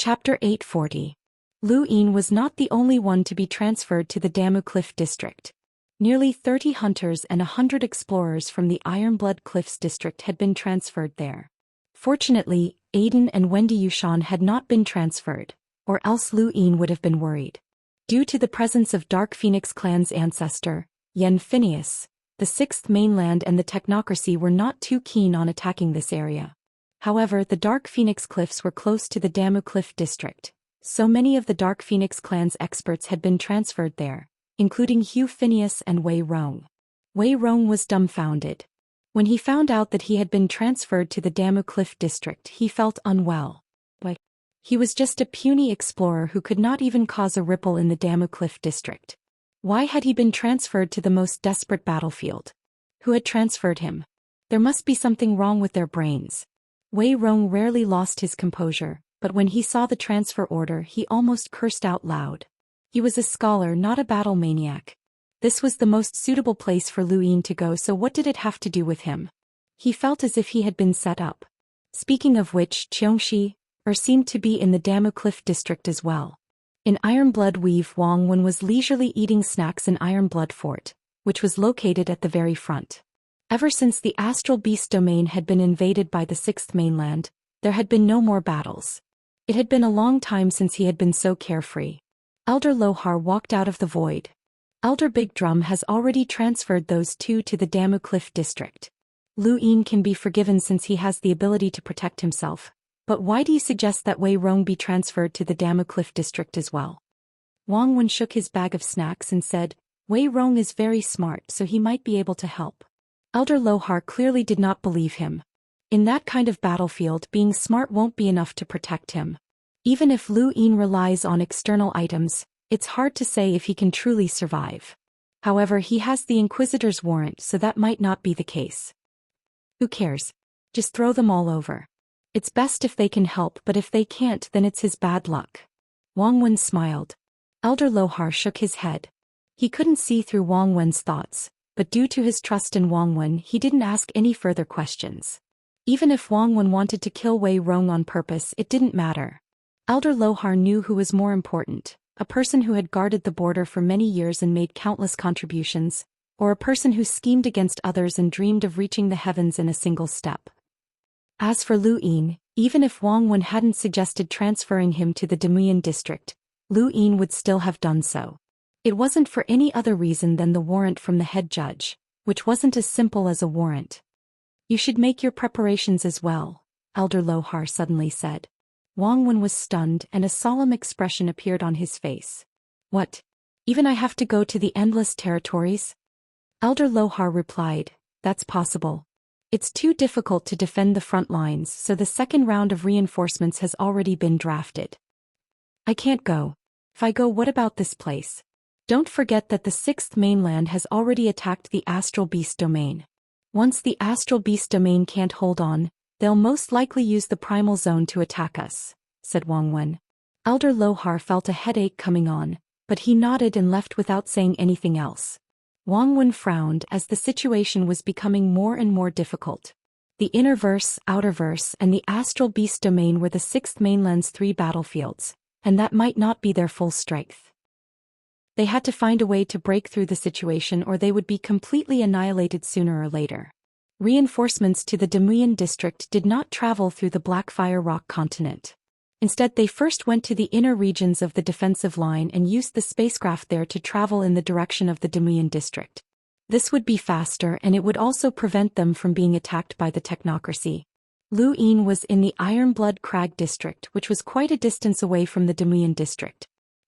Chapter 840. Lu Yin was not the only one to be transferred to the Damu Cliff district. Nearly 30 hunters and 100 explorers from the Ironblood Cliffs district had been transferred there. Fortunately, Aiden and Wendy Yushan had not been transferred, or else Lu Yin would have been worried. Due to the presence of Dark Phoenix clan's ancestor, Yen Phineas, the Sixth Mainland and the technocracy were not too keen on attacking this area. However, the Dark Phoenix Cliffs were close to the Damu Cliff district, so many of the Dark Phoenix clan's experts had been transferred there, including Hugh Phineas and Wei Rong. Wei Rong was dumbfounded. When he found out that he had been transferred to the Damu Cliff district, he felt unwell. But he was just a puny explorer who could not even cause a ripple in the Damu Cliff district. Why had he been transferred to the most desperate battlefield? Who had transferred him? There must be something wrong with their brains. Wei Rong rarely lost his composure, but when he saw the transfer order he almost cursed out loud. He was a scholar, not a battle maniac. This was the most suitable place for Lu Yin to go, so what did it have to do with him? He felt as if he had been set up. Speaking of which, Xianxia seemed to be in the Damu Cliff district as well. In Ironblood Weave, Wang Wen was leisurely eating snacks in Ironblood Fort, which was located at the very front. Ever since the Astral Beast domain had been invaded by the Sixth Mainland, there had been no more battles. It had been a long time since he had been so carefree. Elder Lohar walked out of the void. Elder Big Drum has already transferred those two to the Damu Cliff district. Lu Yin can be forgiven since he has the ability to protect himself, but why do you suggest that Wei Rong be transferred to the Damu Cliff district as well? Wang Wen shook his bag of snacks and said, Wei Rong is very smart, so he might be able to help. Elder Lohar clearly did not believe him. In that kind of battlefield, being smart won't be enough to protect him. Even if Lu Yin relies on external items, it's hard to say if he can truly survive. However, he has the Inquisitor's warrant, so that might not be the case. Who cares? Just throw them all over. It's best if they can help, but if they can't, then it's his bad luck. Wang Wen smiled. Elder Lohar shook his head. He couldn't see through Wang Wen's thoughts, but due to his trust in Wang Wen, he didn't ask any further questions. Even if Wang Wen wanted to kill Wei Rong on purpose, it didn't matter. Elder Lohar knew who was more important, a person who had guarded the border for many years and made countless contributions, or a person who schemed against others and dreamed of reaching the heavens in a single step. As for Lu Yin, even if Wang Wen hadn't suggested transferring him to the Damuyan district, Lu Yin would still have done so. It wasn't for any other reason than the warrant from the head judge, which wasn't as simple as a warrant. You should make your preparations as well, Elder Lohar suddenly said. Wang Wen was stunned and a solemn expression appeared on his face. What? Even I have to go to the Endless Territories? Elder Lohar replied, that's possible. It's too difficult to defend the front lines, so the second round of reinforcements has already been drafted. I can't go. If I go, what about this place? Don't forget that the Sixth Mainland has already attacked the Astral Beast domain. Once the Astral Beast domain can't hold on, they'll most likely use the Primal Zone to attack us, said Wang Wen. Elder Lohar felt a headache coming on, but he nodded and left without saying anything else. Wang Wen frowned as the situation was becoming more and more difficult. The Innerverse, Outerverse, and the Astral Beast domain were the Sixth Mainland's 3 battlefields, and that might not be their full strength. They had to find a way to break through the situation or they would be completely annihilated sooner or later. Reinforcements to the Damuyan district did not travel through the Blackfire Rock continent. Instead, they first went to the inner regions of the defensive line and used the spacecraft there to travel in the direction of the Damuyan district. This would be faster and it would also prevent them from being attacked by the technocracy. Lu Yin was in the Ironblood Crag district, which was quite a distance away from the Damuyan district.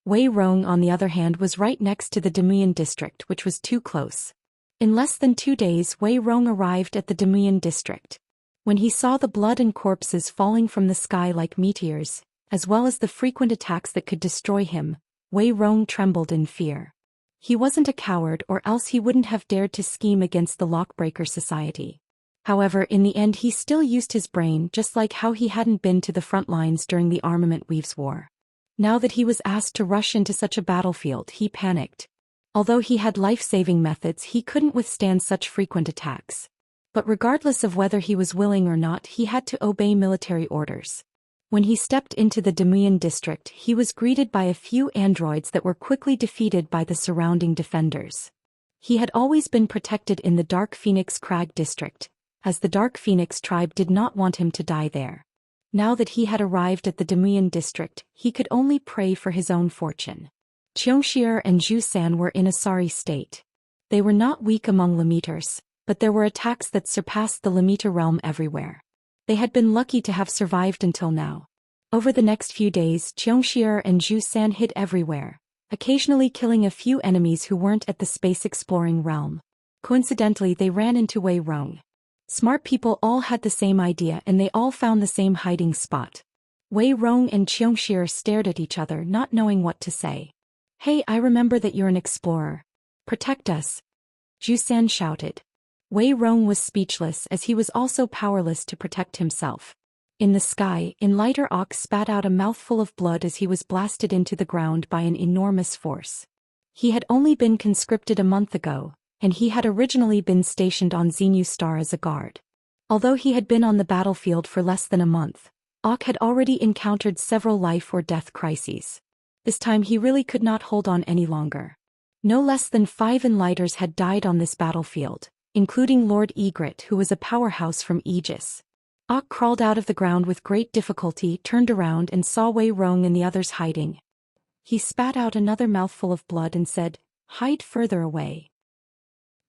Wei Rong, on the other hand, was right next to the Damuyan district, which was too close. In less than 2 days, Wei Rong arrived at the Damuyan district. When he saw the blood and corpses falling from the sky like meteors, as well as the frequent attacks that could destroy him, Wei Rong trembled in fear. He wasn't a coward, or else he wouldn't have dared to scheme against the Lockbreaker Society. However, in the end he still used his brain, just like how he hadn't been to the front lines during the Armament Weaves War. Now that he was asked to rush into such a battlefield, he panicked. Although he had life-saving methods, he couldn't withstand such frequent attacks. But regardless of whether he was willing or not, he had to obey military orders. When he stepped into the Demuyan district, he was greeted by a few androids that were quickly defeated by the surrounding defenders. He had always been protected in the Dark Phoenix Crag district, as the Dark Phoenix tribe did not want him to die there. Now that he had arrived at the Demuyan district, he could only pray for his own fortune. Xianxia and Zhou Xian were in a sorry state. They were not weak among Limiters, but there were attacks that surpassed the Limiter realm everywhere. They had been lucky to have survived until now. Over the next few days, Xianxia and Zhou Xian hid everywhere, occasionally killing a few enemies who weren't at the space-exploring realm. Coincidentally, they ran into Wei Rong. Smart people all had the same idea and they all found the same hiding spot. Wei Rong and Xianxia stared at each other, not knowing what to say. "Hey, I remember that you're an explorer. Protect us," Zhou Xian shouted. Wei Rong was speechless as he was also powerless to protect himself. In the sky, Enlighter Ox spat out a mouthful of blood as he was blasted into the ground by an enormous force. He had only been conscripted a month ago, and he had originally been stationed on Xenu Star as a guard. Although he had been on the battlefield for less than a month, Ock had already encountered several life or death crises. This time he really could not hold on any longer. No less than 5 Enlighters had died on this battlefield, including Lord Egret, who was a powerhouse from Aegis. Ock crawled out of the ground with great difficulty, turned around and saw Wei Rong and the others hiding. He spat out another mouthful of blood and said, "Hide further away."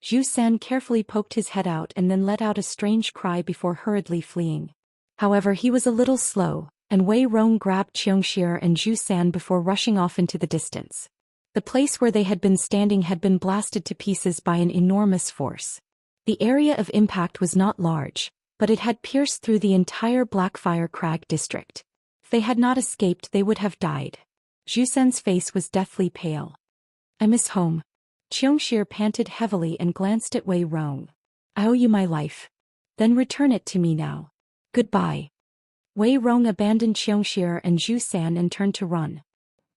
Zhou Xian carefully poked his head out and then let out a strange cry before hurriedly fleeing. However, he was a little slow, and Wei Rong grabbed Xianxia and Zhou Xian before rushing off into the distance. The place where they had been standing had been blasted to pieces by an enormous force. The area of impact was not large, but it had pierced through the entire Blackfire Crag district. If they had not escaped, they would have died. Zhou Xian's face was deathly pale. "I miss home." Xianxia panted heavily and glanced at Wei Rong. "I owe you my life. Then return it to me now. Goodbye." Wei Rong abandoned Xianxia and Zhou Xian and turned to run.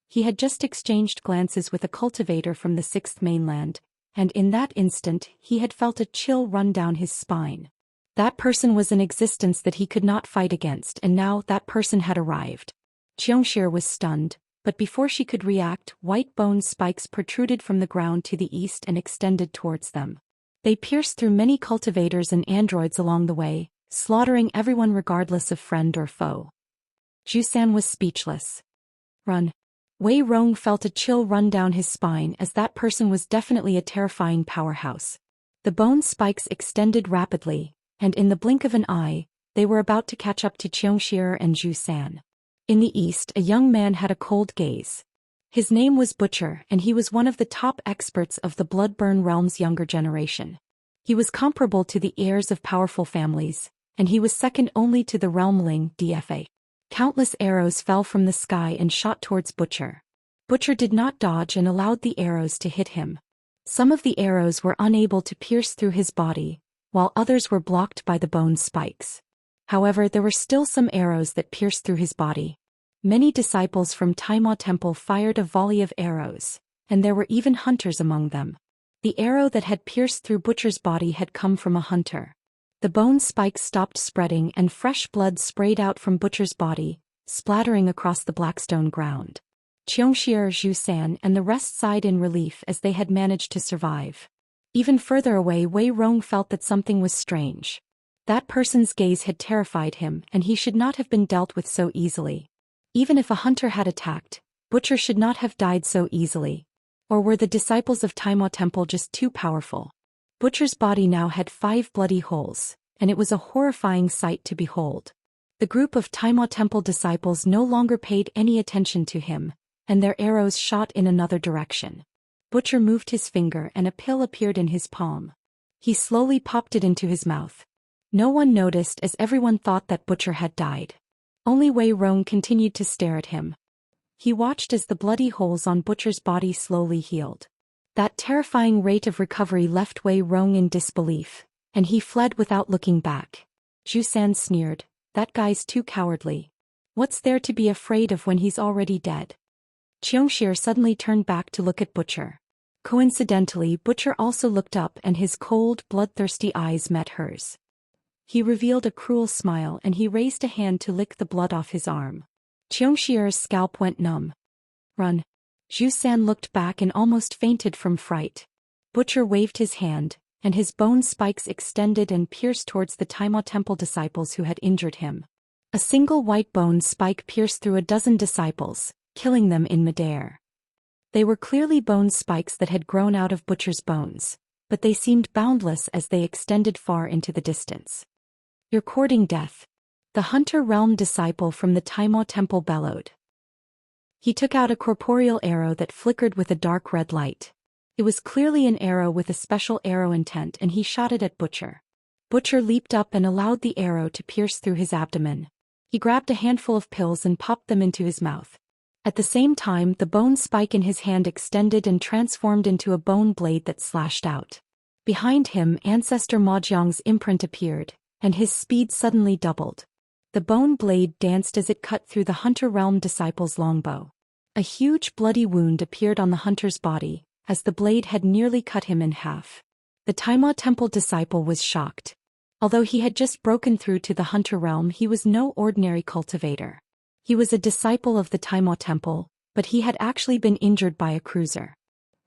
He had just exchanged glances with a cultivator from the 6th mainland, and in that instant he had felt a chill run down his spine. That person was an existence that he could not fight against, and now that person had arrived. Xianxia was stunned, but before she could react, white bone spikes protruded from the ground to the east and extended towards them. They pierced through many cultivators and androids along the way, slaughtering everyone regardless of friend or foe. Zhou Xian was speechless. "Run." Wei Rong felt a chill run down his spine as that person was definitely a terrifying powerhouse. The bone spikes extended rapidly, and in the blink of an eye, they were about to catch up to Xianxia and Zhou Xian. In the east, a young man had a cold gaze. His name was Butcher, and he was one of the top experts of the Bloodburn realm's younger generation. He was comparable to the heirs of powerful families, and he was second only to the Realmling DFA. Countless arrows fell from the sky and shot towards Butcher. Butcher did not dodge and allowed the arrows to hit him. Some of the arrows were unable to pierce through his body, while others were blocked by the bone spikes. However, there were still some arrows that pierced through his body. Many disciples from Taima Temple fired a volley of arrows, and there were even hunters among them. The arrow that had pierced through Butcher's body had come from a hunter. The bone spikes stopped spreading and fresh blood sprayed out from Butcher's body, splattering across the blackstone ground. Xianxia, Zhou Xian, and the rest sighed in relief as they had managed to survive. Even further away, Wei Rong felt that something was strange. That person's gaze had terrified him, and he should not have been dealt with so easily. Even if a hunter had attacked, Butcher should not have died so easily. Or were the disciples of Taima Temple just too powerful? Butcher's body now had 5 bloody holes, and it was a horrifying sight to behold. The group of Taima Temple disciples no longer paid any attention to him, and their arrows shot in another direction. Butcher moved his finger and a pill appeared in his palm. He slowly popped it into his mouth. No one noticed as everyone thought that Butcher had died. Only Wei Rong continued to stare at him. He watched as the bloody holes on Butcher's body slowly healed. That terrifying rate of recovery left Wei Rong in disbelief, and he fled without looking back. Zhou Xian sneered, "That guy's too cowardly. What's there to be afraid of when he's already dead?" Xianxia suddenly turned back to look at Butcher. Coincidentally, Butcher also looked up and his cold, bloodthirsty eyes met hers. He revealed a cruel smile and he raised a hand to lick the blood off his arm. Xianxia's scalp went numb. Run. Zhou Xian looked back and almost fainted from fright. Butcher waved his hand, and his bone spikes extended and pierced towards the Taima temple disciples who had injured him. A single white bone spike pierced through a dozen disciples, killing them in midair. They were clearly bone spikes that had grown out of Butcher's bones, but they seemed boundless as they extended far into the distance. You're courting death. The Hunter Realm disciple from the Taima temple bellowed. He took out a corporeal arrow that flickered with a dark red light. It was clearly an arrow with a special arrow intent and he shot it at Butcher. Butcher leaped up and allowed the arrow to pierce through his abdomen. He grabbed a handful of pills and popped them into his mouth. At the same time, the bone spike in his hand extended and transformed into a bone blade that slashed out. Behind him, Ancestor Majiang's imprint appeared, and his speed suddenly doubled. The bone blade danced as it cut through the Hunter Realm disciple's longbow. A huge bloody wound appeared on the hunter's body, as the blade had nearly cut him in half. The Taima temple disciple was shocked. Although he had just broken through to the Hunter Realm, he was no ordinary cultivator. He was a disciple of the Taima temple, but he had actually been injured by a cruiser.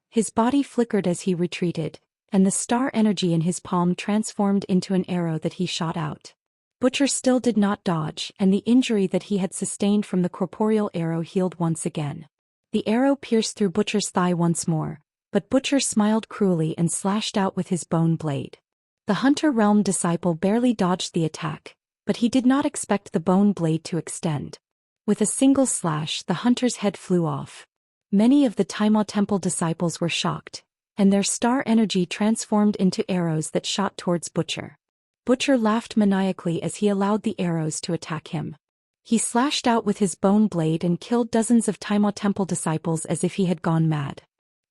His body flickered as he retreated, and the star energy in his palm transformed into an arrow that he shot out. Butcher still did not dodge, and the injury that he had sustained from the corporeal arrow healed once again. The arrow pierced through Butcher's thigh once more, but Butcher smiled cruelly and slashed out with his bone blade. The Hunter Realm disciple barely dodged the attack, but he did not expect the bone blade to extend. With a single slash, the hunter's head flew off. Many of the Taima temple disciples were shocked, and their star energy transformed into arrows that shot towards Butcher. Butcher laughed maniacally as he allowed the arrows to attack him. He slashed out with his bone blade and killed dozens of Taima temple disciples as if he had gone mad.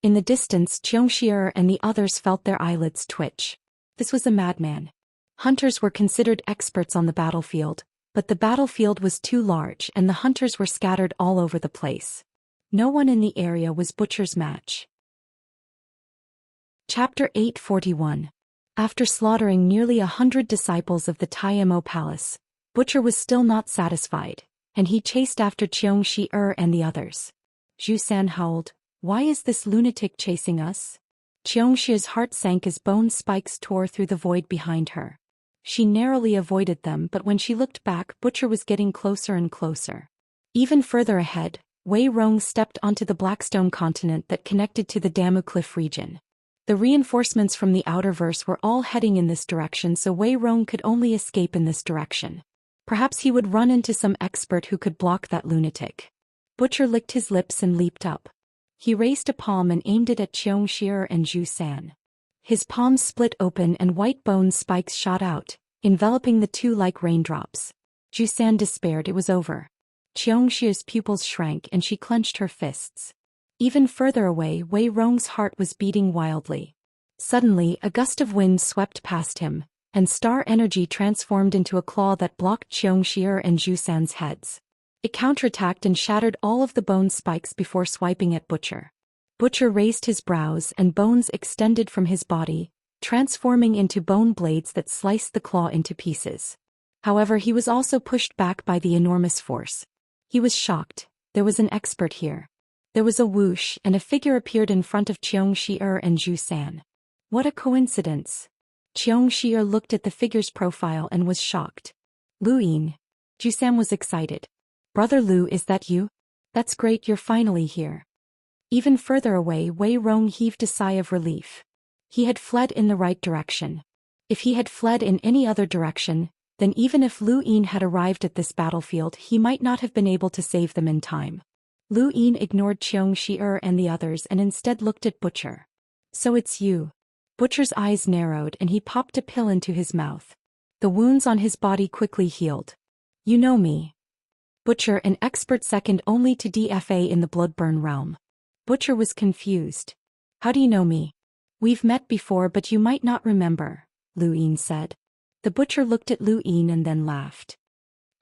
In the distance, Xianxia and the others felt their eyelids twitch. This was a madman. Hunters were considered experts on the battlefield, but the battlefield was too large and the hunters were scattered all over the place. No one in the area was Butcher's match. Chapter 841. After slaughtering nearly 100 disciples of the Taimo Palace, Butcher was still not satisfied, and he chased after Xianxia and the others. Zhou Xian howled, "Why is this lunatic chasing us?" Xianxia's heart sank as bone spikes tore through the void behind her. She narrowly avoided them, but when she looked back, Butcher was getting closer and closer. Even further ahead, Wei Rong stepped onto the Blackstone continent that connected to the Damu Cliff region. The reinforcements from the Outerverse were all heading in this direction, so Wei Rong could only escape in this direction. Perhaps he would run into some expert who could block that lunatic. Butcher licked his lips and leaped up. He raised a palm and aimed it at Xianxia and Zhou Xian. His palm split open and white bone spikes shot out, enveloping the two like raindrops. Zhou Xian despaired. It was over. Xianxia's pupils shrank and she clenched her fists. Even further away, Wei Rong's heart was beating wildly. Suddenly, a gust of wind swept past him, and star energy transformed into a claw that blocked Xianxia and Zhou Xian's heads. It counterattacked and shattered all of the bone spikes before swiping at Butcher. Butcher raised his brows and bones extended from his body, transforming into bone blades that sliced the claw into pieces. However, he was also pushed back by the enormous force. He was shocked. There was an expert here. There was a whoosh, and a figure appeared in front of Xianxia and Zhou Xian. What a coincidence! Xianxia looked at the figure's profile and was shocked. Lu Yin. Zhou Xian was excited. "Brother Lu, is that you? That's great, you're finally here." Even further away, Wei Rong heaved a sigh of relief. He had fled in the right direction. If he had fled in any other direction, then even if Lu Yin had arrived at this battlefield, he might not have been able to save them in time. Lu Yin ignored Xianxia and the others and instead looked at Butcher. "So it's you." Butcher's eyes narrowed and he popped a pill into his mouth. The wounds on his body quickly healed. "You know me." Butcher, an expert second only to DFA in the Bloodburn realm. Butcher was confused. "How do you know me?" "We've met before, but you might not remember," Lu Yin said. The Butcher looked at Lu Yin and then laughed.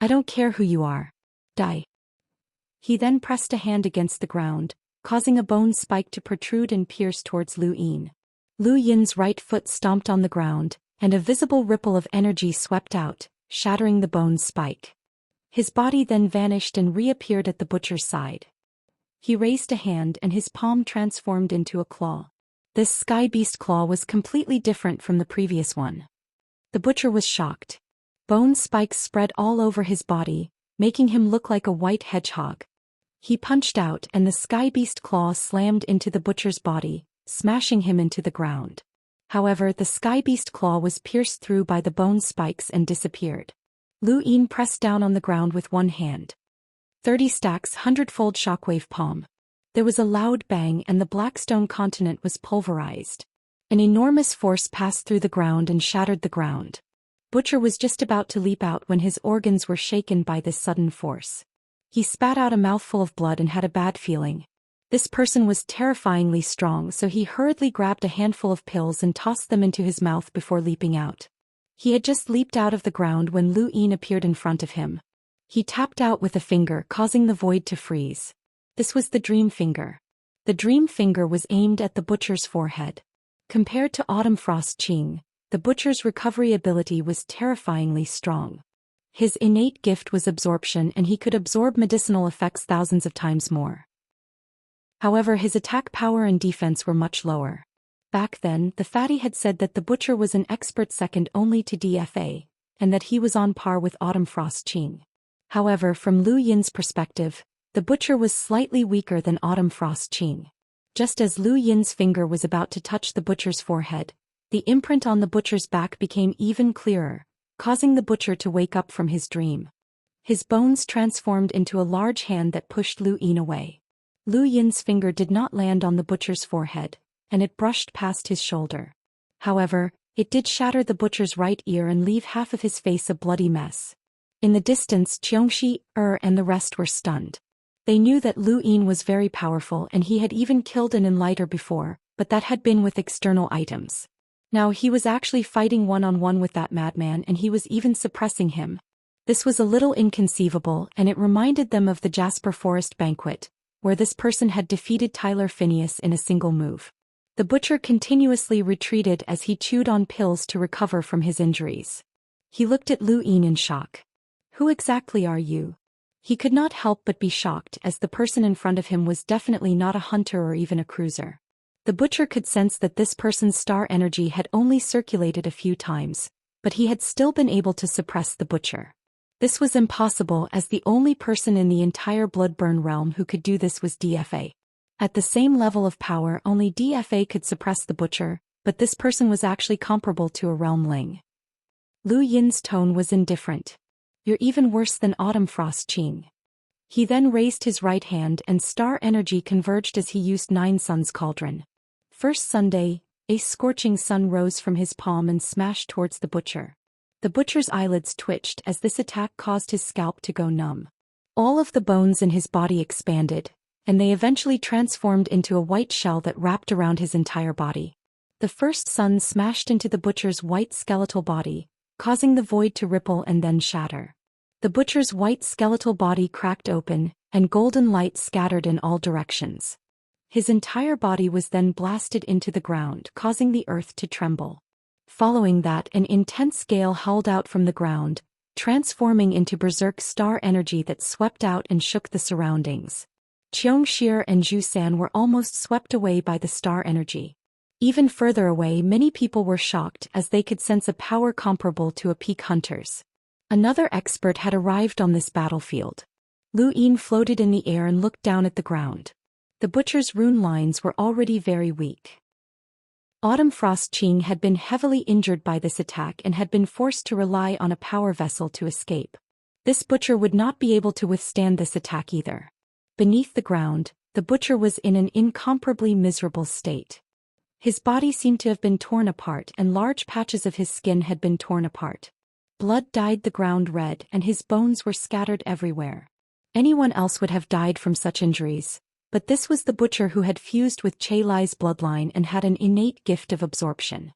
"I don't care who you are. Die." He then pressed a hand against the ground, causing a bone spike to protrude and pierce towards Lu Yin. Lu Yin's right foot stomped on the ground, and a visible ripple of energy swept out, shattering the bone's spike. His body then vanished and reappeared at the butcher's side. He raised a hand and his palm transformed into a claw. This sky beast claw was completely different from the previous one. The butcher was shocked. Bone spikes spread all over his body, making him look like a white hedgehog. He punched out and the sky beast claw slammed into the butcher's body, smashing him into the ground. However, the sky beast claw was pierced through by the bone spikes and disappeared. Lu Yin pressed down on the ground with one hand. 30 stacks 100-fold shockwave palm. There was a loud bang and the Blackstone continent was pulverized. An enormous force passed through the ground and shattered the ground. Butcher was just about to leap out when his organs were shaken by this sudden force. He spat out a mouthful of blood and had a bad feeling. This person was terrifyingly strong, so he hurriedly grabbed a handful of pills and tossed them into his mouth before leaping out. He had just leaped out of the ground when Lu Yin appeared in front of him. He tapped out with a finger, causing the void to freeze. This was the Dream Finger. The Dream Finger was aimed at the butcher's forehead. Compared to Autumn Frost Qing, the butcher's recovery ability was terrifyingly strong. His innate gift was absorption and he could absorb medicinal effects thousands of times more. However, his attack power and defense were much lower. Back then, the fatty had said that the butcher was an expert second only to DFA, and that he was on par with Autumn Frost Qing. However, from Lu Yin's perspective, the butcher was slightly weaker than Autumn Frost Qing. Just as Lu Yin's finger was about to touch the butcher's forehead, the imprint on the butcher's back became even clearer, causing the butcher to wake up from his dream. His bones transformed into a large hand that pushed Lu Yin away. Lu Yin's finger did not land on the butcher's forehead, and it brushed past his shoulder. However, it did shatter the butcher's right ear and leave half of his face a bloody mess. In the distance, Xianxia and the rest were stunned. They knew that Lu Yin was very powerful and he had even killed an enlighter before, but that had been with external items. Now he was actually fighting one-on-one with that madman and he was even suppressing him. This was a little inconceivable and it reminded them of the Jasper Forest banquet, where this person had defeated Tyler Phineas in a single move. The butcher continuously retreated as he chewed on pills to recover from his injuries. He looked at Lu Yin in shock. "Who exactly are you?" He could not help but be shocked as the person in front of him was definitely not a hunter or even a cruiser. The butcher could sense that this person's star energy had only circulated a few times, but he had still been able to suppress the butcher. This was impossible as the only person in the entire Bloodburn realm who could do this was DFA. At the same level of power, only DFA could suppress the butcher, but this person was actually comparable to a realm ling. Lu Yin's tone was indifferent. "You're even worse than Autumn Frost Qing." He then raised his right hand and star energy converged as he used Nine Suns Cauldron. First Sunday, a scorching sun rose from his palm and smashed towards the butcher. The butcher's eyelids twitched as this attack caused his scalp to go numb. All of the bones in his body expanded, and they eventually transformed into a white shell that wrapped around his entire body. The first sun smashed into the butcher's white skeletal body, causing the void to ripple and then shatter. The butcher's white skeletal body cracked open, and golden light scattered in all directions. His entire body was then blasted into the ground, causing the earth to tremble. Following that, an intense gale howled out from the ground, transforming into berserk star energy that swept out and shook the surroundings. Xianxia and Zhou Xian were almost swept away by the star energy. Even further away, many people were shocked as they could sense a power comparable to a peak hunter's. Another expert had arrived on this battlefield. Lu Yin floated in the air and looked down at the ground. The butcher's rune lines were already very weak. Autumn Frost Qing had been heavily injured by this attack and had been forced to rely on a power vessel to escape. This butcher would not be able to withstand this attack either. Beneath the ground, the butcher was in an incomparably miserable state. His body seemed to have been torn apart and large patches of his skin had been torn apart. Blood dyed the ground red and his bones were scattered everywhere. Anyone else would have died from such injuries, but this was the butcher who had fused with Che Lai's bloodline and had an innate gift of absorption.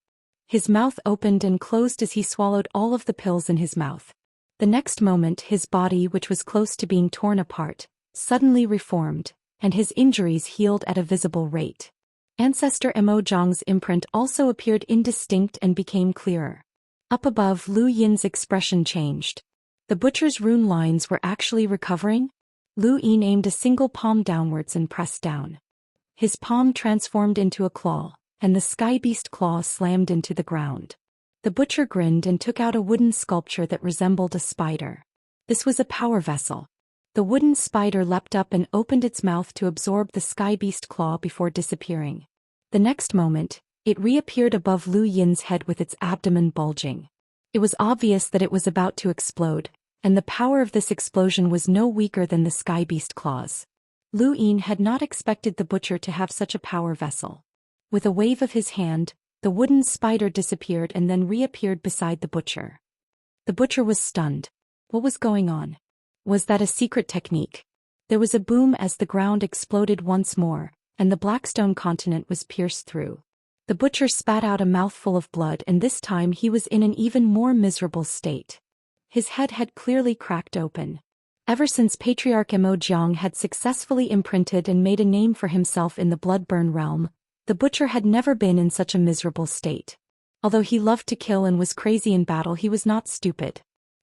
His mouth opened and closed as he swallowed all of the pills in his mouth. The next moment his body, which was close to being torn apart, suddenly reformed, and his injuries healed at a visible rate. Ancestor Mo Zhang's imprint also appeared indistinct and became clearer. Up above, Lu Yin's expression changed. The butcher's rune lines were actually recovering? Lu Yin aimed a single palm downwards and pressed down. His palm transformed into a claw, and the sky beast claw slammed into the ground. The butcher grinned and took out a wooden sculpture that resembled a spider. This was a power vessel. The wooden spider leapt up and opened its mouth to absorb the sky beast claw before disappearing. The next moment, it reappeared above Lu Yin's head with its abdomen bulging. It was obvious that it was about to explode, and the power of this explosion was no weaker than the sky beast claws. Lu Yin had not expected the butcher to have such a power vessel. With a wave of his hand, the wooden spider disappeared and then reappeared beside the butcher. The butcher was stunned. What was going on? Was that a secret technique? There was a boom as the ground exploded once more, and the Blackstone continent was pierced through. The butcher spat out a mouthful of blood, and this time he was in an even more miserable state. His head had clearly cracked open. Ever since Patriarch Mo Jiang had successfully imprinted and made a name for himself in the Bloodburn realm, the butcher had never been in such a miserable state. Although he loved to kill and was crazy in battle, he was not stupid.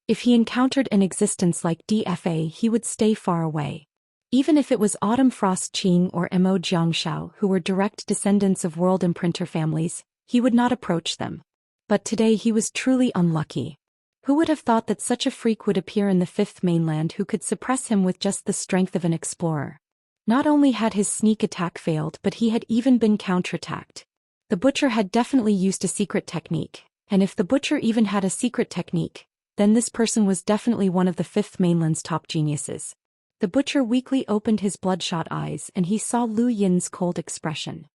If he encountered an existence like DFA, he would stay far away. Even if it was Autumn Frost Qing or Mo Jiangshao, who were direct descendants of world imprinter families, he would not approach them. But today he was truly unlucky. Who would have thought that such a freak would appear in the Fifth Mainland who could suppress him with just the strength of an explorer? Not only had his sneak attack failed, but he had even been counterattacked. The butcher had definitely used a secret technique, and if the butcher even had a secret technique, then this person was definitely one of the Fifth Mainland's top geniuses. The butcher weakly opened his bloodshot eyes and he saw Lu Yin's cold expression.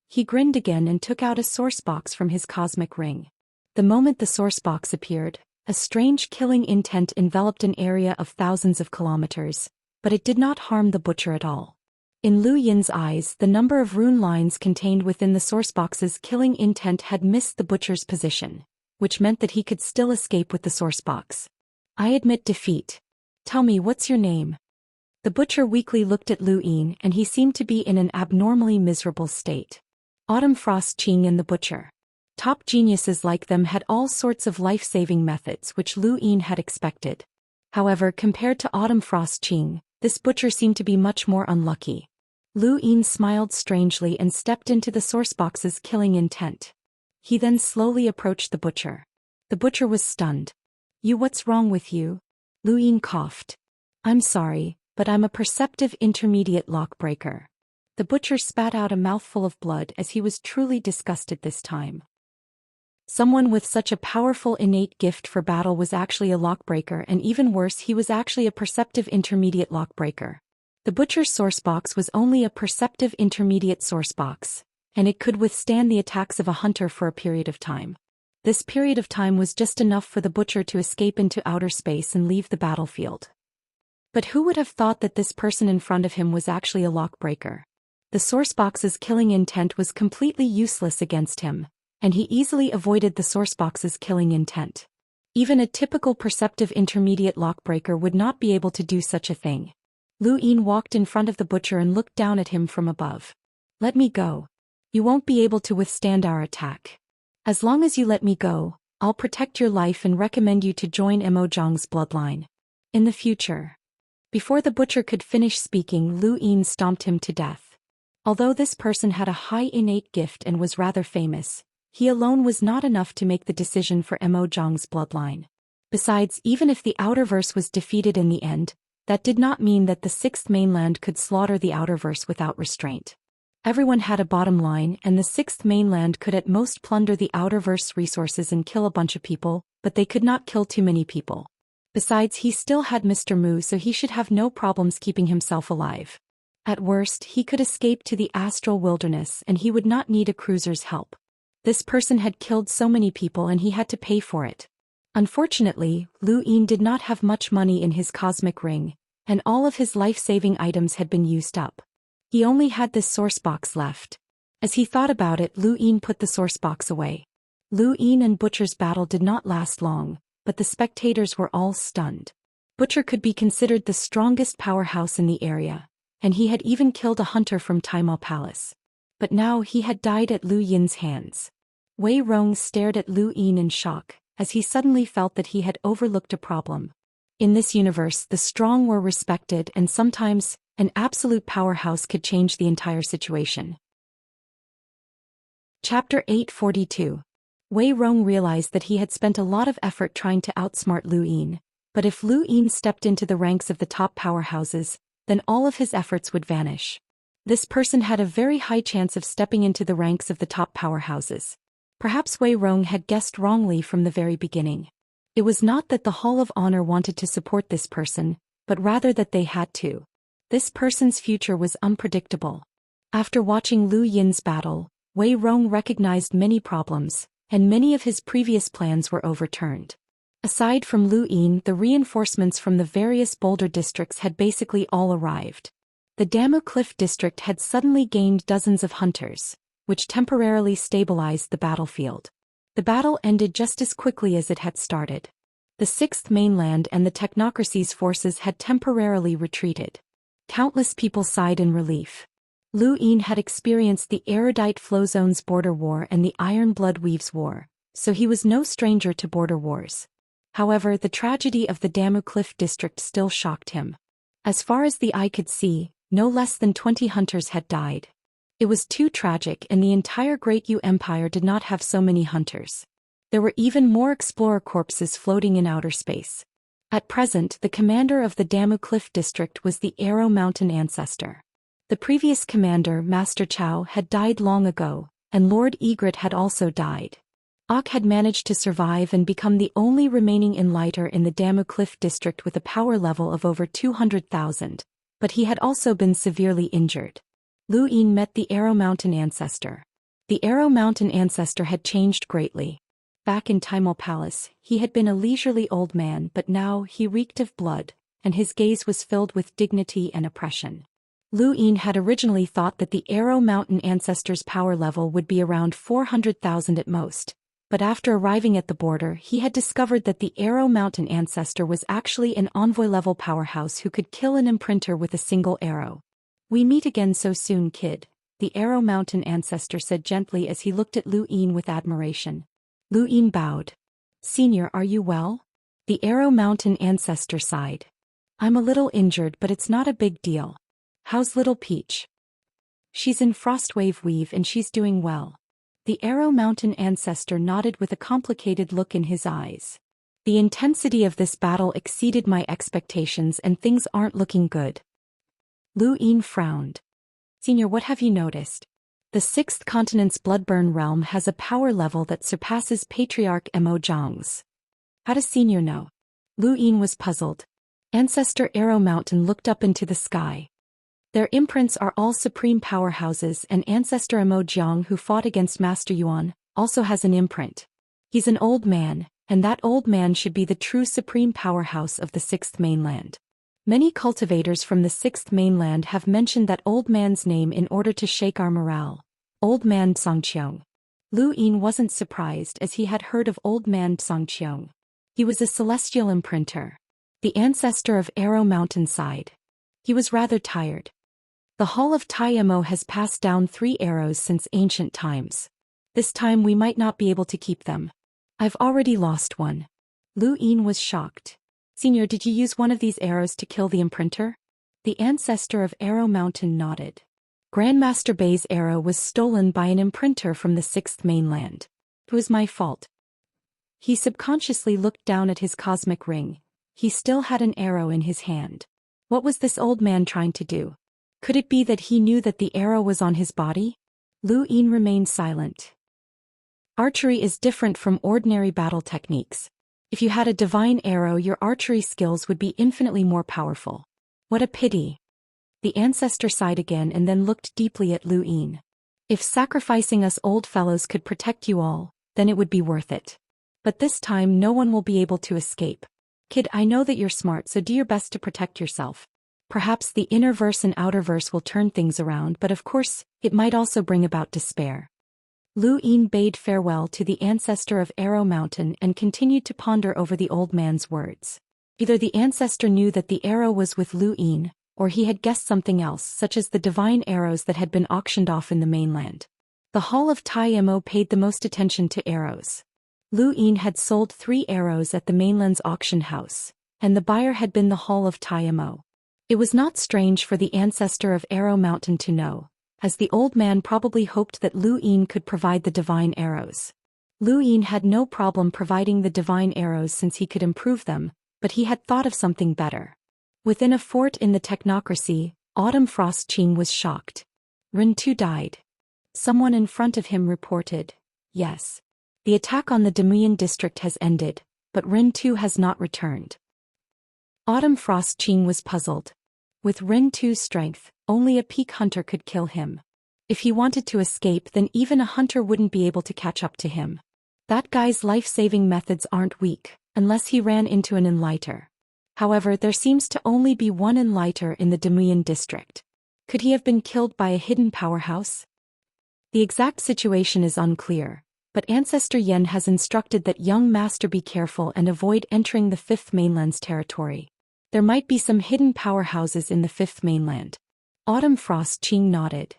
He grinned again and took out a source box from his cosmic ring. The moment the source box appeared, a strange killing intent enveloped an area of thousands of kilometers, but it did not harm the butcher at all. In Lu Yin's eyes, the number of rune lines contained within the source box's killing intent had missed the butcher's position, which meant that he could still escape with the source box. I admit defeat. Tell me, what's your name? The butcher weakly looked at Lu Yin and he seemed to be in an abnormally miserable state. Autumn Frost Qing and the butcher. Top geniuses like them had all sorts of life-saving methods which Lu Yin had expected. However, compared to Autumn Frost Qing, this butcher seemed to be much more unlucky. Lu Yin smiled strangely and stepped into the source box's killing intent. He then slowly approached the butcher. The butcher was stunned. What's wrong with you? Lu Yin coughed. I'm sorry, but I'm a perceptive intermediate lockbreaker. The butcher spat out a mouthful of blood as he was truly disgusted this time. Someone with such a powerful innate gift for battle was actually a lockbreaker, and even worse, he was actually a perceptive intermediate lockbreaker. The butcher's source box was only a perceptive intermediate source box, and it could withstand the attacks of a hunter for a period of time. This period of time was just enough for the butcher to escape into outer space and leave the battlefield. But who would have thought that this person in front of him was actually a lockbreaker? The source box's killing intent was completely useless against him, and he easily avoided the source box's killing intent. Even a typical perceptive intermediate lockbreaker would not be able to do such a thing. Lu Yin walked in front of the butcher and looked down at him from above. Let me go. You won't be able to withstand our attack. As long as you let me go, I'll protect your life and recommend you to join Mo Jiang's bloodline. In the future. Before the butcher could finish speaking, Lu Yin stomped him to death. Although this person had a high innate gift and was rather famous, he alone was not enough to make the decision for Mo Jiang's bloodline. Besides, even if the Outerverse was defeated in the end, that did not mean that the Sixth Mainland could slaughter the Outerverse without restraint. Everyone had a bottom line, and the Sixth Mainland could at most plunder the Outerverse resources and kill a bunch of people, but they could not kill too many people. Besides, he still had Mr. Mu, so he should have no problems keeping himself alive. At worst, he could escape to the astral wilderness and he would not need a cruiser's help. This person had killed so many people and he had to pay for it. Unfortunately, Lu Yin did not have much money in his cosmic ring, and all of his life-saving items had been used up. He only had this source box left. As he thought about it, Lu Yin put the source box away. Lu Yin and Butcher's battle did not last long, but the spectators were all stunned. Butcher could be considered the strongest powerhouse in the area, and he had even killed a hunter from Taimao Palace. But now he had died at Lu Yin's hands. Wei Rong stared at Lu Yin in shock, as he suddenly felt that he had overlooked a problem. In this universe, the strong were respected, and sometimes, an absolute powerhouse could change the entire situation. Chapter 842. Wei Rong realized that he had spent a lot of effort trying to outsmart Lu Yin, but if Lu Yin stepped into the ranks of the top powerhouses, then all of his efforts would vanish. This person had a very high chance of stepping into the ranks of the top powerhouses. Perhaps Wei Rong had guessed wrongly from the very beginning. It was not that the Hall of Honor wanted to support this person, but rather that they had to. This person's future was unpredictable. After watching Lu Yin's battle, Wei Rong recognized many problems, and many of his previous plans were overturned. Aside from Lu Yin, the reinforcements from the various boulder districts had basically all arrived. The Damu Cliff district had suddenly gained dozens of hunters, which temporarily stabilized the battlefield. The battle ended just as quickly as it had started. The Sixth Mainland and the technocracy's forces had temporarily retreated. Countless people sighed in relief. Lu Yin had experienced the Erudite Flowzone's border war and the Iron Blood Weaves war, so he was no stranger to border wars. However, the tragedy of the Damu Cliff district still shocked him. As far as the eye could see, no less than 20 hunters had died. It was too tragic, and the entire Great Yu Empire did not have so many hunters. There were even more explorer corpses floating in outer space. At present, the commander of the Damu Cliff district was the Arrow Mountain ancestor. The previous commander, Master Chao, had died long ago, and Lord Egret had also died. Ak had managed to survive and become the only remaining enlighter in the Damu Cliff district with a power level of over 200,000, but he had also been severely injured. Lu Yin met the Arrow Mountain ancestor. The Arrow Mountain ancestor had changed greatly. Back in Timol Palace, he had been a leisurely old man, but now he reeked of blood, and his gaze was filled with dignity and oppression. Lu Yin had originally thought that the Arrow Mountain ancestor's power level would be around 400,000 at most, but after arriving at the border, he had discovered that the Arrow Mountain ancestor was actually an envoy-level powerhouse who could kill an imprinter with a single arrow. "We meet again so soon, kid," the Arrow Mountain ancestor said gently as he looked at Lu Yin with admiration. Lu Yin bowed. "Senior, are you well?" The Arrow Mountain ancestor sighed. "I'm a little injured, but it's not a big deal. How's little Peach?" "She's in Frostwave Weave and she's doing well." The Arrow Mountain ancestor nodded with a complicated look in his eyes. "The intensity of this battle exceeded my expectations and things aren't looking good." Lu Yin frowned. "Senior, what have you noticed?" "The Sixth Continent's Bloodburn realm has a power level that surpasses Patriarch Mo Zhang's." "How does Senior know?" Lu Yin was puzzled. Ancestor Arrow Mountain looked up into the sky. "Their imprints are all supreme powerhouses, and Ancestor Mo Jiang, who fought against Master Yuan, also has an imprint. He's an old man, and that old man should be the true supreme powerhouse of the Sixth Mainland. Many cultivators from the Sixth Mainland have mentioned that old man's name in order to shake our morale. Old Man Songqiong." Lu Yin wasn't surprised, as he had heard of Old Man Songqiong. He was a celestial imprinter. The ancestor of Arrow Mountain sighed. He was rather tired. "The Hall of Taiyamo has passed down 3 arrows since ancient times. This time we might not be able to keep them. I've already lost one." Lu Yin was shocked. "Senior, did you use one of these arrows to kill the imprinter?" The ancestor of Arrow Mountain nodded. "Grandmaster Bei's arrow was stolen by an imprinter from the Sixth Mainland. It was my fault." He subconsciously looked down at his cosmic ring. He still had an arrow in his hand. What was this old man trying to do? Could it be that he knew that the arrow was on his body? Lu Yin remained silent. Archery is different from ordinary battle techniques. If you had a divine arrow, your archery skills would be infinitely more powerful. What a pity. The ancestor sighed again and then looked deeply at Lu Yin. "If sacrificing us old fellows could protect you all, then it would be worth it. But this time no one will be able to escape. Kid, I know that you're smart, so do your best to protect yourself. Perhaps the inner verse and outer verse will turn things around, but of course, it might also bring about despair." Lu Yin bade farewell to the ancestor of Arrow Mountain and continued to ponder over the old man's words. Either the ancestor knew that the arrow was with Lu Yin, or he had guessed something else, such as the divine arrows that had been auctioned off in the mainland. The Hall of Tai Mo paid the most attention to arrows. Lu Yin had sold 3 arrows at the mainland's auction house, and the buyer had been the Hall of Taiyamo. It was not strange for the ancestor of Arrow Mountain to know, as the old man probably hoped that Lu Yin could provide the divine arrows. Lu Yin had no problem providing the divine arrows since he could improve them, but he had thought of something better. Within a fort in the technocracy, Autumn Frost Qing was shocked. Rin-Tu died. Someone in front of him reported, "Yes. The attack on the Demuyan district has ended, but Rin-Tu has not returned." Autumn Frost Qing was puzzled. With Rin-Tu's strength, only a peak hunter could kill him. If he wanted to escape, then even a hunter wouldn't be able to catch up to him. That guy's life-saving methods aren't weak, unless he ran into an enlighter. However, there seems to only be one enlighter in the Demuyan district. Could he have been killed by a hidden powerhouse? The exact situation is unclear, but Ancestor Yen has instructed that young master be careful and avoid entering the Fifth Mainland's territory. There might be some hidden powerhouses in the Fifth Mainland. Autumn Frost Qing nodded.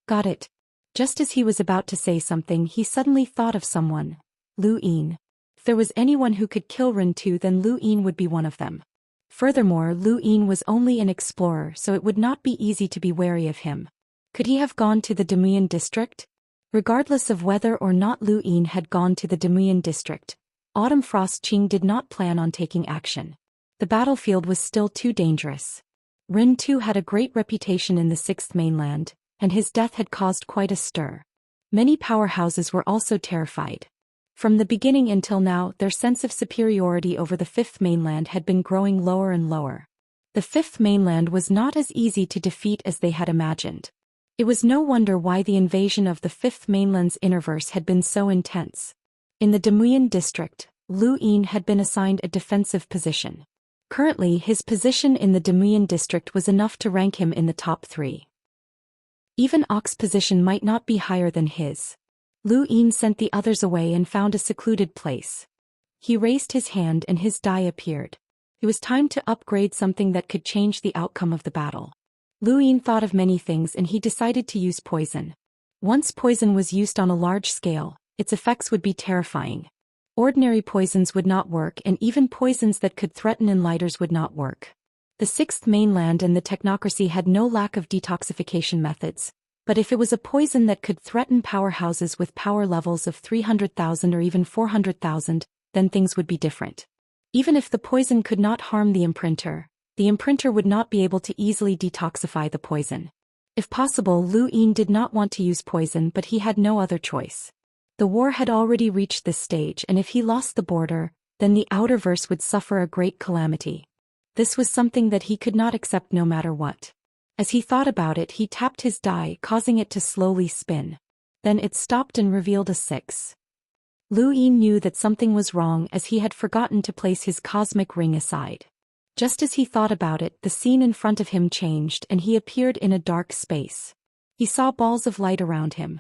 Got it. Just as he was about to say something, he suddenly thought of someone. Lu Yin. If there was anyone who could kill Rin-Tu, then Lu Yin would be one of them. Furthermore, Lu Yin was only an explorer, so it would not be easy to be wary of him. Could he have gone to the Demuyan district? Regardless of whether or not Lu Yin had gone to the Demuyan district, Autumn Frost Qing did not plan on taking action. The battlefield was still too dangerous. Rin-Tu had a great reputation in the Sixth Mainland, and his death had caused quite a stir. Many powerhouses were also terrified. From the beginning until now, their sense of superiority over the Fifth Mainland had been growing lower and lower. The Fifth Mainland was not as easy to defeat as they had imagined. It was no wonder why the invasion of the Fifth Mainland's Innerverse had been so intense. In the Demuyan district, Lu Yin had been assigned a defensive position. Currently, his position in the Demuyan district was enough to rank him in the top 3. Even Ox's position might not be higher than his. Lu Yin sent the others away and found a secluded place. He raised his hand and his die appeared. It was time to upgrade something that could change the outcome of the battle. Lu Yin thought of many things and he decided to use poison. Once poison was used on a large scale, its effects would be terrifying. Ordinary poisons would not work, and even poisons that could threaten enlighters would not work. The Sixth Mainland and the technocracy had no lack of detoxification methods. But if it was a poison that could threaten powerhouses with power levels of 300,000 or even 400,000, then things would be different. Even if the poison could not harm the imprinter would not be able to easily detoxify the poison. If possible, Lu Yin did not want to use poison, but he had no other choice. The war had already reached this stage, and if he lost the border, then the Outerverse would suffer a great calamity. This was something that he could not accept no matter what. As he thought about it, he tapped his die, causing it to slowly spin. Then it stopped and revealed a 6. Lu Yin knew that something was wrong as he had forgotten to place his cosmic ring aside. Just as he thought about it, the scene in front of him changed and he appeared in a dark space. He saw balls of light around him.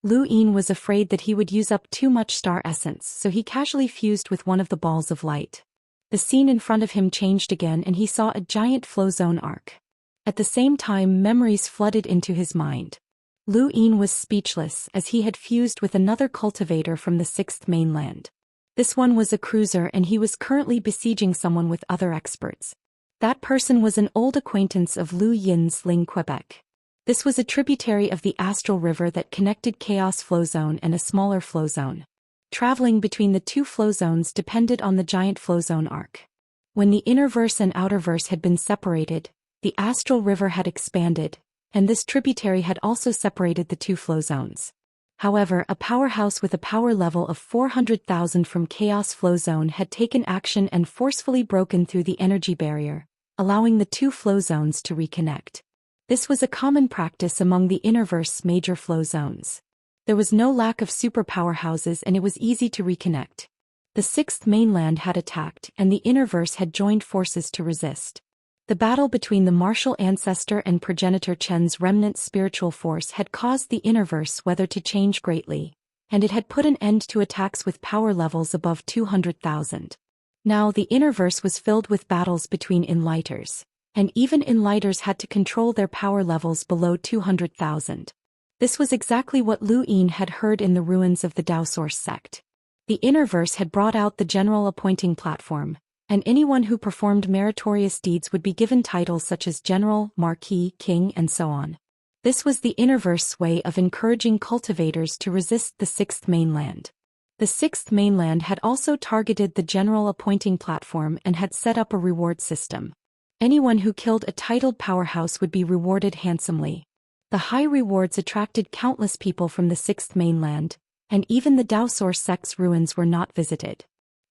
Lu Yin was afraid that he would use up too much star essence, so he casually fused with one of the balls of light. The scene in front of him changed again and he saw a giant flow zone arc. At the same time, memories flooded into his mind. Lu Yin was speechless as he had fused with another cultivator from the Sixth Mainland. This one was a cruiser and he was currently besieging someone with other experts. That person was an old acquaintance of Lu Yin's, Ling Quebec. This was a tributary of the Astral River that connected Chaos Flow Zone and a smaller flow zone. Traveling between the two flow zones depended on the giant flow zone arc. When the Innerverse and Outerverse had been separated, the Astral River had expanded, and this tributary had also separated the two flow zones. However, a powerhouse with a power level of 400,000 from Chaos Flow Zone had taken action and forcefully broken through the energy barrier, allowing the two flow zones to reconnect. This was a common practice among the Innerverse major flow zones. There was no lack of super powerhouses and it was easy to reconnect. The Sixth Mainland had attacked and the Innerverse had joined forces to resist. The battle between the martial ancestor and progenitor Chen's remnant spiritual force had caused the Innerverse weather to change greatly, and it had put an end to attacks with power levels above 200,000. Now the Innerverse was filled with battles between enlighters, and even enlighters had to control their power levels below 200,000. This was exactly what Lu Yin had heard in the ruins of the Daoist sect. The Immerse had brought out the general appointing platform, and anyone who performed meritorious deeds would be given titles such as General, Marquis, King, and so on. This was the Immerse's way of encouraging cultivators to resist the Sixth Mainland. The Sixth Mainland had also targeted the general appointing platform and had set up a reward system. Anyone who killed a titled powerhouse would be rewarded handsomely. The high rewards attracted countless people from the Sixth Mainland, and even the Daoist sect's ruins were not visited.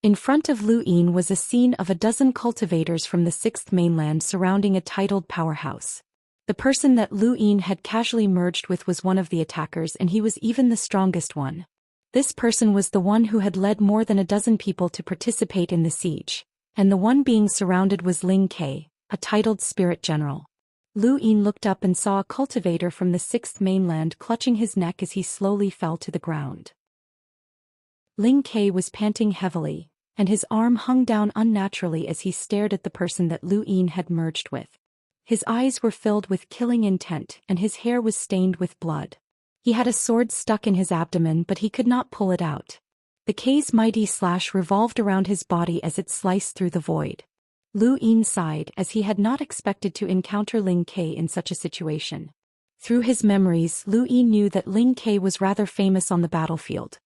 In front of Lu Yin was a scene of a dozen cultivators from the Sixth Mainland surrounding a titled powerhouse. The person that Lu Yin had casually merged with was one of the attackers, and he was even the strongest one. This person was the one who had led more than a dozen people to participate in the siege, and the one being surrounded was Ling Ke, a titled spirit general. Lu Yin looked up and saw a cultivator from the Sixth Mainland clutching his neck as he slowly fell to the ground. Ling Ke was panting heavily, and his arm hung down unnaturally as he stared at the person that Lu Yin had merged with. His eyes were filled with killing intent, and his hair was stained with blood. He had a sword stuck in his abdomen, but he could not pull it out. The K's mighty slash revolved around his body as it sliced through the void. Lu Yin sighed as he had not expected to encounter Ling Ke in such a situation. Through his memories, Lu Yin knew that Ling Ke was rather famous on the battlefield.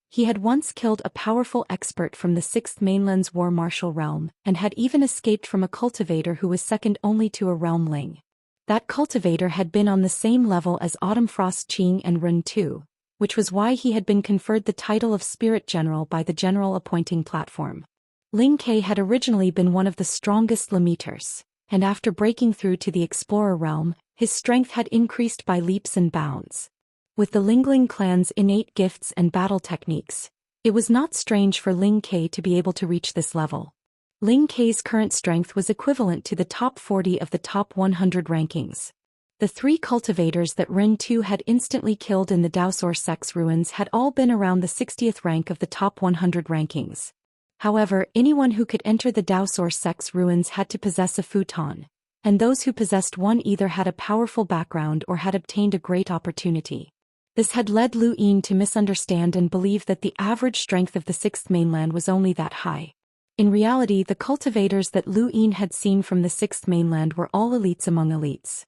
He had once killed a powerful expert from the Sixth Mainland's war martial realm, and had even escaped from a cultivator who was second only to a realm ling. That cultivator had been on the same level as Autumn Frost Qing and Run Tu, which was why he had been conferred the title of Spirit General by the General Appointing Platform. Ling Ke had originally been one of the strongest limiters, and after breaking through to the Explorer realm, his strength had increased by leaps and bounds. With the Lingling clan's innate gifts and battle techniques, it was not strange for Ling Ke to be able to reach this level. Ling Ke's current strength was equivalent to the top 40 of the top 100 rankings. The three cultivators that Ren Tu had instantly killed in the Daoist sect's ruins had all been around the 60th rank of the top 100 rankings. However, anyone who could enter the Daoist sect's ruins had to possess a futon, and those who possessed one either had a powerful background or had obtained a great opportunity. This had led Lu Yin to misunderstand and believe that the average strength of the Sixth Mainland was only that high. In reality, the cultivators that Lu Yin had seen from the Sixth Mainland were all elites among elites.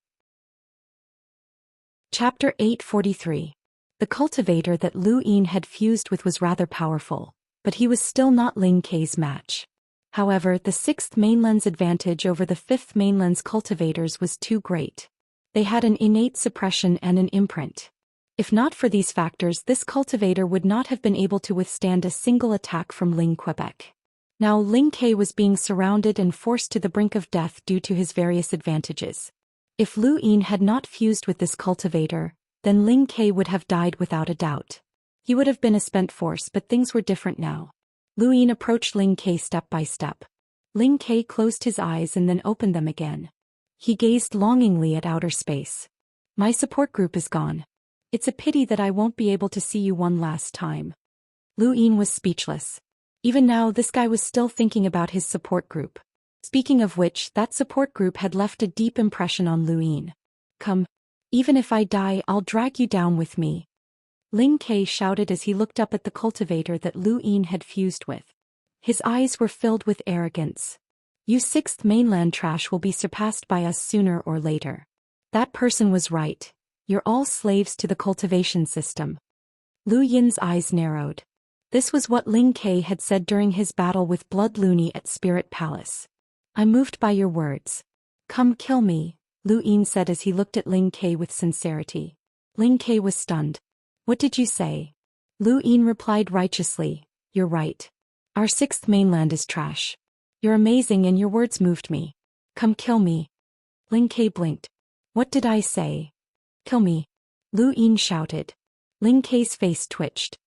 Chapter 843. The cultivator that Lu Yin had fused with was rather powerful, but he was still not Ling Ke's match. However, the Sixth Mainland's advantage over the Fifth Mainland's cultivators was too great. They had an innate suppression and an imprint. If not for these factors, this cultivator would not have been able to withstand a single attack from Ling Quebec. Now Ling Ke was being surrounded and forced to the brink of death due to his various advantages. If Lu Yin had not fused with this cultivator, then Ling Ke would have died without a doubt. He would have been a spent force, but things were different now. Lu Yin approached Ling Ke step by step. Ling Ke closed his eyes and then opened them again. He gazed longingly at outer space. My support group is gone. It's a pity that I won't be able to see you one last time. Lu Yin was speechless. Even now, this guy was still thinking about his support group. Speaking of which, that support group had left a deep impression on Lu Yin. Come. Even if I die, I'll drag you down with me. Ling Ke shouted as he looked up at the cultivator that Lu Yin had fused with. His eyes were filled with arrogance. You Sixth Mainland trash will be surpassed by us sooner or later. That person was right. You're all slaves to the cultivation system. Lu Yin's eyes narrowed. This was what Ling Ke had said during his battle with Blood Looney at Spirit Palace. I'm moved by your words. Come kill me, Lu Yin said as he looked at Ling Ke with sincerity. Ling Ke was stunned. What did you say? Lu Yin replied righteously, you're right. Our Sixth Mainland is trash. You're amazing and your words moved me. Come kill me. Ling Ke blinked. What did I say? Kill me. Lu Yin shouted. Ling Ke's face twitched.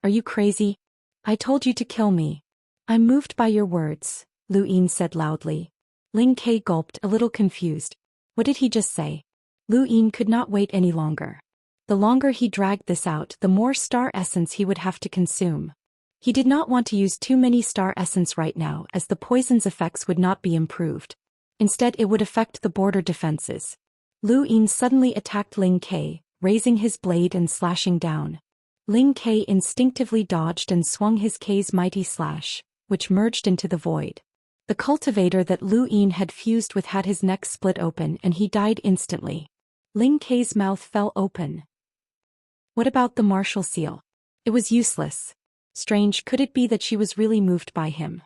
Are you crazy? I told you to kill me. I'm moved by your words, Lu Yin said loudly. Ling Ke gulped, a little confused. What did he just say? Lu Yin could not wait any longer. The longer he dragged this out, the more star essence he would have to consume. He did not want to use too many star essence right now, as the poison's effects would not be improved. Instead, it would affect the border defenses. Lu Yin suddenly attacked Ling Ke, raising his blade and slashing down. Ling Ke instinctively dodged and swung his K's mighty slash, which merged into the void. The cultivator that Lu Yin had fused with had his neck split open and he died instantly. Ling Ke's mouth fell open. What about the martial seal? It was useless. Strange, could it be that she was really moved by him?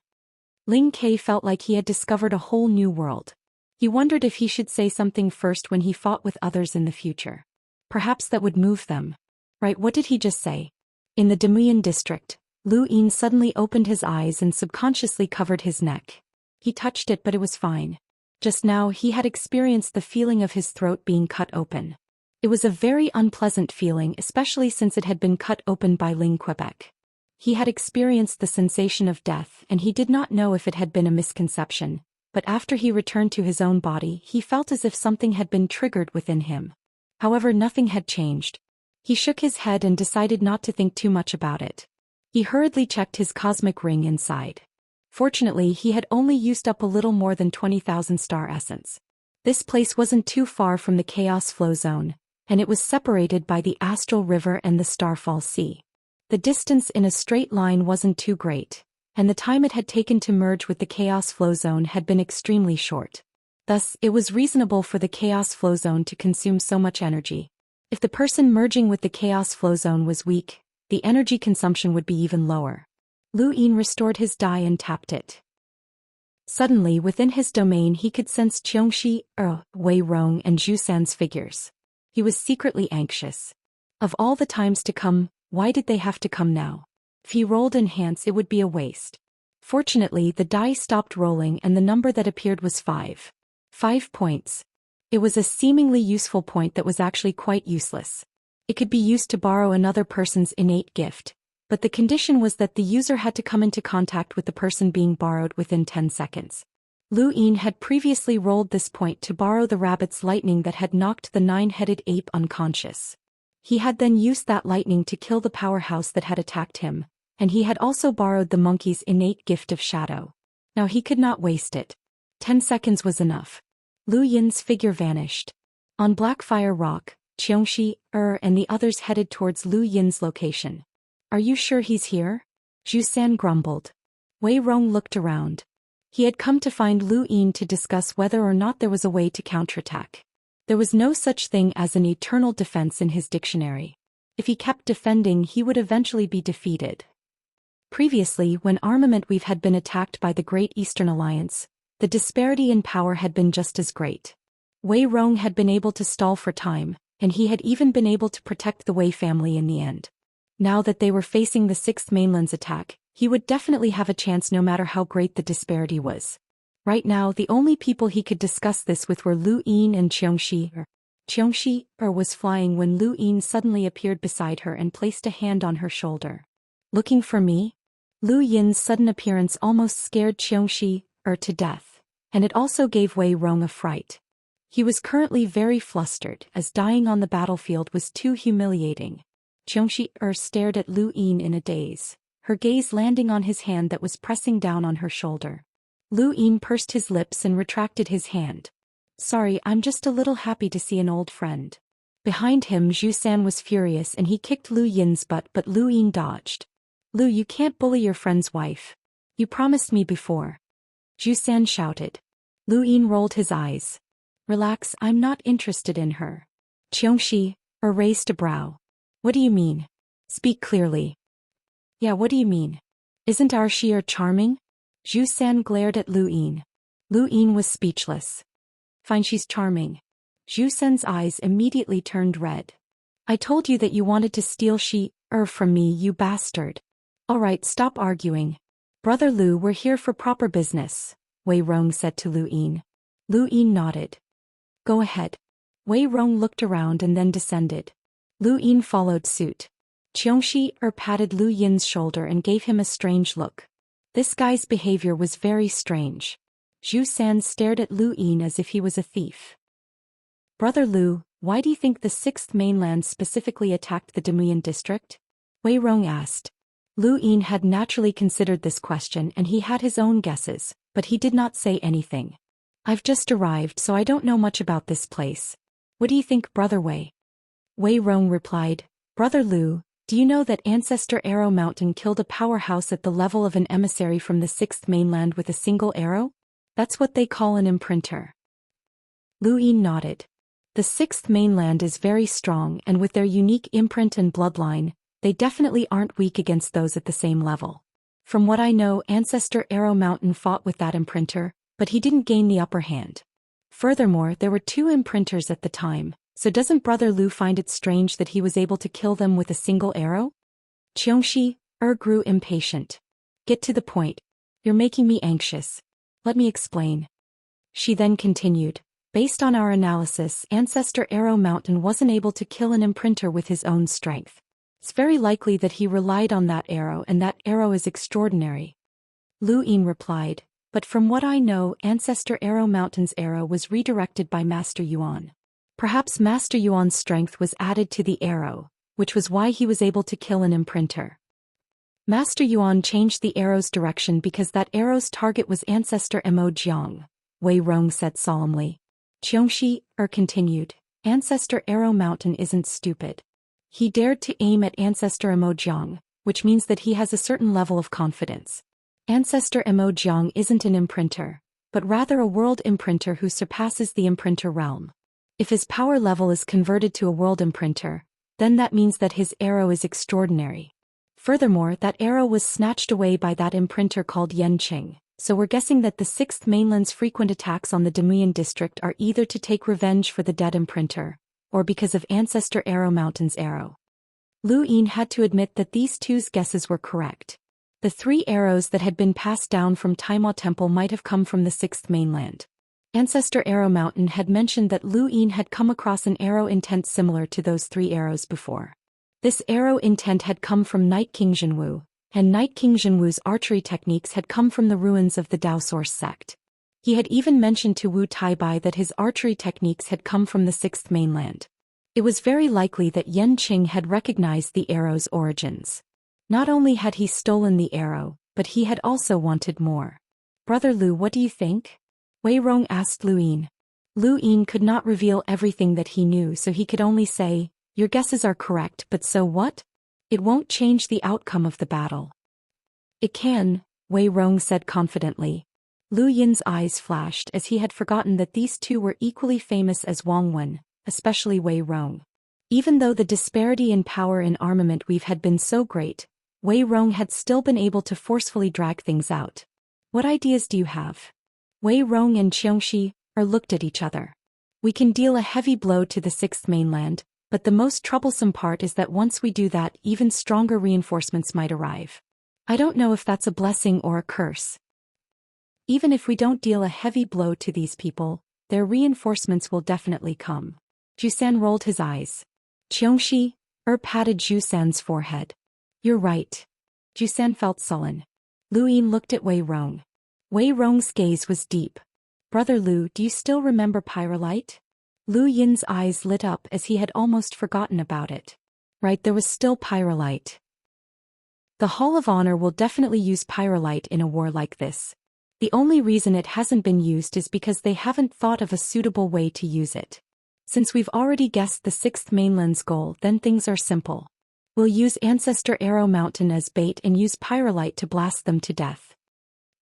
Ling Ke felt like he had discovered a whole new world. He wondered if he should say something first when he fought with others in the future. Perhaps that would move them. Right, what did he just say? In the Demuyan district, Lu Yin suddenly opened his eyes and subconsciously covered his neck. He touched it but it was fine. Just now he had experienced the feeling of his throat being cut open. It was a very unpleasant feeling, especially since it had been cut open by Ling Quebec. He had experienced the sensation of death and he did not know if it had been a misconception, but after he returned to his own body he felt as if something had been triggered within him. However, nothing had changed. He shook his head and decided not to think too much about it. He hurriedly checked his cosmic ring inside. Fortunately, he had only used up a little more than 20,000 star essence. This place wasn't too far from the Chaos Flow Zone, and it was separated by the Astral River and the Starfall Sea. The distance in a straight line wasn't too great, and the time it had taken to merge with the Chaos Flow Zone had been extremely short. Thus, it was reasonable for the Chaos Flow Zone to consume so much energy. If the person merging with the Chaos Flow Zone was weak, the energy consumption would be even lower. Lu Yin restored his die and tapped it. Suddenly, within his domain he could sense Xianxia, Wei Rong and Zhou Xian's figures. He was secretly anxious. Of all the times to come, why did they have to come now? If he rolled enhance it would be a waste. Fortunately, the die stopped rolling and the number that appeared was 5. 5 points. It was a seemingly useful point that was actually quite useless. It could be used to borrow another person's innate gift, but the condition was that the user had to come into contact with the person being borrowed within 10 seconds. Lu Yin had previously rolled this point to borrow the rabbit's lightning that had knocked the 9-headed ape unconscious. He had then used that lightning to kill the powerhouse that had attacked him, and he had also borrowed the monkey's innate gift of shadow. Now he could not waste it. 10 seconds was enough. Lu Yin's figure vanished. On Blackfire Rock, Xianxia, and the others headed towards Lu Yin's location. Are you sure he's here? Zhou Xian grumbled. Wei Rong looked around. He had come to find Lu Yin to discuss whether or not there was a way to counterattack. There was no such thing as an eternal defense in his dictionary. If he kept defending he would eventually be defeated. Previously, when Armament Weave had been attacked by the Great Eastern Alliance, the disparity in power had been just as great. Wei Rong had been able to stall for time, and he had even been able to protect the Wei family in the end. Now that they were facing the Sixth Mainland's attack, he would definitely have a chance no matter how great the disparity was. Right now, the only people he could discuss this with were Lu Yin and Xianxia. Xianxia was flying when Lu Yin suddenly appeared beside her and placed a hand on her shoulder. Looking for me? Lu Yin's sudden appearance almost scared Xianxia to death, and it also gave Wei Rong a fright. He was currently very flustered, as dying on the battlefield was too humiliating. Xianxia stared at Lu Yin in a daze, her gaze landing on his hand that was pressing down on her shoulder. Lu Yin pursed his lips and retracted his hand. Sorry, I'm just a little happy to see an old friend. Behind him, Zhou Xian was furious and he kicked Lu Yin's butt, but Lu Yin dodged. Lu, you can't bully your friend's wife. You promised me before. Zhou Xian shouted. Lu Yin rolled his eyes. Relax, I'm not interested in her. Xianxia raised a brow. What do you mean? Speak clearly. Yeah, what do you mean? Isn't our Xia charming? Zhou Xian glared at Lu Yin. Lu Yin was speechless. Fine, she's charming. Zhou Xian's eyes immediately turned red. I told you that you wanted to steal Xia from me, you bastard. Alright, stop arguing. Brother Lu, we're here for proper business, Wei Rong said to Lu Yin. Lu Yin nodded. Go ahead. Wei Rong looked around and then descended. Lu Yin followed suit. Xianxia patted Lu Yin's shoulder and gave him a strange look. This guy's behavior was very strange. Zhou Xian stared at Lu Yin as if he was a thief. Brother Lu, why do you think the Sixth Mainland specifically attacked the Demuyan district? Wei Rong asked. Lu Yin had naturally considered this question and he had his own guesses, but he did not say anything. I've just arrived, so I don't know much about this place. What do you think, Brother Wei? Wei Rong replied, Brother Lu, Do you know that Ancestor Arrow Mountain killed a powerhouse at the level of an emissary from the 6th mainland with a single arrow? That's what they call an imprinter. Lu Yin nodded. The 6th mainland is very strong, and with their unique imprint and bloodline, they definitely aren't weak against those at the same level. From what I know, Ancestor Arrow Mountain fought with that imprinter, but he didn't gain the upper hand. Furthermore, there were 2 imprinters at the time, so doesn't Brother Lu find it strange that he was able to kill them with a single arrow? Xianxia grew impatient. Get to the point. You're making me anxious. Let me explain. She then continued. Based on our analysis, Ancestor Arrow Mountain wasn't able to kill an imprinter with his own strength. It's very likely that he relied on that arrow, and that arrow is extraordinary. Lu Yin replied, but from what I know, Ancestor Arrow Mountain's arrow was redirected by Master Yuan. Perhaps Master Yuan's strength was added to the arrow, which was why he was able to kill an imprinter. Master Yuan changed the arrow's direction because that arrow's target was Ancestor Mo Jiang, Wei Rong said solemnly. Xianxia continued, Ancestor Arrow Mountain isn't stupid. He dared to aim at Ancestor Mo Jiang, which means that he has a certain level of confidence. Ancestor Mo Jiang isn't an imprinter, but rather a world imprinter who surpasses the imprinter realm. If his power level is converted to a world imprinter, then that means that his arrow is extraordinary. Furthermore, that arrow was snatched away by that imprinter called Yanqing. So we're guessing that the 6th mainland's frequent attacks on the Demuyan district are either to take revenge for the dead imprinter, or because of Ancestor Arrow Mountain's arrow. Lu Yin had to admit that these 2's guesses were correct. The 3 arrows that had been passed down from Taima Temple might have come from the 6th mainland. Ancestor Arrow Mountain had mentioned that Lu Yin had come across an arrow intent similar to those 3 arrows before. This arrow intent had come from Night King Zhenwu, and Night King Zhenwu's archery techniques had come from the ruins of the Dao Source sect. He had even mentioned to Wu Taibai that his archery techniques had come from the 6th mainland. It was very likely that Yanqing had recognized the arrow's origins. Not only had he stolen the arrow, but he had also wanted more. Brother Lu, what do you think? Wei Rong asked Lu Yin. Lu Yin could not reveal everything that he knew, so he could only say, your guesses are correct, but so what? It won't change the outcome of the battle. It can, Wei Rong said confidently. Lu Yin's eyes flashed as he had forgotten that these 2 were equally famous as Wang Wen, especially Wei Rong. Even though the disparity in power in armament weave had been so great, Wei Rong had still been able to forcefully drag things out. What ideas do you have? Wei Rong and Xianxia looked at each other. We can deal a heavy blow to the 6th mainland, but the most troublesome part is that once we do that, even stronger reinforcements might arrive. I don't know if that's a blessing or a curse. Even if we don't deal a heavy blow to these people, their reinforcements will definitely come. Zhou Xian rolled his eyes. Xianxia patted Zhou Xian's forehead. You're right. Zhou Xian felt sullen. Lu Yin looked at Wei Rong. Wei Rong's gaze was deep. Brother Lu, do you still remember Pyrolite? Lu Yin's eyes lit up as he had almost forgotten about it. Right, there was still Pyrolite. The Hall of Honor will definitely use Pyrolite in a war like this. The only reason it hasn't been used is because they haven't thought of a suitable way to use it. Since we've already guessed the 6th mainland's goal, then things are simple. We'll use Ancestor Arrow Mountain as bait and use Pyrolite to blast them to death.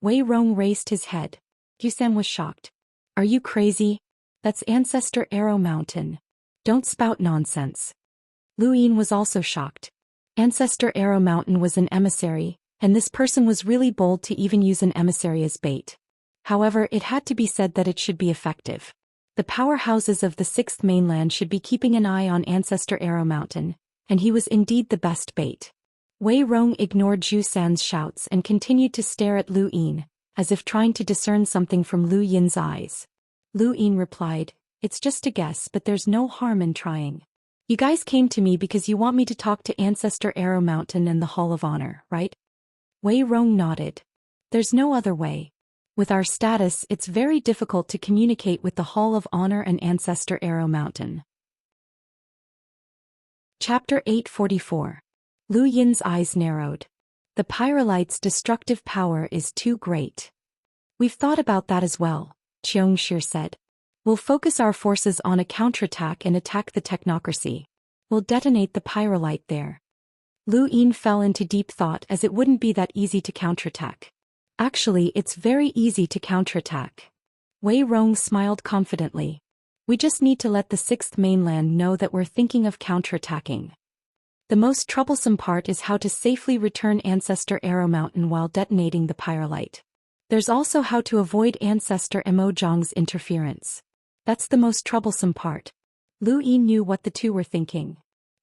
Wei Rong raised his head. Zhou Xian was shocked. Are you crazy? That's Ancestor Arrow Mountain. Don't spout nonsense. Lu Yin was also shocked. Ancestor Arrow Mountain was an emissary, and this person was really bold to even use an emissary as bait. However, it had to be said that it should be effective. The powerhouses of the 6th mainland should be keeping an eye on Ancestor Arrow Mountain, and he was indeed the best bait. Wei Rong ignored Zhou Xian's shouts and continued to stare at Lu Yin, as if trying to discern something from Lu Yin's eyes. Lu Yin replied, it's just a guess, but there's no harm in trying. You guys came to me because you want me to talk to Ancestor Arrow Mountain and the Hall of Honor, right? Wei Rong nodded. There's no other way. With our status, it's very difficult to communicate with the Hall of Honor and Ancestor Arrow Mountain. Chapter 844. Lu Yin's eyes narrowed. The Pyrolite's destructive power is too great. We've thought about that as well, Xianxia said. We'll focus our forces on a counterattack and attack the technocracy. We'll detonate the Pyrolite there. Lu Yin fell into deep thought as it wouldn't be that easy to counterattack. Actually, it's very easy to counterattack. Wei Rong smiled confidently. We just need to let the Sixth Mainland know that we're thinking of counterattacking. The most troublesome part is how to safely return Ancestor Arrow Mountain while detonating the pyrolite. There's also how to avoid Ancestor Mo Zhang's interference. That's the most troublesome part. Lu Yin knew what the two were thinking.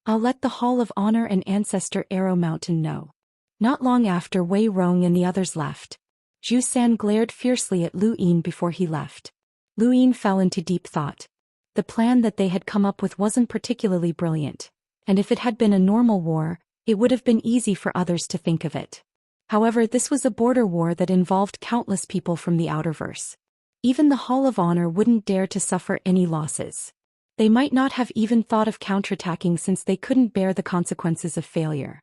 I'll let the Hall of Honor and Ancestor Arrow Mountain know. Not long after Wei Rong and the others left, Zhou Xian glared fiercely at Lu Yin before he left. Lu Yin fell into deep thought. The plan that they had come up with wasn't particularly brilliant, and if it had been a normal war, it would have been easy for others to think of it. However, this was a border war that involved countless people from the Outerverse. Even the Hall of Honor wouldn't dare to suffer any losses. They might not have even thought of counterattacking since they couldn't bear the consequences of failure.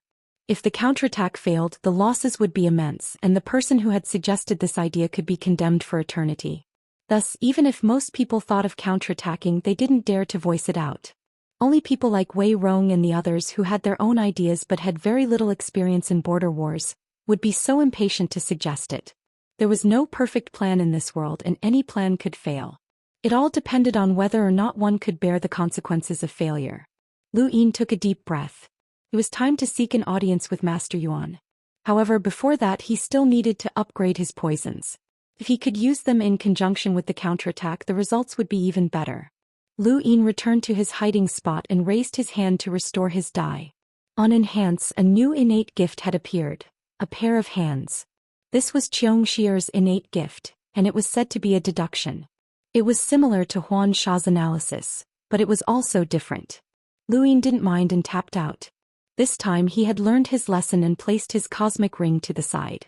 If the counterattack failed, the losses would be immense, and the person who had suggested this idea could be condemned for eternity. Thus, even if most people thought of counterattacking, they didn't dare to voice it out. Only people like Wei Rong and the others who had their own ideas but had very little experience in border wars would be so impatient to suggest it. There was no perfect plan in this world, and any plan could fail. It all depended on whether or not one could bear the consequences of failure. Lu Yin took a deep breath. It was time to seek an audience with Master Yuan. However, before that he still needed to upgrade his poisons. If he could use them in conjunction with the counterattack, the results would be even better. Lu Yin returned to his hiding spot and raised his hand to restore his die. On Enhance, a new innate gift had appeared, a pair of hands. This was Xianxia's innate gift, and it was said to be a deduction. It was similar to Huan Sha's analysis, but it was also different. Lu Yin didn't mind and tapped out. This time he had learned his lesson and placed his cosmic ring to the side.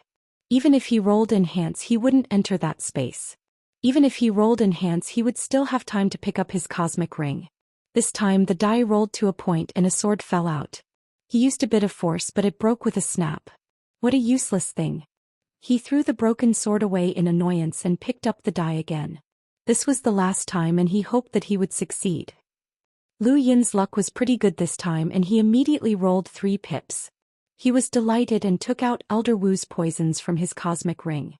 Even if he rolled Enhance, he wouldn't enter that space. Even if he rolled Enhance, he would still have time to pick up his cosmic ring. This time the die rolled to a point and a sword fell out. He used a bit of force, but it broke with a snap. What a useless thing. He threw the broken sword away in annoyance and picked up the die again. This was the last time, and he hoped that he would succeed. Lu Yin's luck was pretty good this time, and he immediately rolled 3 pips. He was delighted and took out Elder Wu's poisons from his cosmic ring.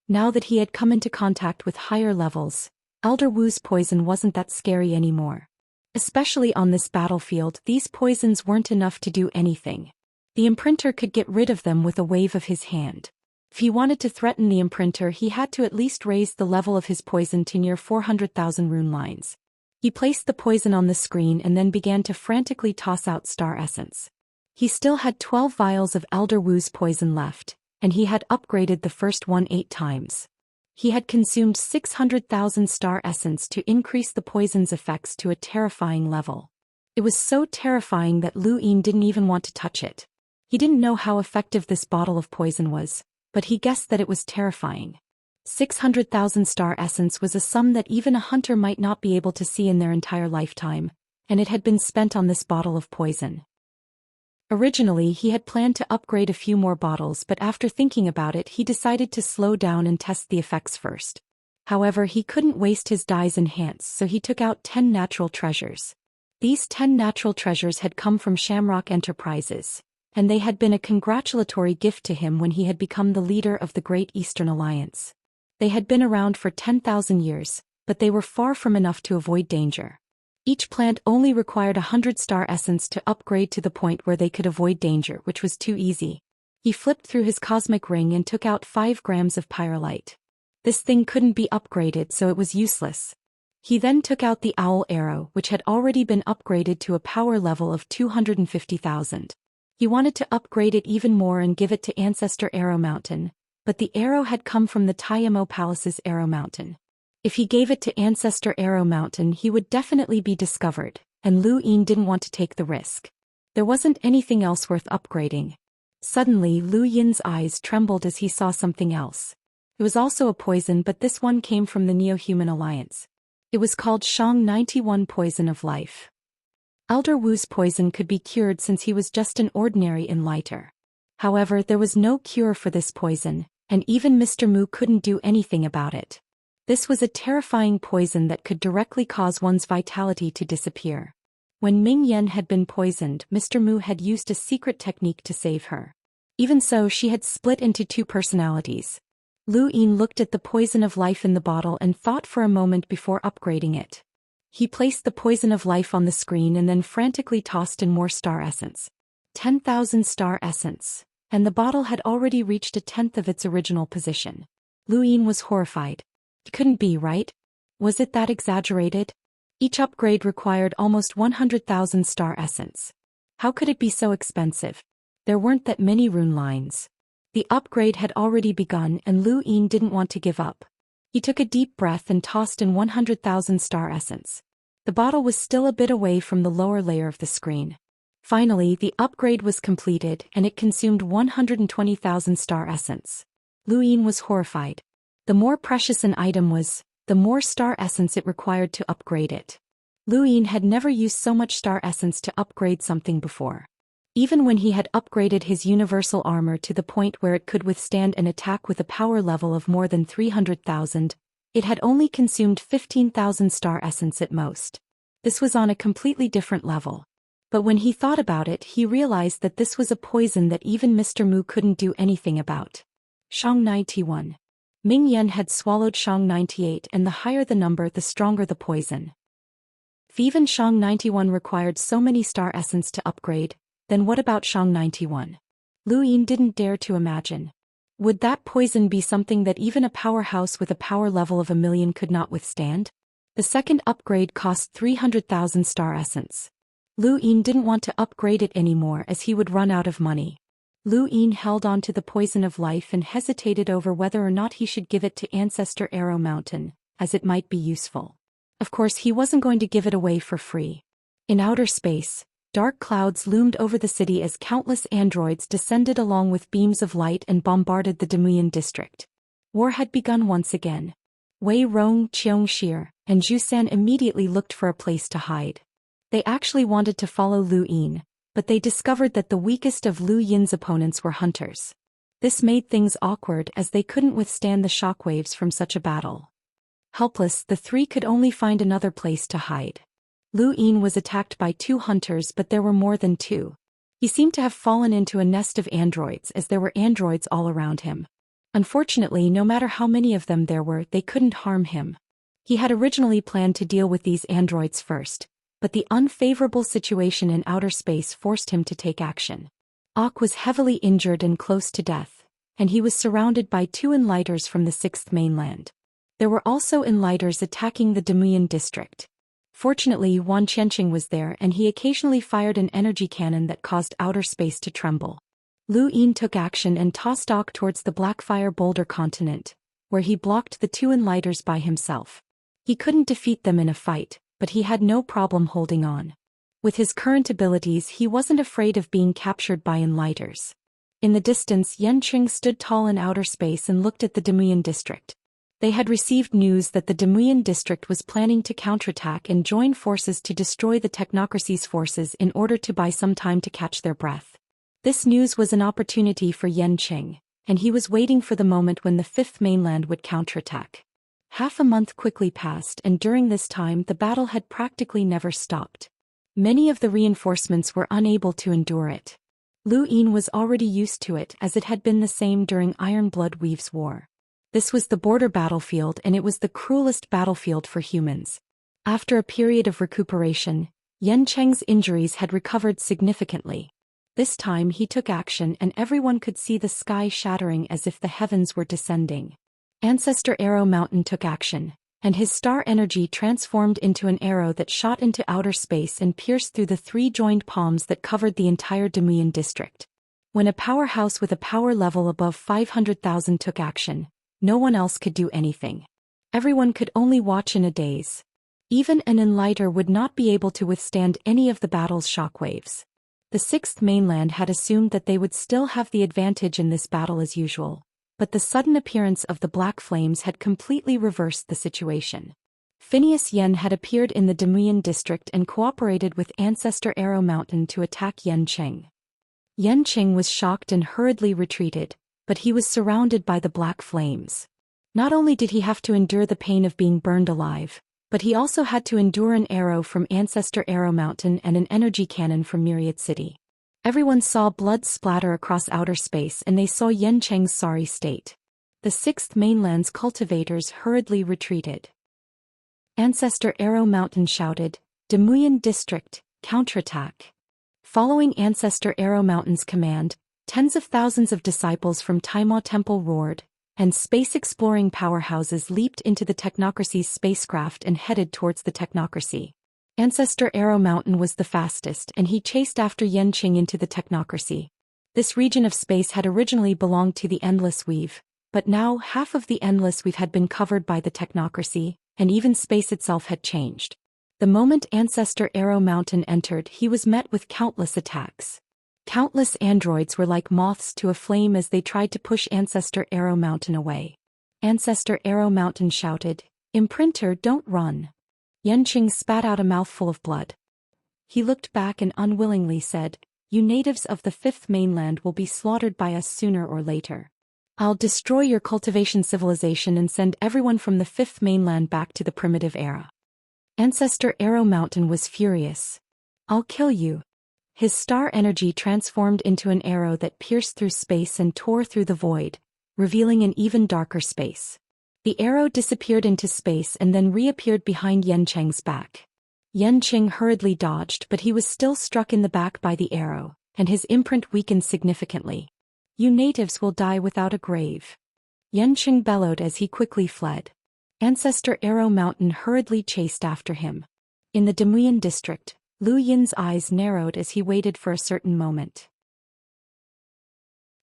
Now that he had come into contact with higher levels, Elder Wu's poison wasn't that scary anymore. Especially on this battlefield, these poisons weren't enough to do anything. The imprinter could get rid of them with a wave of his hand. If he wanted to threaten the imprinter, he had to at least raise the level of his poison to near 400,000 rune lines. He placed the poison on the screen and then began to frantically toss out star essence. He still had 12 vials of Elder Wu's poison left, and he had upgraded the first one 8 times. He had consumed 600,000 star essence to increase the poison's effects to a terrifying level. It was so terrifying that Lu Yin didn't even want to touch it. He didn't know how effective this bottle of poison was, but he guessed that it was terrifying. 600,000 star essence was a sum that even a hunter might not be able to see in their entire lifetime, and it had been spent on this bottle of poison. Originally he had planned to upgrade a few more bottles, but after thinking about it he decided to slow down and test the effects first. However, he couldn't waste his die's Enhance, so he took out 10 natural treasures. These 10 natural treasures had come from Shamrock Enterprises, and they had been a congratulatory gift to him when he had become the leader of the Great Eastern Alliance. They had been around for 10,000 years, but they were far from enough to avoid danger. Each plant only required 100 star essence to upgrade to the point where they could avoid danger, which was too easy. He flipped through his cosmic ring and took out 5 grams of pyrolite. This thing couldn't be upgraded, so it was useless. He then took out the owl arrow, which had already been upgraded to a power level of 250,000. He wanted to upgrade it even more and give it to Ancestor Arrow Mountain, but the arrow had come from the Taiyamo Palace's Arrow Mountain. If he gave it to Ancestor Arrow Mountain, he would definitely be discovered, and Lu Yin didn't want to take the risk. There wasn't anything else worth upgrading. Suddenly, Lu Yin's eyes trembled as he saw something else. It was also a poison, but this one came from the Neo-Human Alliance. It was called Shang 91 Poison of Life. Elder Wu's poison could be cured since he was just an ordinary enlighter. However, there was no cure for this poison, and even Mr. Mu couldn't do anything about it. This was a terrifying poison that could directly cause one's vitality to disappear. When Ming Yen had been poisoned, Mr. Mu had used a secret technique to save her. Even so, she had split into two personalities. Lu Yin looked at the poison of life in the bottle and thought for a moment before upgrading it. He placed the poison of life on the screen and then frantically tossed in more star essence. 10,000 star essence. And the bottle had already reached a tenth of its original position. Lu Yin was horrified. It couldn't be, right? Was it that exaggerated? Each upgrade required almost 100,000 star essence. How could it be so expensive? There weren't that many rune lines. The upgrade had already begun and Lu Yin didn't want to give up. He took a deep breath and tossed in 100,000 star essence. The bottle was still a bit away from the lower layer of the screen. Finally, the upgrade was completed and it consumed 120,000 star essence. Lu Yin was horrified. The more precious an item was, the more star essence it required to upgrade it. Lu Yin had never used so much star essence to upgrade something before. Even when he had upgraded his universal armor to the point where it could withstand an attack with a power level of more than 300,000, it had only consumed 15,000 star essence at most. This was on a completely different level. But when he thought about it, he realized that this was a poison that even Mr. Mu couldn't do anything about. Shang 91. Ming Yen had swallowed Shang 98, and the higher the number, the stronger the poison. If even Shang 91 required so many star essence to upgrade, then what about Shang 91? Lu Yin didn't dare to imagine. Would that poison be something that even a powerhouse with a power level of 1,000,000 could not withstand? The second upgrade cost 300,000 star essence. Lu Yin didn't want to upgrade it anymore as he would run out of money. Lu Yin held on to the poison of life and hesitated over whether or not he should give it to Ancestor Arrow Mountain, as it might be useful. Of course, he wasn't going to give it away for free. In outer space, dark clouds loomed over the city as countless androids descended along with beams of light and bombarded the Demuyan district. War had begun once again. Wei Rong, Xianxia, and Zhou Xian immediately looked for a place to hide. They actually wanted to follow Lu Yin, but they discovered that the weakest of Lu Yin's opponents were hunters. This made things awkward as they couldn't withstand the shockwaves from such a battle. Helpless, the three could only find another place to hide. Lu Yin was attacked by two hunters, but there were more than two. He seemed to have fallen into a nest of androids as there were androids all around him. Unfortunately, no matter how many of them there were, they couldn't harm him. He had originally planned to deal with these androids first, but the unfavorable situation in outer space forced him to take action. Ak was heavily injured and close to death, and he was surrounded by two enlighters from the 6th mainland. There were also enlighters attacking the Demuyan district. Fortunately, Wan Qianqing was there and he occasionally fired an energy cannon that caused outer space to tremble. Lu Yin took action and tossed Ak towards the Blackfire Boulder continent, where he blocked the two enlighters by himself. He couldn't defeat them in a fight, but he had no problem holding on. With his current abilities, he wasn't afraid of being captured by enlighters. In the distance, Yanqing stood tall in outer space and looked at the Demuyan district. They had received news that the Demuyan district was planning to counterattack and join forces to destroy the technocracy's forces in order to buy some time to catch their breath. This news was an opportunity for Yanqing, and he was waiting for the moment when the 5th mainland would counterattack. Half a month quickly passed, and during this time the battle had practically never stopped. Many of the reinforcements were unable to endure it. Lu Yin was already used to it as it had been the same during Iron Blood Weave's war. This was the border battlefield and it was the cruelest battlefield for humans. After a period of recuperation, Yanqing's injuries had recovered significantly. This time he took action and everyone could see the sky shattering as if the heavens were descending. Ancestor Arrow Mountain took action, and his star energy transformed into an arrow that shot into outer space and pierced through the 3 joined palms that covered the entire Demuyan district. When a powerhouse with a power level above 500,000 took action, no one else could do anything. Everyone could only watch in a daze. Even an enlighter would not be able to withstand any of the battle's shockwaves. The 6th mainland had assumed that they would still have the advantage in this battle as usual, but the sudden appearance of the black flames had completely reversed the situation. Phineas Yen had appeared in the Demuyan district and cooperated with Ancestor Arrow Mountain to attack Yanqing. Yanqing was shocked and hurriedly retreated, but he was surrounded by the black flames. Not only did he have to endure the pain of being burned alive, But he also had to endure an arrow from Ancestor Arrow Mountain and an energy cannon from Myriad City. Everyone saw blood splatter across outer space, and they saw Yancheng's sorry state. The Sixth Mainland's cultivators hurriedly retreated. Ancestor Arrow Mountain shouted, "Demuyan District, counterattack." Following Ancestor Arrow Mountain's command, tens of thousands of disciples from Taima Temple roared, and space-exploring powerhouses leaped into the Technocracy's spacecraft and headed towards the Technocracy. Ancestor Arrow Mountain was the fastest, and he chased after Yanqing into the Technocracy. This region of space had originally belonged to the Endless Weave, but now half of the Endless Weave had been covered by the Technocracy, and even space itself had changed. The moment Ancestor Arrow Mountain entered, he was met with countless attacks. Countless androids were like moths to a flame as they tried to push Ancestor Arrow Mountain away. Ancestor Arrow Mountain shouted, "Imprinter, don't run." Yanqing spat out a mouthful of blood. He looked back and unwillingly said, "You natives of the Fifth Mainland will be slaughtered by us sooner or later. I'll destroy your cultivation civilization and send everyone from the Fifth Mainland back to the primitive era." Ancestor Arrow Mountain was furious. "I'll kill you." His star energy transformed into an arrow that pierced through space and tore through the void, revealing an even darker space. The arrow disappeared into space and then reappeared behind Yancheng's back. Yanqing hurriedly dodged, but he was still struck in the back by the arrow, and his imprint weakened significantly. "You natives will die without a grave." Yanqing bellowed as he quickly fled. Ancestor Arrow Mountain hurriedly chased after him. In the Demuyan district, Lu Yin's eyes narrowed as he waited for a certain moment.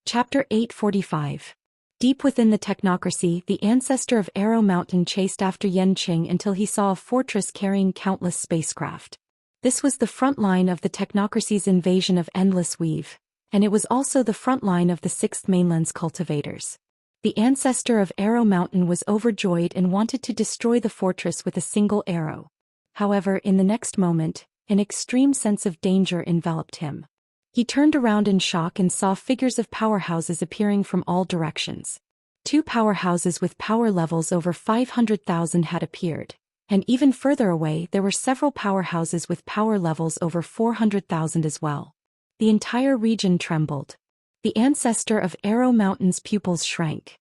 Chapter 845. Deep within the Technocracy, the Ancestor of Arrow Mountain chased after Yanqing until he saw a fortress carrying countless spacecraft. This was the front line of the Technocracy's invasion of Endless Weave, and it was also the front line of the Sixth Mainland's cultivators. The Ancestor of Arrow Mountain was overjoyed and wanted to destroy the fortress with a single arrow. However, in the next moment, an extreme sense of danger enveloped him. He turned around in shock and saw figures of powerhouses appearing from all directions. 2 powerhouses with power levels over 500,000 had appeared, and even further away there were several powerhouses with power levels over 400,000 as well. The entire region trembled. The Ancestor of Arrow Mountain's pupils shrank.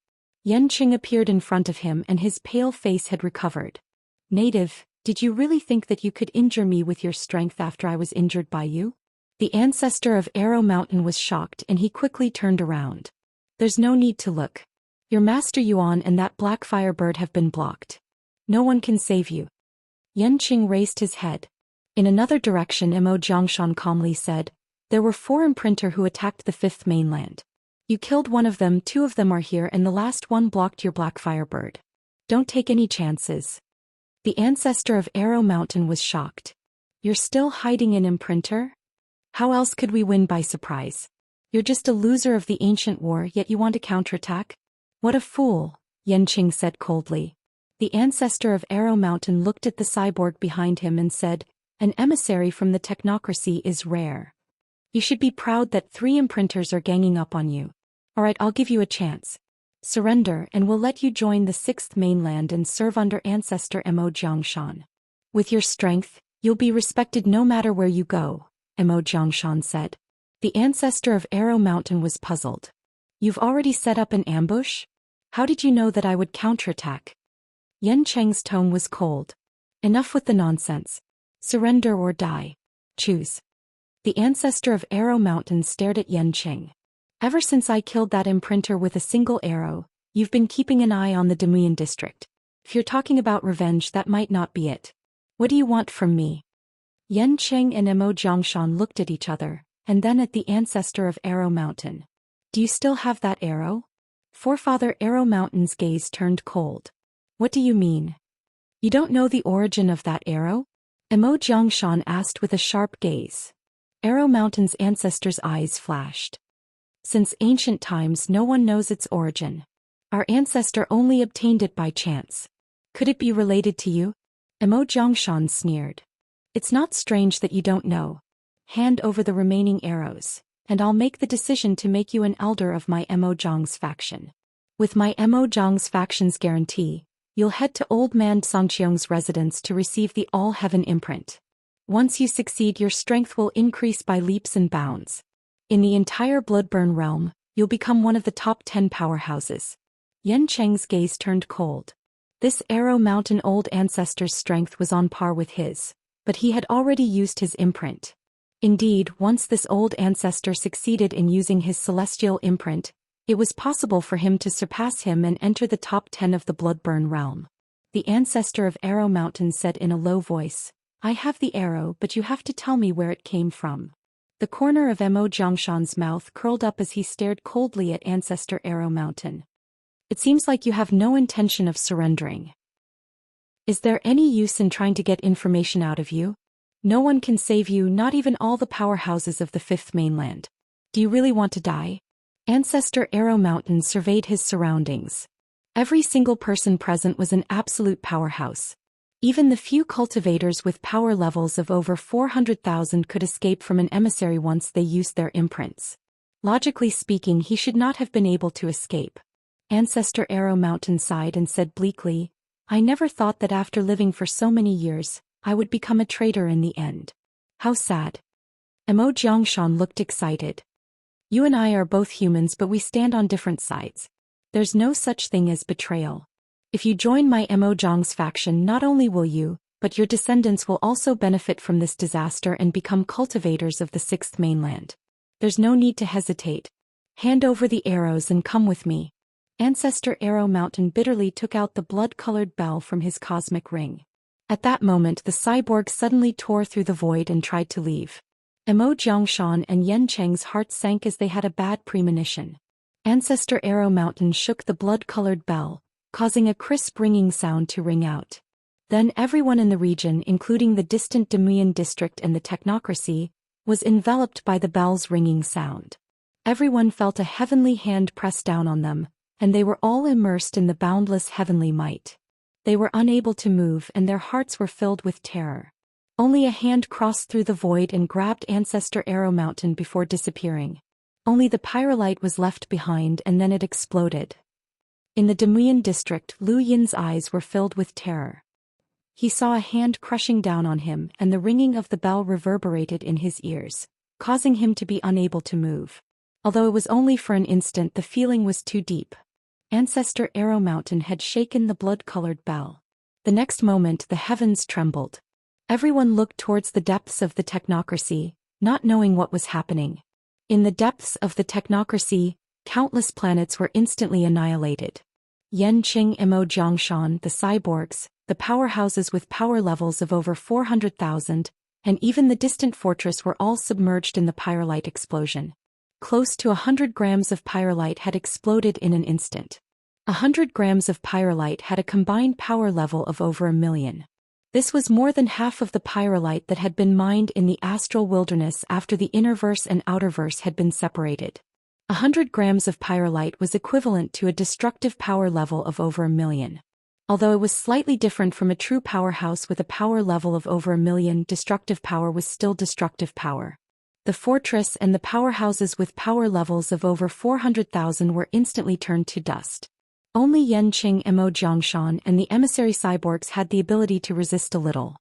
Yanqing appeared in front of him and his pale face had recovered. "Native, did you really think that you could injure me with your strength after I was injured by you?" The Ancestor of Arrow Mountain was shocked and he quickly turned around. "There's no need to look. Your Master Yuan and that black firebird have been blocked. No one can save you." Yanqing raised his head. In another direction, Imo Jiangshan calmly said, "There were 4 imprinter who attacked the Fifth Mainland. You killed one of them, 2 of them are here, and the last one blocked your black firebird. Don't take any chances." The Ancestor of Arrow Mountain was shocked. "You're still hiding an imprinter? How else could we win by surprise? You're just a loser of the ancient war, yet you want to counterattack? What a fool," Yanqing said coldly. The Ancestor of Arrow Mountain looked at the cyborg behind him and said, "An emissary from the Technocracy is rare. You should be proud that 3 imprinters are ganging up on you. Alright, I'll give you a chance. Surrender and we'll let you join the Sixth Mainland and serve under Ancestor Mo Jiangshan. With your strength, you'll be respected no matter where you go," Mo Jiangshan said. The Ancestor of Arrow Mountain was puzzled. "You've already set up an ambush? How did you know that I would counterattack?" Yancheng's tone was cold. "Enough with the nonsense. Surrender or die. Choose." The Ancestor of Arrow Mountain stared at Yanqing. "Ever since I killed that imprinter with a single arrow, you've been keeping an eye on the Demuyan district. If you're talking about revenge, that might not be it. What do you want from me?" Yanqing and Mo Jiangshan looked at each other, and then at the Ancestor of Arrow Mountain. "Do you still have that arrow?" Forefather Arrow Mountain's gaze turned cold. "What do you mean? You don't know the origin of that arrow?" Mo Jiangshan asked with a sharp gaze. Arrow Mountain's ancestor's eyes flashed. "Since ancient times, no one knows its origin. Our ancestor only obtained it by chance. Could it be related to you?" Mo Jiangshan sneered. "It's not strange that you don't know. Hand over the remaining arrows, and I'll make the decision to make you an elder of my Mo Jiang's faction. With my Mo Jiang's faction's guarantee, you'll head to Old Man Songqiong's residence to receive the All-Heaven imprint. Once you succeed, your strength will increase by leaps and bounds. In the entire Bloodburn realm, you'll become one of the top 10 powerhouses. Yan Cheng's gaze turned cold. This Arrow Mountain old ancestor's strength was on par with his, but he had already used his imprint. Indeed, once this old ancestor succeeded in using his celestial imprint, it was possible for him to surpass him and enter the top 10 of the Bloodburn realm. The ancestor of Arrow Mountain said in a low voice, "I have the arrow, but you have to tell me where it came from." The corner of Mo Jiangshan's mouth curled up as he stared coldly at Ancestor Arrow Mountain. "It seems like you have no intention of surrendering. Is there any use in trying to get information out of you? No one can save you, not even all the powerhouses of the Fifth Mainland. Do you really want to die?" Ancestor Arrow Mountain surveyed his surroundings. Every single person present was an absolute powerhouse. Even the few cultivators with power levels of over 400,000 could escape from an emissary once they used their imprints. Logically speaking, he should not have been able to escape. Ancestor Arrow Mountain sighed and said bleakly, "I never thought that after living for so many years, I would become a traitor in the end. How sad." Mo Jiangshan looked excited. "You and I are both humans, but we stand on different sides. There's no such thing as betrayal. If you join my Mo Jiang's faction, not only will you, but your descendants will also benefit from this disaster and become cultivators of the Sixth Mainland. There's no need to hesitate. Hand over the arrows and come with me." Ancestor Arrow Mountain bitterly took out the blood-colored bell from his cosmic ring. At that moment, the cyborg suddenly tore through the void and tried to leave. Mo Jiangshan and Yan Cheng's hearts sank as they had a bad premonition. Ancestor Arrow Mountain shook the blood-colored bell, causing a crisp ringing sound to ring out. Then everyone in the region, including the distant Demuyan district and the technocracy, was enveloped by the bell's ringing sound. Everyone felt a heavenly hand press down on them, and they were all immersed in the boundless heavenly might. They were unable to move, and their hearts were filled with terror. Only a hand crossed through the void and grabbed Ancestor Arrow Mountain before disappearing. Only the pyrolite was left behind, and then it exploded. In the Demuyan district, Lu Yin's eyes were filled with terror. He saw a hand crushing down on him, and the ringing of the bell reverberated in his ears, causing him to be unable to move. Although it was only for an instant, the feeling was too deep. Ancestor Arrow Mountain had shaken the blood-colored bell. The next moment, the heavens trembled. Everyone looked towards the depths of the technocracy, not knowing what was happening. In the depths of the technocracy, countless planets were instantly annihilated. Yan Qing, Mo Jiangshan, the cyborgs, the powerhouses with power levels of over 400,000, and even the distant fortress were all submerged in the pyrolite explosion. Close to 100 grams of pyrolite had exploded in an instant. 100 grams of pyrolite had a combined power level of over 1,000,000. This was more than half of the pyrolite that had been mined in the astral wilderness after the innerverse and outerverse had been separated. 100 grams of pyrolite was equivalent to a destructive power level of over 1,000,000. Although it was slightly different from a true powerhouse with a power level of over 1,000,000, destructive power was still destructive power. The fortress and the powerhouses with power levels of over 400,000 were instantly turned to dust. Only Yan Qing, Mo Jiangshan, and the emissary cyborgs had the ability to resist a little.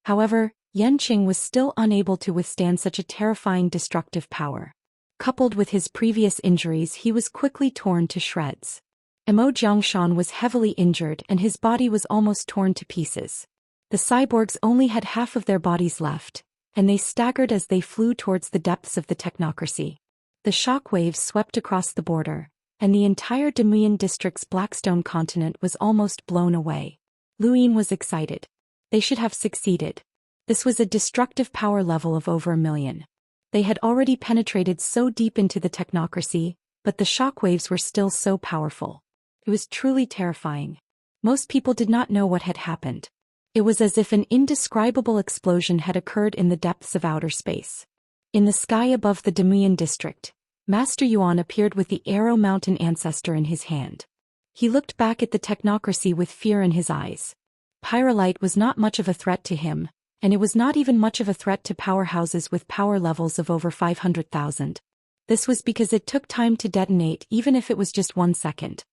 However, Yan Qing was still unable to withstand such a terrifying destructive power. Coupled with his previous injuries, he was quickly torn to shreds. Mo Jiangshan was heavily injured and his body was almost torn to pieces. The cyborgs only had half of their bodies left, and they staggered as they flew towards the depths of the technocracy. The shock waves swept across the border, and the entire Demuyan district's Blackstone continent was almost blown away. Lu Yin was excited. They should have succeeded. This was a destructive power level of over 1,000,000. They had already penetrated so deep into the technocracy, but the shock waves were still so powerful. It was truly terrifying. Most people did not know what had happened. It was as if an indescribable explosion had occurred in the depths of outer space. In the sky above the Demuyan district, Master Yuan appeared with the Arrow Mountain ancestor in his hand. He looked back at the technocracy with fear in his eyes. Pyrolite was not much of a threat to him, and it was not even much of a threat to powerhouses with power levels of over 500,000. This was because it took time to detonate, even if it was just 1 second.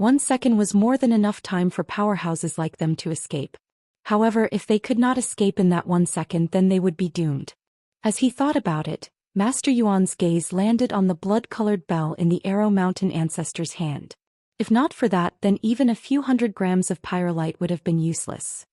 1 second was more than enough time for powerhouses like them to escape. However, if they could not escape in that 1 second, then they would be doomed. As he thought about it, Master Yuan's gaze landed on the blood-colored bell in the Arrow Mountain ancestor's hand. If not for that, then even a few 100 grams of pyrolite would have been useless.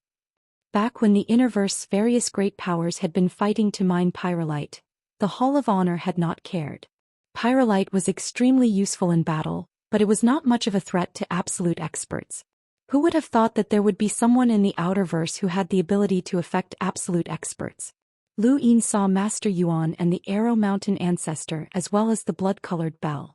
Back when the Innerverse various great powers had been fighting to mine pyrolite, the Hall of Honor had not cared. Pyrolite was extremely useful in battle, but it was not much of a threat to absolute experts. Who would have thought that there would be someone in the Outerverse who had the ability to affect absolute experts? Lu Yin saw Master Yuan and the Arrow Mountain ancestor as well as the blood-colored bell.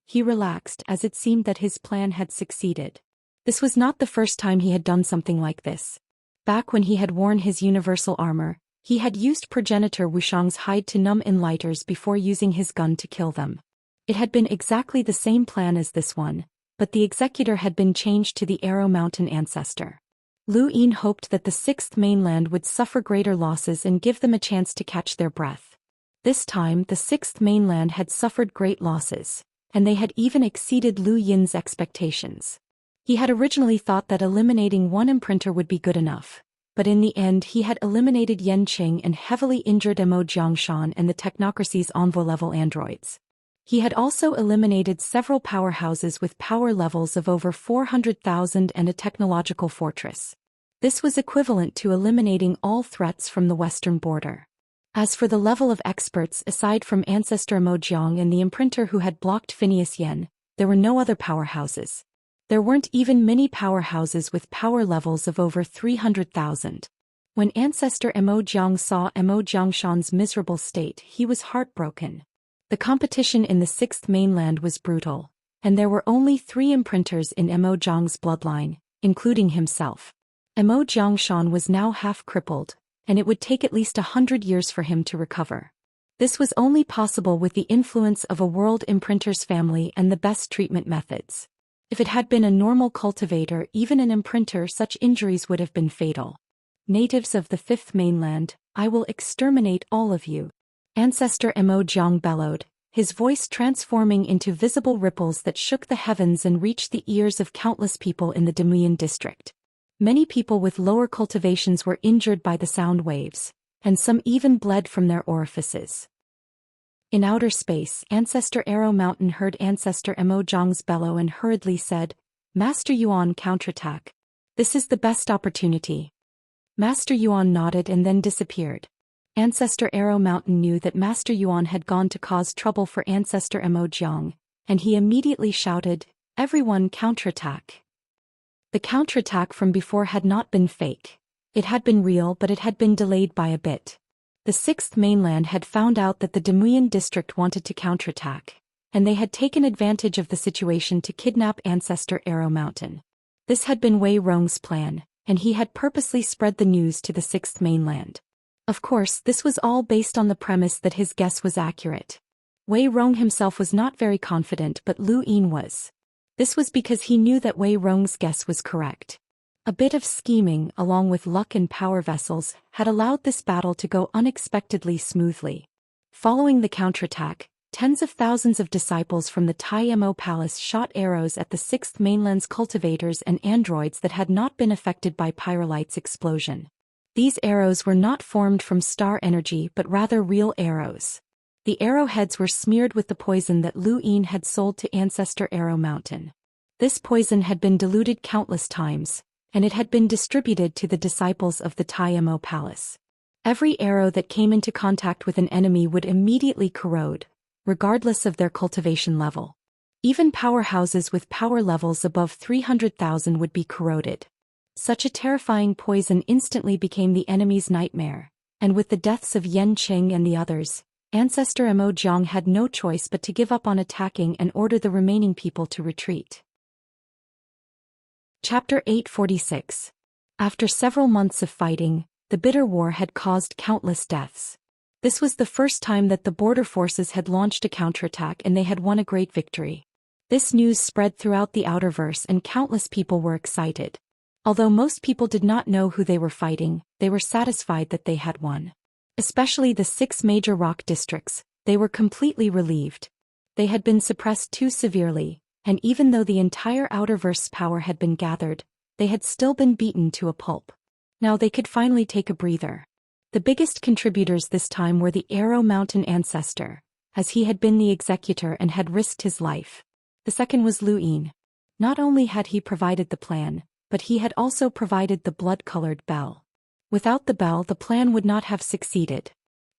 He relaxed as it seemed that his plan had succeeded. This was not the first time he had done something like this. Back when he had worn his universal armor, he had used progenitor Wuxiang's hide to numb enlighters before using his gun to kill them. It had been exactly the same plan as this one, but the executor had been changed to the Arrow Mountain ancestor. Lu Yin hoped that the Sixth Mainland would suffer greater losses and give them a chance to catch their breath. This time the Sixth Mainland had suffered great losses, and they had even exceeded Lu Yin's expectations. He had originally thought that eliminating one imprinter would be good enough, but in the end he had eliminated Yan Qing and heavily injured Mo Jiangshan and the technocracy's envoy-level androids. He had also eliminated several powerhouses with power levels of over 400,000 and a technological fortress. This was equivalent to eliminating all threats from the western border. As for the level of experts aside from Ancestor Mo Jiang and the imprinter who had blocked Phineas Yen, there were no other powerhouses. There weren't even many powerhouses with power levels of over 300,000. When Ancestor Mo Jiang saw Mo Jiangshan's miserable state, he was heartbroken. The competition in the Sixth Mainland was brutal, and there were only 3 imprinters in Mo Jiang's bloodline, including himself. Mo Jiangshan was now half crippled, and it would take at least 100 years for him to recover. This was only possible with the influence of a world imprinter's family and the best treatment methods. If it had been a normal cultivator, even an imprinter, such injuries would have been fatal. Natives of the Fifth Mainland, I will exterminate all of you. Ancestor Mo Jiang bellowed, his voice transforming into visible ripples that shook the heavens and reached the ears of countless people in the Demuyan district. Many people with lower cultivations were injured by the sound waves, and some even bled from their orifices. In outer space, Ancestor Arrow Mountain heard Ancestor Mo Jiang's bellow and hurriedly said, "Master Yuan, counterattack. This is the best opportunity." Master Yuan nodded and then disappeared. Ancestor Arrow Mountain knew that Master Yuan had gone to cause trouble for Ancestor Mo Jiang, and he immediately shouted, "Everyone counterattack." The counterattack from before had not been fake. It had been real, but it had been delayed by a bit. The Sixth Mainland had found out that the Demuyan district wanted to counterattack, and they had taken advantage of the situation to kidnap Ancestor Arrow Mountain. This had been Wei Rong's plan, and he had purposely spread the news to the Sixth Mainland. Of course, this was all based on the premise that his guess was accurate. Wei Rong himself was not very confident, but Lu Yin was. This was because he knew that Wei Rong's guess was correct. A bit of scheming, along with luck and power vessels, had allowed this battle to go unexpectedly smoothly. Following the counterattack, tens of thousands of disciples from the Tai Mo Palace shot arrows at the Sixth Mainland's cultivators and androids that had not been affected by Pyrolite's explosion. These arrows were not formed from star energy but rather real arrows. The arrowheads were smeared with the poison that Lu Yin had sold to Ancestor Arrow Mountain. This poison had been diluted countless times, and it had been distributed to the disciples of the Tai Mo Palace. Every arrow that came into contact with an enemy would immediately corrode, regardless of their cultivation level. Even powerhouses with power levels above 300,000 would be corroded. Such a terrifying poison instantly became the enemy's nightmare, and with the deaths of Yan Qing and the others, Ancestor Mo Jiang had no choice but to give up on attacking and order the remaining people to retreat. Chapter 846. After several months of fighting, the bitter war had caused countless deaths. This was the first time that the border forces had launched a counterattack and they had won a great victory. This news spread throughout the Outerverse and countless people were excited. Although most people did not know who they were fighting, they were satisfied that they had won. Especially the 6 major rock districts, they were completely relieved. They had been suppressed too severely, And even though the entire Outerverse's power had been gathered, they had still been beaten to a pulp. Now they could finally take a breather. The biggest contributors this time were the Arrow Mountain Ancestor, as he had been the executor and had risked his life. The second was Lu Yin. Not only had he provided the plan, but he had also provided the blood-colored bell. Without the bell, the plan would not have succeeded.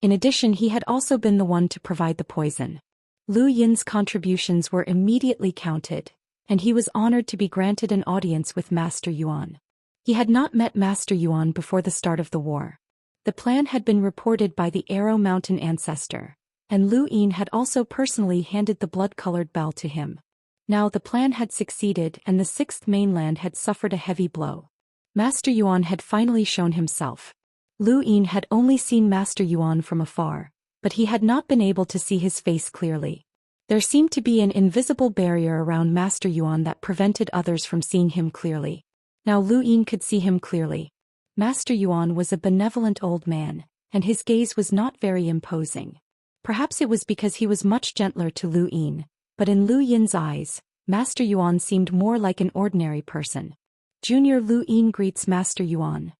In addition, he had also been the one to provide the poison. Lu Yin's contributions were immediately counted, and he was honored to be granted an audience with Master Yuan. He had not met Master Yuan before the start of the war. The plan had been reported by the Arrow Mountain Ancestor, and Lu Yin had also personally handed the blood-colored bell to him. Now the plan had succeeded and the Sixth Mainland had suffered a heavy blow. Master Yuan had finally shown himself. Lu Yin had only seen Master Yuan from afar, but he had not been able to see his face clearly. There seemed to be an invisible barrier around Master Yuan that prevented others from seeing him clearly. Now Lu Yin could see him clearly. Master Yuan was a benevolent old man, and his gaze was not very imposing. Perhaps it was because he was much gentler to Lu Yin, but in Lu Yin's eyes, Master Yuan seemed more like an ordinary person. Junior Lu Yin greets Master Yuan.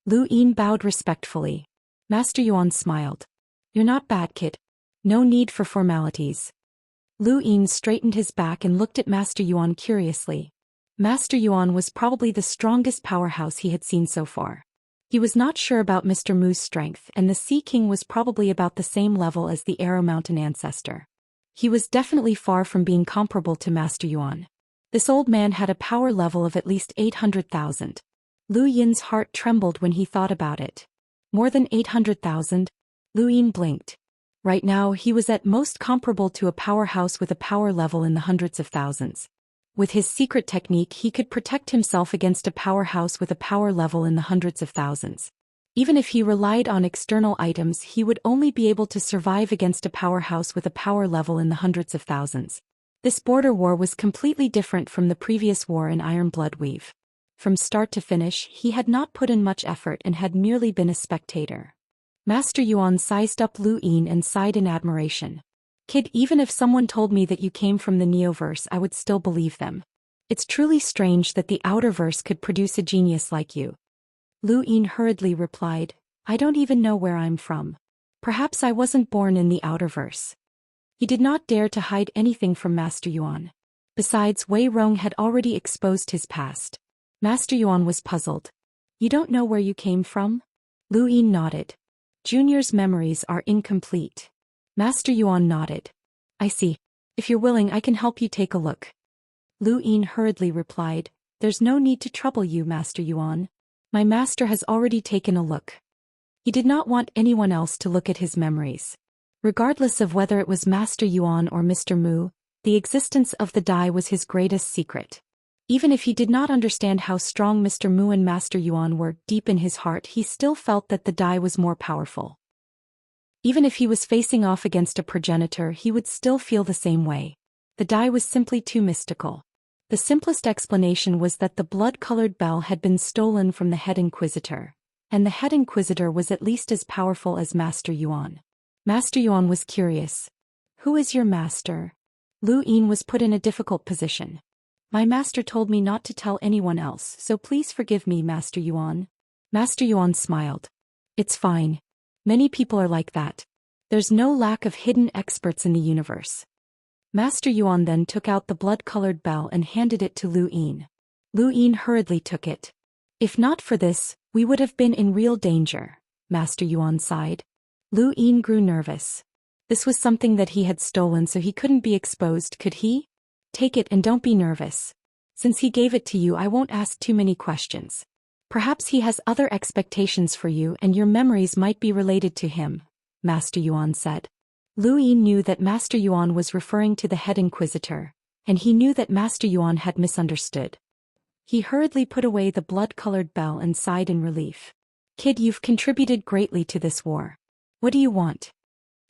Lu Yin bowed respectfully. Master Yuan smiled. You're not bad, kid. No need for formalities. Lu Yin straightened his back and looked at Master Yuan curiously. Master Yuan was probably the strongest powerhouse he had seen so far. He was not sure about Mr. Mu's strength, and the Sea King was probably about the same level as the Arrow Mountain Ancestor. He was definitely far from being comparable to Master Yuan. This old man had a power level of at least 800,000. Lu Yin's heart trembled when he thought about it. More than 800,000? Lu Yin blinked. Right now he was at most comparable to a powerhouse with a power level in the hundreds of thousands. With his secret technique he could protect himself against a powerhouse with a power level in the hundreds of thousands. Even if he relied on external items, he would only be able to survive against a powerhouse with a power level in the hundreds of thousands. This border war was completely different from the previous war in Iron Blood Weave. From start to finish, he had not put in much effort and had merely been a spectator. Master Yuan sized up Lu Yin and sighed in admiration. Kid, even if someone told me that you came from the Neoverse, I would still believe them. It's truly strange that the Outerverse could produce a genius like you. Lu Yin hurriedly replied, I don't even know where I'm from. Perhaps I wasn't born in the Outerverse. He did not dare to hide anything from Master Yuan. Besides, Wei Rong had already exposed his past. Master Yuan was puzzled. You don't know where you came from? Lu Yin nodded. Junior's memories are incomplete. Master Yuan nodded. I see. If you're willing, I can help you take a look. Lu Yin hurriedly replied, There's no need to trouble you, Master Yuan. My master has already taken a look. He did not want anyone else to look at his memories. Regardless of whether it was Master Yuan or Mr. Mu, the existence of the die was his greatest secret. Even if he did not understand how strong Mr. Mu and Master Yuan were, deep in his heart he still felt that the die was more powerful. Even if he was facing off against a progenitor, he would still feel the same way. The die was simply too mystical. The simplest explanation was that the blood-colored bell had been stolen from the head inquisitor, and the head inquisitor was at least as powerful as Master Yuan. Master Yuan was curious. Who is your master? Lu Yin was put in a difficult position. My master told me not to tell anyone else, so please forgive me, Master Yuan. Master Yuan smiled. It's fine. Many people are like that. There's no lack of hidden experts in the universe. Master Yuan then took out the blood-colored bell and handed it to Lu Yin. Lu Yin hurriedly took it. If not for this, we would have been in real danger, Master Yuan sighed. Lu Yin grew nervous. This was something that he had stolen, so he couldn't be exposed, could he? Take it and don't be nervous. Since he gave it to you, I won't ask too many questions. Perhaps he has other expectations for you and your memories might be related to him, Master Yuan said. Lu Yin knew that Master Yuan was referring to the head inquisitor, and he knew that Master Yuan had misunderstood. He hurriedly put away the blood-colored bell and sighed in relief. Kid, you've contributed greatly to this war. What do you want?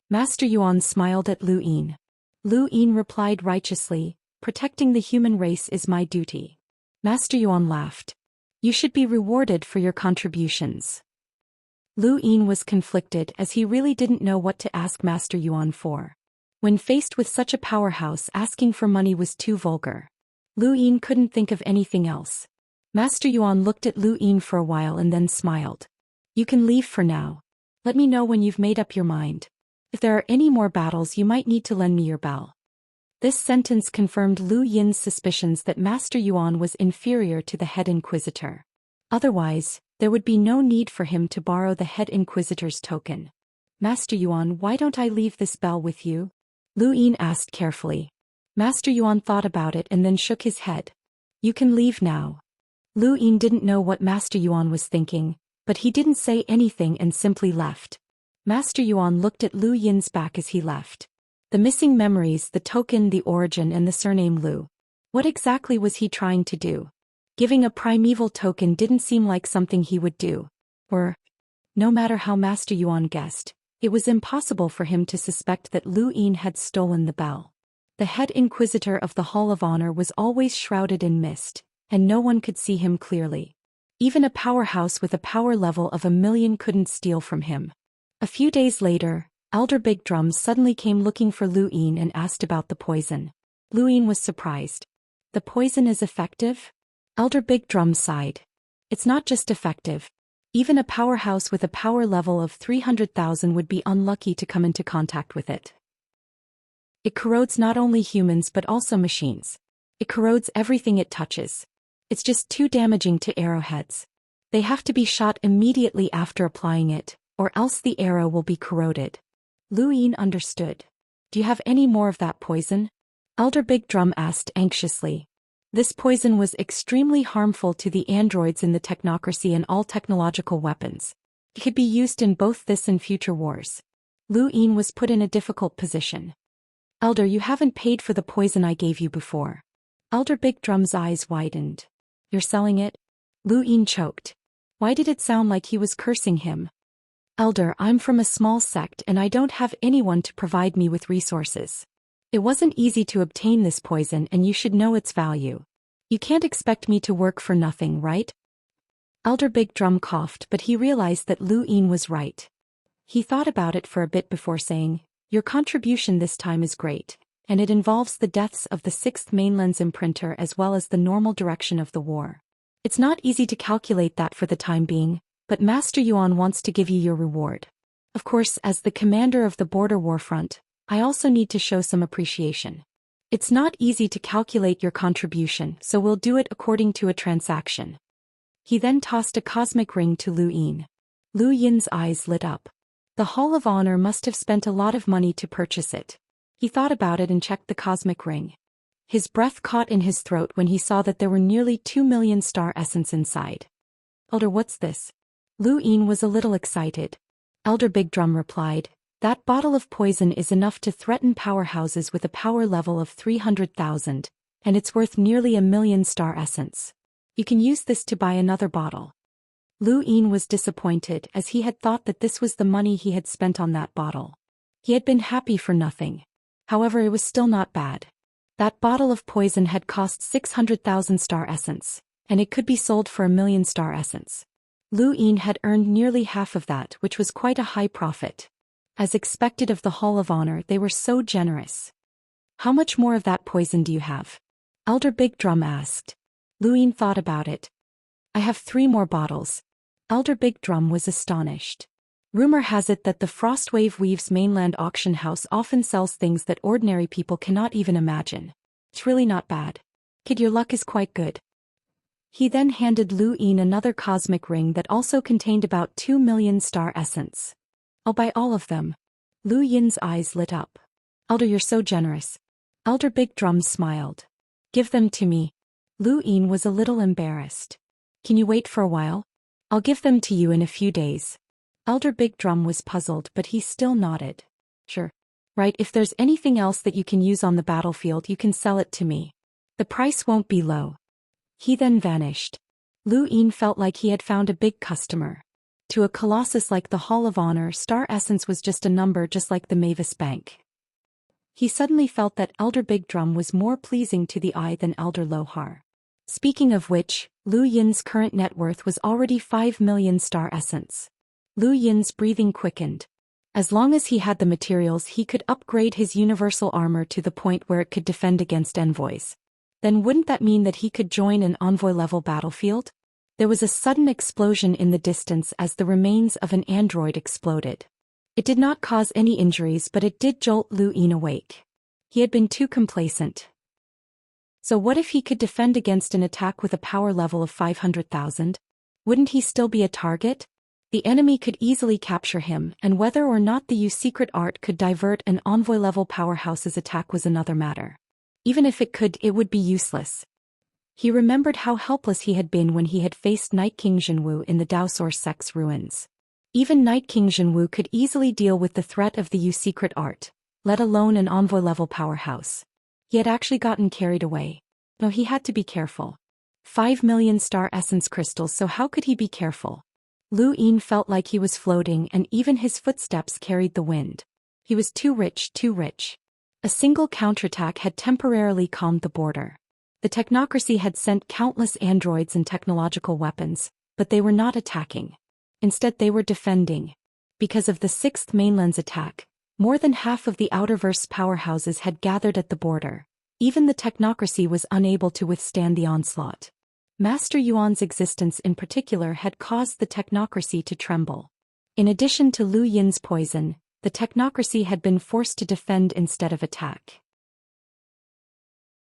Master Yuan smiled at Lu Yin. Lu Yin replied righteously, Protecting the human race is my duty. Master Yuan laughed. You should be rewarded for your contributions. Lu Yin was conflicted as he really didn't know what to ask Master Yuan for. When faced with such a powerhouse, asking for money was too vulgar. Lu Yin couldn't think of anything else. Master Yuan looked at Lu Yin for a while and then smiled. You can leave for now. Let me know when you've made up your mind. If there are any more battles, you might need to lend me your bell. This sentence confirmed Lu Yin's suspicions that Master Yuan was inferior to the head inquisitor. Otherwise, there would be no need for him to borrow the head inquisitor's token. Master Yuan, why don't I leave this bell with you? Lu Yin asked carefully. Master Yuan thought about it and then shook his head. You can leave now. Lu Yin didn't know what Master Yuan was thinking, but he didn't say anything and simply left. Master Yuan looked at Lu Yin's back as he left. The missing memories, the token, the origin, and the surname Lu. What exactly was he trying to do? Giving a primeval token didn't seem like something he would do. Or, no matter how Master Yuan guessed, it was impossible for him to suspect that Lu Yin had stolen the bell. The head inquisitor of the Hall of Honor was always shrouded in mist, and no one could see him clearly. Even a powerhouse with a power level of 1,000,000 couldn't steal from him. A few days later, Elder Big Drum suddenly came looking for Lu Yin and asked about the poison. Lu Yin was surprised. The poison is effective? Elder Big Drum sighed. It's not just effective. Even a powerhouse with a power level of 300,000 would be unlucky to come into contact with it. It corrodes not only humans but also machines. It corrodes everything it touches. It's just too damaging to arrowheads. They have to be shot immediately after applying it, or else the arrow will be corroded. Lu Yin understood. Do you have any more of that poison? Elder Big Drum asked anxiously. This poison was extremely harmful to the androids in the technocracy and all technological weapons. It could be used in both this and future wars. Lu Yin was put in a difficult position. Elder, you haven't paid for the poison I gave you before. Elder Big Drum's eyes widened. You're selling it? Lu Yin choked. Why did it sound like he was cursing him? Elder, I'm from a small sect and I don't have anyone to provide me with resources. It wasn't easy to obtain this poison and you should know its value. You can't expect me to work for nothing, right? Elder Big Drum coughed, but he realized that Lu Yin was right. He thought about it for a bit before saying, your contribution this time is great, and it involves the deaths of the 6th Mainland's imprinter as well as the normal direction of the war. It's not easy to calculate that for the time being, but Master Yuan wants to give you your reward. Of course, as the commander of the border war front, I also need to show some appreciation. It's not easy to calculate your contribution, so we'll do it according to a transaction. He then tossed a cosmic ring to Lu Yin. Lu Yin's eyes lit up. The Hall of Honor must have spent a lot of money to purchase it. He thought about it and checked the cosmic ring. His breath caught in his throat when he saw that there were nearly 2,000,000 star essence inside. Elder, what's this? Lu Yin was a little excited. Elder Big Drum replied, that bottle of poison is enough to threaten powerhouses with a power level of 300,000, and it's worth nearly 1,000,000 star essence. You can use this to buy another bottle. Lu Yin was disappointed as he had thought that this was the money he had spent on that bottle. He had been happy for nothing. However, it was still not bad. That bottle of poison had cost 600,000 star essence, and it could be sold for 1,000,000 star essence. Lu Yin had earned nearly half of that, which was quite a high profit. As expected of the Hall of Honor, they were so generous. How much more of that poison do you have? Elder Big Drum asked. Lu Yin thought about it. I have 3 more bottles. Elder Big Drum was astonished. Rumor has it that the Frostwave Weaves mainland auction house often sells things that ordinary people cannot even imagine. It's really not bad. Kid, your luck is quite good. He then handed Lu Yin another cosmic ring that also contained about 2,000,000 star essence. I'll buy all of them. Lu Yin's eyes lit up. Elder, you're so generous. Elder Big Drum smiled. Give them to me. Lu Yin was a little embarrassed. Can you wait for a while? I'll give them to you in a few days. Elder Big Drum was puzzled, but he still nodded. Sure. Right, if there's anything else that you can use on the battlefield, you can sell it to me. The price won't be low. He then vanished. Lu Yin felt like he had found a big customer. To a colossus like the Hall of Honor, star essence was just a number, just like the Mavis Bank. He suddenly felt that Elder Big Drum was more pleasing to the eye than Elder Lohar. Speaking of which, Lu Yin's current net worth was already 5,000,000 star essence. Lu Yin's breathing quickened. As long as he had the materials, he could upgrade his universal armor to the point where it could defend against envoys. Then wouldn't that mean that he could join an envoy-level battlefield? There was a sudden explosion in the distance as the remains of an android exploded. It did not cause any injuries, but it did jolt Lu Yin awake. He had been too complacent. So what if he could defend against an attack with a power level of 500,000? Wouldn't he still be a target? The enemy could easily capture him, and whether or not the secret art could divert an envoy-level powerhouse's attack was another matter. Even if it could, it would be useless. He remembered how helpless he had been when he had faced Night King Jinwu in the Daoist sect's ruins. Even Night King Jinwu could easily deal with the threat of the secret art, let alone an envoy-level powerhouse. He had actually gotten carried away. No, he had to be careful. 5 million star essence crystals, so how could he be careful? Lu Yin felt like he was floating, and even his footsteps carried the wind. He was too rich, too rich. A single counterattack had temporarily calmed the border. The technocracy had sent countless androids and technological weapons, but they were not attacking. Instead, they were defending. Because of the Sixth Mainland's attack, more than half of the Outerverse powerhouses had gathered at the border. Even the technocracy was unable to withstand the onslaught. Master Yuan's existence in particular had caused the technocracy to tremble. In addition to Lu Yin's poison, the technocracy had been forced to defend instead of attack.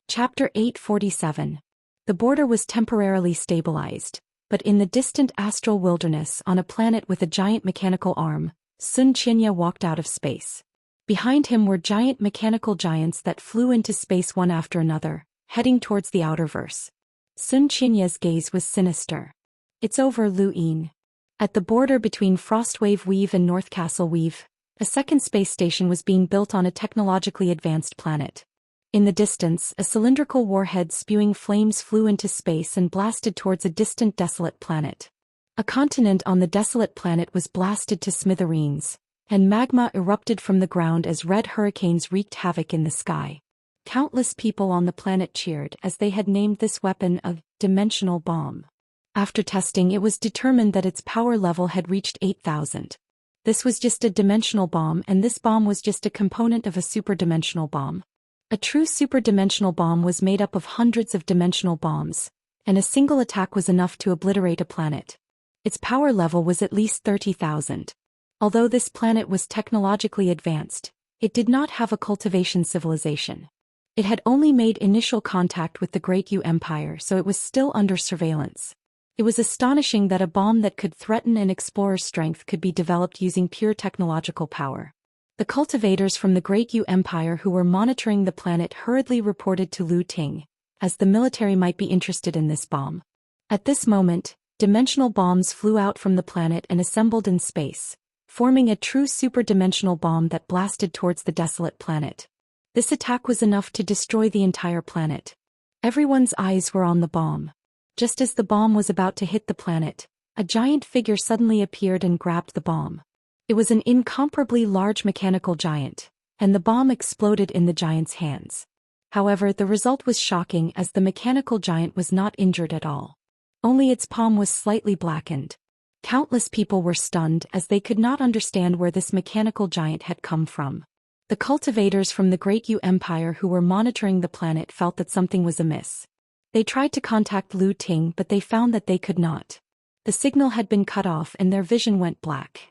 Chapter 847. The border was temporarily stabilized, but in the distant astral wilderness on a planet with a giant mechanical arm, Xianxia walked out of space. Behind him were giant mechanical giants that flew into space one after another, heading towards the Outerverse. Xianxia's gaze was sinister. It's over, Lu Yin. At the border between Frostwave Weave and North Castle Weave, a second space station was being built on a technologically advanced planet. In the distance, a cylindrical warhead spewing flames flew into space and blasted towards a distant desolate planet. A continent on the desolate planet was blasted to smithereens, and magma erupted from the ground as red hurricanes wreaked havoc in the sky. Countless people on the planet cheered as they had named this weapon a dimensional bomb. After testing, it was determined that its power level had reached 8,000. This was just a dimensional bomb, and this bomb was just a component of a superdimensional bomb. A true superdimensional bomb was made up of hundreds of dimensional bombs, and a single attack was enough to obliterate a planet. Its power level was at least 30,000. Although this planet was technologically advanced, it did not have a cultivation civilization. It had only made initial contact with the Great Yu Empire, so it was still under surveillance. It was astonishing that a bomb that could threaten an explorer's strength could be developed using pure technological power. The cultivators from the Great Yu Empire who were monitoring the planet hurriedly reported to Lu Ting, as the military might be interested in this bomb. At this moment, dimensional bombs flew out from the planet and assembled in space, forming a true superdimensional bomb that blasted towards the desolate planet. This attack was enough to destroy the entire planet. Everyone's eyes were on the bomb. Just as the bomb was about to hit the planet, a giant figure suddenly appeared and grabbed the bomb. It was an incomparably large mechanical giant, and the bomb exploded in the giant's hands. However, the result was shocking as the mechanical giant was not injured at all. Only its palm was slightly blackened. Countless people were stunned as they could not understand where this mechanical giant had come from. The cultivators from the Great Yu Empire who were monitoring the planet felt that something was amiss. They tried to contact Lu Ting, but they found that they could not. The signal had been cut off and their vision went black.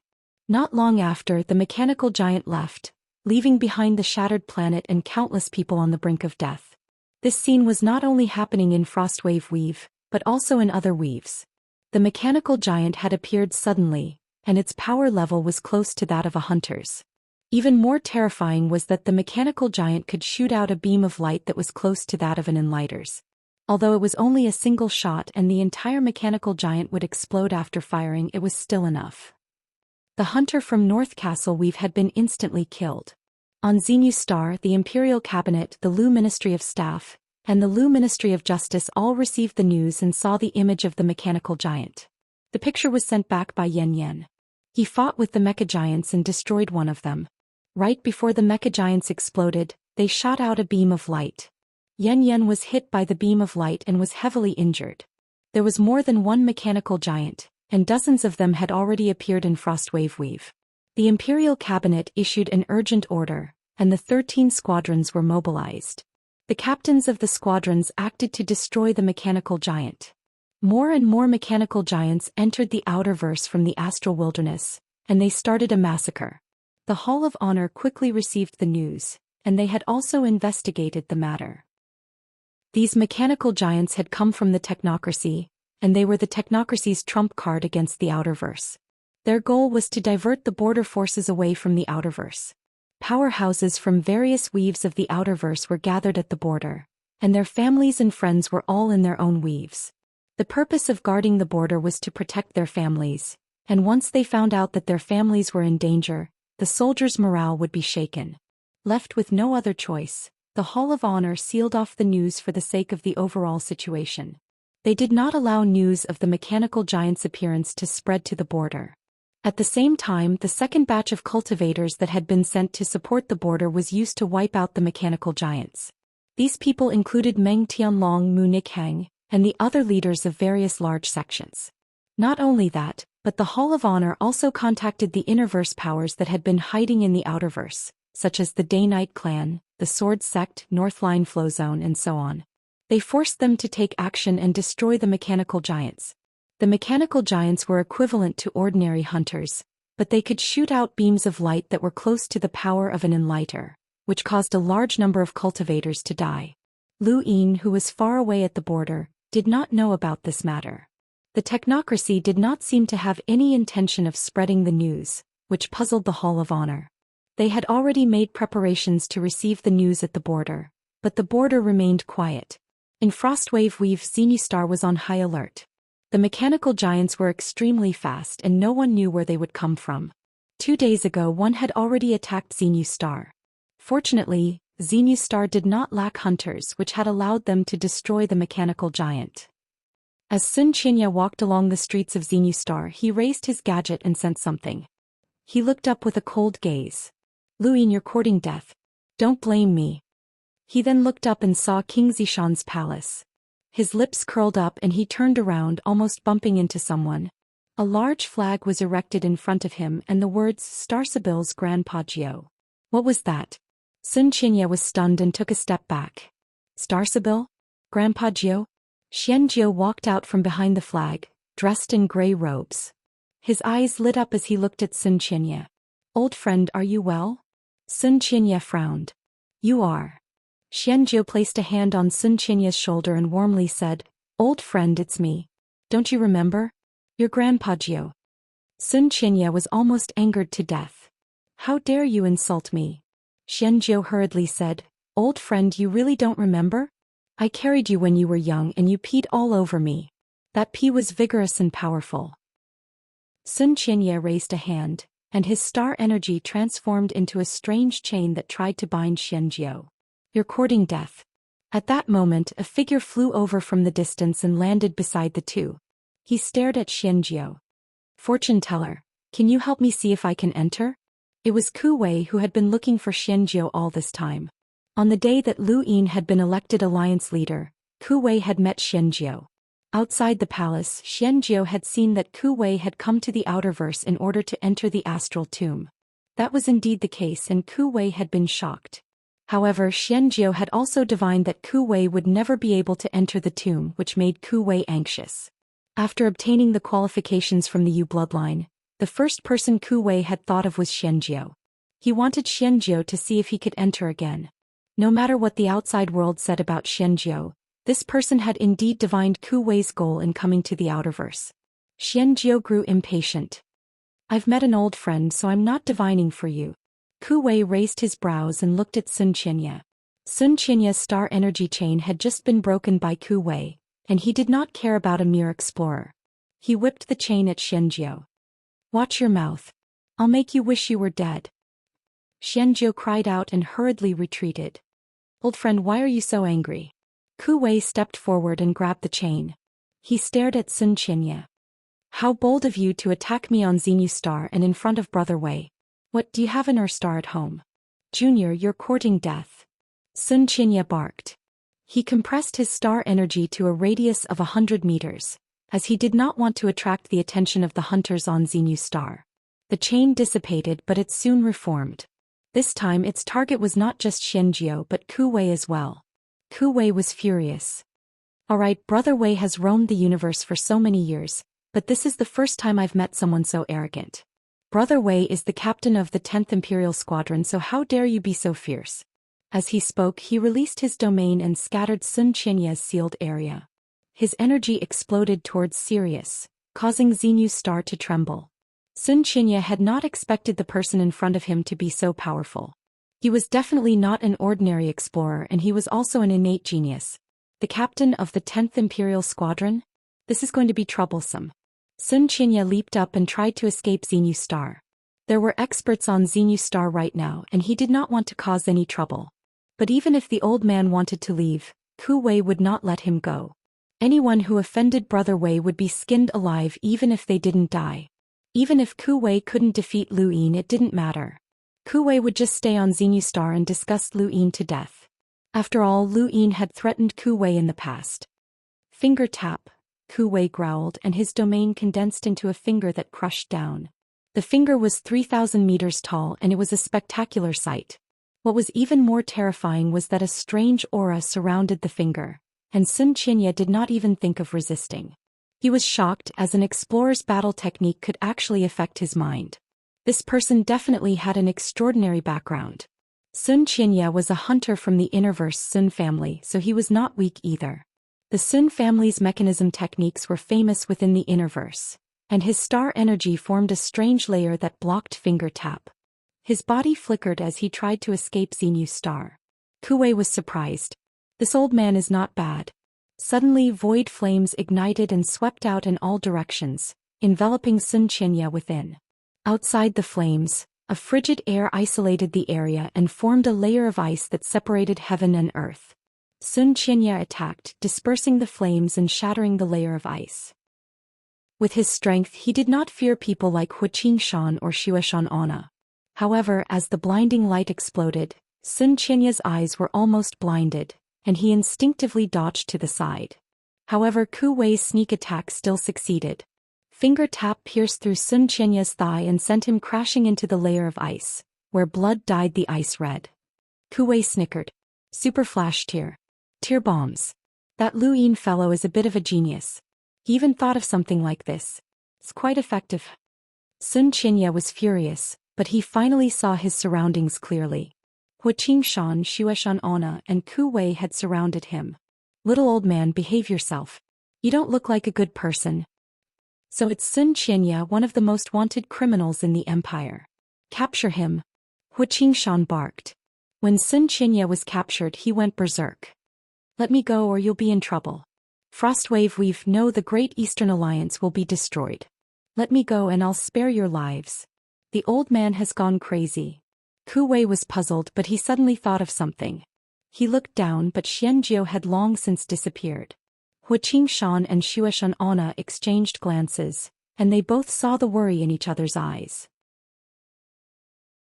Not long after, the mechanical giant left, leaving behind the shattered planet and countless people on the brink of death. This scene was not only happening in Frostwave Weave, but also in other weaves. The mechanical giant had appeared suddenly, and its power level was close to that of a hunter's. Even more terrifying was that the mechanical giant could shoot out a beam of light that was close to that of an enlighter's. Although it was only a single shot and the entire mechanical giant would explode after firing, it was still enough. The hunter from North Castle Weave had been instantly killed. On Xenu Star, the Imperial Cabinet, the Lu Ministry of Staff, and the Lu Ministry of Justice all received the news and saw the image of the mechanical giant. The picture was sent back by Yan Yan. He fought with the mecha giants and destroyed one of them. Right before the mecha giants exploded, they shot out a beam of light. Yan Yan was hit by the beam of light and was heavily injured. There was more than one mechanical giant, and dozens of them had already appeared in Frostwave Weave. The imperial cabinet issued an urgent order, and the 13 squadrons were mobilized. The captains of the squadrons acted to destroy the mechanical giant. More and more mechanical giants entered the outerverse from the astral wilderness, and they started a massacre. The Hall of Honor quickly received the news, and they had also investigated the matter. These mechanical giants had come from the technocracy, and they were the technocracy's trump card against the outerverse. Their goal was to divert the border forces away from the outerverse. Powerhouses from various weaves of the outerverse were gathered at the border, and their families and friends were all in their own weaves. The purpose of guarding the border was to protect their families, and once they found out that their families were in danger, the soldiers' morale would be shaken. Left with no other choice, the Hall of Honor sealed off the news for the sake of the overall situation. They did not allow news of the mechanical giant's appearance to spread to the border. At the same time, the second batch of cultivators that had been sent to support the border was used to wipe out the mechanical giants. These people included Meng Tianlong Mu Nikhang, and the other leaders of various large sections. Not only that, but the Hall of Honor also contacted the innerverse powers that had been hiding in the outerverse, such as the Day-Night Clan, the Sword Sect, Northline Flow Zone, and so on. They forced them to take action and destroy the mechanical giants. The mechanical giants were equivalent to ordinary hunters, but they could shoot out beams of light that were close to the power of an enlighter, which caused a large number of cultivators to die. Lu Yin, who was far away at the border, did not know about this matter. The technocracy did not seem to have any intention of spreading the news, which puzzled the Hall of Honor. They had already made preparations to receive the news at the border, but the border remained quiet. In Frostwave Weave, Xianxia was on high alert. The mechanical giants were extremely fast and no one knew where they would come from. 2 days ago one had already attacked Xianxia. Fortunately, Xianxia did not lack hunters, which had allowed them to destroy the mechanical giant. As Xianxia walked along the streets of Xianxia, he raised his gadget and sent something. He looked up with a cold gaze. Lu Yin, you're courting death. Don't blame me. He then looked up and saw King Zishan's palace. His lips curled up and he turned around, almost bumping into someone. A large flag was erected in front of him and the words Starsabil's Grandpa Gio. What was that? Xianxia was stunned and took a step back. Starsabil? Grandpa Gio? Xianxia walked out from behind the flag, dressed in gray robes. His eyes lit up as he looked at Xianxia. Old friend, are you well? Xianxia frowned. You are. Xianxia placed a hand on Xianxia's shoulder and warmly said, Old friend, it's me. Don't you remember? Your Grandpa Gio. Xianxia was almost angered to death. How dare you insult me? Xianxia hurriedly said, Old friend, you really don't remember? I carried you when you were young and you peed all over me. That pee was vigorous and powerful. Xianxia raised a hand, and his star energy transformed into a strange chain that tried to bind Xianxia. You're courting death. At that moment, a figure flew over from the distance and landed beside the two. He stared at Xianxia. Fortune teller, can you help me see if I can enter? It was Ku Wei who had been looking for Xianxia all this time. On the day that Lu Yin had been elected alliance leader, Ku Wei had met Xianxia. Outside the palace, Xianxia had seen that Ku Wei had come to the outerverse in order to enter the astral tomb. That was indeed the case and Ku Wei had been shocked. However, Xianxia had also divined that Ku Wei would never be able to enter the tomb, which made Ku Wei anxious. After obtaining the qualifications from the Yu bloodline, the first person Ku Wei had thought of was Xianxia. He wanted Xianxia to see if he could enter again. No matter what the outside world said about Xianxia, this person had indeed divined Ku Wei's goal in coming to the outerverse. Xianxia grew impatient. I've met an old friend, so I'm not divining for you. Ku Wei raised his brows and looked at Xianxia. Xianxia's star energy chain had just been broken by Ku Wei, and he did not care about a mere explorer. He whipped the chain at Xianxia. Watch your mouth. I'll make you wish you were dead. Xianxia cried out and hurriedly retreated. Old friend, why are you so angry? Ku Wei stepped forward and grabbed the chain. He stared at Xianxia. How bold of you to attack me on Xenu Star and in front of Brother Wei. What, do you have an star at home? Junior, you're courting death. Xianxia barked. He compressed his star energy to a radius of 100 meters, as he did not want to attract the attention of the hunters on Xenu Star. The chain dissipated, but it soon reformed. This time its target was not just Xianxia but Ku Wei as well. Ku Wei was furious. Alright, Brother Wei has roamed the universe for so many years, but this is the first time I've met someone so arrogant. Brother Wei is the captain of the 10th Imperial Squadron, so how dare you be so fierce? As he spoke, he released his domain and scattered Sun Qianya's sealed area. His energy exploded towards Sirius, causing Xenu's star to tremble. Sun Qianya had not expected the person in front of him to be so powerful. He was definitely not an ordinary explorer, and he was also an innate genius. The captain of the 10th Imperial Squadron? This is going to be troublesome. Sun Qianya leaped up and tried to escape Xenu's star. There were experts on Xenu's star right now, and he did not want to cause any trouble. But even if the old man wanted to leave, Ku Wei would not let him go. Anyone who offended Brother Wei would be skinned alive even if they didn't die. Even if Ku Wei couldn't defeat Lu Yin, it didn't matter. Ku Wei would just stay on Xenu's star and disgust Lu Yin to death. After all, Lu Yin had threatened Ku Wei in the past. Finger tap, Ku Wei growled, and his domain condensed into a finger that crushed down. The finger was 3,000 meters tall, and it was a spectacular sight. What was even more terrifying was that a strange aura surrounded the finger, and Sun Qianya did not even think of resisting. He was shocked, as an explorer's battle technique could actually affect his mind. This person definitely had an extraordinary background. Sun Qianya was a hunter from the Immerse Sun family, so he was not weak either. The Sun family's mechanism techniques were famous within the Immerse, and his star energy formed a strange layer that blocked finger tap. His body flickered as he tried to escape Xenu's star. Ku Wei was surprised. This old man is not bad. Suddenly void flames ignited and swept out in all directions, enveloping Sun Qianya within. Outside the flames, a frigid air isolated the area and formed a layer of ice that separated heaven and earth. Sun Qianya attacked, dispersing the flames and shattering the layer of ice. With his strength, he did not fear people like Xianxia or Xianxia. However, as the blinding light exploded, Sun Qianya's eyes were almost blinded, and he instinctively dodged to the side. However, Ku Wei's sneak attack still succeeded. Finger tap pierced through Sun Qianya's thigh and sent him crashing into the layer of ice, where blood dyed the ice red. Ku Wei snickered. Super flash tear. Tear bombs. That Lu Yin fellow is a bit of a genius. He even thought of something like this. It's quite effective. Sun Qianya was furious, but he finally saw his surroundings clearly. Xianxia, Xianxia, and Ku Wei had surrounded him. Little old man, behave yourself. You don't look like a good person. So it's Sun Qianya, one of the most wanted criminals in the empire. Capture him. Xianxia barked. When Sun Qianya was captured, he went berserk. Let me go or you'll be in trouble. Frostwave Weave, no, the Great Eastern Alliance will be destroyed. Let me go and I'll spare your lives. The old man has gone crazy. Ku Wei was puzzled, but he suddenly thought of something. He looked down, but Xianxia had long since disappeared. Xianxia and Xianxia exchanged glances, and they both saw the worry in each other's eyes.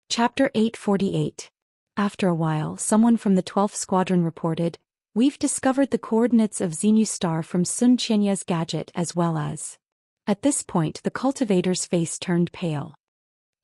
Chapter 848. After a while, someone from the 12th Squadron reported, "We've discovered the coordinates of Xenu's star from Sun Qianya's gadget as well as..." At this point, the cultivator's face turned pale.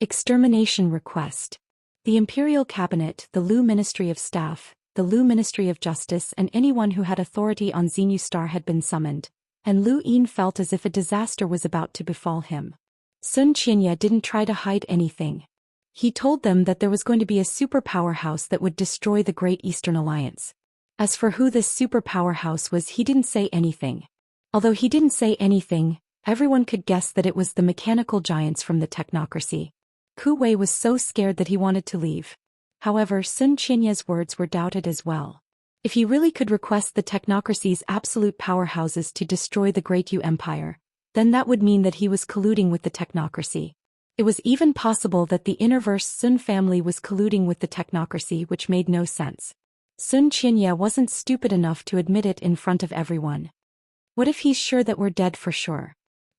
Extermination request. The Imperial Cabinet, the Lu Ministry of Staff, the Lu Ministry of Justice, and anyone who had authority on Xenu's star had been summoned, and Lu Yin felt as if a disaster was about to befall him. Sun Qianya didn't try to hide anything. He told them that there was going to be a superpower house that would destroy the Great Eastern Alliance. As for who this superpower house was, he didn't say anything. Although he didn't say anything, everyone could guess that it was the mechanical giants from the technocracy. Ku Wei was so scared that he wanted to leave. However, Sun Qianya's words were doubted as well. If he really could request the technocracy's absolute powerhouses to destroy the Great Yu Empire, then that would mean that he was colluding with the technocracy. It was even possible that the Immerse Sun family was colluding with the technocracy, which made no sense. Sun Qianya wasn't stupid enough to admit it in front of everyone. What if he's sure that we're dead for sure?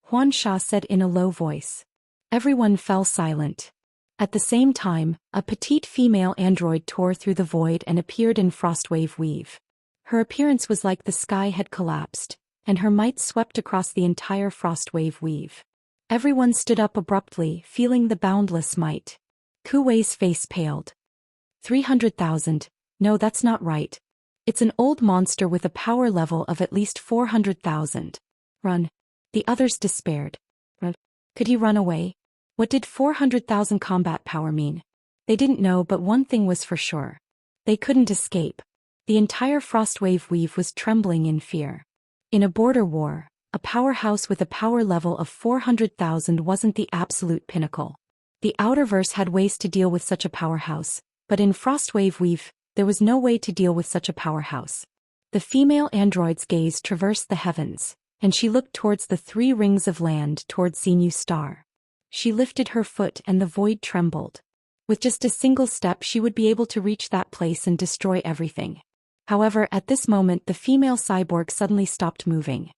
Huan Sha said in a low voice. Everyone fell silent. At the same time, a petite female android tore through the void and appeared in Frostwave Weave. Her appearance was like the sky had collapsed, and her might swept across the entire Frostwave Weave. Everyone stood up abruptly, feeling the boundless might. Ku Wei's face paled. 300,000. No, that's not right. It's an old monster with a power level of at least 400,000. Run. The others despaired. Run. Could he run away? What did 400,000 combat power mean? They didn't know, but one thing was for sure. They couldn't escape. The entire Frostwave Weave was trembling in fear. In a border war, a powerhouse with a power level of 400,000 wasn't the absolute pinnacle. The Outerverse had ways to deal with such a powerhouse, but in Frostwave Weave, there was no way to deal with such a powerhouse. The female android's gaze traversed the heavens, and she looked towards the 3 rings of land towards Xinyu Star. She lifted her foot and the void trembled. With just a single step she would be able to reach that place and destroy everything. However, at this moment the female cyborg suddenly stopped moving.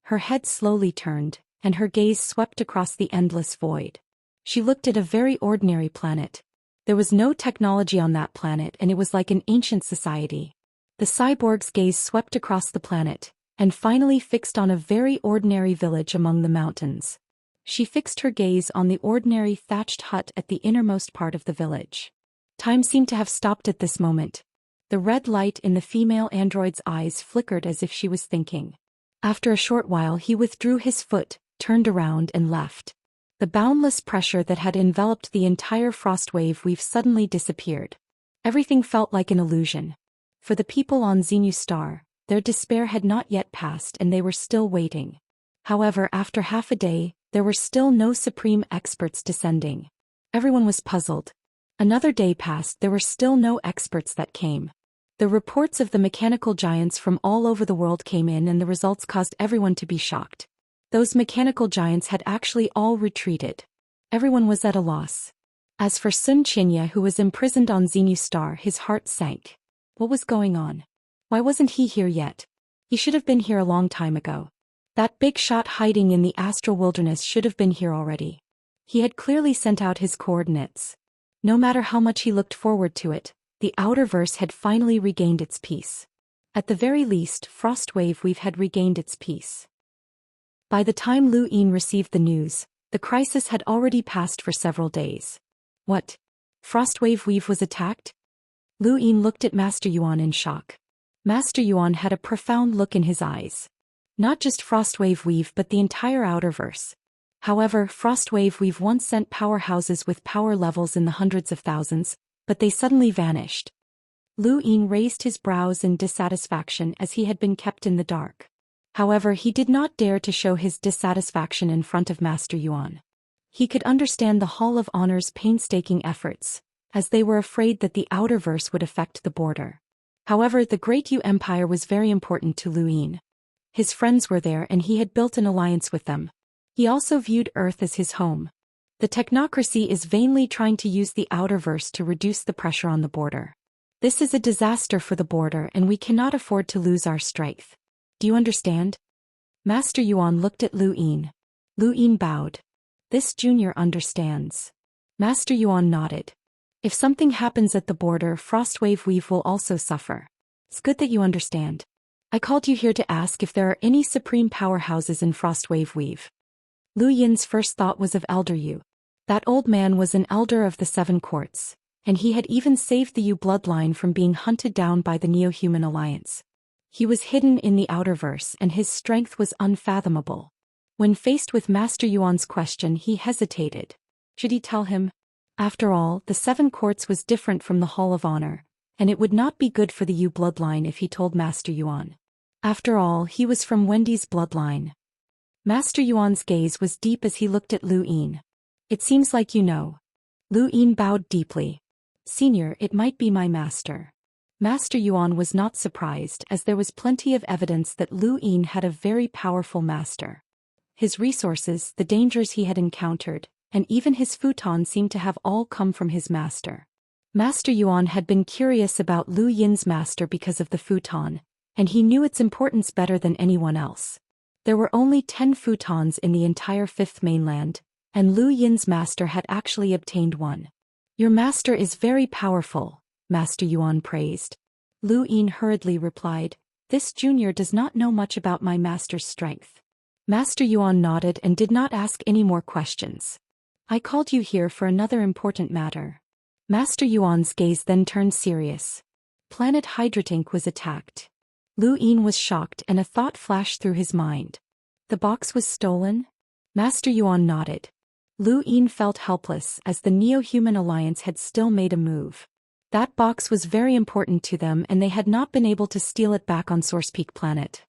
Her head slowly turned, and her gaze swept across the endless void. She looked at a very ordinary planet. There was no technology on that planet, and it was like an ancient society. The cyborg's gaze swept across the planet, and finally fixed on a very ordinary village among the mountains. She fixed her gaze on the ordinary thatched hut at the innermost part of the village. Time seemed to have stopped at this moment. The red light in the female android's eyes flickered as if she was thinking. After a short while he withdrew his foot, turned around and left. The boundless pressure that had enveloped the entire Frostwave Weave suddenly disappeared. Everything felt like an illusion. For the people on Xinyu Star, their despair had not yet passed and they were still waiting. However, after half a day, there were still no supreme experts descending. Everyone was puzzled. Another day passed, there were still no experts that came. The reports of the mechanical giants from all over the world came in and the results caused everyone to be shocked. Those mechanical giants had actually all retreated. Everyone was at a loss. As for Zhou Xian, who was imprisoned on Xinyu Star, his heart sank. What was going on? Why wasn't he here yet? He should have been here a long time ago. That big shot hiding in the astral wilderness should have been here already. He had clearly sent out his coordinates. No matter how much he looked forward to it, the Outerverse had finally regained its peace. At the very least, Frostwave Weave had regained its peace. By the time Lu Yin received the news, the crisis had already passed for several days. What? Frostwave Weave was attacked? Lu Yin looked at Master Yuan in shock. Master Yuan had a profound look in his eyes. Not just Frostwave Weave but the entire Outerverse. However, Frostwave Weave once sent powerhouses with power levels in the hundreds of thousands, but they suddenly vanished. Lu Yin raised his brows in dissatisfaction as he had been kept in the dark. However, he did not dare to show his dissatisfaction in front of Master Yuan. He could understand the Hall of Honor's painstaking efforts, as they were afraid that the Outerverse would affect the border. However, the Great Yu Empire was very important to Lu Yin. His friends were there and he had built an alliance with them. He also viewed Earth as his home. The technocracy is vainly trying to use the Outerverse to reduce the pressure on the border. This is a disaster for the border and we cannot afford to lose our strength. Do you understand? Master Yuan looked at Lu Yin. Lu Yin bowed. This junior understands. Master Yuan nodded. If something happens at the border, Frostwave Weave will also suffer. It's good that you understand. I called you here to ask if there are any supreme powerhouses in Frostwave Weave. Lu Yin's first thought was of Elder Yu. That old man was an elder of the 7 courts, and he had even saved the Yu bloodline from being hunted down by the Neo-Human Alliance. He was hidden in the Outerverse and his strength was unfathomable. When faced with Master Yuan's question, he hesitated. Should he tell him? After all, the 7 courts was different from the Hall of Honor, and it would not be good for the Yu bloodline if he told Master Yuan. After all, he was from Wendy's bloodline. Master Yuan's gaze was deep as he looked at Lu Yin. It seems like you know. Lu Yin bowed deeply. Senior, it might be my master. Master Yuan was not surprised as there was plenty of evidence that Lu Yin had a very powerful master. His resources, the dangers he had encountered, and even his futon seemed to have all come from his master. Master Yuan had been curious about Lu Yin's master because of the futon, and he knew its importance better than anyone else. There were only 10 futons in the entire 5th mainland, and Lu Yin's master had actually obtained one. Your master is very powerful, Master Yuan praised. Lu Yin hurriedly replied, this junior does not know much about my master's strength. Master Yuan nodded and did not ask any more questions. I called you here for another important matter. Master Yuan's gaze then turned serious. Planet Hydratink was attacked. Lu Yin was shocked and a thought flashed through his mind. The box was stolen? Master Yuan nodded. Lu Yin felt helpless as the Neo-Human Alliance had still made a move. That box was very important to them and they had not been able to steal it back on Source Peak Planet.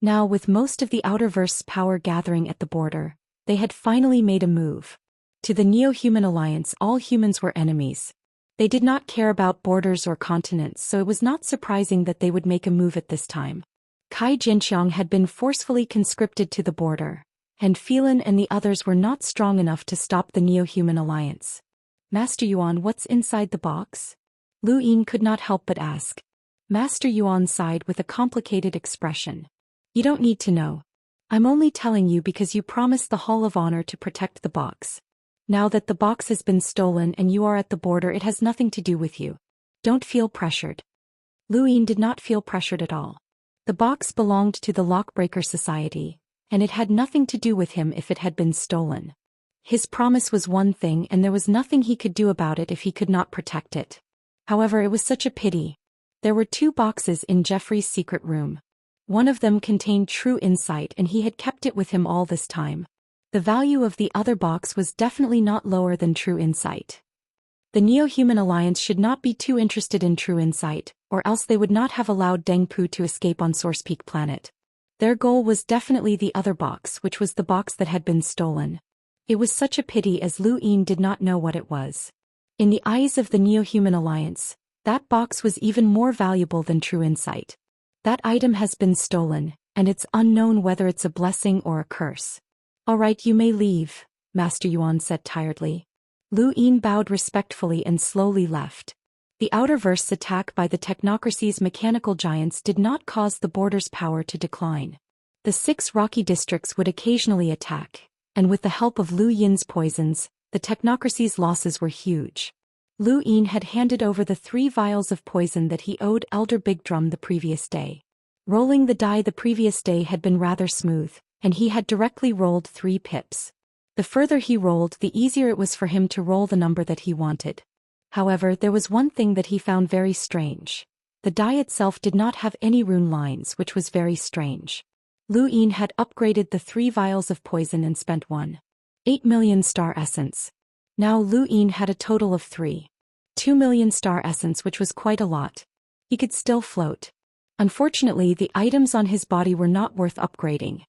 Now with most of the Outerverse's power gathering at the border, they had finally made a move. To the Neo-Human Alliance, all humans were enemies. They did not care about borders or continents, so it was not surprising that they would make a move at this time. Kai Jinxiang had been forcefully conscripted to the border, and Phelan and the others were not strong enough to stop the Neo-Human Alliance. Master Yuan, what's inside the box? Lu Yin could not help but ask. Master Yuan sighed with a complicated expression. You don't need to know. I'm only telling you because you promised the Hall of Honor to protect the box. Now that the box has been stolen and you are at the border, it has nothing to do with you. Don't feel pressured. Lu Yin did not feel pressured at all. The box belonged to the Lockbreaker Society, and it had nothing to do with him if it had been stolen. His promise was one thing and there was nothing he could do about it if he could not protect it. However, it was such a pity. There were 2 boxes in Jeffrey's secret room. One of them contained true insight and he had kept it with him all this time. The value of the other box was definitely not lower than true insight. The Neo-Human Alliance should not be too interested in true insight, or else they would not have allowed Deng Pu to escape on Source Peak Planet. Their goal was definitely the other box, which was the box that had been stolen. It was such a pity as Lu Yin did not know what it was. In the eyes of the Neo-Human Alliance, that box was even more valuable than true insight. That item has been stolen, and it's unknown whether it's a blessing or a curse. All right, you may leave, Master Yuan said tiredly. Lu Yin bowed respectfully and slowly left. The Outerverse's attack by the Technocracy's mechanical giants did not cause the border's power to decline. The 6 rocky districts would occasionally attack, and with the help of Lu Yin's poisons, the Technocracy's losses were huge. Lu Yin had handed over the 3 vials of poison that he owed Elder Big Drum the previous day. Rolling the die the previous day had been rather smooth, and he had directly rolled 3 pips. The further he rolled, the easier it was for him to roll the number that he wanted. However, there was one thing that he found very strange. The die itself did not have any rune lines, which was very strange. Lu Yin had upgraded the 3 vials of poison and spent 1.8 million star essence. Now Lu Yin had a total of 3.2 million star essence, which was quite a lot. He could still float. Unfortunately, the items on his body were not worth upgrading.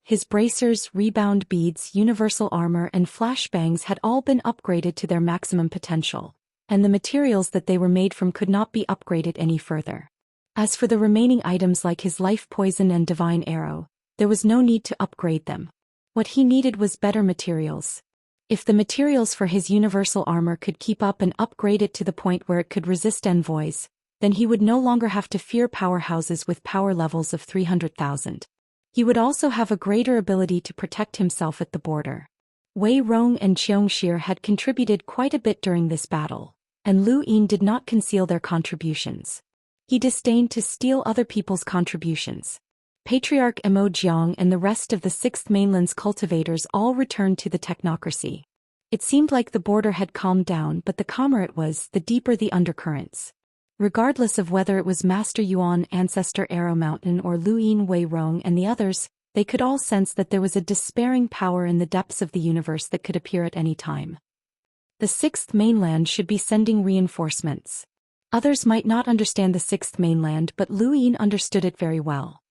His bracers, rebound beads, universal armor and flashbangs had all been upgraded to their maximum potential, and the materials that they were made from could not be upgraded any further. As for the remaining items like his life poison and divine arrow, there was no need to upgrade them. What he needed was better materials. If the materials for his universal armor could keep up and upgrade it to the point where it could resist envoys, then he would no longer have to fear powerhouses with power levels of 300,000. He would also have a greater ability to protect himself at the border. Wei Rong and Xianxia had contributed quite a bit during this battle, and Lu Yin did not conceal their contributions. He disdained to steal other people's contributions. Patriarch Mo Jiang and the rest of the 6th Mainland's cultivators all returned to the Technocracy. It seemed like the border had calmed down, but the calmer it was, the deeper the undercurrents. Regardless of whether it was Master Yuan, Ancestor Arrow Mountain or Lu Yin, Wei Rong and the others, they could all sense that there was a despairing power in the depths of the universe that could appear at any time. The 6th Mainland should be sending reinforcements. Others might not understand the 6th Mainland, but Lu Yin understood it very well.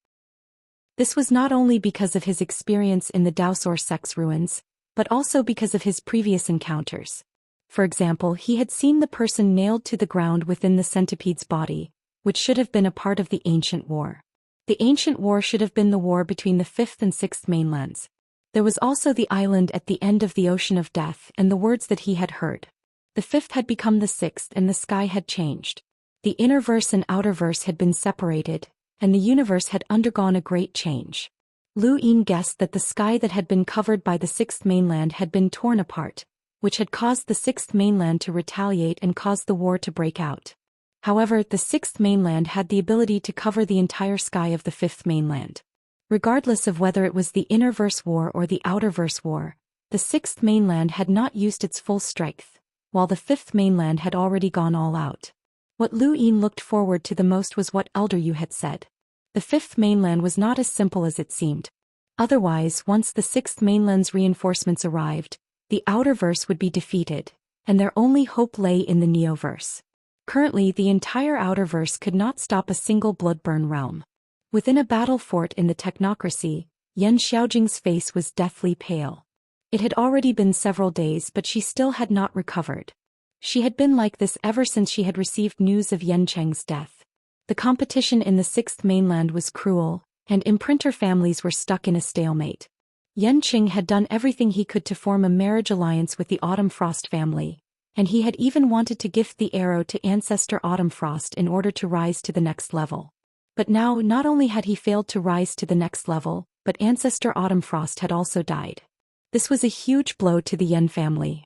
This was not only because of his experience in the Daoist sect's ruins, but also because of his previous encounters. For example, he had seen the person nailed to the ground within the centipede's body, which should have been a part of the ancient war. The ancient war should have been the war between the 5th and 6th mainlands. There was also the island at the end of the ocean of death and the words that he had heard. The 5th had become the 6th and the sky had changed. The inner verse and outer verse had been separated, and the universe had undergone a great change. Lu Yin guessed that the sky that had been covered by the 6th mainland had been torn apart, which had caused the 6th mainland to retaliate and caused the war to break out. However, the 6th mainland had the ability to cover the entire sky of the 5th mainland. Regardless of whether it was the Innerverse War or the Outerverse War, the Sixth Mainland had not used its full strength, while the Fifth Mainland had already gone all out. What Lu Yin looked forward to the most was what Elder Yu had said. The Fifth Mainland was not as simple as it seemed. Otherwise, once the Sixth Mainland's reinforcements arrived, the Outerverse would be defeated, and their only hope lay in the Neoverse. Currently, the entire Outerverse could not stop a single Bloodburn realm. Within a battle fort in the technocracy, Yan Xiaojing's face was deathly pale. It had already been several days, but she still had not recovered. She had been like this ever since she had received news of Yan Cheng's death. The competition in the Sixth Mainland was cruel, and imprinter families were stuck in a stalemate. Yan Qing had done everything he could to form a marriage alliance with the Autumn Frost family, and he had even wanted to gift the arrow to ancestor Autumn Frost in order to rise to the next level. But now, not only had he failed to rise to the next level, but ancestor Autumn Frost had also died. This was a huge blow to the Yan family.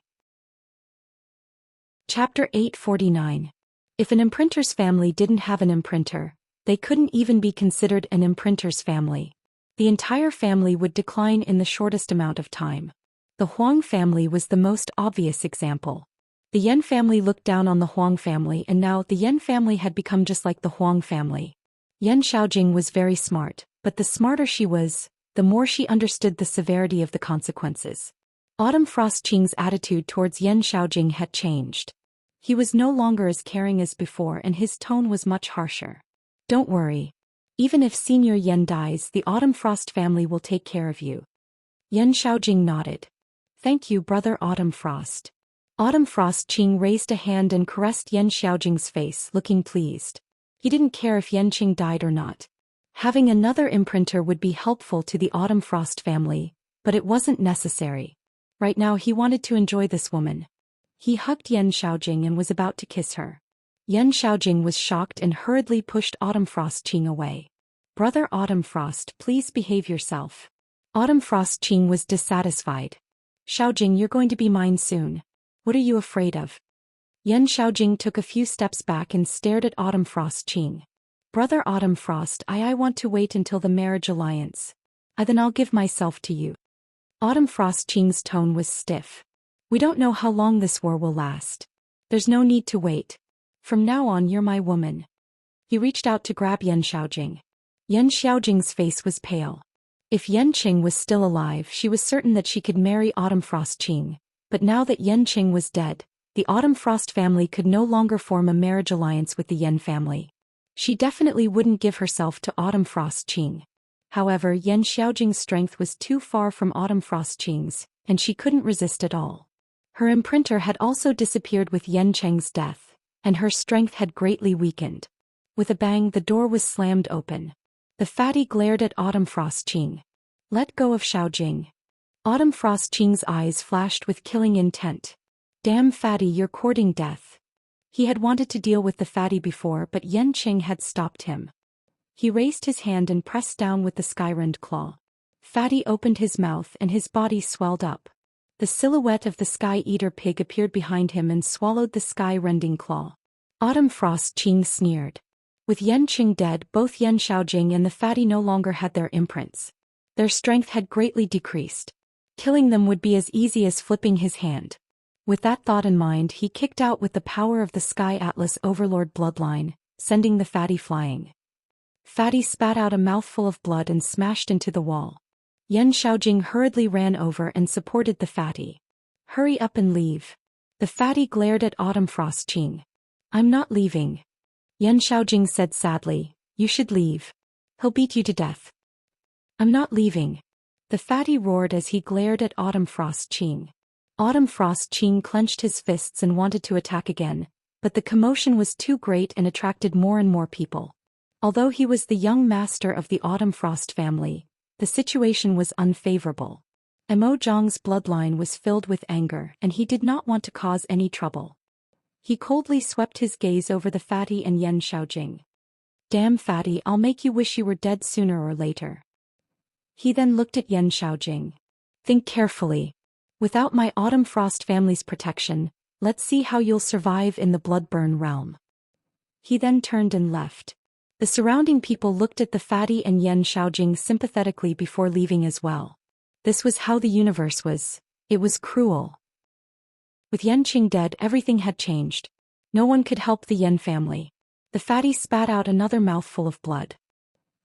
Chapter 849. If an imprinter's family didn't have an imprinter, they couldn't even be considered an imprinter's family. The entire family would decline in the shortest amount of time. The Huang family was the most obvious example. The Yan family looked down on the Huang family, and now the Yan family had become just like the Huang family. Yan Xiaojing was very smart, but the smarter she was, the more she understood the severity of the consequences. Autumn Frost Qing's attitude towards Yan Xiaojing had changed. He was no longer as caring as before, and his tone was much harsher. Don't worry. Even if Senior Yan dies, the Autumn Frost family will take care of you. Yan Xiaojing nodded. Thank you, Brother Autumn Frost. Autumn Frost Qing raised a hand and caressed Yan Xiaojing's face, looking pleased. He didn't care if Yan Qing died or not. Having another imprinter would be helpful to the Autumn Frost family, but it wasn't necessary. Right now he wanted to enjoy this woman. He hugged Yan Xiaojing and was about to kiss her. Yan Xiaojing was shocked and hurriedly pushed Autumn Frost Qing away. Brother Autumn Frost, please behave yourself. Autumn Frost Qing was dissatisfied. Xiaojing, you're going to be mine soon. What are you afraid of? Yan Xiaojing took a few steps back and stared at Autumn Frost Qing. Brother Autumn Frost, I want to wait until the marriage alliance. Then I'll give myself to you. Autumn Frost Qing's tone was stiff. We don't know how long this war will last. There's no need to wait. From now on, you're my woman. He reached out to grab Yan Xiaojing. Yan Xiaojing's face was pale. If Yan Qing was still alive, she was certain that she could marry Autumn Frost Qing, but now that Yan Qing was dead, the Autumn Frost family could no longer form a marriage alliance with the Yan family. She definitely wouldn't give herself to Autumn Frost Qing. However, Yan Xiaojing's strength was too far from Autumn Frost Qing's, and she couldn't resist at all. Her imprinter had also disappeared with Yan Cheng's death, and her strength had greatly weakened. With a bang, the door was slammed open. The fatty glared at Autumn Frost Qing. Let go of Xiaojing. Autumn Frost Qing's eyes flashed with killing intent. Damn fatty, you're courting death. He had wanted to deal with the fatty before, but Yan Qing had stopped him. He raised his hand and pressed down with the skyrend claw. Fatty opened his mouth and his body swelled up. The silhouette of the sky-eater pig appeared behind him and swallowed the sky-rending claw. Autumn Frost Qing sneered. With Yan Qing dead, both Yan Xiaojing and the fatty no longer had their imprints. Their strength had greatly decreased. Killing them would be as easy as flipping his hand. With that thought in mind, he kicked out with the power of the Sky Atlas Overlord bloodline, sending the fatty flying. Fatty spat out a mouthful of blood and smashed into the wall. Yan Xiaojing hurriedly ran over and supported the fatty. Hurry up and leave. The fatty glared at Autumn Frost Qing. I'm not leaving. Yan Xiaojing said sadly, you should leave. He'll beat you to death. I'm not leaving. The fatty roared as he glared at Autumn Frost Qing. Autumn Frost Qing clenched his fists and wanted to attack again, but the commotion was too great and attracted more and more people. Although he was the young master of the Autumn Frost family, the situation was unfavorable. Mo Zhang's bloodline was filled with anger, and he did not want to cause any trouble. He coldly swept his gaze over the fatty and Yan Xiaojing. Damn fatty, I'll make you wish you were dead sooner or later. He then looked at Yan Xiaojing. Think carefully. Without my Autumn Frost family's protection, let's see how you'll survive in the Bloodburn realm. He then turned and left. The surrounding people looked at the fatty and Yan Xiaojing sympathetically before leaving as well. This was how the universe was. It was cruel. With Yan Qing dead, everything had changed. No one could help the Yan family. The fatty spat out another mouthful of blood.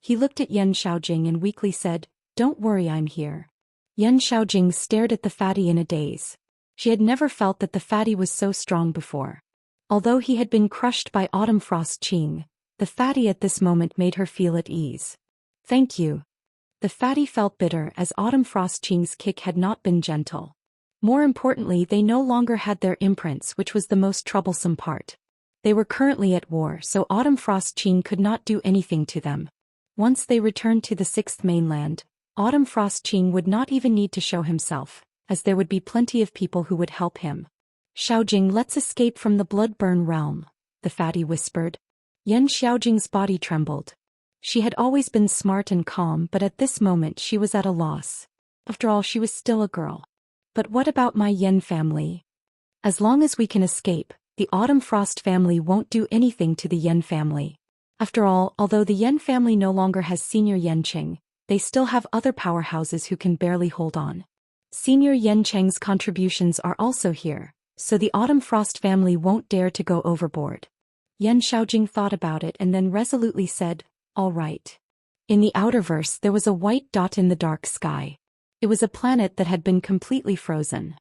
He looked at Yan Xiaojing and weakly said, "Don't worry, I'm here." Yan Xiaojing stared at the fatty in a daze. She had never felt that the fatty was so strong before. Although he had been crushed by Autumn Frost Qing, the fatty at this moment made her feel at ease. "Thank you." The fatty felt bitter as Autumn Frost Qing's kick had not been gentle. More importantly, they no longer had their imprints, which was the most troublesome part. They were currently at war, so Autumn Frost Qing could not do anything to them. Once they returned to the 6th mainland, Autumn Frost Qing would not even need to show himself, as there would be plenty of people who would help him. "Xiaojing, let's escape from the Bloodburn realm," the fatty whispered. Yan Xiaojing's body trembled. She had always been smart and calm, but at this moment she was at a loss. After all, she was still a girl. "But what about my Yan family? As long as we can escape, the Autumn Frost family won't do anything to the Yan family. After all, although the Yan family no longer has Senior Yanqing, they still have other powerhouses who can barely hold on. Senior Yanqing's contributions are also here, so the Autumn Frost family won't dare to go overboard." Yan Xiaojing thought about it and then resolutely said, "All right." In the outerverse there was a white dot in the dark sky. It was a planet that had been completely frozen.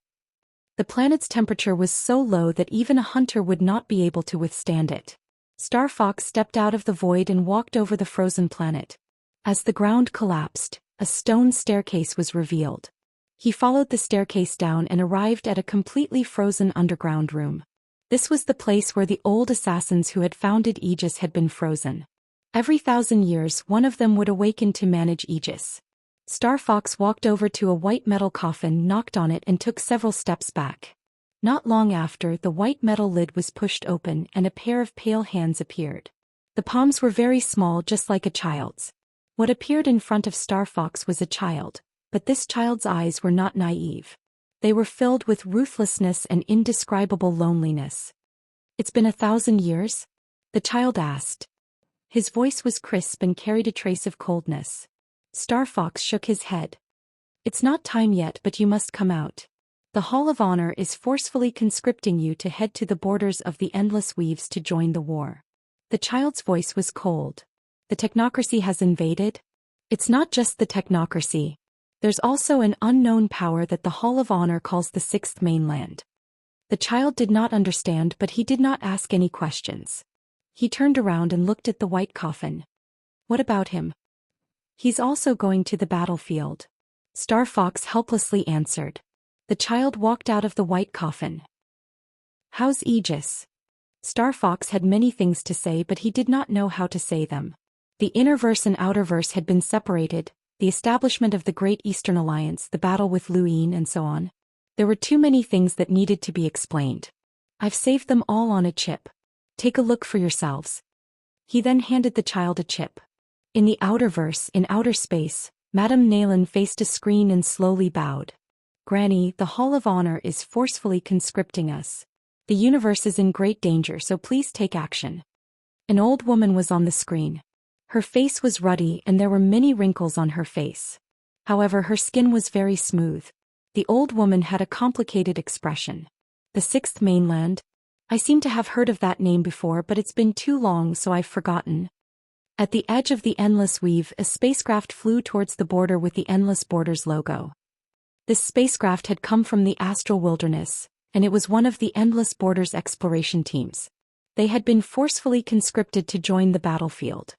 The planet's temperature was so low that even a hunter would not be able to withstand it. Star Fox stepped out of the void and walked over the frozen planet. As the ground collapsed, a stone staircase was revealed. He followed the staircase down and arrived at a completely frozen underground room. This was the place where the old assassins who had founded Aegis had been frozen. Every 1,000 years one of them would awaken to manage Aegis. Star Fox walked over to a white metal coffin, knocked on it and took several steps back. Not long after, the white metal lid was pushed open and a pair of pale hands appeared. The palms were very small, just like a child's. What appeared in front of Star Fox was a child, but this child's eyes were not naive. They were filled with ruthlessness and indescribable loneliness. "It's been 1,000 years?" the child asked. His voice was crisp and carried a trace of coldness. Star Fox shook his head. "It's not time yet, but you must come out. The Hall of Honor is forcefully conscripting you to head to the borders of the Endless Weaves to join the war." The child's voice was cold. "The technocracy has invaded?" "It's not just the technocracy. There's also an unknown power that the Hall of Honor calls the 6th mainland." The child did not understand, but he did not ask any questions. He turned around and looked at the white coffin. "What about him?" "He's also going to the battlefield," Star Fox helplessly answered. The child walked out of the white coffin. "How's Aegis?" Star Fox had many things to say, but he did not know how to say them. The innerverse and outerverse had been separated, the establishment of the Great Eastern Alliance, the battle with Lu Yin, and so on. There were too many things that needed to be explained. "I've saved them all on a chip. Take a look for yourselves." He then handed the child a chip. In the outerverse, in outer space, Madame Naylan faced a screen and slowly bowed. "Granny, the Hall of Honor is forcefully conscripting us. The universe is in great danger, so please take action." An old woman was on the screen. Her face was ruddy and there were many wrinkles on her face. However, her skin was very smooth. The old woman had a complicated expression. "The 6th mainland? I seem to have heard of that name before, but it's been too long, so I've forgotten." At the edge of the Endless Weave, a spacecraft flew towards the border with the Endless Borders logo. This spacecraft had come from the Astral Wilderness, and it was one of the Endless Borders exploration teams. They had been forcefully conscripted to join the battlefield.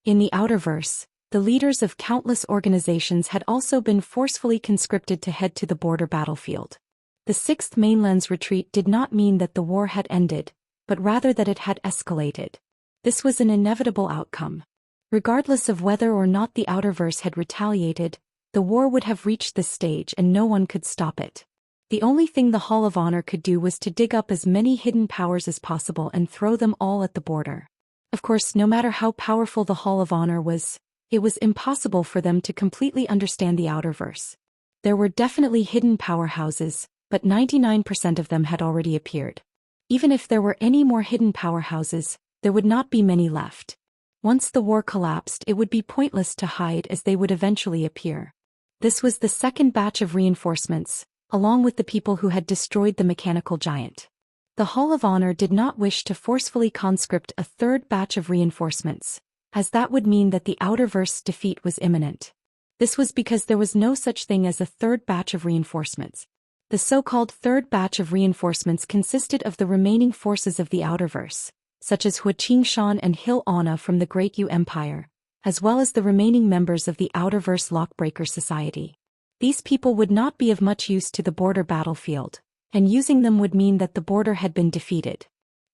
In the outerverse, the leaders of countless organizations had also been forcefully conscripted to head to the border battlefield. The 6th mainland's retreat did not mean that the war had ended, but rather that it had escalated. This was an inevitable outcome. Regardless of whether or not the outerverse had retaliated, the war would have reached this stage and no one could stop it. The only thing the Hall of Honor could do was to dig up as many hidden powers as possible and throw them all at the border. Of course, no matter how powerful the Hall of Honor was, it was impossible for them to completely understand the outerverse. There were definitely hidden powerhouses, but 99% of them had already appeared. Even if there were any more hidden powerhouses, there would not be many left. Once the war collapsed, it would be pointless to hide as they would eventually appear. This was the second batch of reinforcements, along with the people who had destroyed the mechanical giant. The Hall of Honor did not wish to forcefully conscript a third batch of reinforcements, as that would mean that the Outerverse's defeat was imminent. This was because there was no such thing as a third batch of reinforcements. The so-called third batch of reinforcements consisted of the remaining forces of the Outerverse, such as Xianxia and Hil Anna from the Great Yu Empire, as well as the remaining members of the Outerverse Lockbreaker Society. These people would not be of much use to the border battlefield, and using them would mean that the border had been defeated.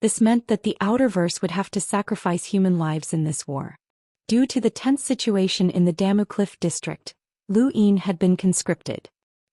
This meant that the Outerverse would have to sacrifice human lives in this war. Due to the tense situation in the Damu Cliff district, Lu Yin had been conscripted.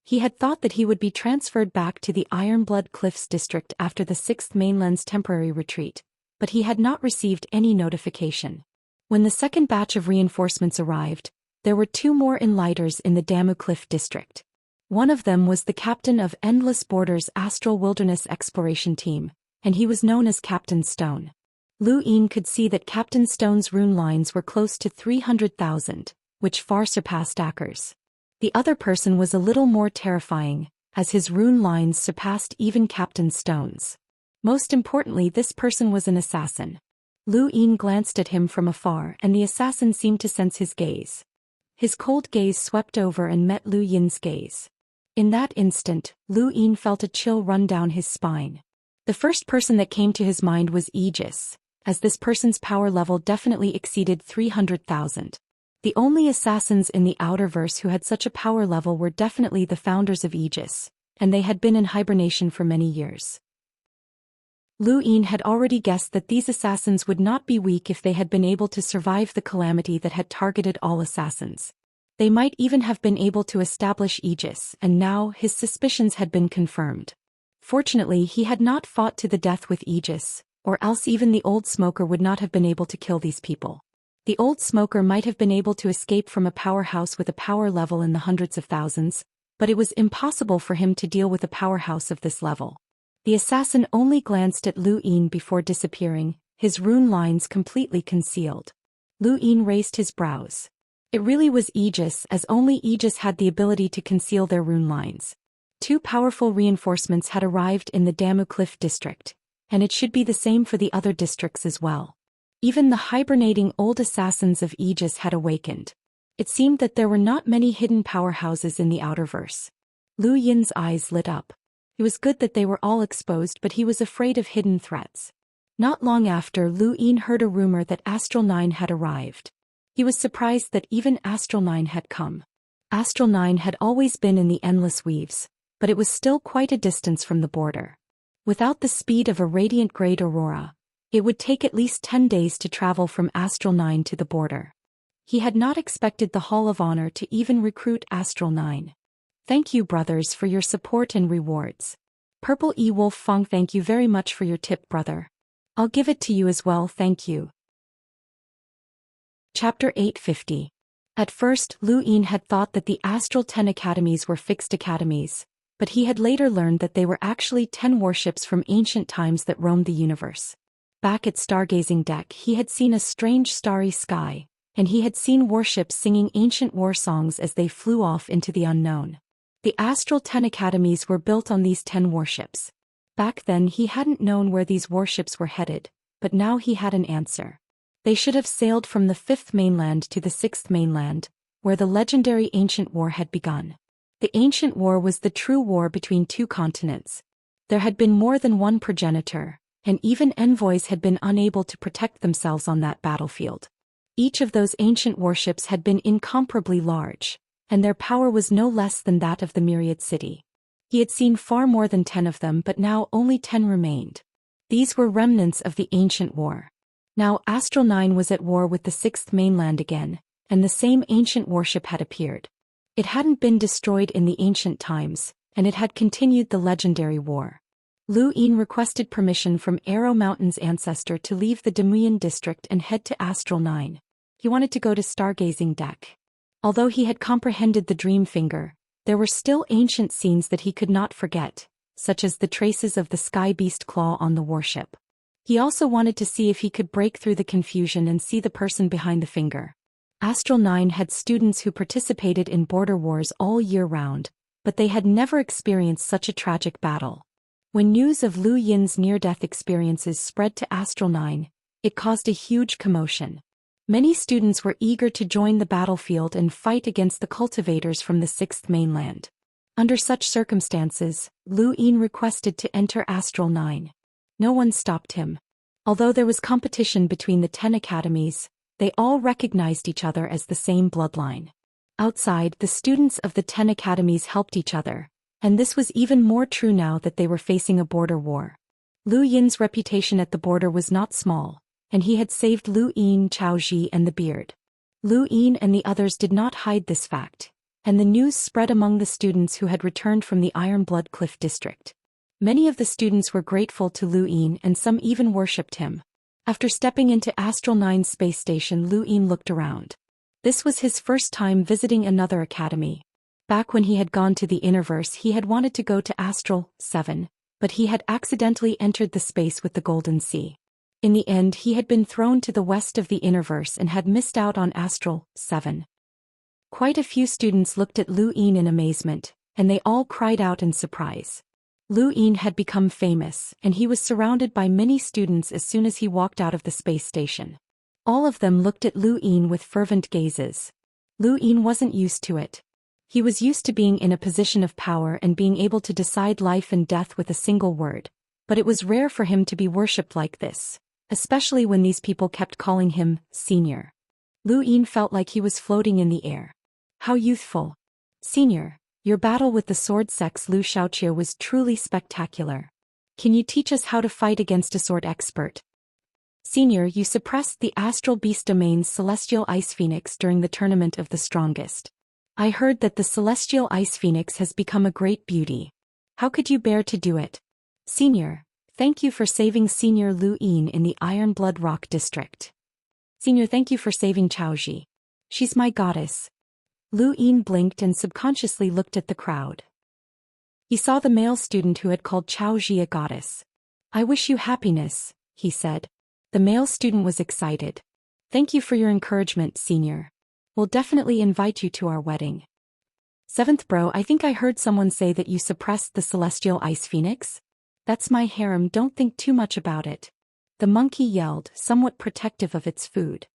He had thought that he would be transferred back to the Ironblood Cliffs district after the 6th Mainland's temporary retreat, but he had not received any notification. When the second batch of reinforcements arrived, there were 2 more enlighters in the Damu Cliff district. One of them was the captain of Endless Borders' Astral Wilderness Exploration Team, and he was known as Captain Stone. Lu Yin could see that Captain Stone's rune lines were close to 300,000, which far surpassed Acker's. The other person was a little more terrifying, as his rune lines surpassed even Captain Stone's. Most importantly, this person was an assassin. Lu Yin glanced at him from afar, and the assassin seemed to sense his gaze. His cold gaze swept over and met Lu Yin's gaze. In that instant, Lu Yin felt a chill run down his spine. The first person that came to his mind was Aegis, as this person's power level definitely exceeded 300,000. The only assassins in the Outerverse who had such a power level were definitely the founders of Aegis, and they had been in hibernation for many years. Lu Yin had already guessed that these assassins would not be weak if they had been able to survive the calamity that had targeted all assassins. They might even have been able to establish Aegis, and now his suspicions had been confirmed. Fortunately, he had not fought to the death with Aegis, or else even the old smoker would not have been able to kill these people. The old smoker might have been able to escape from a powerhouse with a power level in the hundreds of thousands, but it was impossible for him to deal with a powerhouse of this level. The assassin only glanced at Lu Yin before disappearing, his rune lines completely concealed. Lu Yin raised his brows. It really was Aegis, as only Aegis had the ability to conceal their rune lines. 2 powerful reinforcements had arrived in the Damu Cliff district, and it should be the same for the other districts as well. Even the hibernating old assassins of Aegis had awakened. It seemed that there were not many hidden powerhouses in the Outerverse. Lu Yin's eyes lit up. It was good that they were all exposed, but he was afraid of hidden threats. Not long after, Lu Yin heard a rumor that Astral 9 had arrived. He was surprised that even Astral 9 had come. Astral 9 had always been in the Endless Weaves, but it was still quite a distance from the border. Without the speed of a radiant great aurora, it would take at least 10 days to travel from Astral 9 to the border. He had not expected the Hall of Honor to even recruit Astral 9. Thank you, brothers, for your support and rewards. Purple E-Wolf Fong, thank you very much for your tip, brother. I'll give it to you as well, thank you. Chapter 850. At first, Lu Yin had thought that the Astral 10 academies were fixed academies, but he had later learned that they were actually 10 warships from ancient times that roamed the universe. Back at Stargazing Deck, he had seen a strange starry sky, and he had seen warships singing ancient war songs as they flew off into the unknown. The Astral 10 academies were built on these 10 warships. Back then he hadn't known where these warships were headed, but now he had an answer. They should have sailed from the 5th mainland to the 6th mainland, where the legendary ancient war had begun. The ancient war was the true war between 2 continents. There had been more than one progenitor, and even envoys had been unable to protect themselves on that battlefield. Each of those ancient warships had been incomparably large, and their power was no less than that of the Myriad City. He had seen far more than 10 of them, but now only 10 remained. These were remnants of the ancient war. Now Astral 9 was at war with the 6th mainland again, and the same ancient warship had appeared. It hadn't been destroyed in the ancient times, and it had continued the legendary war. Lu Yin requested permission from Arrow Mountain's ancestor to leave the Demuyan district and head to Astral 9. He wanted to go to Stargazing Deck. Although he had comprehended the Dream Finger, there were still ancient scenes that he could not forget, such as the traces of the Sky Beast claw on the warship. He also wanted to see if he could break through the confusion and see the person behind the finger. Astral 9 had students who participated in border wars all year round, but they had never experienced such a tragic battle. When news of Lu Yin's near-death experiences spread to Astral 9, it caused a huge commotion. Many students were eager to join the battlefield and fight against the cultivators from the Sixth Mainland. Under such circumstances, Lu Yin requested to enter Astral 9. No one stopped him. Although there was competition between the 10 academies, they all recognized each other as the same bloodline. Outside, the students of the 10 academies helped each other, and this was even more true now that they were facing a border war. Lu Yin's reputation at the border was not small, and he had saved Lu Yin, Chaoji and the Beard. Lu Yin and the others did not hide this fact, and the news spread among the students who had returned from the Ironblood Cliff district. Many of the students were grateful to Lu Yin and some even worshipped him. After stepping into Astral 9's space station, Lu Yin looked around. This was his first time visiting another academy. Back when he had gone to the Innerverse, he had wanted to go to Astral 7, but he had accidentally entered the space with the Golden Sea. In the end, he had been thrown to the west of the Innerverse and had missed out on Astral 7. Quite a few students looked at Lu Yin in amazement, and they all cried out in surprise. Lu Yin had become famous, and he was surrounded by many students as soon as he walked out of the space station. All of them looked at Lu Yin with fervent gazes. Lu Yin wasn't used to it. He was used to being in a position of power and being able to decide life and death with a single word, but it was rare for him to be worshipped like this, especially when these people kept calling him Senior. Lu Yin felt like he was floating in the air. How youthful. Senior, your battle with the sword sex Lu Xiaoqia was truly spectacular. Can you teach us how to fight against a sword expert? Senior, you suppressed the Astral Beast Domain's Celestial Ice Phoenix during the Tournament of the Strongest. I heard that the Celestial Ice Phoenix has become a great beauty. How could you bear to do it? Senior, thank you for saving Senior Lu Yin in the Ironblood Rock District. Senior, thank you for saving Chaoji. She's my goddess. Lu Yin blinked and subconsciously looked at the crowd. He saw the male student who had called Chaoji a goddess. I wish you happiness, he said. The male student was excited. Thank you for your encouragement, Senior. We'll definitely invite you to our wedding. Seventh bro, I think I heard someone say that you suppressed the Celestial Ice Phoenix? That's my harem, don't think too much about it. The monkey yelled, somewhat protective of its food.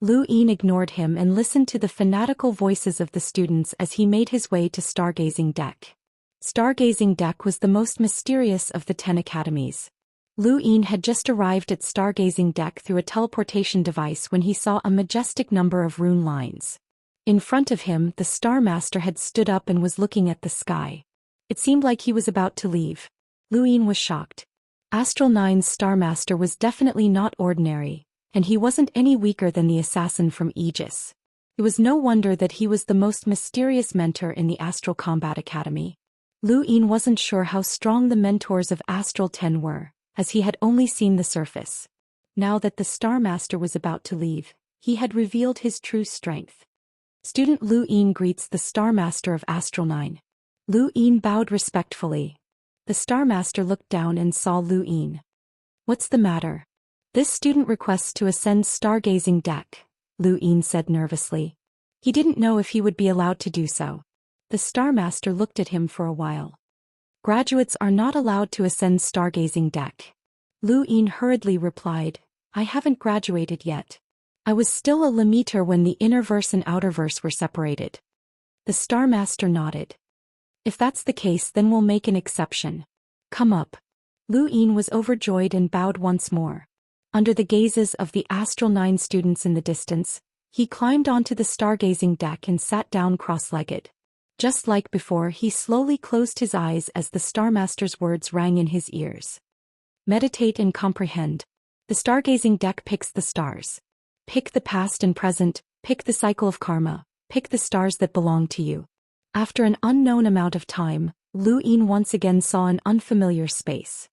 Lu Yin ignored him and listened to the fanatical voices of the students as he made his way to Stargazing Deck. Stargazing Deck was the most mysterious of the 10 academies. Lu Yin had just arrived at Stargazing Deck through a teleportation device when he saw a majestic number of rune lines. In front of him, the Star Master had stood up and was looking at the sky. It seemed like he was about to leave. Lu Yin was shocked. Astral 9's Star Master was definitely not ordinary, and he wasn't any weaker than the assassin from Aegis. It was no wonder that he was the most mysterious mentor in the Astral Combat Academy. Lu Yin wasn't sure how strong the mentors of Astral 10 were, as he had only seen the surface. Now that the Star Master was about to leave, he had revealed his true strength. Student Lu Yin greets the Star Master of Astral 9. Lu Yin bowed respectfully. The Star Master looked down and saw Lu Yin. What's the matter? This student requests to ascend Stargazing Deck, Lu Yin said nervously. He didn't know if he would be allowed to do so. The Star Master looked at him for a while. Graduates are not allowed to ascend Stargazing Deck. Lu Yin hurriedly replied, I haven't graduated yet. I was still a Limiter when the Innerverse and Outerverse were separated. The Star Master nodded. If that's the case, then we'll make an exception. Come up. Lu Yin was overjoyed and bowed once more. Under the gazes of the Astral 9 students in the distance, he climbed onto the Stargazing Deck and sat down cross-legged. Just like before, he slowly closed his eyes as the Star Master's words rang in his ears. Meditate and comprehend. The Stargazing Deck picks the stars. Pick the past and present, pick the cycle of karma, pick the stars that belong to you. After an unknown amount of time, Lu Yin once again saw an unfamiliar space.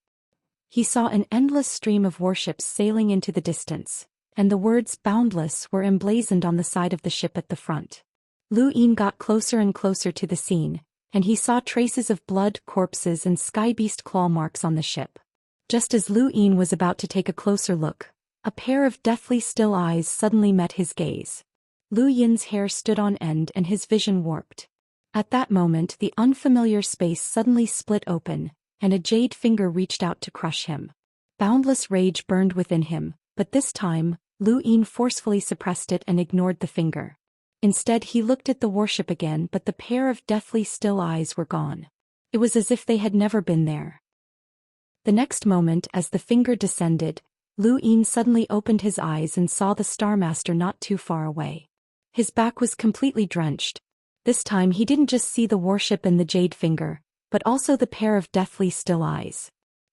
He saw an endless stream of warships sailing into the distance, and the words boundless were emblazoned on the side of the ship at the front. Lu Yin got closer and closer to the scene, and he saw traces of blood, corpses and sky beast claw marks on the ship. Just as Lu Yin was about to take a closer look, a pair of deathly still eyes suddenly met his gaze. Lu Yin's hair stood on end and his vision warped. At that moment the unfamiliar space suddenly split open, and a jade finger reached out to crush him. Boundless rage burned within him, but this time, Lu Yin forcefully suppressed it and ignored the finger. Instead he looked at the worship again, but the pair of deathly still eyes were gone. It was as if they had never been there. The next moment, as the finger descended, Lu Yin suddenly opened his eyes and saw the Star Master not too far away. His back was completely drenched. This time he didn't just see the worship and the jade finger, but also the pair of deathly still eyes.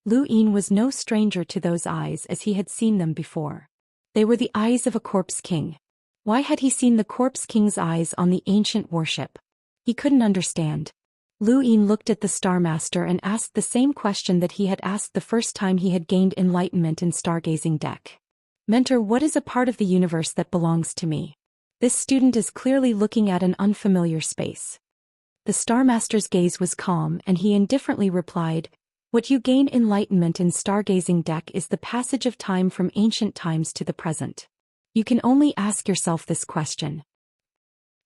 Lu Yin was no stranger to those eyes as he had seen them before. They were the eyes of a corpse king. Why had he seen the corpse king's eyes on the ancient worship? He couldn't understand. Lu Yin looked at the Star Master and asked the same question that he had asked the first time he had gained enlightenment in Stargazing Deck. Mentor, what is a part of the universe that belongs to me? This student is clearly looking at an unfamiliar space. The Star Master's gaze was calm and he indifferently replied, what you gain enlightenment in Stargazing Deck is the passage of time from ancient times to the present. You can only ask yourself this question.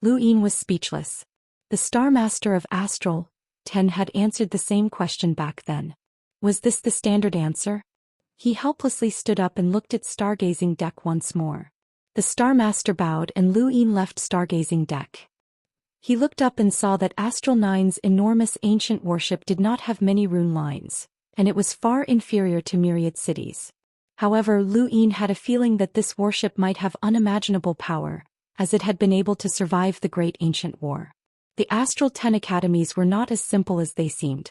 Lu Yin was speechless. The Star Master of Astral 10 had answered the same question back then. Was this the standard answer? He helplessly stood up and looked at Stargazing Deck once more. The Star Master bowed and Lu Yin left Stargazing Deck. He looked up and saw that Astral 9's enormous ancient worship did not have many rune lines, and it was far inferior to myriad cities. However, Lu Yin had a feeling that this worship might have unimaginable power, as it had been able to survive the Great Ancient War. The Astral 10 academies were not as simple as they seemed.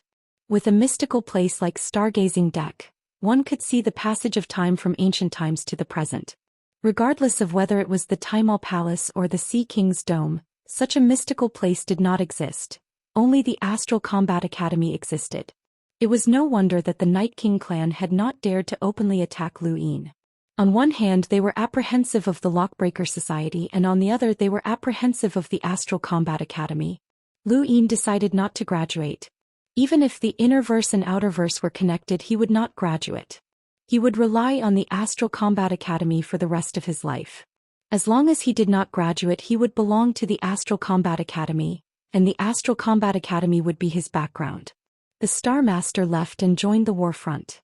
With a mystical place like Stargazing Deck, one could see the passage of time from ancient times to the present. Regardless of whether it was the Timal Palace or the Sea King's Dome, such a mystical place did not exist. Only the Astral Combat Academy existed. It was no wonder that the Night King clan had not dared to openly attack Lu Yin. On one hand they were apprehensive of the Lockbreaker Society and on the other they were apprehensive of the Astral Combat Academy. Lu Yin decided not to graduate. Even if the inner verse and outer verse were connected, he would not graduate. He would rely on the Astral Combat Academy for the rest of his life. As long as he did not graduate, he would belong to the Astral Combat Academy, and the Astral Combat Academy would be his background. The Star Master left and joined the war front.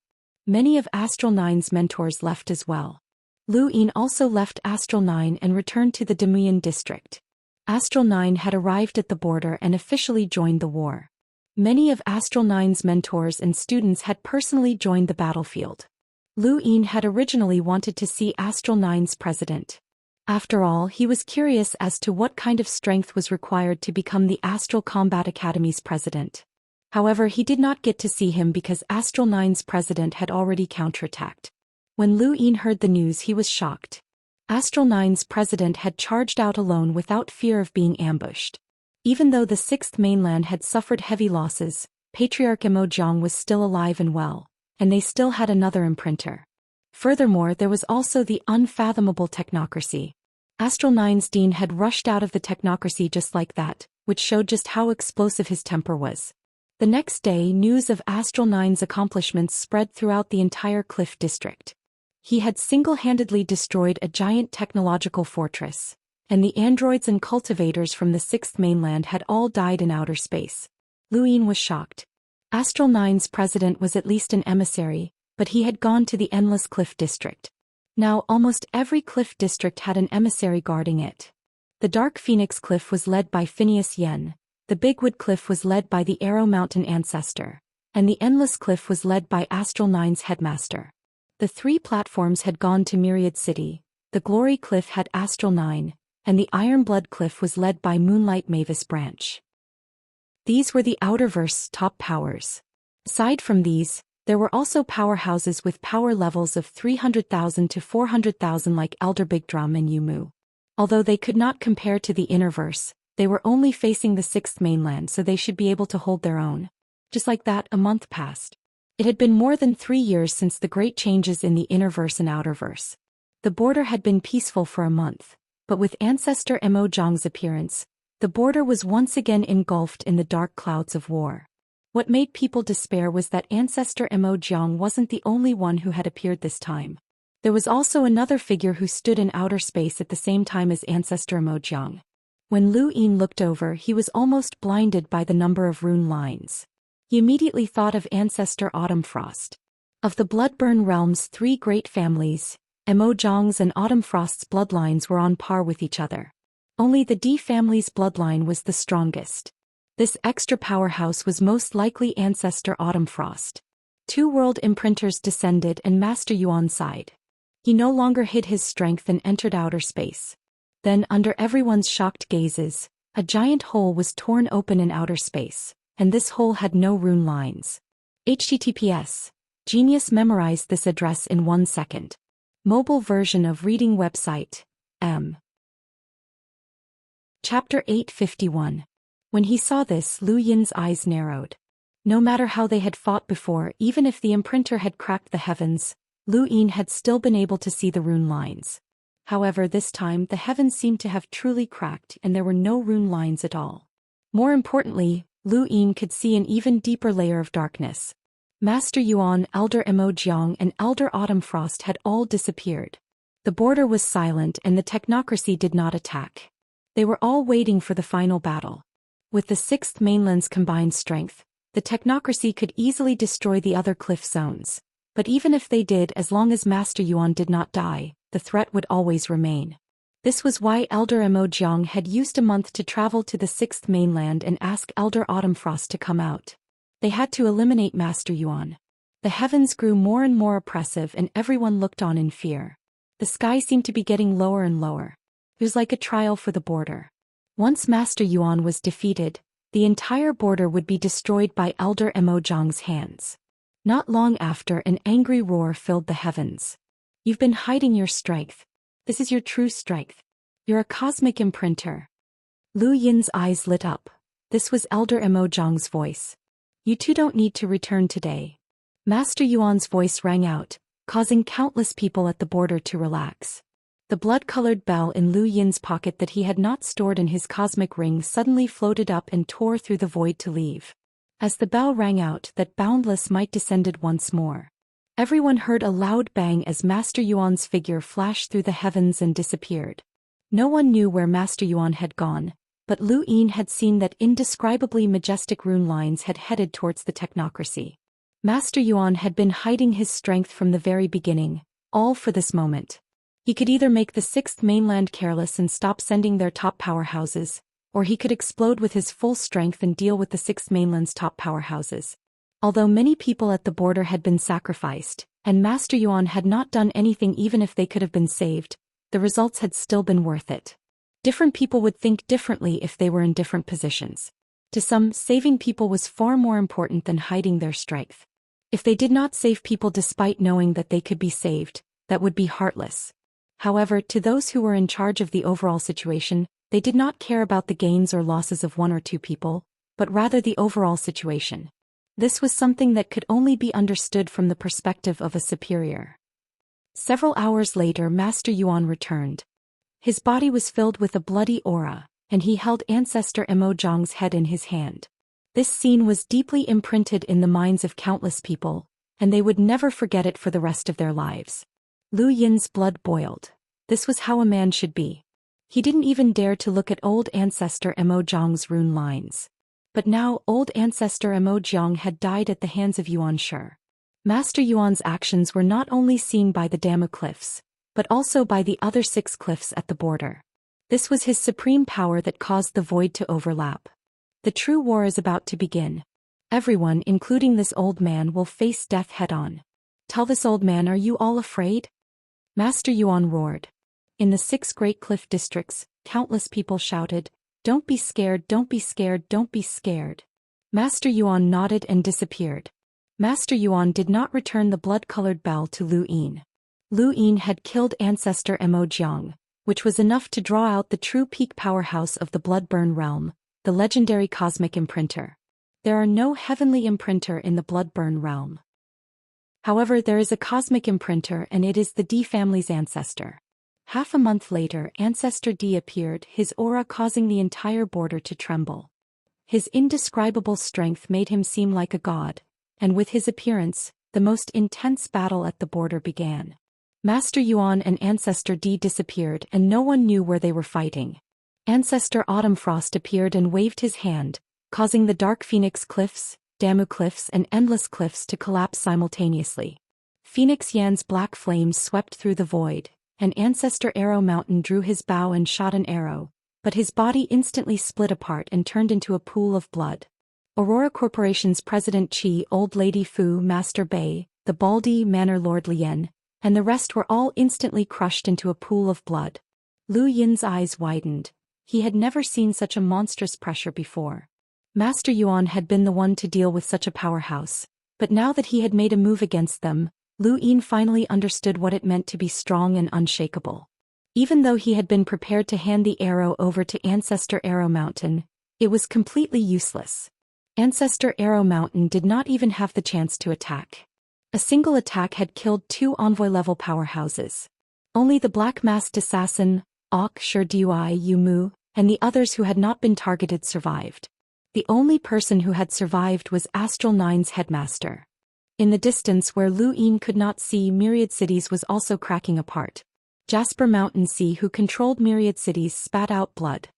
Many of Astral 9's mentors left as well. Lu Yin also left Astral 9 and returned to the Demuyan district. Astral 9 had arrived at the border and officially joined the war. Many of Astral 9's mentors and students had personally joined the battlefield. Lu Yin had originally wanted to see Astral 9's president. After all, he was curious as to what kind of strength was required to become the Astral Combat Academy's president. However, he did not get to see him because Astral 9's president had already counterattacked. When Lu Yin heard the news, he was shocked. Astral 9's president had charged out alone without fear of being ambushed. Even though the 6th mainland had suffered heavy losses, Patriarch Immortal was still alive and well, and they still had another imprinter. Furthermore, there was also the unfathomable technocracy. Astral 9's dean had rushed out of the technocracy just like that, which showed just how explosive his temper was. The next day, news of Astral 9's accomplishments spread throughout the entire Cliff District. He had single-handedly destroyed a giant technological fortress, and the androids and cultivators from the 6th mainland had all died in outer space. Lu Yin was shocked. Astral 9's president was at least an emissary, but he had gone to the Endless Cliff District. Now almost every Cliff District had an emissary guarding it. The Dark Phoenix Cliff was led by Phineas Yen. The Bigwood Cliff was led by the Arrow Mountain Ancestor, and the Endless Cliff was led by Astral 9's headmaster. The 3 platforms had gone to Myriad City, the Glory Cliff had Astral 9, and the Ironblood Cliff was led by Moonlight Mavis Branch. These were the Outerverse top powers. Aside from these, there were also powerhouses with power levels of 300,000 to 400,000 like Elder Big Drum and Yumu. Although they could not compare to the Innerverse, they were only facing the 6th mainland, so they should be able to hold their own. Just like that, a month passed. It had been more than 3 years since the great changes in the Innerverse and Outerverse. The border had been peaceful for a month, but with Ancestor Mo Zhang's appearance, the border was once again engulfed in the dark clouds of war. What made people despair was that Ancestor Mo Jiang wasn't the only one who had appeared this time. There was also another figure who stood in outer space at the same time as Ancestor Mo Jiang. When Lu Yin looked over, he was almost blinded by the number of rune lines. He immediately thought of Ancestor Autumn Frost. Of the Bloodburn realm's three great families, Mo Jiang's and Autumn Frost's bloodlines were on par with each other. Only the D family's bloodline was the strongest. This extra powerhouse was most likely Ancestor Autumn Frost. Two world imprinters descended and Master Yuan sighed. He no longer hid his strength and entered outer space. Then, under everyone's shocked gazes, a giant hole was torn open in outer space, and this hole had no rune lines. HTTPS. Genius memorized this address in 1 second. Mobile version of reading website, M. Chapter 851. When he saw this, Lu Yin's eyes narrowed. No matter how they had fought before, even if the imprinter had cracked the heavens, Lu Yin had still been able to see the rune lines. However, this time the heavens seemed to have truly cracked and there were no rune lines at all. More importantly, Lu Yin could see an even deeper layer of darkness. Master Yuan, Elder Mo Jiang and Elder Autumn Frost had all disappeared. The border was silent and the technocracy did not attack. They were all waiting for the final battle. With the Sixth Mainland's combined strength, the technocracy could easily destroy the other cliff zones. But even if they did, as long as Master Yuan did not die, the threat would always remain. This was why Elder Mo Jiang had used a month to travel to the Sixth Mainland and ask Elder Autumn Frost to come out. They had to eliminate Master Yuan. The heavens grew more and more oppressive and everyone looked on in fear. The sky seemed to be getting lower and lower. It was like a trial for the border. Once Master Yuan was defeated, the entire border would be destroyed by Elder Mo Jiang's hands. Not long after, an angry roar filled the heavens. You've been hiding your strength. This is your true strength. You're a cosmic imprinter. Lu Yin's eyes lit up. This was Elder Mo Jiang's voice. You two don't need to return today. Master Yuan's voice rang out, causing countless people at the border to relax. The blood-colored bell in Lu Yin's pocket that he had not stored in his cosmic ring suddenly floated up and tore through the void to leave. As the bell rang out, that boundless might descended once more. Everyone heard a loud bang as Master Yuan's figure flashed through the heavens and disappeared. No one knew where Master Yuan had gone, but Lu Yin had seen that indescribably majestic rune lines had headed towards the technocracy. Master Yuan had been hiding his strength from the very beginning, all for this moment. He could either make the Sixth Mainland careless and stop sending their top powerhouses, or he could explode with his full strength and deal with the Sixth Mainland's top powerhouses. Although many people at the border had been sacrificed, and Master Yuan had not done anything even if they could have been saved, the results had still been worth it. Different people would think differently if they were in different positions. To some, saving people was far more important than hiding their strength. If they did not save people despite knowing that they could be saved, that would be heartless. However, to those who were in charge of the overall situation, they did not care about the gains or losses of one or two people, but rather the overall situation. This was something that could only be understood from the perspective of a superior. Several hours later, Master Yuan returned. His body was filled with a bloody aura, and he held Ancestor Mo Jiang's head in his hand. This scene was deeply imprinted in the minds of countless people, and they would never forget it for the rest of their lives. Lu Yin's blood boiled. This was how a man should be. He didn't even dare to look at old Ancestor Mo Jiang's rune lines. But now, old Ancestor Mo Jiang had died at the hands of Yuan Shi. Master Yuan's actions were not only seen by the Damu cliffs, but also by the other 6 cliffs at the border. This was his supreme power that caused the void to overlap. The true war is about to begin. Everyone, including this old man, will face death head-on. Tell this old man, are you all afraid? Master Yuan roared. In the 6 great cliff districts, countless people shouted, "Don't be scared, don't be scared, don't be scared." Master Yuan nodded and disappeared. Master Yuan did not return the blood-colored bell to Lu Yin. Lu Yin had killed Ancestor Mo Jiang, which was enough to draw out the true peak powerhouse of the Bloodburn realm, the legendary cosmic imprinter. There are no heavenly imprinter in the Bloodburn realm. However, there is a cosmic imprinter, and it is the D family's ancestor. Half a month later, Ancestor D appeared, his aura causing the entire border to tremble. His indescribable strength made him seem like a god, and with his appearance, the most intense battle at the border began. Master Yuan and Ancestor D disappeared and no one knew where they were fighting. Ancestor Autumn Frost appeared and waved his hand, causing the Dark Phoenix Cliffs, Damu Cliffs and Endless Cliffs to collapse simultaneously. Phoenix Yan's black flames swept through the void, and Ancestor Arrow Mountain drew his bow and shot an arrow, but his body instantly split apart and turned into a pool of blood. Aurora Corporation's President Qi, Old Lady Fu, Master Bei, the Baldi Manor Lord Lien, and the rest were all instantly crushed into a pool of blood. Lu Yin's eyes widened. He had never seen such a monstrous pressure before. Master Yuan had been the one to deal with such a powerhouse, but now that he had made a move against them, Lu Yin finally understood what it meant to be strong and unshakable. Even though he had been prepared to hand the arrow over to Ancestor Arrow Mountain, it was completely useless. Ancestor Arrow Mountain did not even have the chance to attack. A single attack had killed 2 envoy-level powerhouses. Only the black-masked assassin, Ok Shur Dui Yu Mu, and the others who had not been targeted survived. The only person who had survived was Astral Nine's headmaster. In the distance where Lu Yin could not see, Myriad Cities was also cracking apart. Jasper Mountain Sea, who controlled Myriad Cities, spat out blood.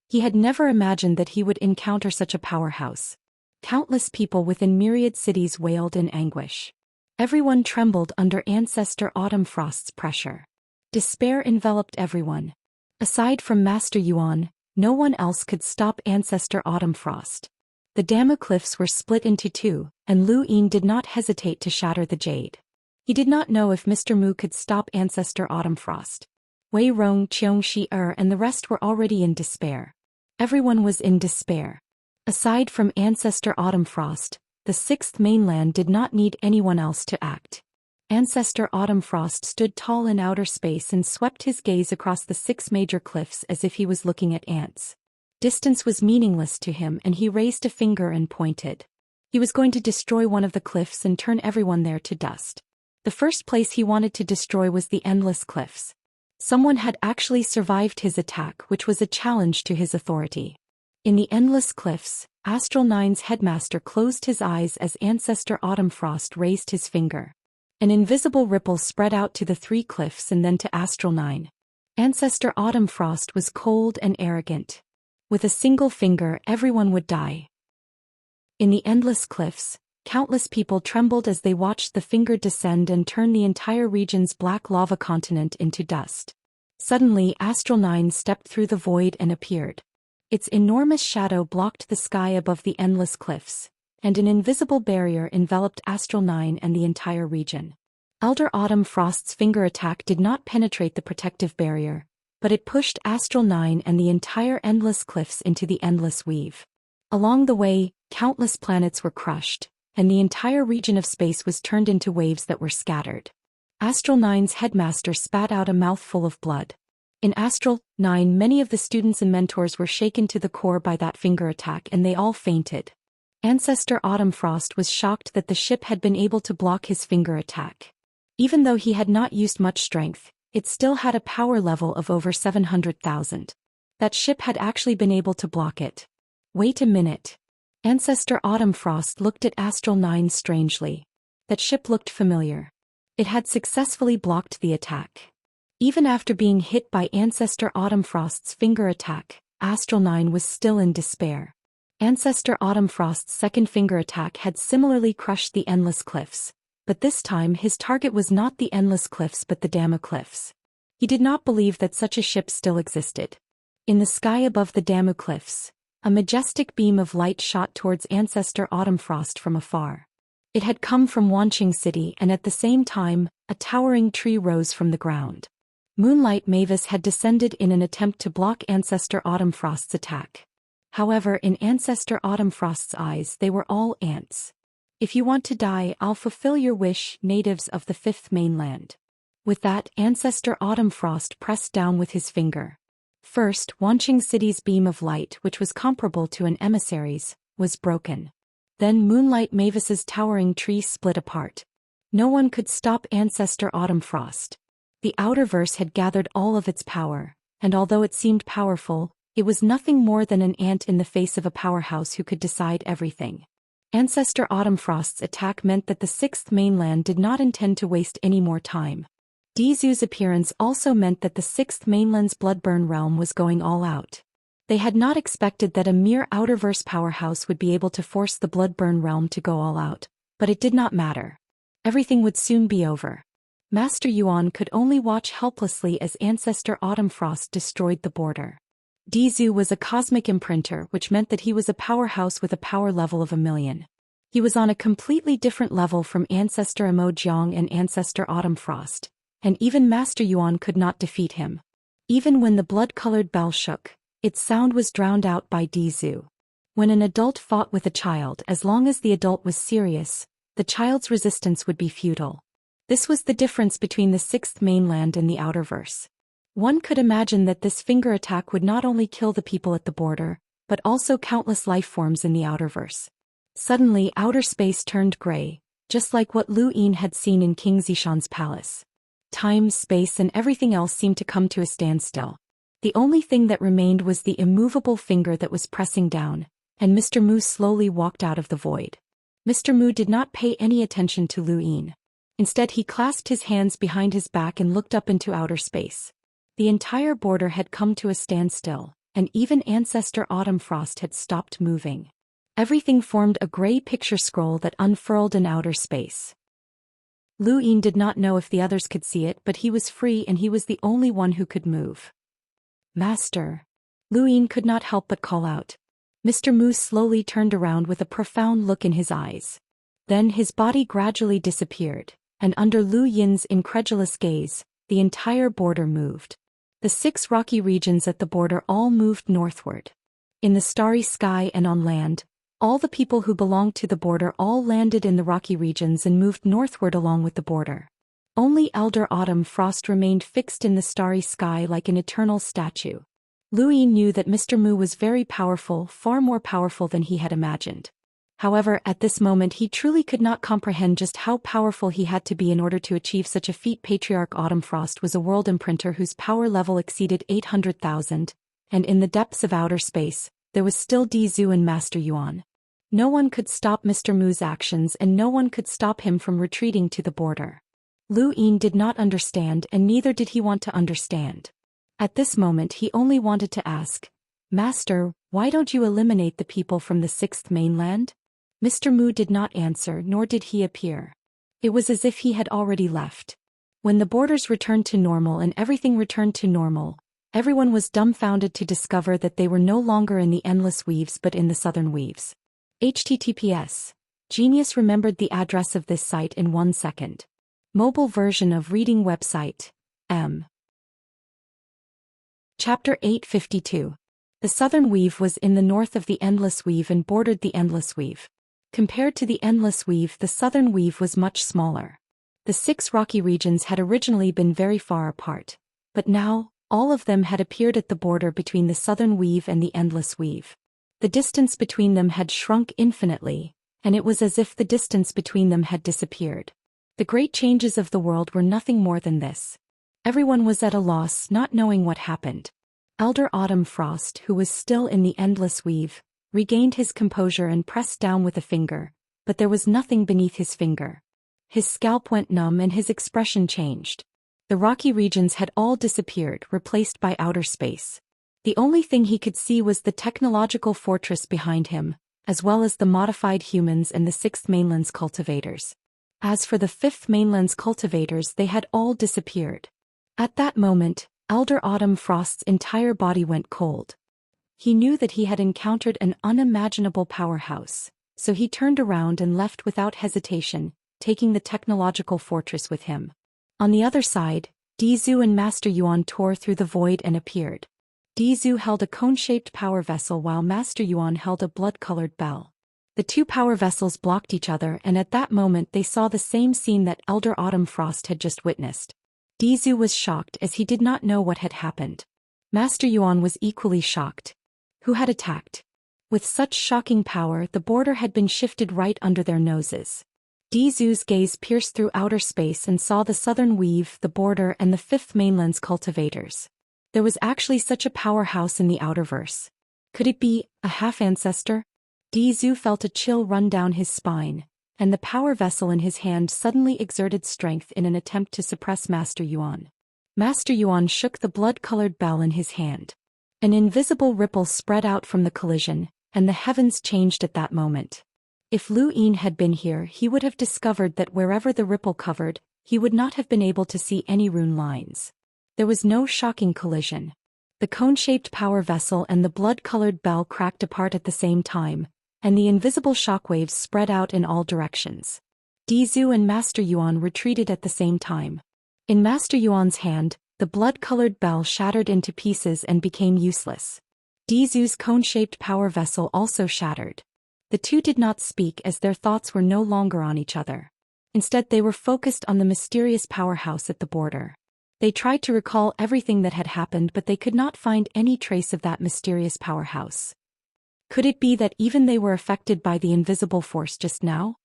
He had never imagined that he would encounter such a powerhouse. Countless people within Myriad Cities wailed in anguish. Everyone trembled under Ancestor Autumn Frost's pressure. Despair enveloped everyone. Aside from Master Yuan, no one else could stop Ancestor Autumn Frost. The Damu Cliffs were split into 2, and Lu Yin did not hesitate to shatter the jade. He did not know if Mr. Mu could stop Ancestor Autumn Frost. Wei Rong, Qiong Shi and the rest were already in despair. Everyone was in despair. Aside from Ancestor Autumn Frost, the 6th mainland did not need anyone else to act. Ancestor Autumn Frost stood tall in outer space and swept his gaze across the 6 major cliffs as if he was looking at ants. Distance was meaningless to him and he raised a finger and pointed. He was going to destroy one of the cliffs and turn everyone there to dust. The first place he wanted to destroy was the Endless Cliffs. Someone had actually survived his attack, which was a challenge to his authority. In the Endless Cliffs, Astral Nine's headmaster closed his eyes as Ancestor Autumn Frost raised his finger. An invisible ripple spread out to the 3 cliffs and then to Astral Nine. Ancestor Autumn Frost was cold and arrogant. With a single finger, everyone would die. In the Endless Cliffs, countless people trembled as they watched the finger descend and turn the entire region's black lava continent into dust. Suddenly, Astral Nine stepped through the void and appeared. Its enormous shadow blocked the sky above the Endless Cliffs, and an invisible barrier enveloped Astral Nine and the entire region. Elder Autumn Frost's finger attack did not penetrate the protective barrier, but it pushed Astral Nine and the entire Endless Cliffs into the Endless Weave. Along the way, countless planets were crushed, and the entire region of space was turned into waves that were scattered. Astral Nine's headmaster spat out a mouthful of blood. In Astral Nine, many of the students and mentors were shaken to the core by that finger attack and they all fainted. Ancestor Autumn Frost was shocked that the ship had been able to block his finger attack. Even though he had not used much strength, it still had a power level of over 700,000. That ship had actually been able to block it. Wait a minute. Ancestor Autumn Frost looked at Astral Nine strangely. That ship looked familiar. It had successfully blocked the attack. Even after being hit by Ancestor Autumn Frost's finger attack, Astral Nine was still in despair. Ancestor Autumn Frost's second finger attack had similarly crushed the Endless Cliffs, but this time his target was not the Endless Cliffs but the Damu Cliffs. He did not believe that such a ship still existed. In the sky above the Damu Cliffs, a majestic beam of light shot towards Ancestor Autumn Frost from afar. It had come from Wanqing City and at the same time, a towering tree rose from the ground. Moonlight Mavis had descended in an attempt to block Ancestor Autumn Frost's attack. However, in Ancestor Autumn Frost's eyes they were all ants. If you want to die, I'll fulfill your wish, natives of the 5th mainland. With that, Ancestor Autumn Frost pressed down with his finger. First, Wanqing City's beam of light, which was comparable to an emissary's, was broken. Then Moonlight Mavis's towering tree split apart. No one could stop Ancestor Autumn Frost. The Outerverse had gathered all of its power, and although it seemed powerful, It was nothing more than an ant in the face of a powerhouse who could decide everything. Ancestor Autumnfrost's attack meant that the Sixth Mainland did not intend to waste any more time. Dizhu's appearance also meant that the Sixth Mainland's Bloodburn realm was going all out. They had not expected that a mere outerverse powerhouse would be able to force the Bloodburn realm to go all out, but it did not matter. Everything would soon be over. Master Yuan could only watch helplessly as Ancestor Autumnfrost destroyed the border. Dizhu was a cosmic imprinter, which meant that he was a powerhouse with a power level of 1,000,000. He was on a completely different level from Ancestor Emojiang and Ancestor Autumnfrost, and even Master Yuan could not defeat him. Even when the blood-colored bell shook, its sound was drowned out by Dizhu. When an adult fought with a child, as long as the adult was serious, the child's resistance would be futile. This was the difference between the Sixth Mainland and the Outerverse. One could imagine that this finger attack would not only kill the people at the border, but also countless life forms in the Outerverse. Suddenly outer space turned gray, just like what Lu Yin had seen in King Zishan's palace. Time, space and everything else seemed to come to a standstill. The only thing that remained was the immovable finger that was pressing down, and Mr. Mu slowly walked out of the void. Mr. Mu did not pay any attention to Lu Yin. Instead he clasped his hands behind his back and looked up into outer space. The entire border had come to a standstill, and even Ancestor Autumnfrost had stopped moving. Everything formed a gray picture scroll that unfurled in outer space. Lu Yin did not know if the others could see it, but he was free and he was the only one who could move. Master. Lu Yin could not help but call out. Mr. Mu slowly turned around with a profound look in his eyes. Then his body gradually disappeared, and under Lu Yin's incredulous gaze, the entire border moved. The 6 rocky regions at the border all moved northward. In the starry sky and on land, all the people who belonged to the border all landed in the rocky regions and moved northward along with the border. Only Elder Autumn Frost remained fixed in the starry sky like an eternal statue. Lu Yin knew that Mr. Mu was very powerful, far more powerful than he had imagined. However, at this moment he truly could not comprehend just how powerful he had to be in order to achieve such a feat. Patriarch Autumnfrost was a world imprinter whose power level exceeded 800,000, and in the depths of outer space, there was still Dizhu and Master Yuan. No one could stop Mr. Mu's actions and no one could stop him from retreating to the border. Lu Yin did not understand and neither did he want to understand. At this moment he only wanted to ask, Master, why don't you eliminate the people from the Sixth Mainland? Mr. Mu did not answer nor did he appear. It was as if he had already left. When the borders returned to normal and everything returned to normal, everyone was dumbfounded to discover that they were no longer in the endless weaves but in the southern weaves. HTTPS. Genius remembered the address of this site in 1 second. Mobile version of reading website. M. Chapter 852. The southern weave was in the north of the endless weave and bordered the endless weave. Compared to the endless weave, the southern weave was much smaller. The 6 rocky regions had originally been very far apart, but now, all of them had appeared at the border between the southern weave and the endless weave. The distance between them had shrunk infinitely, and it was as if the distance between them had disappeared. The great changes of the world were nothing more than this. Everyone was at a loss, not knowing what happened. Elder Autumn Frost, who was still in the endless weave, regained his composure and pressed down with a finger, but there was nothing beneath his finger. His scalp went numb and his expression changed. The rocky regions had all disappeared, replaced by outer space. The only thing he could see was the technological fortress behind him, as well as the modified humans and the Sixth Mainland's cultivators. As for the Fifth Mainland's cultivators, they had all disappeared. At that moment, Elder Autumn Frost's entire body went cold. He knew that he had encountered an unimaginable powerhouse, so he turned around and left without hesitation, taking the technological fortress with him. On the other side, Dizhu and Master Yuan tore through the void and appeared. Dizhu held a cone-shaped power vessel while Master Yuan held a blood-colored bell. The 2 power vessels blocked each other and at that moment they saw the same scene that Elder Autumn Frost had just witnessed. Dizhu was shocked as he did not know what had happened. Master Yuan was equally shocked. Who had attacked? With such shocking power, the border had been shifted right under their noses. Dizhu's gaze pierced through outer space and saw the southern weave, the border and the Fifth Mainland's cultivators. There was actually such a powerhouse in the Outerverse. Could it be a half-ancestor? Zhou felt a chill run down his spine, and the power vessel in his hand suddenly exerted strength in an attempt to suppress Master Yuan. Master Yuan shook the blood-colored bell in his hand. An invisible ripple spread out from the collision, and the heavens changed at that moment. If Lu Yin had been here, he would have discovered that wherever the ripple covered, he would not have been able to see any rune lines. There was no shocking collision. The cone-shaped power vessel and the blood-colored bell cracked apart at the same time, and the invisible shockwaves spread out in all directions. Zhou and Master Yuan retreated at the same time. In Master Yuan's hand, the blood-colored bell shattered into pieces and became useless. Zhu's cone-shaped power vessel also shattered. The two did not speak as their thoughts were no longer on each other. Instead, they were focused on the mysterious powerhouse at the border. They tried to recall everything that had happened, but they could not find any trace of that mysterious powerhouse. Could it be that even they were affected by the invisible force just now?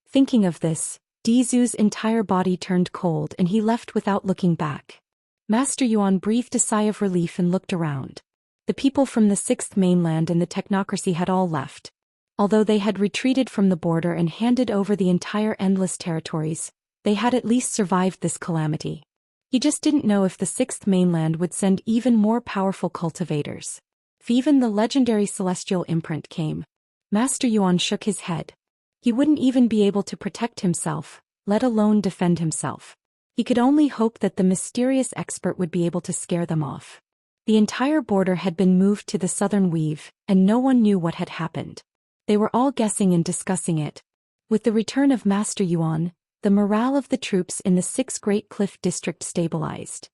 Thinking of this, Zhu's entire body turned cold and he left without looking back. Master Yuan breathed a sigh of relief and looked around. The people from the Sixth Mainland and the technocracy had all left. Although they had retreated from the border and handed over the entire endless territories, they had at least survived this calamity. He just didn't know if the Sixth Mainland would send even more powerful cultivators. If even the legendary celestial imprint came, Master Yuan shook his head. He wouldn't even be able to protect himself, let alone defend himself. He could only hope that the mysterious expert would be able to scare them off. The entire border had been moved to the southern weave, and no one knew what had happened. They were all guessing and discussing it. With the return of Master Yuan, the morale of the troops in the Six Great Cliff District stabilized.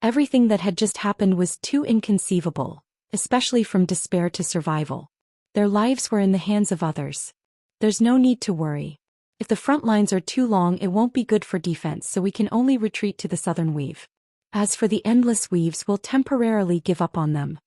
Everything that had just happened was too inconceivable, especially from despair to survival. Their lives were in the hands of others. There's no need to worry. If the front lines are too long, it won't be good for defense, so we can only retreat to the southern weave. As for the endless weaves, we'll temporarily give up on them.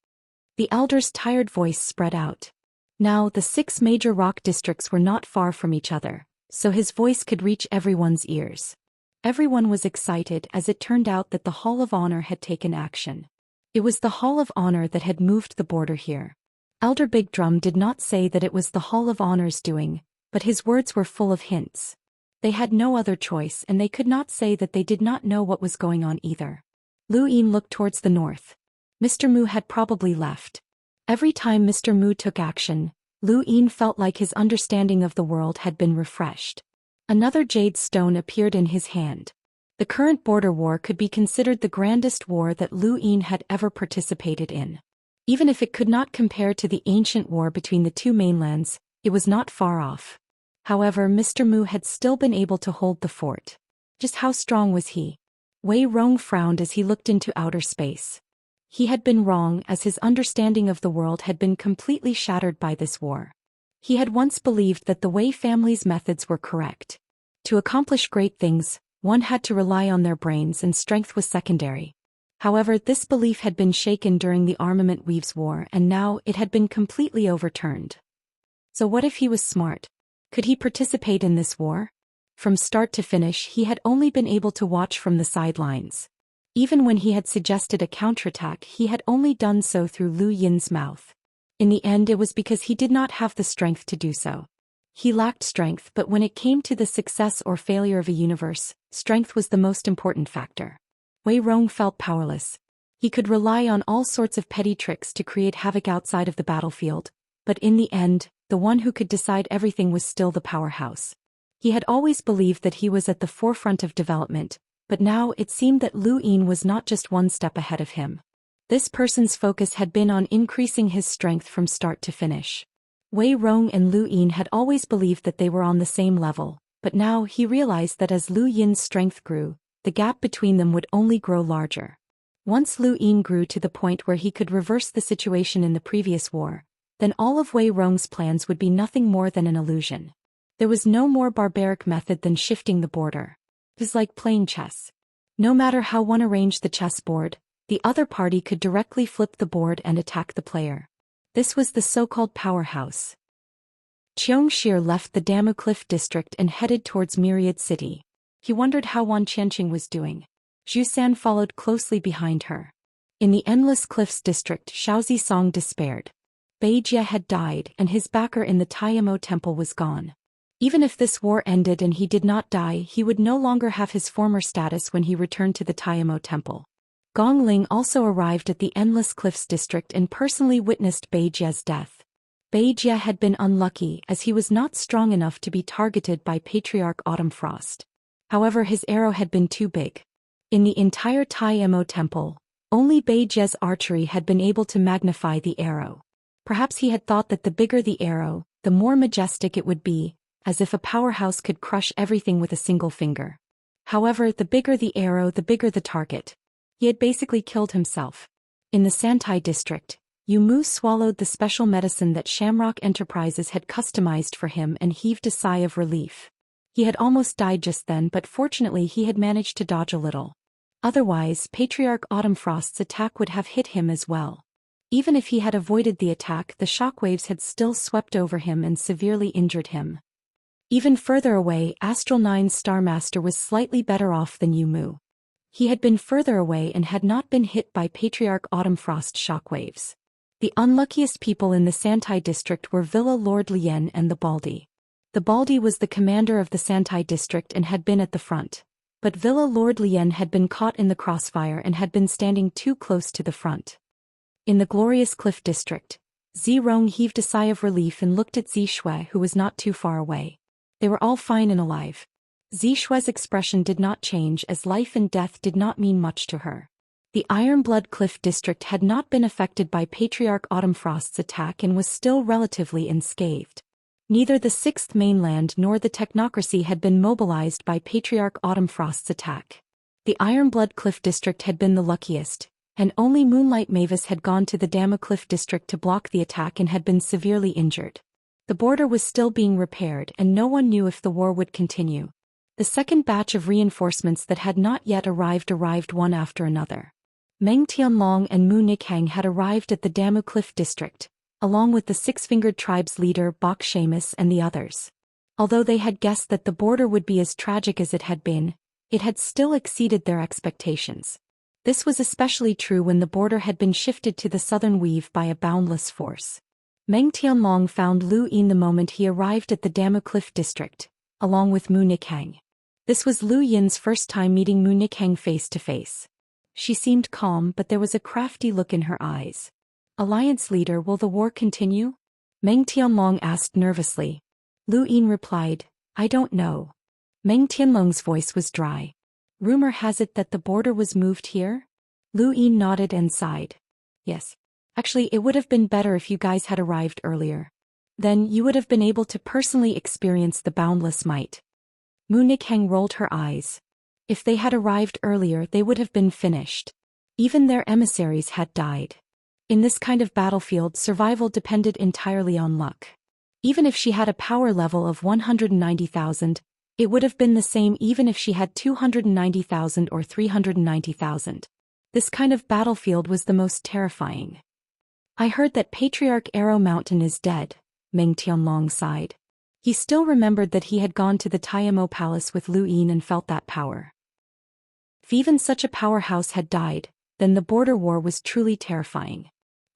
The elder's tired voice spread out. Now, the 6 major rock districts were not far from each other, so his voice could reach everyone's ears. Everyone was excited as it turned out that the Hall of Honor had taken action. It was the Hall of Honor that had moved the border here. Elder Big Drum did not say that it was the Hall of Honor's doing, but his words were full of hints. They had no other choice, and they could not say that they did not know what was going on either. Lu Yin looked towards the north. Mr. Mu had probably left. Every time Mr. Mu took action, Lu Yin felt like his understanding of the world had been refreshed. Another jade stone appeared in his hand. The current border war could be considered the grandest war that Lu Yin had ever participated in. Even if it could not compare to the ancient war between the two mainlands, it was not far off. However, Mr. Mu had still been able to hold the fort. Just how strong was he? Wei Rong frowned as he looked into outer space. He had been wrong, as his understanding of the world had been completely shattered by this war. He had once believed that the Wei family's methods were correct. To accomplish great things, one had to rely on their brains and strength was secondary. However, this belief had been shaken during the Armament Weaves War, and now it had been completely overturned. So what if he was smart? Could he participate in this war? From start to finish, he had only been able to watch from the sidelines. Even when he had suggested a counterattack, he had only done so through Lu Yin's mouth. In the end, it was because he did not have the strength to do so. He lacked strength, but when it came to the success or failure of a universe, strength was the most important factor. Wei Rong felt powerless. He could rely on all sorts of petty tricks to create havoc outside of the battlefield, but in the end, the one who could decide everything was still the powerhouse. He had always believed that he was at the forefront of development, but now it seemed that Lu Yin was not just one step ahead of him. This person's focus had been on increasing his strength from start to finish. Wei Rong and Lu Yin had always believed that they were on the same level, but now he realized that as Lu Yin's strength grew, the gap between them would only grow larger. Once Lu Yin grew to the point where he could reverse the situation in the previous war, then all of Wei Rong's plans would be nothing more than an illusion. There was no more barbaric method than shifting the border. It was like playing chess. No matter how one arranged the chessboard, the other party could directly flip the board and attack the player. This was the so-called powerhouse. Xianxia left the Damu Cliff district and headed towards Myriad City. He wondered how Wan Qianqing was doing. Zhou Xian followed closely behind her. In the Endless Cliffs district, Xiaozisong despaired. Beijie had died and his backer in the Taiyamo temple was gone. Even if this war ended and he did not die, he would no longer have his former status when he returned to the Taiyamo temple. Gong Ling also arrived at the Endless Cliffs district and personally witnessed Beijie's death. Beijie had been unlucky as he was not strong enough to be targeted by Patriarch Autumn Frost. However, his arrow had been too big. In the entire Taiyamo temple, only Beijie's archery had been able to magnify the arrow. Perhaps he had thought that the bigger the arrow, the more majestic it would be, as if a powerhouse could crush everything with a single finger. However, the bigger the arrow, the bigger the target. He had basically killed himself. In the Santai district, Yu Mu swallowed the special medicine that Shamrock Enterprises had customized for him and heaved a sigh of relief. He had almost died just then, but fortunately he had managed to dodge a little. Otherwise, Patriarch Autumn Frost's attack would have hit him as well. Even if he had avoided the attack, the shockwaves had still swept over him and severely injured him. Even further away, Astral Nine's Star Master was slightly better off than Yu Mu. He had been further away and had not been hit by Patriarch Autumn Frost shockwaves. The unluckiest people in the Santai district were Villa Lord Lien and the Baldi. The Baldi was the commander of the Santai district and had been at the front. But Villa Lord Lien had been caught in the crossfire and had been standing too close to the front. In the Glorious Cliff district, Zirong heaved a sigh of relief and looked at Zishui, who was not too far away. They were all fine and alive. Zishui's expression did not change as life and death did not mean much to her. The Ironblood Cliff district had not been affected by Patriarch Autumn Frost's attack and was still relatively unscathed. Neither the Sixth Mainland nor the Technocracy had been mobilized by Patriarch Autumn Frost's attack. The Ironblood Cliff district had been the luckiest, and only Moonlight Mavis had gone to the Damu Cliff district to block the attack and had been severely injured. The border was still being repaired and no one knew if the war would continue. The second batch of reinforcements that had not yet arrived one after another. Meng Tianlong and Mu Nikhang had arrived at the Damu Cliff district, along with the Six-Fingered Tribe's leader Bok Seamus and the others. Although they had guessed that the border would be as tragic as it had been, it had still exceeded their expectations. This was especially true when the border had been shifted to the southern weave by a boundless force. Meng Tianlong found Lu Yin the moment he arrived at the Damu Cliff district, along with Mu Nikhang. This was Lu Yin's first time meeting Mu Nikhang face to face. She seemed calm, but there was a crafty look in her eyes. Alliance leader, will the war continue? Meng Tianlong asked nervously. Lu Yin replied, I don't know. Meng Tianlong's voice was dry. Rumor has it that the border was moved here? Lu Yin nodded and sighed. Yes. Actually, it would have been better if you guys had arrived earlier. Then you would have been able to personally experience the boundless might. Mu Nikhang rolled her eyes. If they had arrived earlier, they would have been finished. Even their emissaries had died. In this kind of battlefield, survival depended entirely on luck. Even if she had a power level of 190,000, it would have been the same even if she had 290,000 or 390,000. This kind of battlefield was the most terrifying. I heard that Patriarch Arrow Mountain is dead, Meng Tianlong sighed. He still remembered that he had gone to the Taiyamo Palace with Lu Yin and felt that power. If even such a powerhouse had died, then the border war was truly terrifying.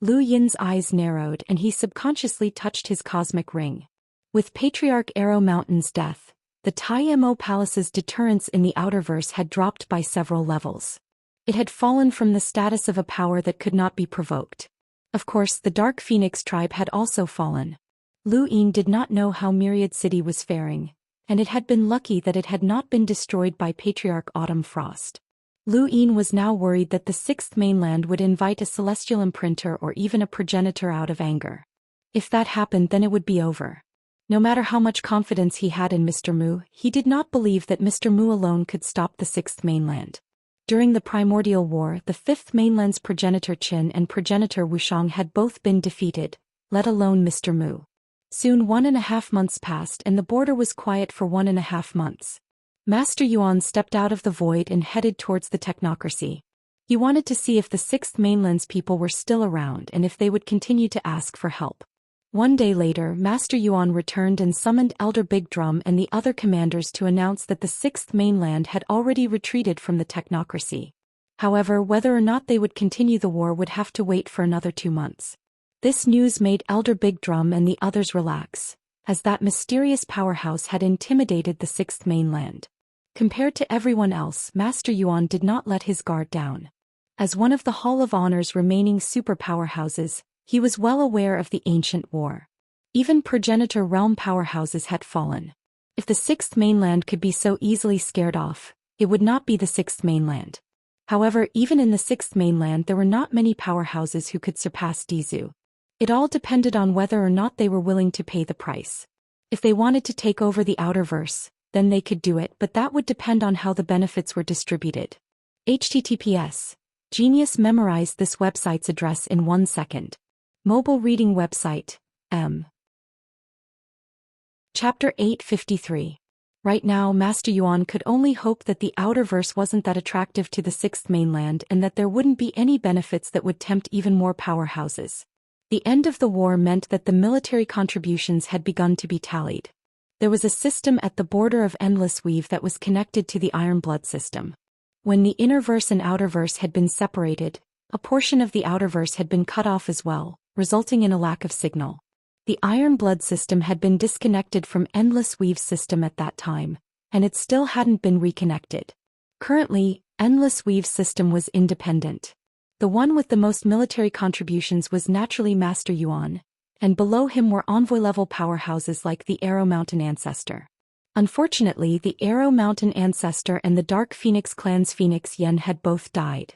Lu Yin's eyes narrowed and he subconsciously touched his cosmic ring. With Patriarch Arrow Mountain's death, the Taiyamo Palace's deterrence in the Outerverse had dropped by several levels. It had fallen from the status of a power that could not be provoked. Of course, the Dark Phoenix tribe had also fallen. Lu Yin did not know how Myriad City was faring, and it had been lucky that it had not been destroyed by Patriarch Autumn Frost. Lu Yin was now worried that the Sixth Mainland would invite a celestial imprinter or even a progenitor out of anger. If that happened, then it would be over. No matter how much confidence he had in Mr. Mu, he did not believe that Mr. Mu alone could stop the Sixth Mainland. During the Primordial War, the Fifth Mainland's progenitor Qin and progenitor Wuxiang had both been defeated, let alone Mr. Mu. Soon 1.5 months passed and the border was quiet for 1.5 months. Master Yuan stepped out of the void and headed towards the Technocracy. He wanted to see if the Sixth Mainland's people were still around and if they would continue to ask for help. One day later, Master Yuan returned and summoned Elder Big Drum and the other commanders to announce that the Sixth Mainland had already retreated from the Technocracy. However, whether or not they would continue the war would have to wait for another 2 months. This news made Elder Big Drum and the others relax, as that mysterious powerhouse had intimidated the Sixth Mainland. Compared to everyone else, Master Yuan did not let his guard down. As one of the Hall of Honor's remaining super powerhouses, he was well aware of the ancient war. Even progenitor realm powerhouses had fallen. If the Sixth Mainland could be so easily scared off, it would not be the Sixth Mainland. However, even in the Sixth Mainland there were not many powerhouses who could surpass Dezhou. It all depended on whether or not they were willing to pay the price. If they wanted to take over the Outerverse, then they could do it, but that would depend on how the benefits were distributed. https. Genius memorized this website's address in 1 second. Mobile reading website, M. Chapter 853. Right now, Master Yuan could only hope that the Outerverse wasn't that attractive to the Sixth Mainland and that there wouldn't be any benefits that would tempt even more powerhouses. The end of the war meant that the military contributions had begun to be tallied. There was a system at the border of Endless Weave that was connected to the Iron Blood system. When the Innerverse and Outerverse had been separated, a portion of the Outerverse had been cut off as well, resulting in a lack of signal. The Iron Blood system had been disconnected from Endless Weave's system at that time, and it still hadn't been reconnected. Currently, Endless Weave's system was independent. The one with the most military contributions was naturally Master Yuan, and below him were envoy-level powerhouses like the Arrow Mountain Ancestor. Unfortunately, the Arrow Mountain Ancestor and the Dark Phoenix clan's Phoenix Yen had both died.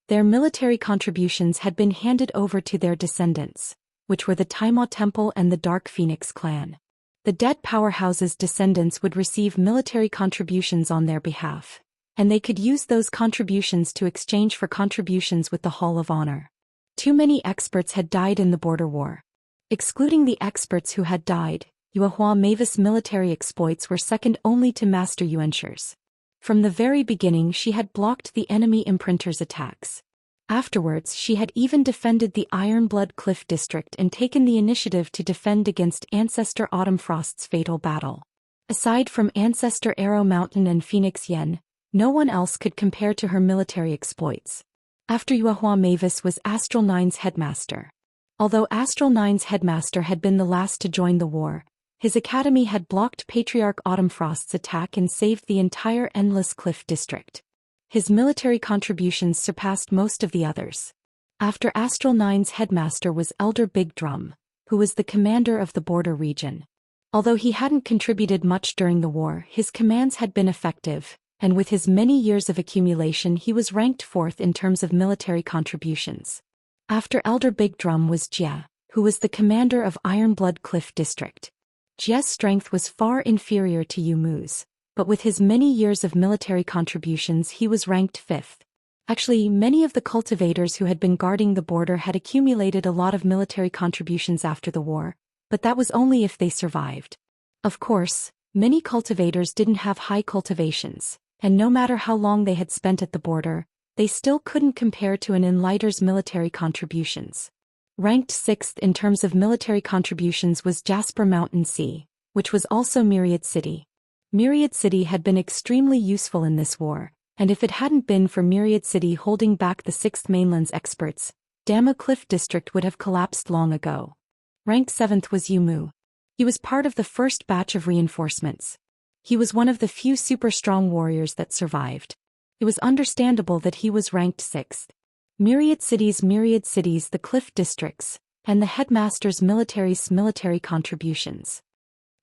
Their military contributions had been handed over to their descendants, which were the Taima Temple and the Dark Phoenix clan. The dead powerhouses' descendants would receive military contributions on their behalf, and they could use those contributions to exchange for contributions with the Hall of Honor. Too many experts had died in the border war. Excluding the experts who had died, Yuehua Mavis' military exploits were second only to Master Yuan's. From the very beginning she had blocked the enemy imprinters' attacks. Afterwards she had even defended the Ironblood Cliff District and taken the initiative to defend against Ancestor Autumnfrost's fatal battle. Aside from Ancestor Arrow Mountain and Phoenix Yen, no one else could compare to her military exploits. After Yuehua Mavis was Astral Nine's headmaster. Although Astral Nine's headmaster had been the last to join the war, his academy had blocked Patriarch Autumnfrost's attack and saved the entire Endless Cliff District. His military contributions surpassed most of the others. After Astral Nine's headmaster was Elder Big Drum, who was the commander of the border region. Although he hadn't contributed much during the war, his commands had been effective, and with his many years of accumulation he was ranked 4th in terms of military contributions. After Elder Big Drum was Jia, who was the commander of Ironblood Cliff District. Jia's strength was far inferior to Yu Mu's, but with his many years of military contributions he was ranked 5th. Actually, many of the cultivators who had been guarding the border had accumulated a lot of military contributions after the war, but that was only if they survived. Of course, many cultivators didn't have high cultivations, and no matter how long they had spent at the border, they still couldn't compare to an enlighter's military contributions. Ranked 6th in terms of military contributions was Jasper Mountain Sea, which was also Myriad City. Myriad City had been extremely useful in this war, and if it hadn't been for Myriad City holding back the Sixth Mainland's experts, Dama Cliff District would have collapsed long ago. Ranked 7th was Yu Mu. He was part of the first batch of reinforcements. He was one of the few super strong warriors that survived. It was understandable that he was ranked 6th. Myriad Cities, the Cliff Districts, and the headmaster's military contributions.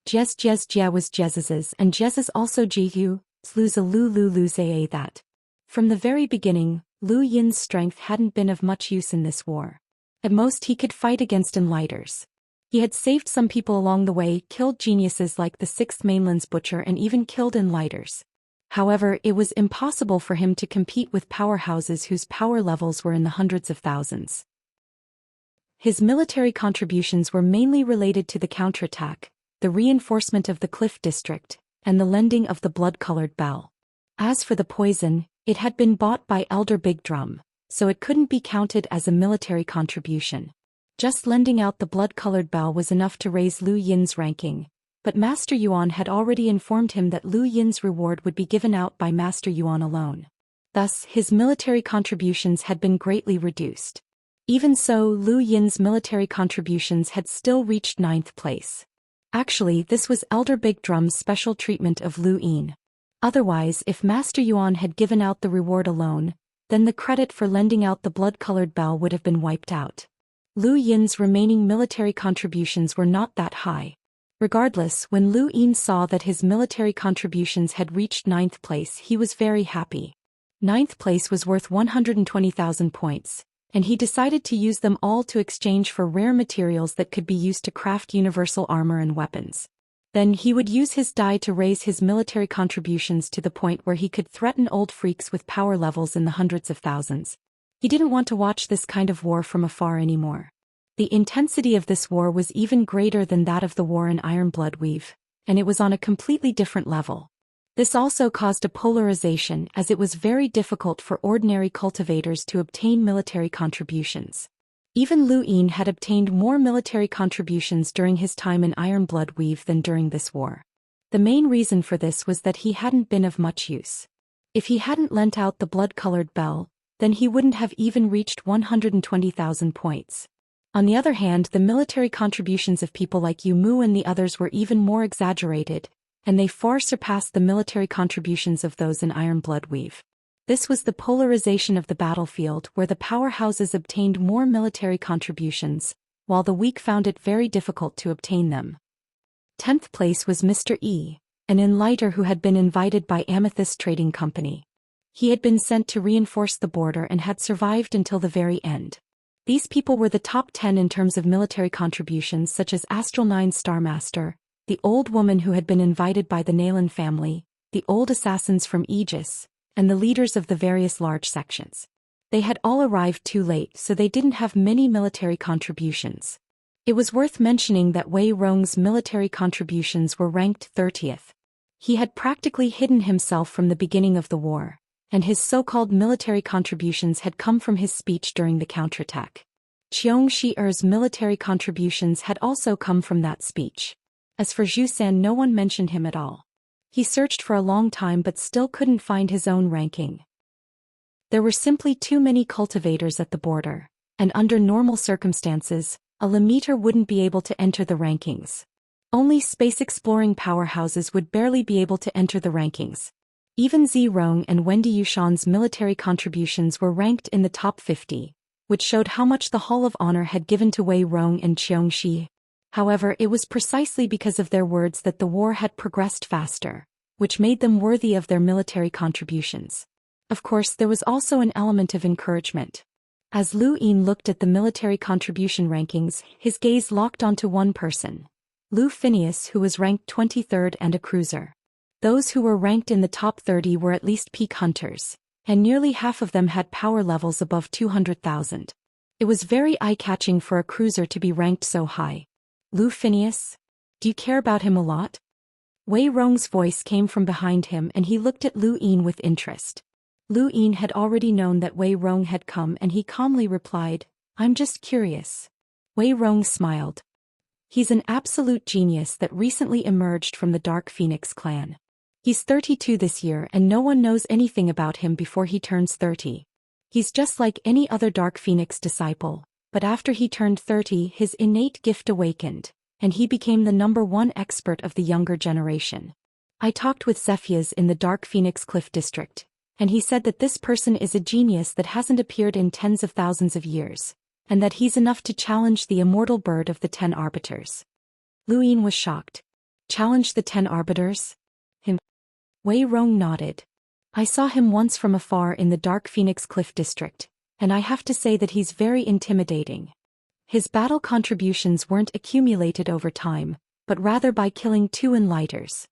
Jia was Jez's and Jez's also Jiyu, Sluza Lu Zae that. From the very beginning, Lu Yin's strength hadn't been of much use in this war. At most he could fight against enlighters. He had saved some people along the way, killed geniuses like the Sixth Mainland's Butcher and even killed enlighters. However, it was impossible for him to compete with powerhouses whose power levels were in the hundreds of thousands. His military contributions were mainly related to the counterattack, the reinforcement of the Cliff District, and the lending of the blood-colored bell. As for the poison, it had been bought by Elder Big Drum, so it couldn't be counted as a military contribution. Just lending out the blood-colored bell was enough to raise Lu Yin's ranking, but Master Yuan had already informed him that Lu Yin's reward would be given out by Master Yuan alone. Thus, his military contributions had been greatly reduced. Even so, Lu Yin's military contributions had still reached 9th place. Actually, this was Elder Big Drum's special treatment of Lu Yin. Otherwise, if Master Yuan had given out the reward alone, then the credit for lending out the blood-colored bell would have been wiped out. Lu Yin's remaining military contributions were not that high. Regardless, when Lu Yin saw that his military contributions had reached 9th place, he was very happy. 9th place was worth 120,000 points, and he decided to use them all to exchange for rare materials that could be used to craft universal armor and weapons. Then he would use his die to raise his military contributions to the point where he could threaten old freaks with power levels in the hundreds of thousands. He didn't want to watch this kind of war from afar anymore. The intensity of this war was even greater than that of the war in Iron Blood Weave, and it was on a completely different level. This also caused a polarization, as it was very difficult for ordinary cultivators to obtain military contributions. Even Lu Yin had obtained more military contributions during his time in Iron Blood Weave than during this war. The main reason for this was that he hadn't been of much use. If he hadn't lent out the blood-colored bell, then he wouldn't have even reached 120,000 points. On the other hand, the military contributions of people like Yu Mu and the others were even more exaggerated, and they far surpassed the military contributions of those in Iron Blood Weave. This was the polarization of the battlefield, where the powerhouses obtained more military contributions, while the weak found it very difficult to obtain them. 10th place was Mr. E, an enlighter who had been invited by Amethyst Trading Company. He had been sent to reinforce the border and had survived until the very end. These people were the top 10 in terms of military contributions, such as Astral 9 Starmaster, the old woman who had been invited by the Nalan family, the old assassins from Aegis, and the leaders of the various large sections. They had all arrived too late, so they didn't have many military contributions. It was worth mentioning that Wei Rong's military contributions were ranked 30th. He had practically hidden himself from the beginning of the war, and his so-called military contributions had come from his speech during the counterattack. Xianxia's military contributions had also come from that speech. As for Zhou Xian, no one mentioned him at all. He searched for a long time but still couldn't find his own ranking. There were simply too many cultivators at the border, and under normal circumstances, a Limiter wouldn't be able to enter the rankings. Only space-exploring powerhouses would barely be able to enter the rankings. Even Zirong and Wendy Yushan's military contributions were ranked in the top 50, which showed how much the Hall of Honor had given to Wei Rong and Xianxia. However, it was precisely because of their words that the war had progressed faster, which made them worthy of their military contributions. Of course, there was also an element of encouragement. As Lu Yin looked at the military contribution rankings, his gaze locked onto one person, Lu Phineas, who was ranked 23rd and a cruiser. Those who were ranked in the top 30 were at least peak hunters, and nearly half of them had power levels above 200,000. It was very eye-catching for a cruiser to be ranked so high. Lu Phineas? Do you care about him a lot? Wei Rong's voice came from behind him and he looked at Lu Yin with interest. Lu Yin had already known that Wei Rong had come and he calmly replied, "I'm just curious." Wei Rong smiled. He's an absolute genius that recently emerged from the Dark Phoenix clan. He's 32 this year and no one knows anything about him before he turns 30. He's just like any other Dark Phoenix disciple, but after he turned 30 his innate gift awakened, and he became the #1 expert of the younger generation. I talked with Zephias in the Dark Phoenix Cliff District, and he said that this person is a genius that hasn't appeared in tens of thousands of years, and that he's enough to challenge the immortal bird of the 10 arbiters. Lu Yin was shocked. Challenge the 10 arbiters? Him? Wei Rong nodded. I saw him once from afar in the Dark Phoenix Cliff District, and I have to say that he's very intimidating. His battle contributions weren't accumulated over time, but rather by killing 2 enlighters.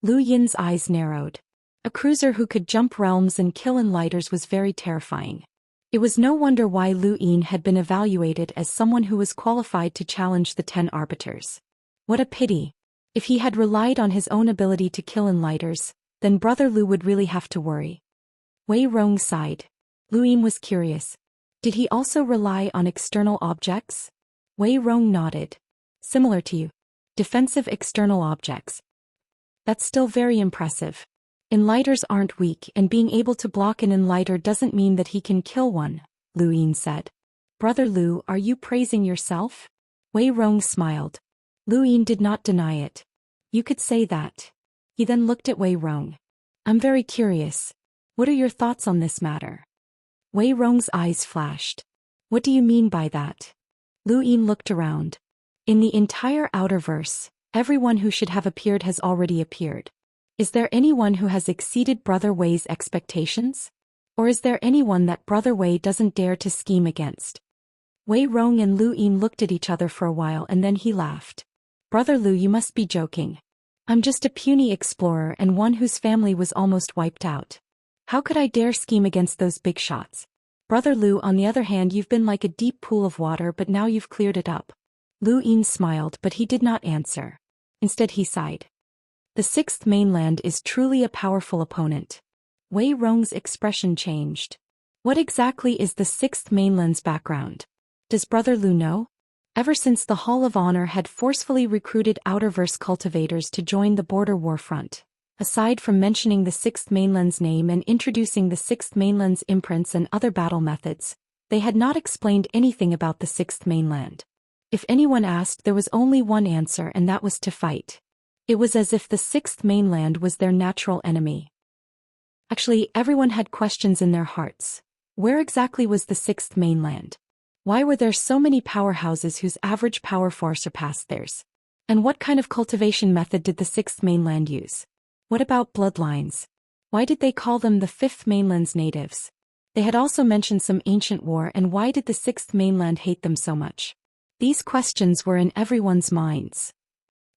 Lu Yin's eyes narrowed. A cruiser who could jump realms and kill enlighters was very terrifying. It was no wonder why Lu Yin had been evaluated as someone who was qualified to challenge the 10 arbiters. What a pity. If he had relied on his own ability to kill enlighters, then Brother Lu would really have to worry. Wei Rong sighed. Lu Yin was curious. Did he also rely on external objects? Wei Rong nodded. Similar to you. Defensive external objects. That's still very impressive. Enlighters aren't weak, and being able to block an enlighter doesn't mean that he can kill one, Lu Yin said. Brother Lu, are you praising yourself? Wei Rong smiled. Lu Yin did not deny it. You could say that. He then looked at Wei Rong. I'm very curious. What are your thoughts on this matter? Wei Rong's eyes flashed. What do you mean by that? Lu Yin looked around. In the entire Outerverse, everyone who should have appeared has already appeared. Is there anyone who has exceeded Brother Wei's expectations? Or is there anyone that Brother Wei doesn't dare to scheme against? Wei Rong and Lu Yin looked at each other for a while and then he laughed. Brother Lu, you must be joking. I'm just a puny explorer and one whose family was almost wiped out. How could I dare scheme against those big shots? Brother Lu, on the other hand, you've been like a deep pool of water, but now you've cleared it up. Lu Yin smiled, but he did not answer. Instead he sighed. The Sixth Mainland is truly a powerful opponent. Wei Rong's expression changed. What exactly is the Sixth Mainland's background? Does Brother Lu know? Ever since the Hall of Honor had forcefully recruited Outerverse cultivators to join the border war front, aside from mentioning the Sixth Mainland's name and introducing the Sixth Mainland's imprints and other battle methods, they had not explained anything about the Sixth Mainland. If anyone asked, there was only one answer, and that was to fight. It was as if the Sixth Mainland was their natural enemy. Actually, everyone had questions in their hearts. Where exactly was the Sixth Mainland? Why were there so many powerhouses whose average power far surpassed theirs? And what kind of cultivation method did the Sixth Mainland use? What about bloodlines? Why did they call them the Fifth Mainland's natives? They had also mentioned some ancient war, and why did the Sixth Mainland hate them so much? These questions were in everyone's minds.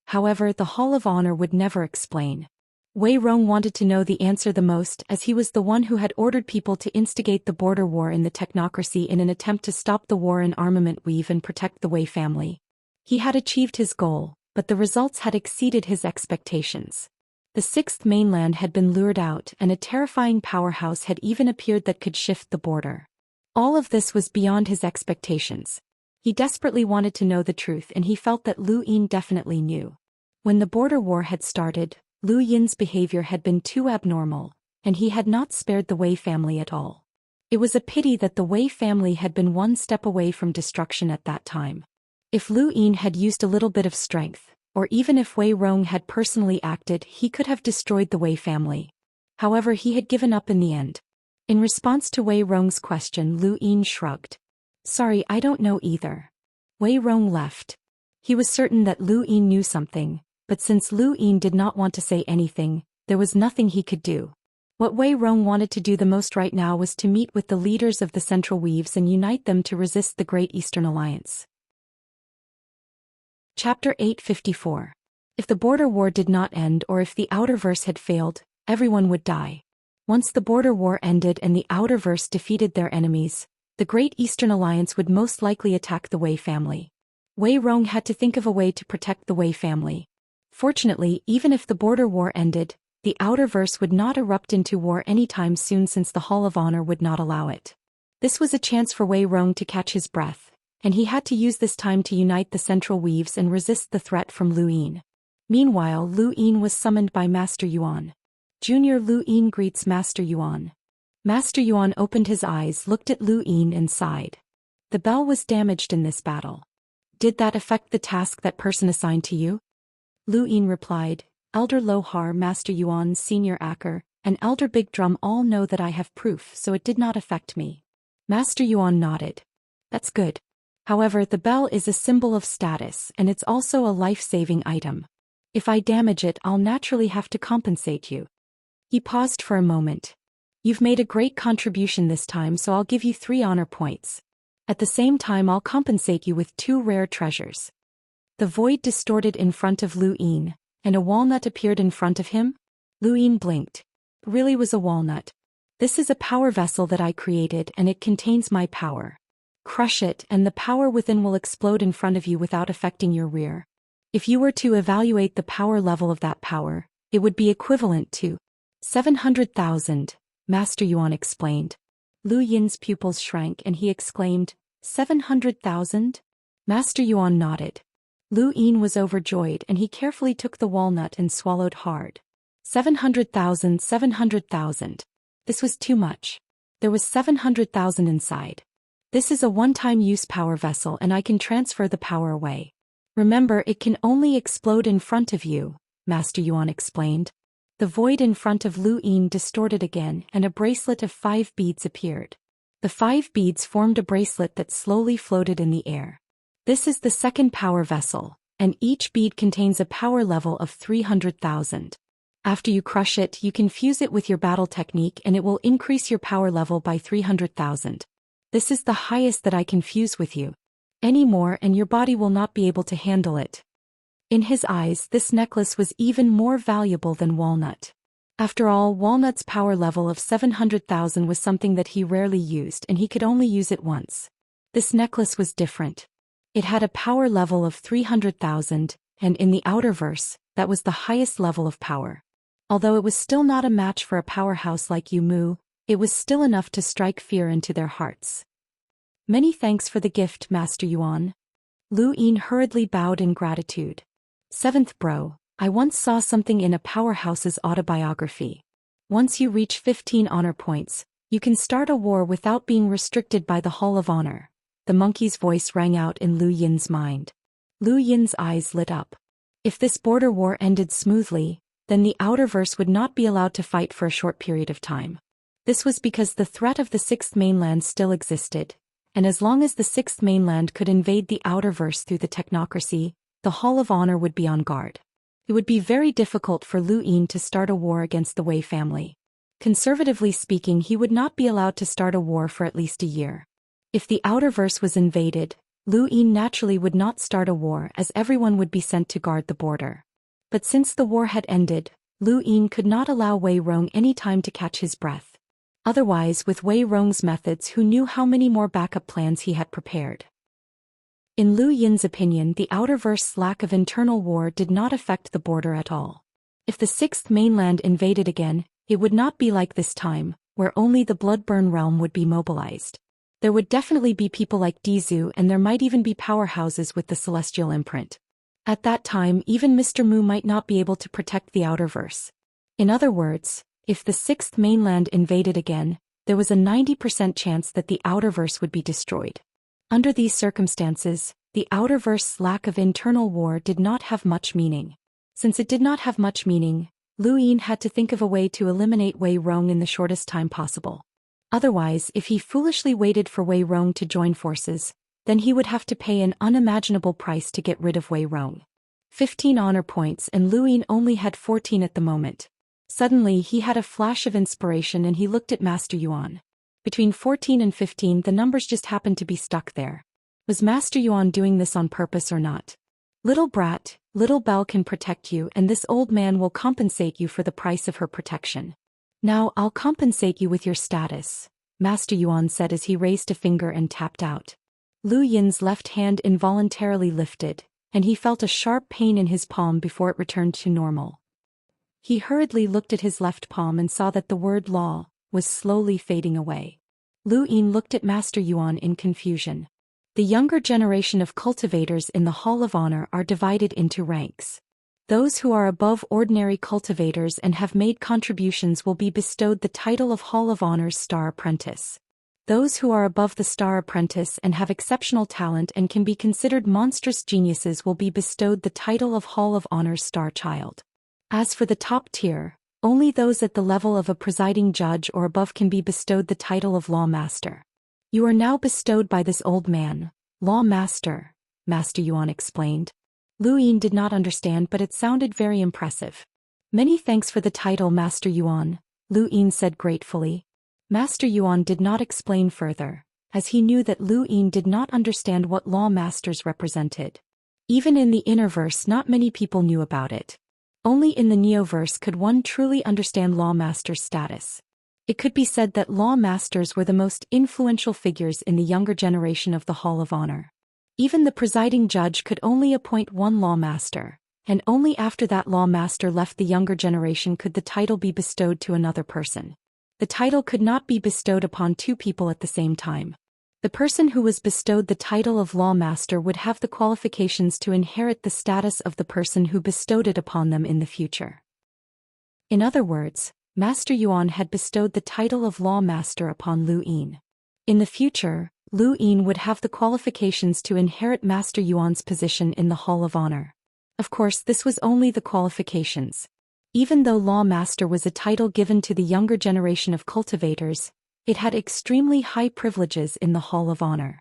However, the Hall of Honor would never explain. Wei Rong wanted to know the answer the most, as he was the one who had ordered people to instigate the border war in the technocracy in an attempt to stop the war in armament weave and protect the Wei family. He had achieved his goal, but the results had exceeded his expectations. The Sixth Mainland had been lured out, and a terrifying powerhouse had even appeared that could shift the border. All of this was beyond his expectations. He desperately wanted to know the truth, and he felt that Lu Yin definitely knew. When the border war had started, Lu Yin's behavior had been too abnormal, and he had not spared the Wei family at all. It was a pity that the Wei family had been one step away from destruction at that time. If Lu Yin had used a little bit of strength, or even if Wei Rong had personally acted, he could have destroyed the Wei family. However, he had given up in the end. In response to Wei Rong's question, Lu Yin shrugged. Sorry, I don't know either. Wei Rong left. He was certain that Lu Yin knew something, but since Lu Yin did not want to say anything, there was nothing he could do. What Wei Rong wanted to do the most right now was to meet with the leaders of the Central Weaves and unite them to resist the Great Eastern Alliance. Chapter 854. If the border war did not end, or if the Outerverse had failed, everyone would die. Once the border war ended and the Outerverse defeated their enemies, the Great Eastern Alliance would most likely attack the Wei family. Wei Rong had to think of a way to protect the Wei family. Fortunately, even if the border war ended, the Outerverse would not erupt into war anytime soon, since the Hall of Honor would not allow it. This was a chance for Wei Rong to catch his breath, and he had to use this time to unite the Central Weaves and resist the threat from Lu Yin. Meanwhile, Lu Yin was summoned by Master Yuan. Junior Lu Yin greets Master Yuan. Master Yuan opened his eyes, looked at Lu Yin and sighed. The bell was damaged in this battle. Did that affect the task that person assigned to you? Lu Yin replied, Elder Lohar, Master Yuan's senior Acker, and Elder Big Drum all know that I have proof, so it did not affect me. Master Yuan nodded. That's good. However, the bell is a symbol of status, and it's also a life-saving item. If I damage it, I'll naturally have to compensate you. He paused for a moment. You've made a great contribution this time, so I'll give you 3 honor points. At the same time, I'll compensate you with 2 rare treasures. The void distorted in front of Lu Yin, and a walnut appeared in front of him. Lu Yin blinked. It really was a walnut. This is a power vessel that I created, and it contains my power. Crush it, and the power within will explode in front of you without affecting your rear. If you were to evaluate the power level of that power, it would be equivalent to 700,000, Master Yuan explained. Lu Yin's pupils shrank and he exclaimed, 700,000? Master Yuan nodded. Lu Yin was overjoyed and he carefully took the walnut and swallowed hard. 700,000, 700,000. This was too much. There was 700,000 inside. This is a one-time use power vessel and I can transfer the power away. Remember, it can only explode in front of you, Master Yuan explained. The void in front of Lu Yin distorted again and a bracelet of 5 beads appeared. The 5 beads formed a bracelet that slowly floated in the air. This is the second power vessel, and each bead contains a power level of 300,000. After you crush it, you can fuse it with your battle technique and it will increase your power level by 300,000. This is the highest that I can fuse with you. Any more and your body will not be able to handle it. In his eyes, this necklace was even more valuable than Walnut. After all, Walnut's power level of 700,000 was something that he rarely used and he could only use it once. This necklace was different. It had a power level of 300,000, and in the outer verse, that was the highest level of power. Although it was still not a match for a powerhouse like Yu Mu, it was still enough to strike fear into their hearts. Many thanks for the gift, Master Yuan. Lu Yin hurriedly bowed in gratitude. 7th bro, I once saw something in a powerhouse's autobiography. Once you reach 15 honor points, you can start a war without being restricted by the Hall of Honor. The monkey's voice rang out in Lu Yin's mind. Lu Yin's eyes lit up. If this border war ended smoothly, then the outer verse would not be allowed to fight for a short period of time. This was because the threat of the 6th mainland still existed, and as long as the 6th mainland could invade the outer verse through the technocracy, the Hall of Honor would be on guard. It would be very difficult for Lu Yin to start a war against the Wei family. Conservatively speaking, he would not be allowed to start a war for at least a year. If the outer verse was invaded, Lu Yin naturally would not start a war as everyone would be sent to guard the border. But since the war had ended, Lu Yin could not allow Wei Rong any time to catch his breath. Otherwise, with Wei Rong's methods, who knew how many more backup plans he had prepared. In Lu Yin's opinion, the outer verse's lack of internal war did not affect the border at all. If the 6th mainland invaded again, it would not be like this time, where only the Bloodburn realm would be mobilized. There would definitely be people like Dizhu and there might even be powerhouses with the celestial imprint. At that time, even Mr. Mu might not be able to protect the outer verse. In other words, if the 6th mainland invaded again, there was a 90% chance that the outer verse would be destroyed. Under these circumstances, the outer verse's lack of internal war did not have much meaning. Since it did not have much meaning, Lu Yin had to think of a way to eliminate Wei Rong in the shortest time possible. Otherwise, if he foolishly waited for Wei Rong to join forces, then he would have to pay an unimaginable price to get rid of Wei Rong. 15 honor points and Lu Yin only had 14 at the moment. Suddenly he had a flash of inspiration and he looked at Master Yuan. Between 14 and 15 the numbers just happened to be stuck there. Was Master Yuan doing this on purpose or not? Little brat, little Belle can protect you and this old man will compensate you for the price of her protection. Now I'll compensate you with your status, Master Yuan said as he raised a finger and tapped out. Lu Yin's left hand involuntarily lifted, and he felt a sharp pain in his palm before it returned to normal. He hurriedly looked at his left palm and saw that the word law was slowly fading away. Lu Yin looked at Master Yuan in confusion. The younger generation of cultivators in the Hall of Honor are divided into ranks. Those who are above ordinary cultivators and have made contributions will be bestowed the title of Hall of Honor's Star Apprentice. Those who are above the Star Apprentice and have exceptional talent and can be considered monstrous geniuses will be bestowed the title of Hall of Honor's Star Child. As for the top tier, only those at the level of a presiding judge or above can be bestowed the title of Law Master. You are now bestowed by this old man, Law Master, Master Yuan explained. Lu Yin did not understand, but it sounded very impressive. Many thanks for the title, Master Yuan, Lu Yin said gratefully. Master Yuan did not explain further, as he knew that Lu Yin did not understand what Law Masters represented. Even in the Innerverse not many people knew about it. Only in the Neoverse could one truly understand Law Master's status. It could be said that Law Masters were the most influential figures in the younger generation of the Hall of Honor. Even the presiding judge could only appoint one Law Master, and only after that Law Master left the younger generation could the title be bestowed to another person. The title could not be bestowed upon two people at the same time. The person who was bestowed the title of Law Master would have the qualifications to inherit the status of the person who bestowed it upon them in the future. In other words, Master Yuan had bestowed the title of Law Master upon Lu Yin. In the future, Lu Yin would have the qualifications to inherit Master Yuan's position in the Hall of Honor. Of course, this was only the qualifications. Even though Law Master was a title given to the younger generation of cultivators, it had extremely high privileges in the Hall of Honor.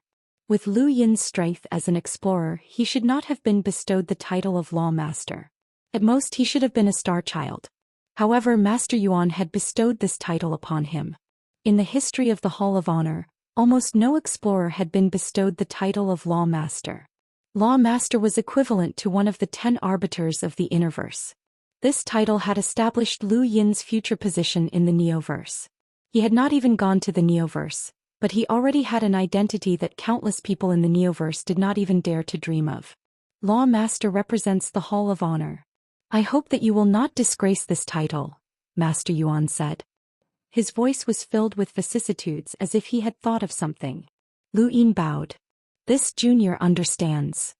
With Lu Yin's strength as an explorer, he should not have been bestowed the title of Law Master. At most, he should have been a star child. However, Master Yuan had bestowed this title upon him. In the history of the Hall of Honor, almost no explorer had been bestowed the title of Law Master. Law Master was equivalent to one of the 10 arbiters of the Innerverse. This title had established Lu Yin's future position in the Neoverse. He had not even gone to the Neoverse, but he already had an identity that countless people in the Neoverse did not even dare to dream of. Law Master represents the Hall of Honor. I hope that you will not disgrace this title, Master Yuan said. His voice was filled with vicissitudes as if he had thought of something. Lu Yin bowed. This junior understands.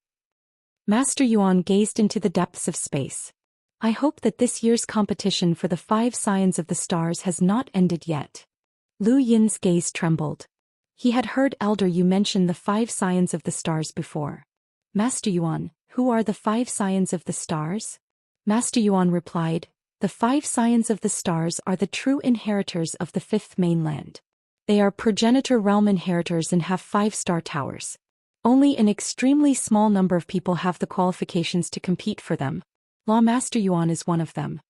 Master Yuan gazed into the depths of space. I hope that this year's competition for the 5 signs of the stars has not ended yet. Lu Yin's gaze trembled. He had heard Elder Yu mention the 5 signs of the stars before. Master Yuan, who are the 5 signs of the stars? Master Yuan replied, the 5 signs of the stars are the true inheritors of the 5th mainland. They are progenitor realm inheritors and have 5 star towers. Only an extremely small number of people have the qualifications to compete for them. Law Master Yuan is one of them.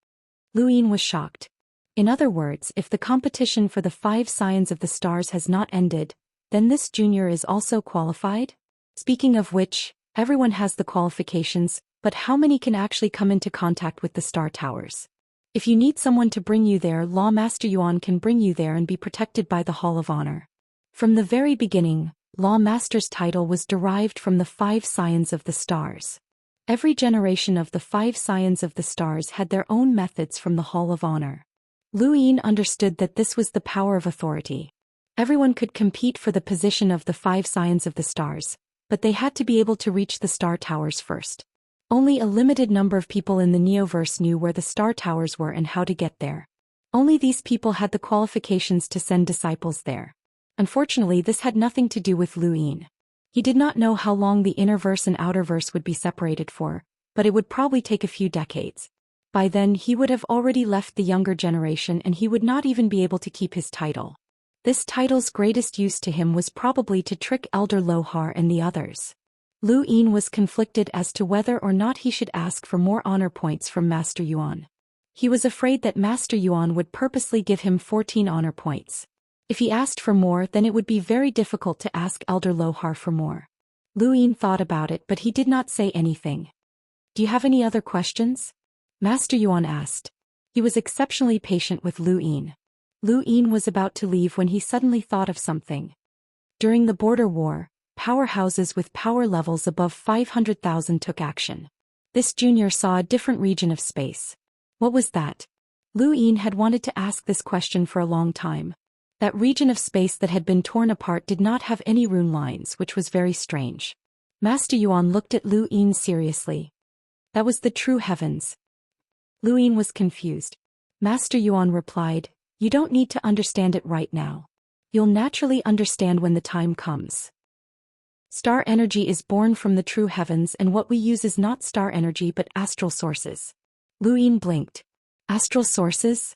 Lu Yin was shocked. In other words, if the competition for the 5 signs of the stars has not ended, then this junior is also qualified? Speaking of which, everyone has the qualifications, but how many can actually come into contact with the star towers? If you need someone to bring you there, Law Master Yuan can bring you there and be protected by the Hall of Honor. From the very beginning, Law Master's title was derived from the 5 signs of the stars. Every generation of the 5 signs of the stars had their own methods from the Hall of Honor. Lu Yin understood that this was the power of authority. Everyone could compete for the position of the 5 signs of the stars, but they had to be able to reach the star towers first. Only a limited number of people in the Neoverse knew where the star towers were and how to get there. Only these people had the qualifications to send disciples there. Unfortunately, this had nothing to do with Lu Yin. He did not know how long the Innerverse and Outerverse would be separated for, but it would probably take a few decades. By then, he would have already left the younger generation and he would not even be able to keep his title. This title's greatest use to him was probably to trick Elder Lohar and the others. Lu Yin was conflicted as to whether or not he should ask for more honor points from Master Yuan. He was afraid that Master Yuan would purposely give him 14 honor points. If he asked for more, then it would be very difficult to ask Elder Lohar for more. Lu Yin thought about it, but he did not say anything. Do you have any other questions? Master Yuan asked. He was exceptionally patient with Lu Yin. Lu Yin was about to leave when he suddenly thought of something. During the border war, powerhouses with power levels above 500,000 took action. This junior saw a different region of space. What was that? Lu Yin had wanted to ask this question for a long time. That region of space that had been torn apart did not have any rune lines, which was very strange. Master Yuan looked at Lu Yin seriously. That was the true heavens. Lu Yin was confused. Master Yuan replied, you don't need to understand it right now. You'll naturally understand when the time comes. Star energy is born from the true heavens, and what we use is not star energy but astral sources. Lu Yin blinked. Astral sources?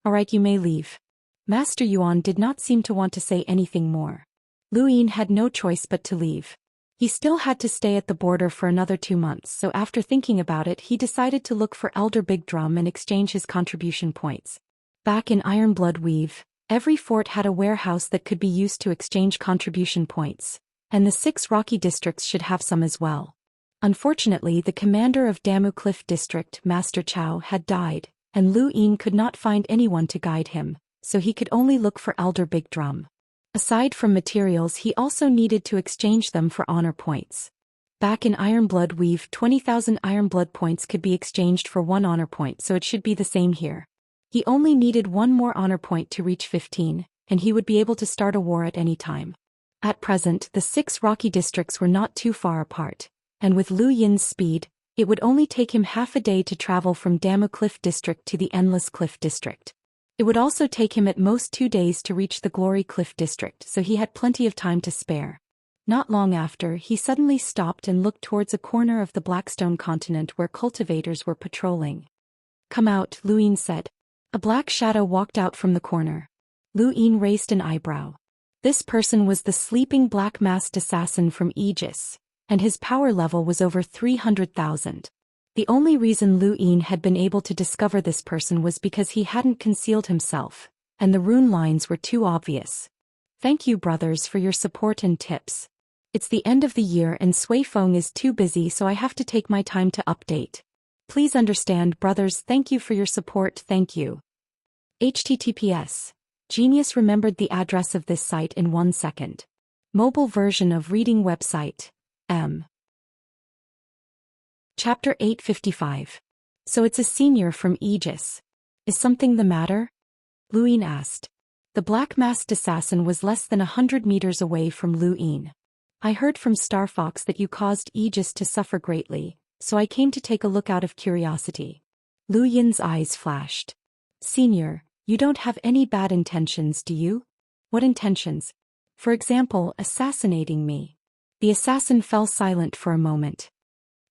Alright, you may leave. Master Yuan did not seem to want to say anything more. Lu Yin had no choice but to leave. He still had to stay at the border for another 2 months, so after thinking about it, he decided to look for Elder Big Drum and exchange his contribution points. Back in Ironblood Weave, every fort had a warehouse that could be used to exchange contribution points, and the 6 rocky districts should have some as well. Unfortunately, the commander of Damu Cliff District, Master Chao, had died, and Lu Yin could not find anyone to guide him, so he could only look for Elder Big Drum. Aside from materials, he also needed to exchange them for honor points. Back in Ironblood Weave, 20,000 Ironblood points could be exchanged for 1 honor point, so it should be the same here. He only needed 1 more honor point to reach 15, and he would be able to start a war at any time. At present, the 6 rocky districts were not too far apart, and with Lu Yin's speed, It would only take him half a day to travel from Damu Cliff District to the Endless Cliff District. It would also take him at most 2 days to reach the Glory Cliff District, so he had plenty of time to spare. Not long after, he suddenly stopped and looked towards a corner of the Blackstone continent where cultivators were patrolling. "Come out," Lu Yin said. A black shadow walked out from the corner. Lu Yin raised an eyebrow. This person was the sleeping black masked assassin from Aegis, and his power level was over 300,000. The only reason Lu Yin had been able to discover this person was because he hadn't concealed himself, and the rune lines were too obvious. "Thank you, brothers, for your support and tips. It's the end of the year and Sui Feng is too busy, so I have to take my time to update. Please understand, brothers. Thank you for your support. Thank you." HTTPS. Genius remembered the address of this site in 1 second. Mobile version of reading website. M. Chapter 855. So it's a senior from Aegis. Is something the matter? Lu Yin asked. The black-masked assassin was less than 100 meters away from Lu Yin. "I heard from Star Fox that you caused Aegis to suffer greatly, so I came to take a look out of curiosity." Lu Yin's eyes flashed. "Senior, you don't have any bad intentions, do you?" "What intentions?" "For example, assassinating me." The assassin fell silent for a moment.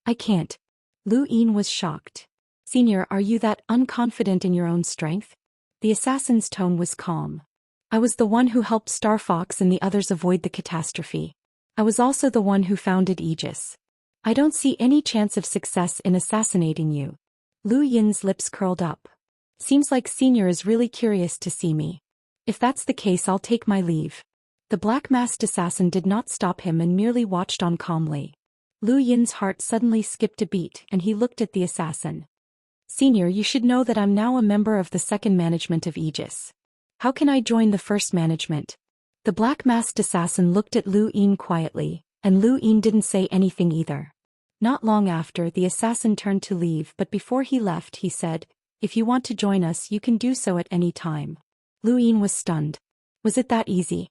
"I can't." Lu Yin was shocked. "Senior, are you that unconfident in your own strength?" The assassin's tone was calm. "I was the one who helped Star Fox and the others avoid the catastrophe. I was also the one who founded Aegis. I don't see any chance of success in assassinating you." Lu Yin's lips curled up. "Seems like Senior is really curious to see me. If that's the case, I'll take my leave." The black-masked assassin did not stop him and merely watched on calmly. Lu Yin's heart suddenly skipped a beat and he looked at the assassin. "Senior, you should know that I'm now a member of the second management of Aegis. How can I join the first management?" The black-masked assassin looked at Lu Yin quietly, and Lu Yin didn't say anything either. Not long after, the assassin turned to leave, but before he left he said, "If you want to join us, you can do so at any time." Lu Yin was stunned. Was it that easy?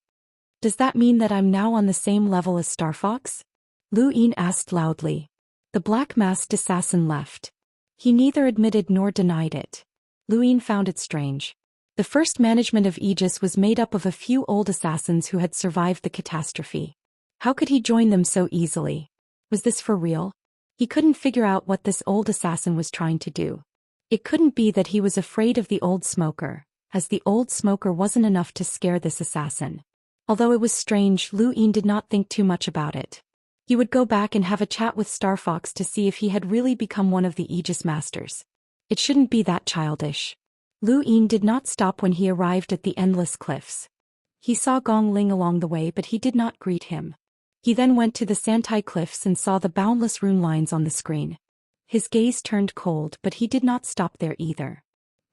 "Does that mean that I'm now on the same level as Star Fox?" Lu Yin asked loudly. The black-masked assassin left. He neither admitted nor denied it. Lu Yin found it strange. The first management of Aegis was made up of a few old assassins who had survived the catastrophe. How could he join them so easily? Was this for real? He couldn't figure out what this old assassin was trying to do. It couldn't be that he was afraid of the old smoker, as the old smoker wasn't enough to scare this assassin. Although it was strange, Lu Yin did not think too much about it. He would go back and have a chat with Star Fox to see if he had really become one of the Aegis masters. It shouldn't be that childish. Lu Yin did not stop when he arrived at the Endless Cliffs. He saw Gong Ling along the way, but he did not greet him. He then went to the Santai Cliffs and saw the boundless rune lines on the screen. His gaze turned cold, but he did not stop there either.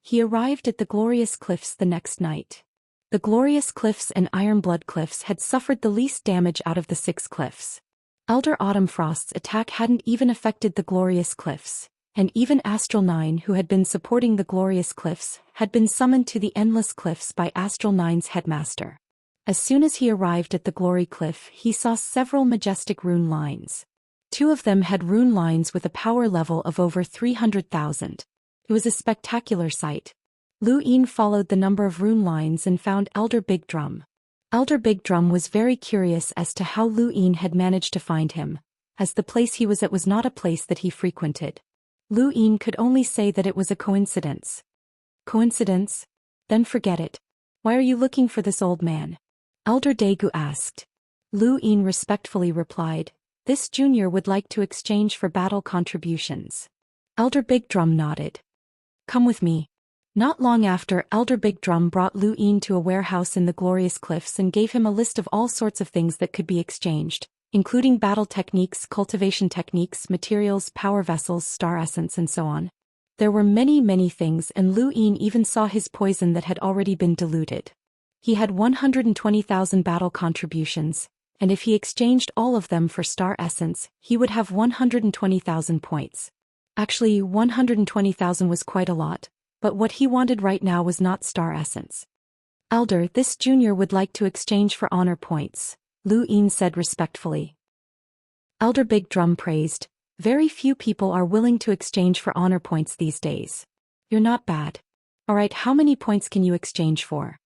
He arrived at the Glorious Cliffs the next night. The Glorious Cliffs and Ironblood Cliffs had suffered the least damage out of the 6 cliffs. Elder Autumn Frost's attack hadn't even affected the Glorious Cliffs, and even Astral 9, who had been supporting the Glorious Cliffs, had been summoned to the Endless Cliffs by Astral 9's headmaster. As soon as he arrived at the Glory Cliff, he saw several majestic rune lines. 2 of them had rune lines with a power level of over 300,000. It was a spectacular sight. Lu Yin followed the number of rune lines and found Elder Big Drum. Elder Big Drum was very curious as to how Lu Yin had managed to find him, as the place he was at was not a place that he frequented. Lu Yin could only say that it was a coincidence. Coincidence? Then forget it. Why are you looking for this old man? Elder Daegu asked. Lu Yin respectfully replied, "This junior would like to exchange for battle contributions." Elder Big Drum nodded. "Come with me." Not long after, Elder Big Drum brought Lu Yin to a warehouse in the Glorious Cliffs and gave him a list of all sorts of things that could be exchanged, including battle techniques, cultivation techniques, materials, power vessels, star essence, and so on. There were many things, and Lu Yin even saw his poison that had already been diluted. He had 120,000 battle contributions, and if he exchanged all of them for star essence, he would have 120,000 points. Actually, 120,000 was quite a lot. But what he wanted right now was not star essence. "Elder, this junior would like to exchange for honor points," Lu Yin said respectfully. Elder Big Drum praised, Very few people are willing to exchange for honor points these days. You're not bad. Alright, how many points can you exchange for?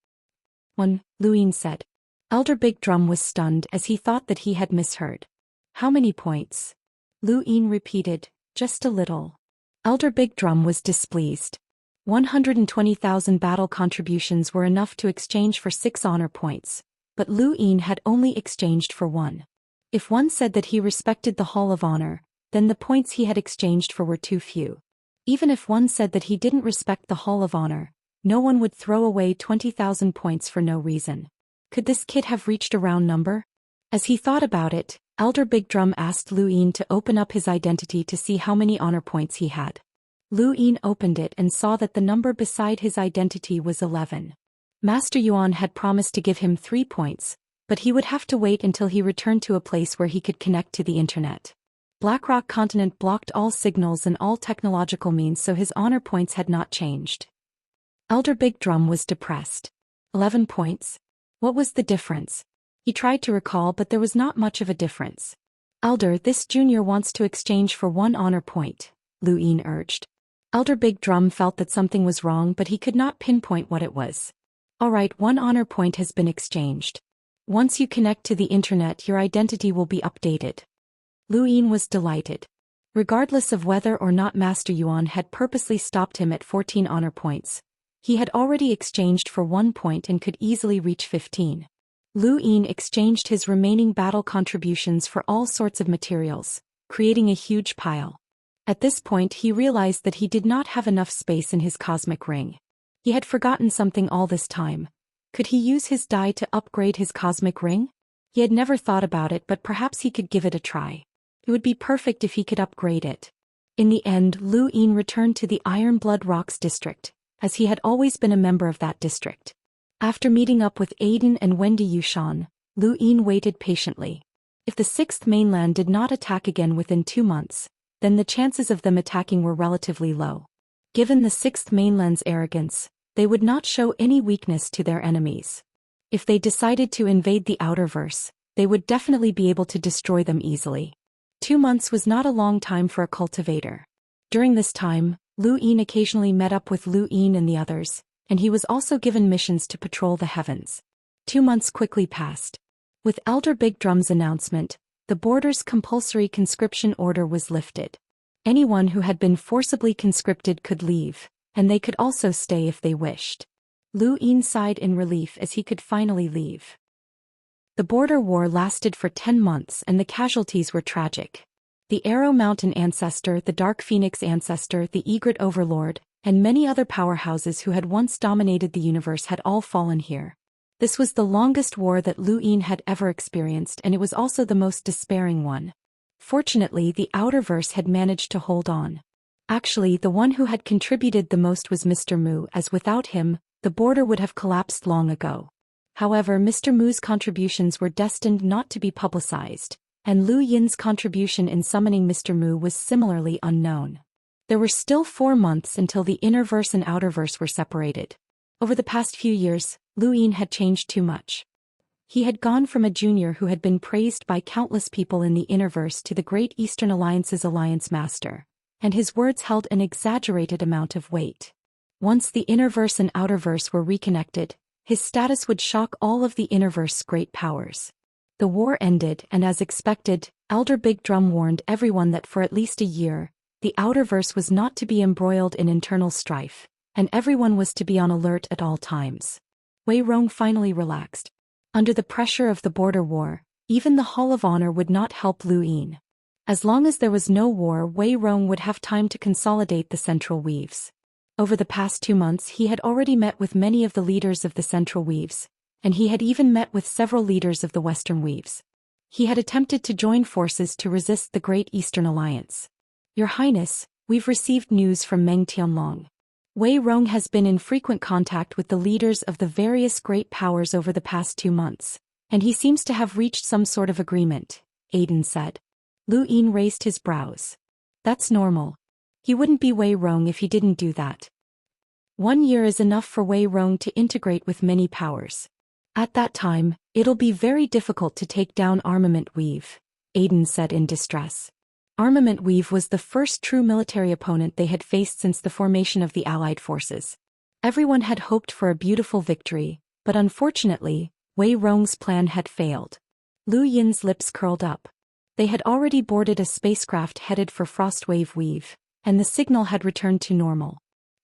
1, Lu Yin said. Elder Big Drum was stunned as he thought that he had misheard. How many points? Lu Yin repeated, just a little. Elder Big Drum was displeased. 120,000 battle contributions were enough to exchange for 6 honor points, but Lu Yin had only exchanged for 1. If one said that he respected the Hall of Honor, then the points he had exchanged for were too few. Even if one said that he didn't respect the Hall of Honor, no one would throw away 20,000 points for no reason. Could this kid have reached a round number? As he thought about it, Elder Big Drum asked Lu Yin to open up his identity to see how many honor points he had. Lu Yin opened it and saw that the number beside his identity was 11. Master Yuan had promised to give him 3 points, but he would have to wait until he returned to a place where he could connect to the internet. Blackrock Continent blocked all signals and all technological means, so his honor points had not changed. Elder Big Drum was depressed. 11 points? What was the difference? He tried to recall, but there was not much of a difference. Elder, this junior wants to exchange for 1 honor point, Lu Yin urged. Elder Big Drum felt that something was wrong, but he could not pinpoint what it was. Alright, 1 honor point has been exchanged. Once you connect to the internet, your identity will be updated. Lu Yin was delighted. Regardless of whether or not Master Yuan had purposely stopped him at 14 honor points, he had already exchanged for 1 point and could easily reach 15. Lu Yin exchanged his remaining battle contributions for all sorts of materials, creating a huge pile. At this point he realized that he did not have enough space in his cosmic ring. He had forgotten something all this time. Could he use his die to upgrade his cosmic ring? He had never thought about it, but perhaps he could give it a try. It would be perfect if he could upgrade it. In the end, Lu Yin returned to the Iron Blood Rocks district, as he had always been a member of that district. After meeting up with Aiden and Wendy Yushan, Lu Yin waited patiently. If the 6th mainland did not attack again within 2 months, then the chances of them attacking were relatively low. Given the 6th mainland's arrogance, they would not show any weakness to their enemies. If they decided to invade the Outerverse, they would definitely be able to destroy them easily. 2 months was not a long time for a cultivator. During this time, Lu Yin occasionally met up with Lu Yin and the others, and he was also given missions to patrol the heavens. 2 months quickly passed. With Elder Big Drum's announcement, the border's compulsory conscription order was lifted. Anyone who had been forcibly conscripted could leave, and they could also stay if they wished. Lu Yin sighed in relief as he could finally leave. The border war lasted for 10 months and the casualties were tragic. The Arrow Mountain Ancestor, the Dark Phoenix Ancestor, the Egret Overlord, and many other powerhouses who had once dominated the universe had all fallen here. This was the longest war that Lu Yin had ever experienced, and it was also the most despairing one. Fortunately, the Outerverse had managed to hold on. Actually, the one who had contributed the most was Mr. Mu, as without him, the border would have collapsed long ago. However, Mr. Mu's contributions were destined not to be publicized, and Lu Yin's contribution in summoning Mr. Mu was similarly unknown. There were still 4 months until the Innerverse and Outerverse were separated. Over the past few years, Lu Yin had changed too much. He had gone from a junior who had been praised by countless people in the Innerverse to the Great Eastern Alliance's Alliance Master, and his words held an exaggerated amount of weight. Once the Innerverse and Outerverse were reconnected, his status would shock all of the Innerverse's great powers. The war ended, and as expected, Elder Big Drum warned everyone that for at least a year, the Outerverse was not to be embroiled in internal strife, and everyone was to be on alert at all times. Wei Rong finally relaxed. Under the pressure of the border war, even the Hall of Honor would not help Lu Yin. As long as there was no war, Wei Rong would have time to consolidate the Central Weaves. Over the past 2 months he had already met with many of the leaders of the Central Weaves, and he had even met with several leaders of the Western Weaves. He had attempted to join forces to resist the Great Eastern Alliance. Your Highness, we've received news from Meng Tianlong. Wei Rong has been in frequent contact with the leaders of the various great powers over the past 2 months, and he seems to have reached some sort of agreement, Aiden said. Lu Yin raised his brows. That's normal. He wouldn't be Wei Rong if he didn't do that. 1 year is enough for Wei Rong to integrate with many powers. At that time, it'll be very difficult to take down Armament Weave, Aiden said in distress. Armament Weave was the first true military opponent they had faced since the formation of the Allied forces. Everyone had hoped for a beautiful victory, but unfortunately, Wei Rong's plan had failed. Lu Yin's lips curled up. They had already boarded a spacecraft headed for Frostwave Weave, and the signal had returned to normal.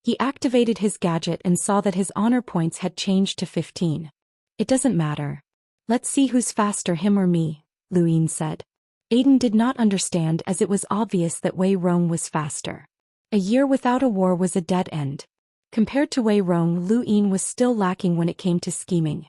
He activated his gadget and saw that his honor points had changed to 15. It doesn't matter. Let's see who's faster, him or me, Lu Yin said. Aiden did not understand, as it was obvious that Wei Rong was faster. A year without a war was a dead end. Compared to Wei Rong, Lu Yin was still lacking when it came to scheming.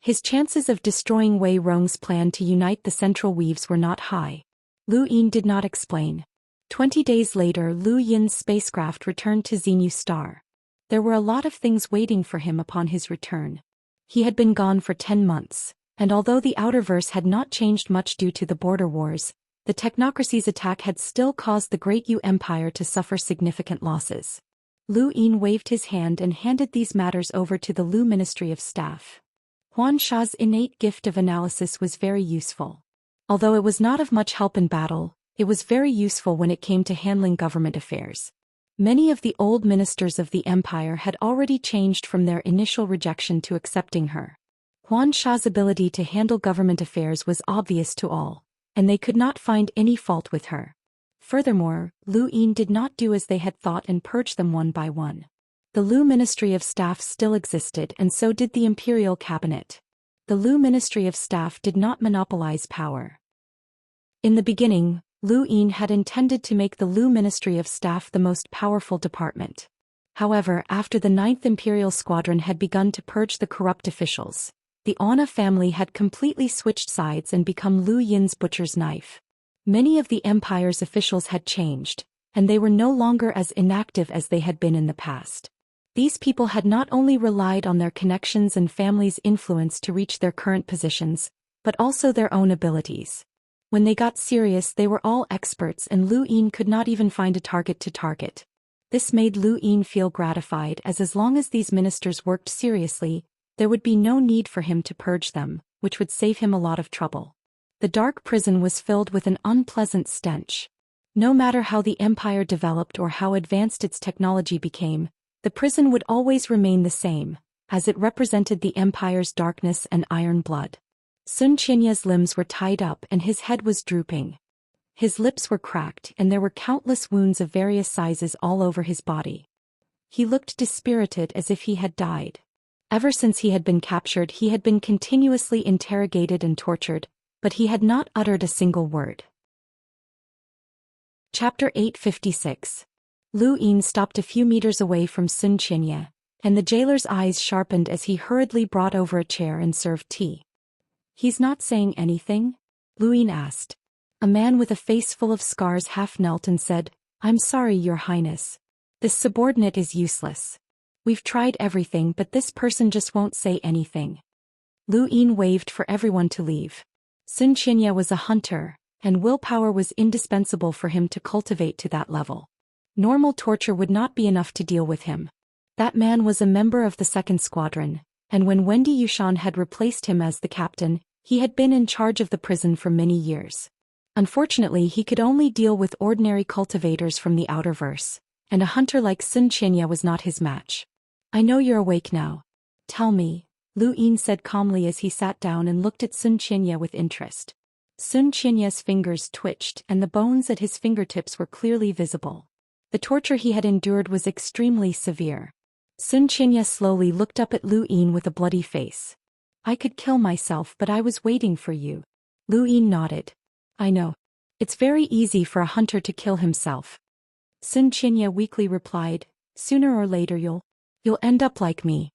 His chances of destroying Wei Rong's plan to unite the Central Weaves were not high. Lu Yin did not explain. 20 days later, Lu Yin's spacecraft returned to Xenu Star. There were a lot of things waiting for him upon his return. He had been gone for 10 months. And although the Outerverse had not changed much due to the border wars, the technocracy's attack had still caused the Great Yu Empire to suffer significant losses. Lu Yin waved his hand and handed these matters over to the Lu Ministry of Staff. Huan Sha's innate gift of analysis was very useful. Although it was not of much help in battle, it was very useful when it came to handling government affairs. Many of the old ministers of the empire had already changed from their initial rejection to accepting her. Huan Sha's ability to handle government affairs was obvious to all, and they could not find any fault with her. Furthermore, Lu Yin did not do as they had thought and purge them one by one. The Lu Ministry of Staff still existed, and so did the Imperial Cabinet. The Lu Ministry of Staff did not monopolize power. In the beginning, Lu Yin had intended to make the Lu Ministry of Staff the most powerful department. However, after the 9th Imperial Squadron had begun to purge the corrupt officials, the Anna family had completely switched sides and become Lu Yin's butcher's knife. Many of the Empire's officials had changed, and they were no longer as inactive as they had been in the past. These people had not only relied on their connections and family's influence to reach their current positions, but also their own abilities. When they got serious, they were all experts, and Lu Yin could not even find a target to target. This made Lu Yin feel gratified, as long as these ministers worked seriously, there would be no need for him to purge them, which would save him a lot of trouble. The dark prison was filled with an unpleasant stench. No matter how the empire developed or how advanced its technology became, the prison would always remain the same, as it represented the empire's darkness and iron blood. Sun Qianya's limbs were tied up and his head was drooping. His lips were cracked and there were countless wounds of various sizes all over his body. He looked dispirited, as if he had died. Ever since he had been captured, he had been continuously interrogated and tortured, but he had not uttered a single word. Chapter 856. Lu Yin stopped a few meters away from Sun Qianya, and the jailer's eyes sharpened as he hurriedly brought over a chair and served tea. "He's not saying anything?" Lu Yin asked. A man with a face full of scars half knelt and said, "I'm sorry, Your Highness. This subordinate is useless. We've tried everything, but this person just won't say anything." Lu Yin waved for everyone to leave. Sun Qianya was a hunter, and willpower was indispensable for him to cultivate to that level. Normal torture would not be enough to deal with him. That man was a member of the 2nd Squadron, and when Wendy Yushan had replaced him as the captain, he had been in charge of the prison for many years. Unfortunately, he could only deal with ordinary cultivators from the Outerverse, and a hunter like Sun Qianya was not his match. "I know you're awake now. Tell me," Lu Yin said calmly as he sat down and looked at Sun Qianya with interest. Sun Qianya's fingers twitched and the bones at his fingertips were clearly visible. The torture he had endured was extremely severe. Sun Qianya slowly looked up at Lu Yin with a bloody face. "I could kill myself, but I was waiting for you." Lu Yin nodded. "I know. It's very easy for a hunter to kill himself." Sun Qianya weakly replied, "Sooner or later you'll end up like me."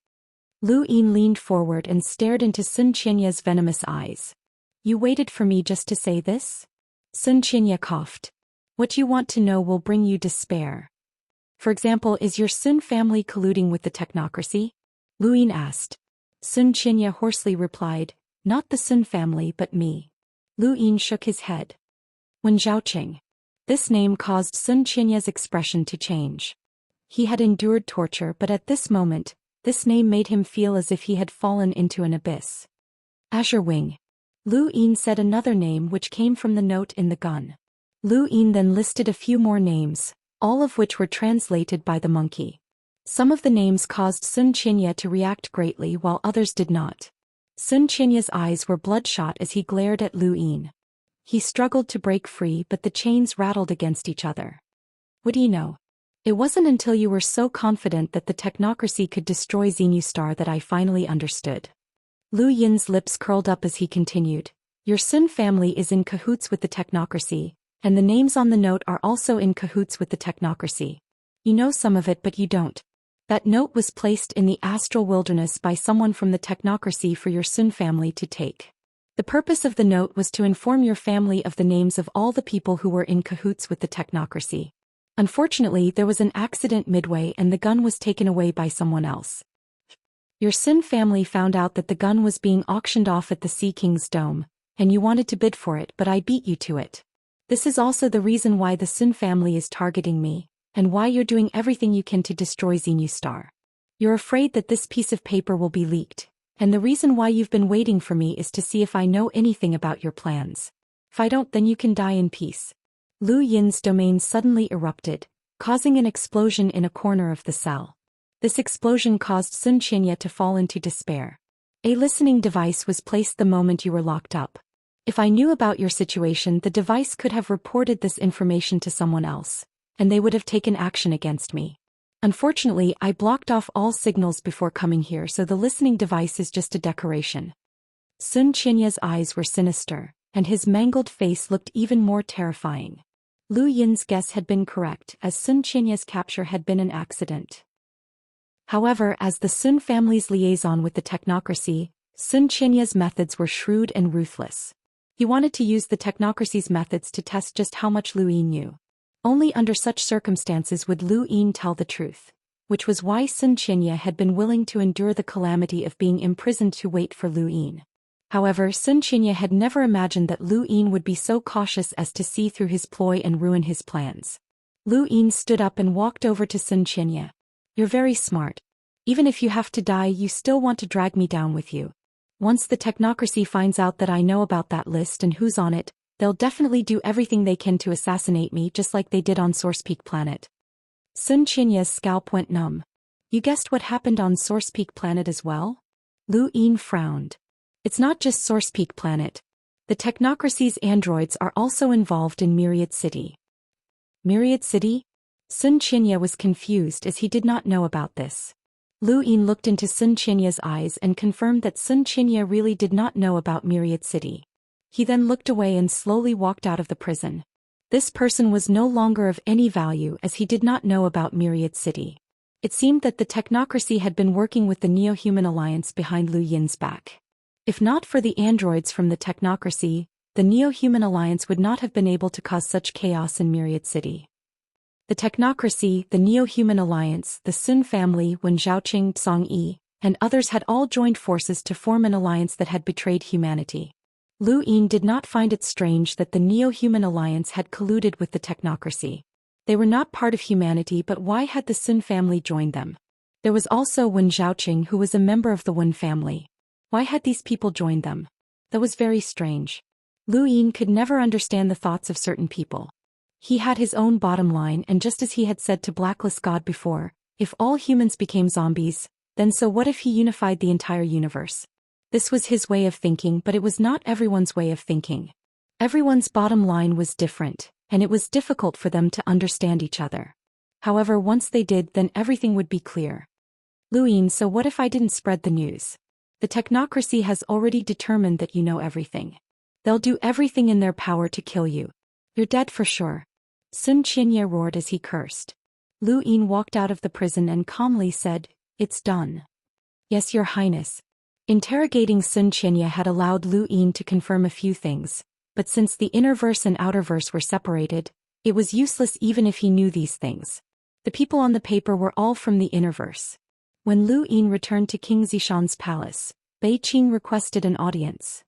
Lu Yin leaned forward and stared into Sun Qianya's venomous eyes. "You waited for me just to say this?" Sun Qianya coughed. "What you want to know will bring you despair. For example, is your Sun family colluding with the technocracy?" Lu Yin asked. Sun Qianya hoarsely replied, "Not the Sun family, but me." Lu Yin shook his head. Wen Zhaoqing. This name caused Sun Qianya's expression to change. He had endured torture, but at this moment, this name made him feel as if he had fallen into an abyss. Azure Wing. Lu Yin said another name which came from the note in the gun. Lu Yin then listed a few more names, all of which were translated by the monkey. Some of the names caused Xianxia to react greatly while others did not. Xianxia's eyes were bloodshot as he glared at Lu Yin. He struggled to break free, but the chains rattled against each other. What do you know? It wasn't until you were so confident that the technocracy could destroy Xianxia that I finally understood. Lu Yin's lips curled up as he continued. Your Xin family is in cahoots with the technocracy, and the names on the note are also in cahoots with the technocracy. You know some of it, but you don't. That note was placed in the astral wilderness by someone from the technocracy for your Xin family to take. The purpose of the note was to inform your family of the names of all the people who were in cahoots with the technocracy. Unfortunately, there was an accident midway and the gun was taken away by someone else. Your Xin family found out that the gun was being auctioned off at the Sea King's Dome, and you wanted to bid for it, but I beat you to it. This is also the reason why the Xin family is targeting me, and why you're doing everything you can to destroy Xianxia. You're afraid that this piece of paper will be leaked, and the reason why you've been waiting for me is to see if I know anything about your plans. If I don't, then you can die in peace. Lu Yin's domain suddenly erupted, causing an explosion in a corner of the cell. This explosion caused Xianxia to fall into despair. A listening device was placed the moment you were locked up. If I knew about your situation, the device could have reported this information to someone else, and they would have taken action against me. Unfortunately, I blocked off all signals before coming here, so the listening device is just a decoration. Xianxia's eyes were sinister, and his mangled face looked even more terrifying. Lu Yin's guess had been correct, as Xianxia's capture had been an accident. However, as the Xin family's liaison with the technocracy, Xianxia's methods were shrewd and ruthless. He wanted to use the technocracy's methods to test just how much Lu Yin knew. Only under such circumstances would Lu Yin tell the truth, which was why Xianxia had been willing to endure the calamity of being imprisoned to wait for Lu Yin. However, Xianxia had never imagined that Lu Yin would be so cautious as to see through his ploy and ruin his plans. Lu Yin stood up and walked over to Xianxia. You're very smart. Even if you have to die, you still want to drag me down with you. Once the technocracy finds out that I know about that list and who's on it, they'll definitely do everything they can to assassinate me, just like they did on Source Peak Planet. Xianxia's scalp went numb. You guessed what happened on Source Peak Planet as well? Lu Yin frowned. It's not just Source Peak Planet. The technocracy's androids are also involved in Myriad City. Myriad City? Xianxia was confused as he did not know about this. Lu Yin looked into Xianxia's eyes and confirmed that Xianxia really did not know about Myriad City. He then looked away and slowly walked out of the prison. This person was no longer of any value as he did not know about Myriad City. It seemed that the technocracy had been working with the Neo-Human Alliance behind Lu Yin's back. If not for the androids from the technocracy, the Neo-Human Alliance would not have been able to cause such chaos in Myriad City. The technocracy, the Neo-Human Alliance, the Xin family, Wen Zhaoqing, Song Yi, and others had all joined forces to form an alliance that had betrayed humanity. Lu Yin did not find it strange that the Neo-Human Alliance had colluded with the technocracy. They were not part of humanity, but why had the Xin family joined them? There was also Wen Zhaoqing, who was a member of the Wen family. Why had these people joined them? That was very strange. Lu Yin could never understand the thoughts of certain people. He had his own bottom line, and just as he had said to Blacklist God before, if all humans became zombies, then so what if he unified the entire universe? This was his way of thinking, but it was not everyone's way of thinking. Everyone's bottom line was different, and it was difficult for them to understand each other. However, once they did, then everything would be clear. Lu Yin, so what if I didn't spread the news? The technocracy has already determined that you know everything. They'll do everything in their power to kill you. You're dead for sure. Xianxia roared as he cursed. Lu Yin walked out of the prison and calmly said, It's done. Yes, Your Highness. Interrogating Xianxia had allowed Lu Yin to confirm a few things, but since the innerverse and outerverse were separated, it was useless even if he knew these things. The people on the paper were all from the innerverse. When Lu Yin returned to King Zishan's palace, Bei Qing requested an audience.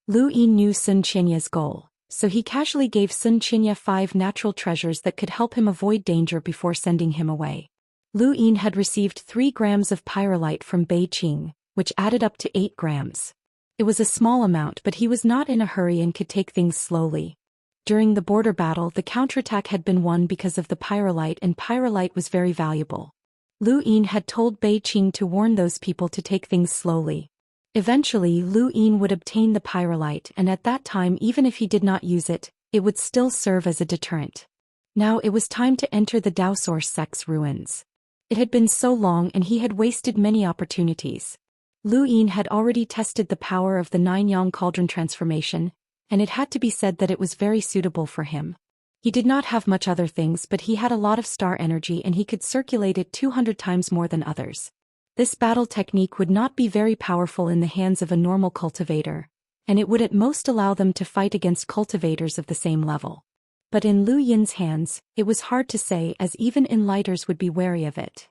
Lu Yin knew Xianxia's goal, so he casually gave Xianxia 5 natural treasures that could help him avoid danger before sending him away. Lu Yin had received 3 grams of pyrolite from Bei Qing, which added up to 8 grams. It was a small amount, but he was not in a hurry and could take things slowly. During the border battle, the counterattack had been won because of the pyrolite, and pyrolite was very valuable. Lu Yin had told Bei Qing to warn those people to take things slowly. Eventually, Lu Yin would obtain the pyrolite, and at that time, even if he did not use it, it would still serve as a deterrent. Now it was time to enter the Daoist sect's ruins. It had been so long and he had wasted many opportunities. Lu Yin had already tested the power of the 9-yang cauldron transformation, and it had to be said that it was very suitable for him. He did not have much other things, but he had a lot of star energy and he could circulate it 200 times more than others. This battle technique would not be very powerful in the hands of a normal cultivator, and it would at most allow them to fight against cultivators of the same level. But in Lu Yin's hands, it was hard to say, as even enlighters would be wary of it.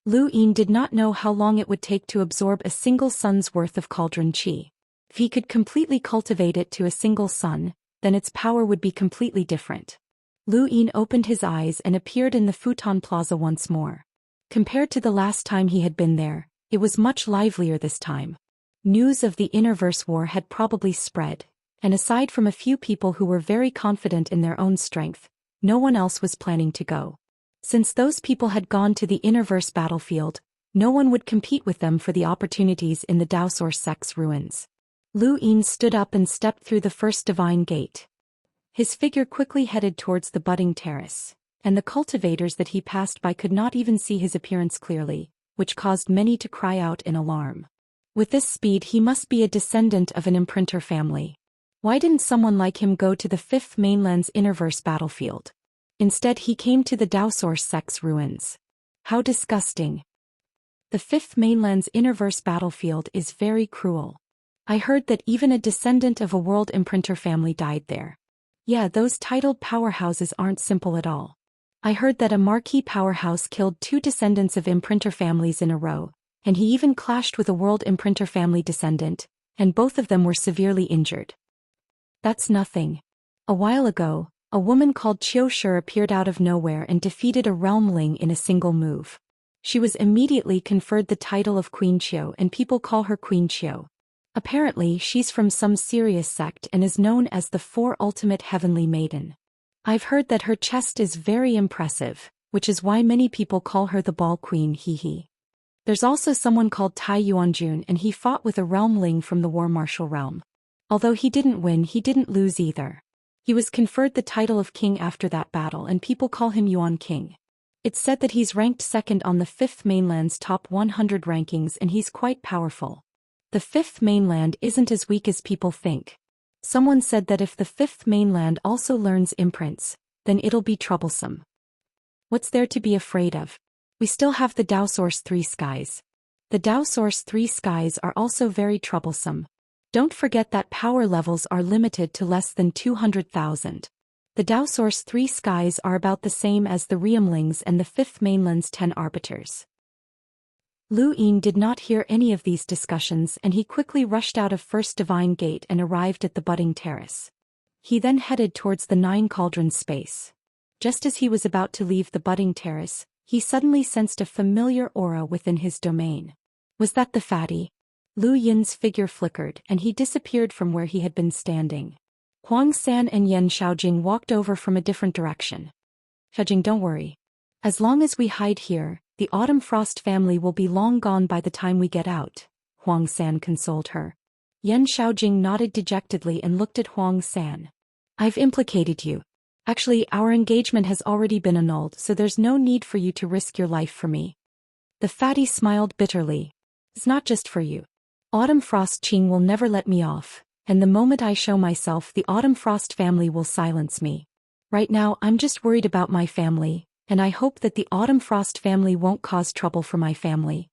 Lu Yin did not know how long it would take to absorb a single sun's worth of cauldron qi. If he could completely cultivate it to a single sun, then its power would be completely different. Lu Yin opened his eyes and appeared in the futon plaza once more. Compared to the last time he had been there, it was much livelier this time. News of the Innerverse War had probably spread, and aside from a few people who were very confident in their own strength, no one else was planning to go. Since those people had gone to the Innerverse battlefield, no one would compete with them for the opportunities in the Daoist sect's ruins. Lu Yin stood up and stepped through the first divine gate. His figure quickly headed towards the budding terrace, and the cultivators that he passed by could not even see his appearance clearly, which caused many to cry out in alarm. With this speed, he must be a descendant of an imprinter family. Why didn't someone like him go to the Fifth Mainland's Innerverse battlefield? Instead, he came to the Daoist sect's ruins. How disgusting. The Fifth Mainland's Innerverse battlefield is very cruel. I heard that even a descendant of a world imprinter family died there. Yeah, those titled powerhouses aren't simple at all. I heard that a marquee powerhouse killed 2 descendants of imprinter families in a row, and he even clashed with a world imprinter family descendant, and both of them were severely injured. That's nothing. A while ago, a woman called Qiu Shi appeared out of nowhere and defeated a realmling in a single move. She was immediately conferred the title of Queen Qiu, and people call her Queen Qiu. Apparently, she's from some serious sect and is known as the 4 Ultimate Heavenly Maiden. I've heard that her chest is very impressive, which is why many people call her the Ball Queen. There's also someone called Tai Yuanjun, and he fought with a realmling from the War Martial realm. Although he didn't win, he didn't lose either. He was conferred the title of king after that battle, and people call him Yuan King. It's said that he's ranked 2nd on the Fifth Mainland's top 100 rankings, and he's quite powerful. The Fifth Mainland isn't as weak as people think. Someone said that if the Fifth Mainland also learns imprints, then it'll be troublesome. What's there to be afraid of? We still have the Daoist 3 skies. The Daoist 3 skies are also very troublesome. Don't forget that power levels are limited to less than 200,000. The Daoist 3 skies are about the same as the Realmlings and the Fifth Mainland's 10 arbiters. Lu Yin did not hear any of these discussions, and he quickly rushed out of First Divine Gate and arrived at the budding terrace. He then headed towards the 9 cauldrons space. Just as he was about to leave the budding terrace, he suddenly sensed a familiar aura within his domain. Was that the fatty? Lu Yin's figure flickered, and he disappeared from where he had been standing. Huang San and Yan Xiaojing walked over from a different direction. Xiaojing, don't worry. As long as we hide here, the Autumn Frost family will be long gone by the time we get out, Huang San consoled her. Yan Xiaojing nodded dejectedly and looked at Huang San. I've implicated you. Actually, our engagement has already been annulled, so there's no need for you to risk your life for me. The fatty smiled bitterly. It's not just for you. Autumn Frost Qing will never let me off, and the moment I show myself, the Autumn Frost family will silence me. Right now, I'm just worried about my family, and I hope that the Autumn Frost family won't cause trouble for my family.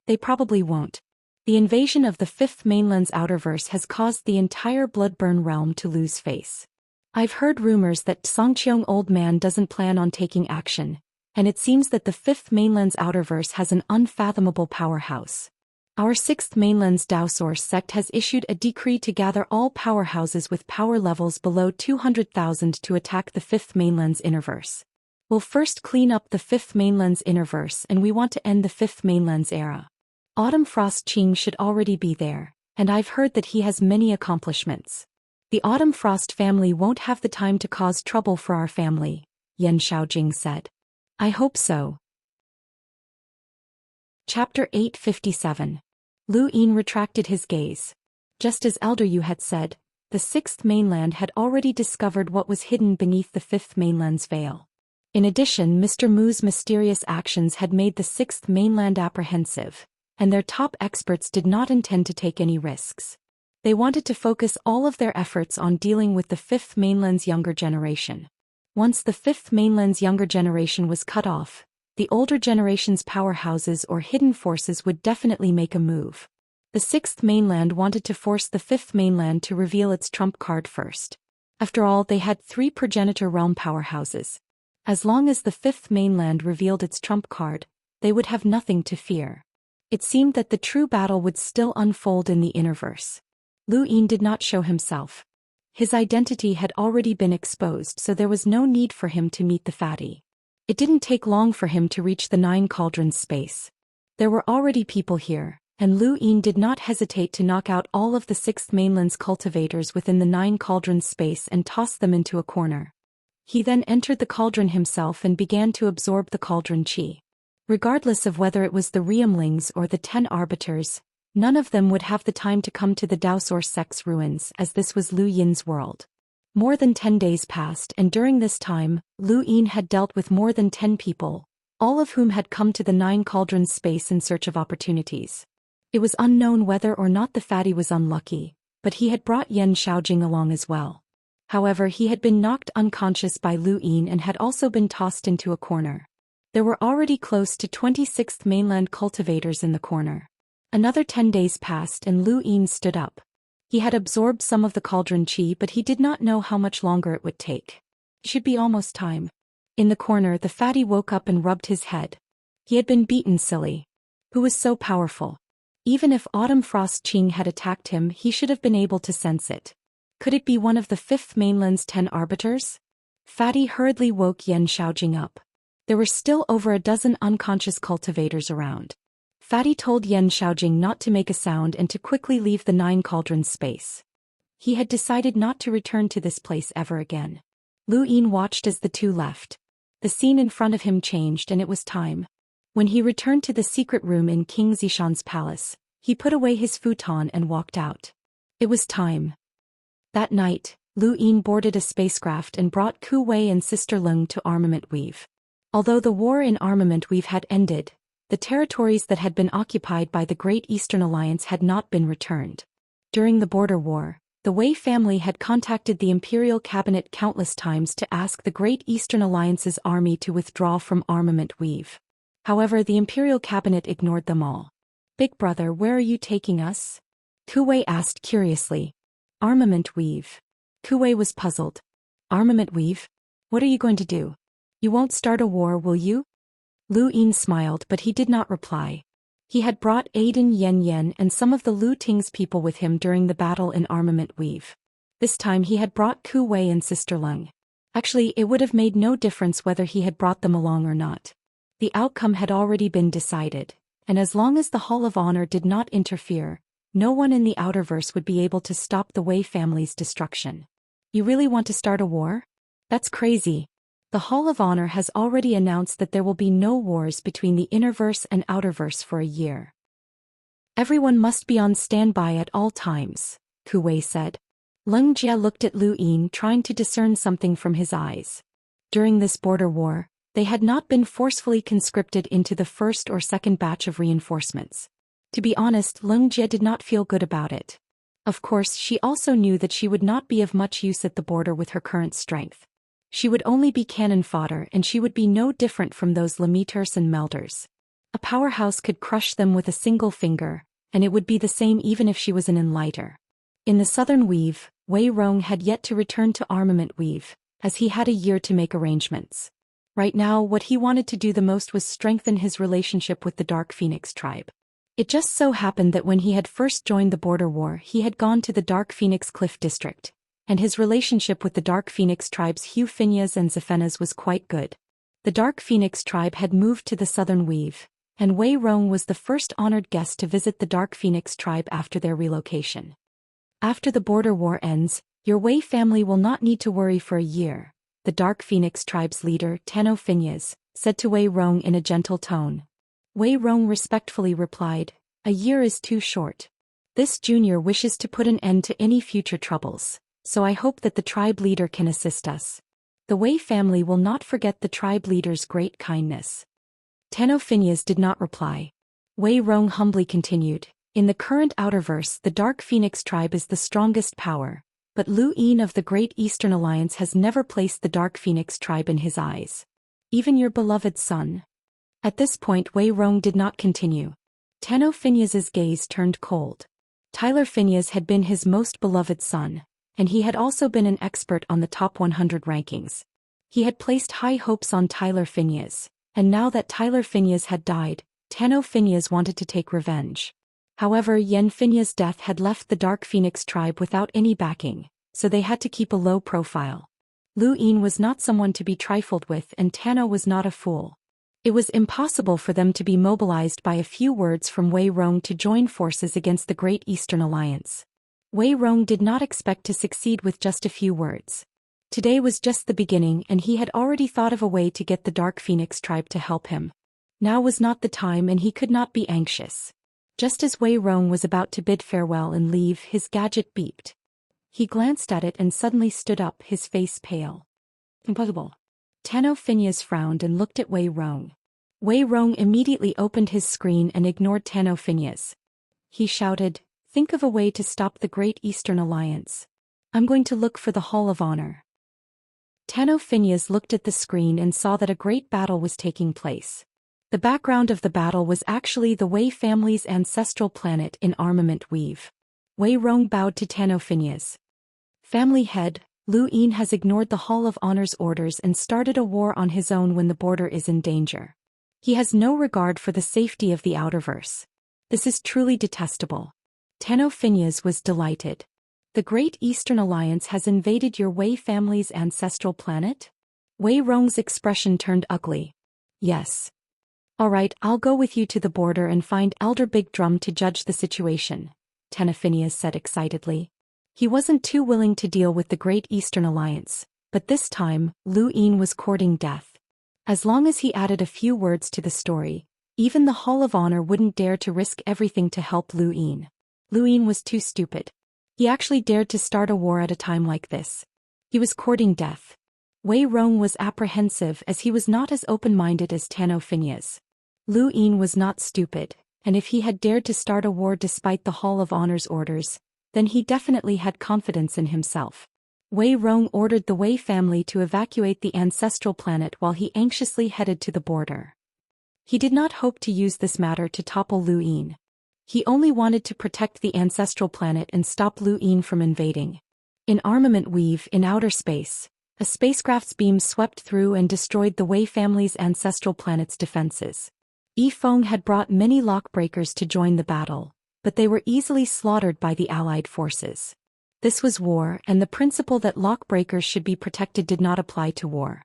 They probably won't. The invasion of the Fifth Mainland's Outerverse has caused the entire Bloodburn realm to lose face. I've heard rumors that Songqiong Old Man doesn't plan on taking action, and it seems that the Fifth Mainland's Outerverse has an unfathomable powerhouse. Our Sixth Mainland's Daoist sect has issued a decree to gather all powerhouses with power levels below 200,000 to attack the Fifth Mainland's Innerverse. We'll first clean up the Fifth Mainland's Innerverse, and we want to end the Fifth Mainland's era. Autumn Frost Qing should already be there, and I've heard that he has many accomplishments. The Autumn Frost family won't have the time to cause trouble for our family, Yan Xiaojing said. I hope so. Chapter 857. Lu Yin retracted his gaze. Just as Elder Yu had said, the Sixth Mainland had already discovered what was hidden beneath the Fifth Mainland's veil. In addition, Mr. Mu's mysterious actions had made the Sixth Mainland apprehensive, and their top experts did not intend to take any risks. They wanted to focus all of their efforts on dealing with the Fifth Mainland's younger generation. Once the Fifth Mainland's younger generation was cut off, the older generation's powerhouses or hidden forces would definitely make a move. The Sixth Mainland wanted to force the Fifth Mainland to reveal its trump card first. After all, they had 3 progenitor realm powerhouses. As long as the Fifth Mainland revealed its trump card, they would have nothing to fear. It seemed that the true battle would still unfold in the Innerverse. Lu Yin did not show himself. His identity had already been exposed, so there was no need for him to meet the fatty. It didn't take long for him to reach the Nine Cauldrons space. There were already people here, and Lu Yin did not hesitate to knock out all of the Sixth Mainland's cultivators within the Nine Cauldrons space and toss them into a corner. He then entered the cauldron himself and began to absorb the cauldron qi. Regardless of whether it was the Realmlings or the 10 Arbiters, none of them would have the time to come to the Daoist sect's ruins, as this was Lu Yin's world. More than 10 days passed, and during this time, Lu Yin had dealt with more than 10 people, all of whom had come to the Nine Cauldrons space in search of opportunities. It was unknown whether or not the fatty was unlucky, but he had brought Yan Xiaojing along as well. However, he had been knocked unconscious by Lu Yin and had also been tossed into a corner. There were already close to 26th Mainland cultivators in the corner. Another 10 days passed and Lu Yin stood up. He had absorbed some of the cauldron qi, but he did not know how much longer it would take. It should be almost time. In the corner, the fatty woke up and rubbed his head. He had been beaten silly. Who was so powerful? Even if Autumn Frost Qing had attacked him, he should have been able to sense it. Could it be one of the Fifth Mainland's 10 arbiters? Fatty hurriedly woke Yan Xiaojing up. There were still over a dozen unconscious cultivators around. Fatty told Yan Xiaojing not to make a sound and to quickly leave the Nine Cauldrons space. He had decided not to return to this place ever again. Lu Yin watched as the two left. The scene in front of him changed and it was time. When he returned to the secret room in King Zishan's palace, he put away his futon and walked out. It was time. That night, Lu Yin boarded a spacecraft and brought Ku Wei and Sister Leng to Armament Weave. Although the war in Armament Weave had ended, the territories that had been occupied by the Great Eastern Alliance had not been returned. During the border war, the Wei family had contacted the Imperial Cabinet countless times to ask the Great Eastern Alliance's army to withdraw from Armament Weave. However, the Imperial Cabinet ignored them all. "Big brother, where are you taking us?" Ku Wei asked curiously. "Armament Weave." Ku Wei was puzzled. "Armament Weave? What are you going to do? You won't start a war, will you?" Lu Yin smiled, but he did not reply. He had brought Aiden Yen Yen and some of the Lu Ting's people with him during the battle in Armament Weave. This time he had brought Ku Wei and Sister Leng. Actually, it would have made no difference whether he had brought them along or not. The outcome had already been decided, and as long as the Hall of Honor did not interfere, no one in the Outerverse would be able to stop the Wei family's destruction. You really want to start a war? That's crazy. The Hall of Honor has already announced that there will be no wars between the Innerverse and Outerverse for a year. Everyone must be on standby at all times, Ku Wei said. Leng Jia looked at Lu Yin, trying to discern something from his eyes. During this border war, they had not been forcefully conscripted into the first or second batch of reinforcements. To be honest, Leng Jia did not feel good about it. Of course, she also knew that she would not be of much use at the border with her current strength. She would only be cannon fodder, and she would be no different from those Limiters and Melders. A powerhouse could crush them with a single finger, and it would be the same even if she was an enlighter. In the Southern Weave, Wei Rong had yet to return to Armament Weave, as he had a year to make arrangements. Right now, what he wanted to do the most was strengthen his relationship with the Dark Phoenix tribe. It just so happened that when he had first joined the border war, he had gone to the Dark Phoenix Cliff District, and his relationship with the Dark Phoenix tribes Hu Finyas and Zephenas was quite good. The Dark Phoenix tribe had moved to the Southern Weave, and Wei Rong was the first honored guest to visit the Dark Phoenix tribe after their relocation. After the border war ends, Your Wei family will not need to worry for a year, the Dark Phoenix tribe's leader, Tenno Phineas, said to Wei Rong in a gentle tone. Wei Rong respectfully replied, a year is too short. This junior wishes to put an end to any future troubles, so I hope that the tribe leader can assist us. The Wei family will not forget the tribe leader's great kindness. Tenno Phineas did not reply. Wei Rong humbly continued, in the current Outerverse the Dark Phoenix tribe is the strongest power, but Lu Yin of the Great Eastern Alliance has never placed the Dark Phoenix tribe in his eyes. Even your beloved son. At this point Wei Rong did not continue. Tenno Phineas's gaze turned cold. Tyler Phineas had been his most beloved son, and he had also been an expert on the top 100 rankings. He had placed high hopes on Tyler Phineas, and now that Tyler Phineas had died, Tenno Phineas wanted to take revenge. However, Yen Phineas' death had left the Dark Phoenix tribe without any backing, so they had to keep a low profile. Lu Yin was not someone to be trifled with, and Tenno was not a fool. It was impossible for them to be mobilized by a few words from Wei Rong to join forces against the Great Eastern Alliance. Wei Rong did not expect to succeed with just a few words. Today was just the beginning, and he had already thought of a way to get the Dark Phoenix tribe to help him. Now was not the time, and he could not be anxious. Just as Wei Rong was about to bid farewell and leave, his gadget beeped. He glanced at it and suddenly stood up, his face pale. Impossible. Tenno Phineas frowned and looked at Wei Rong. Wei Rong immediately opened his screen and ignored Tenno Phineas. He shouted, think of a way to stop the Great Eastern Alliance. I'm going to look for the Hall of Honor. Tenno Phineas looked at the screen and saw that a great battle was taking place. The background of the battle was actually the Wei family's ancestral planet in Armament Weave. Wei Rong bowed to Tenno Phineas. Family head, Lu Yin has ignored the Hall of Honor's orders and started a war on his own when the border is in danger. He has no regard for the safety of the Outerverse. This is truly detestable. Tenno Phineas was delighted. The Great Eastern Alliance has invaded your Wei family's ancestral planet? Wei Rong's expression turned ugly. Yes. Alright, I'll go with you to the border and find Elder Big Drum to judge the situation, Tenno Phineas said excitedly. He wasn't too willing to deal with the Great Eastern Alliance, but this time, Lu Yin was courting death. As long as he added a few words to the story, even the Hall of Honor wouldn't dare to risk everything to help Lu Yin. Lu Yin was too stupid. He actually dared to start a war at a time like this. He was courting death. Wei Rong was apprehensive as he was not as open-minded as Tenno Phineas. Lu Yin was not stupid, and if he had dared to start a war despite the Hall of Honor's orders, then he definitely had confidence in himself. Wei Rong ordered the Wei family to evacuate the ancestral planet while he anxiously headed to the border. He did not hope to use this matter to topple Lu Yin. He only wanted to protect the ancestral planet and stop Lu Yin from invading. In Armament Weave in outer space, a spacecraft's beam swept through and destroyed the Wei family's ancestral planet's defenses. Yi Feng had brought many lockbreakers to join the battle, but they were easily slaughtered by the Allied forces. This was war, and the principle that lockbreakers should be protected did not apply to war.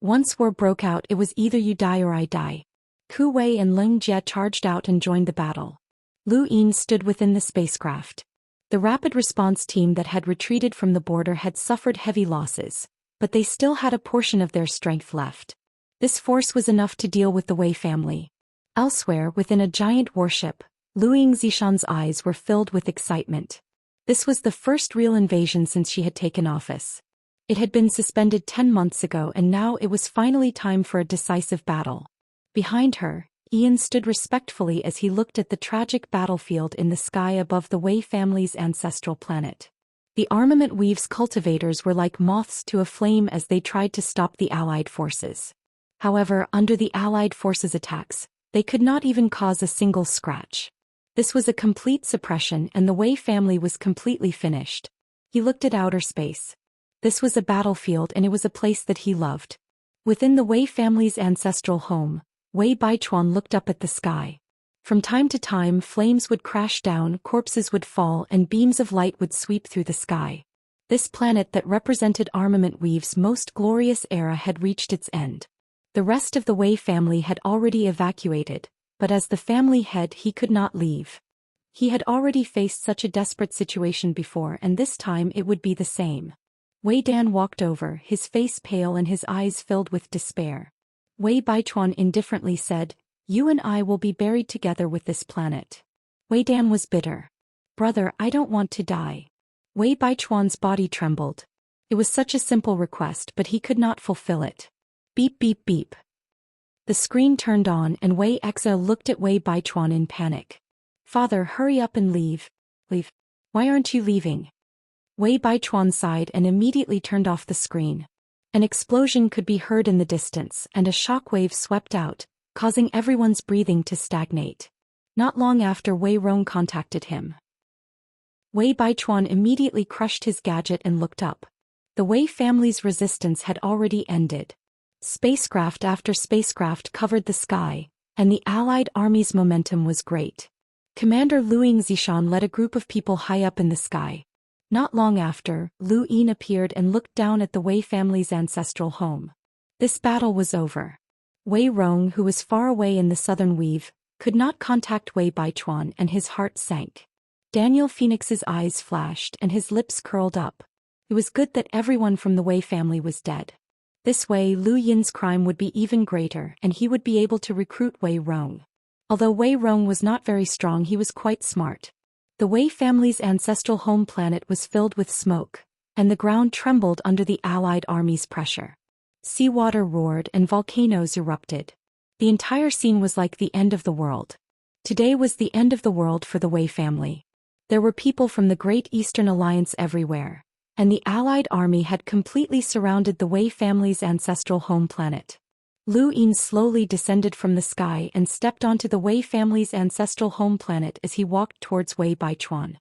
Once war broke out, it was either you die or I die. Ku Wei and Leng Jie charged out and joined the battle. Lu Yin stood within the spacecraft. The rapid response team that had retreated from the border had suffered heavy losses, but they still had a portion of their strength left. This force was enough to deal with the Wei family. Elsewhere, within a giant warship, Lu Yingzishan's eyes were filled with excitement. This was the first real invasion since she had taken office. It had been suspended 10 months ago, and now it was finally time for a decisive battle. Behind her, Ian stood respectfully as he looked at the tragic battlefield in the sky above the Wei family's ancestral planet. The Armament Weave's cultivators were like moths to a flame as they tried to stop the Allied forces. However, under the Allied forces' attacks, they could not even cause a single scratch. This was a complete suppression, and the Wei family was completely finished. He looked at outer space. This was a battlefield, and it was a place that he loved. Within the Wei family's ancestral home, Wei Baichuan looked up at the sky. From time to time, flames would crash down, corpses would fall, and beams of light would sweep through the sky. This planet that represented Armament Weave's most glorious era had reached its end. The rest of the Wei family had already evacuated, but as the family head he could not leave. He had already faced such a desperate situation before, and this time it would be the same. Wei Dan walked over, his face pale and his eyes filled with despair. Wei Baichuan indifferently said, "You and I will be buried together with this planet." Wei Dan was bitter. "Brother, I don't want to die." Wei Baichuan's body trembled. It was such a simple request, but he could not fulfill it. Beep beep beep. The screen turned on and Wei Exa looked at Wei Baichuan in panic. "Father, hurry up and leave." "Leave? Why aren't you leaving?" Wei Baichuan sighed and immediately turned off the screen. An explosion could be heard in the distance, and a shockwave swept out, causing everyone's breathing to stagnate. Not long after, Wei Rong contacted him. Wei Baichuan immediately crushed his gadget and looked up. The Wei family's resistance had already ended. Spacecraft after spacecraft covered the sky, and the Allied army's momentum was great. Commander Luing Zishan led a group of people high up in the sky. Not long after, Lu Yin appeared and looked down at the Wei family's ancestral home. This battle was over. Wei Rong, who was far away in the southern weave, could not contact Wei Baichuan, and his heart sank. Daniel Phoenix's eyes flashed and his lips curled up. It was good that everyone from the Wei family was dead. This way Lu Yin's crime would be even greater and he would be able to recruit Wei Rong. Although Wei Rong was not very strong, he was quite smart. The Wei family's ancestral home planet was filled with smoke, and the ground trembled under the Allied army's pressure. Seawater roared and volcanoes erupted. The entire scene was like the end of the world. Today was the end of the world for the Wei family. There were people from the Great Eastern Alliance everywhere, and the Allied army had completely surrounded the Wei family's ancestral home planet. Lu Yin slowly descended from the sky and stepped onto the Wei family's ancestral home planet as he walked towards Wei Baichuan.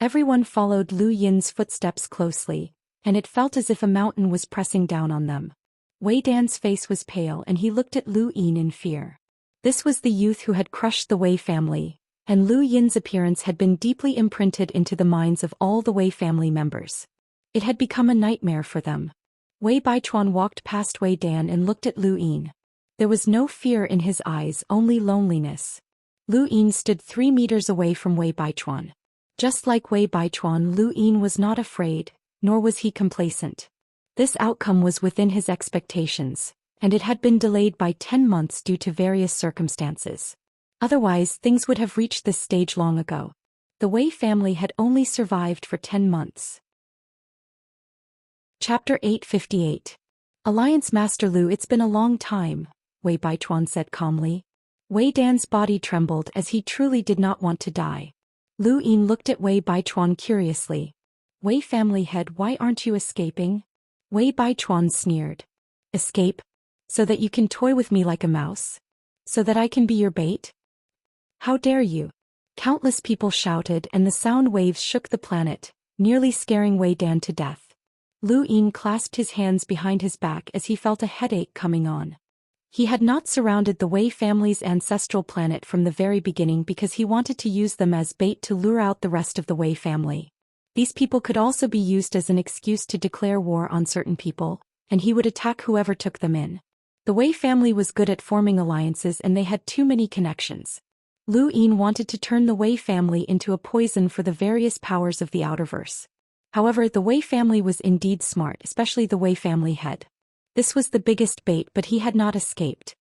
Everyone followed Lu Yin's footsteps closely, and it felt as if a mountain was pressing down on them. Wei Dan's face was pale and he looked at Lu Yin in fear. This was the youth who had crushed the Wei family, and Lu Yin's appearance had been deeply imprinted into the minds of all the Wei family members. It had become a nightmare for them. Wei Baichuan walked past Wei Dan and looked at Lu Yin. There was no fear in his eyes, only loneliness. Lu Yin stood 3 meters away from Wei Baichuan. Just like Wei Baichuan, Lu Yin was not afraid, nor was he complacent. This outcome was within his expectations, and it had been delayed by 10 months due to various circumstances. Otherwise, things would have reached this stage long ago. The Wei family had only survived for 10 months. Chapter 858. Alliance Master Lu, it's been a long time, Wei Baichuan said calmly. Wei Dan's body trembled as he truly did not want to die. Lu Yin looked at Wei Baichuan curiously. Wei family head, why aren't you escaping? Wei Baichuan sneered. Escape? So that you can toy with me like a mouse? So that I can be your bait? How dare you? Countless people shouted and the sound waves shook the planet, nearly scaring Wei Dan to death. Lu Yin clasped his hands behind his back as he felt a headache coming on. He had not surrounded the Wei family's ancestral planet from the very beginning because he wanted to use them as bait to lure out the rest of the Wei family. These people could also be used as an excuse to declare war on certain people, and he would attack whoever took them in. The Wei family was good at forming alliances and they had too many connections. Lu Yin wanted to turn the Wei family into a poison for the various powers of the Outerverse. However, the Wei family was indeed smart, especially the Wei family head. This was the biggest bait, but he had not escaped.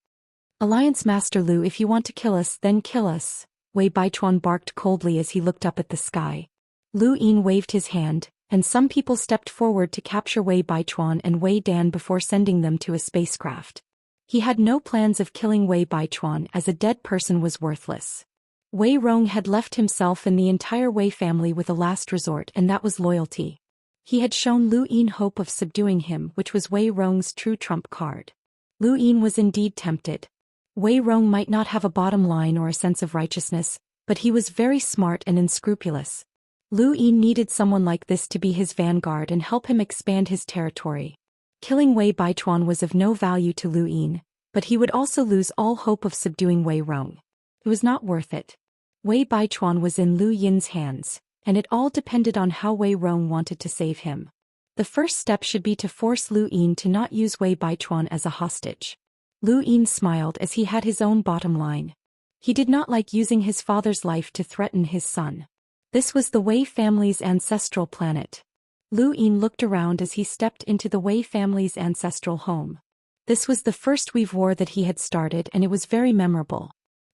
Alliance Master Lu, if you want to kill us, then kill us, Wei Baichuan barked coldly as he looked up at the sky. Lu Yin waved his hand, and some people stepped forward to capture Wei Baichuan and Wei Dan before sending them to a spacecraft. He had no plans of killing Wei Baichuan as a dead person was worthless. Wei Rong had left himself and the entire Wei family with a last resort, and that was loyalty. He had shown Lu Yin hope of subduing him, which was Wei Rong's true trump card. Lu Yin was indeed tempted. Wei Rong might not have a bottom line or a sense of righteousness, but he was very smart and unscrupulous. Lu Yin needed someone like this to be his vanguard and help him expand his territory. Killing Wei Baichuan was of no value to Lu Yin, but he would also lose all hope of subduing Wei Rong. It was not worth it. Wei Baichuan was in Lu Yin's hands, and it all depended on how Wei Rong wanted to save him. The first step should be to force Lu Yin to not use Wei Baichuan as a hostage. Lu Yin smiled as he had his own bottom line. He did not like using his father's life to threaten his son. This was the Wei family's ancestral planet. Lu Yin looked around as he stepped into the Wei family's ancestral home. This was the first Weave War that he had started, and it was very memorable.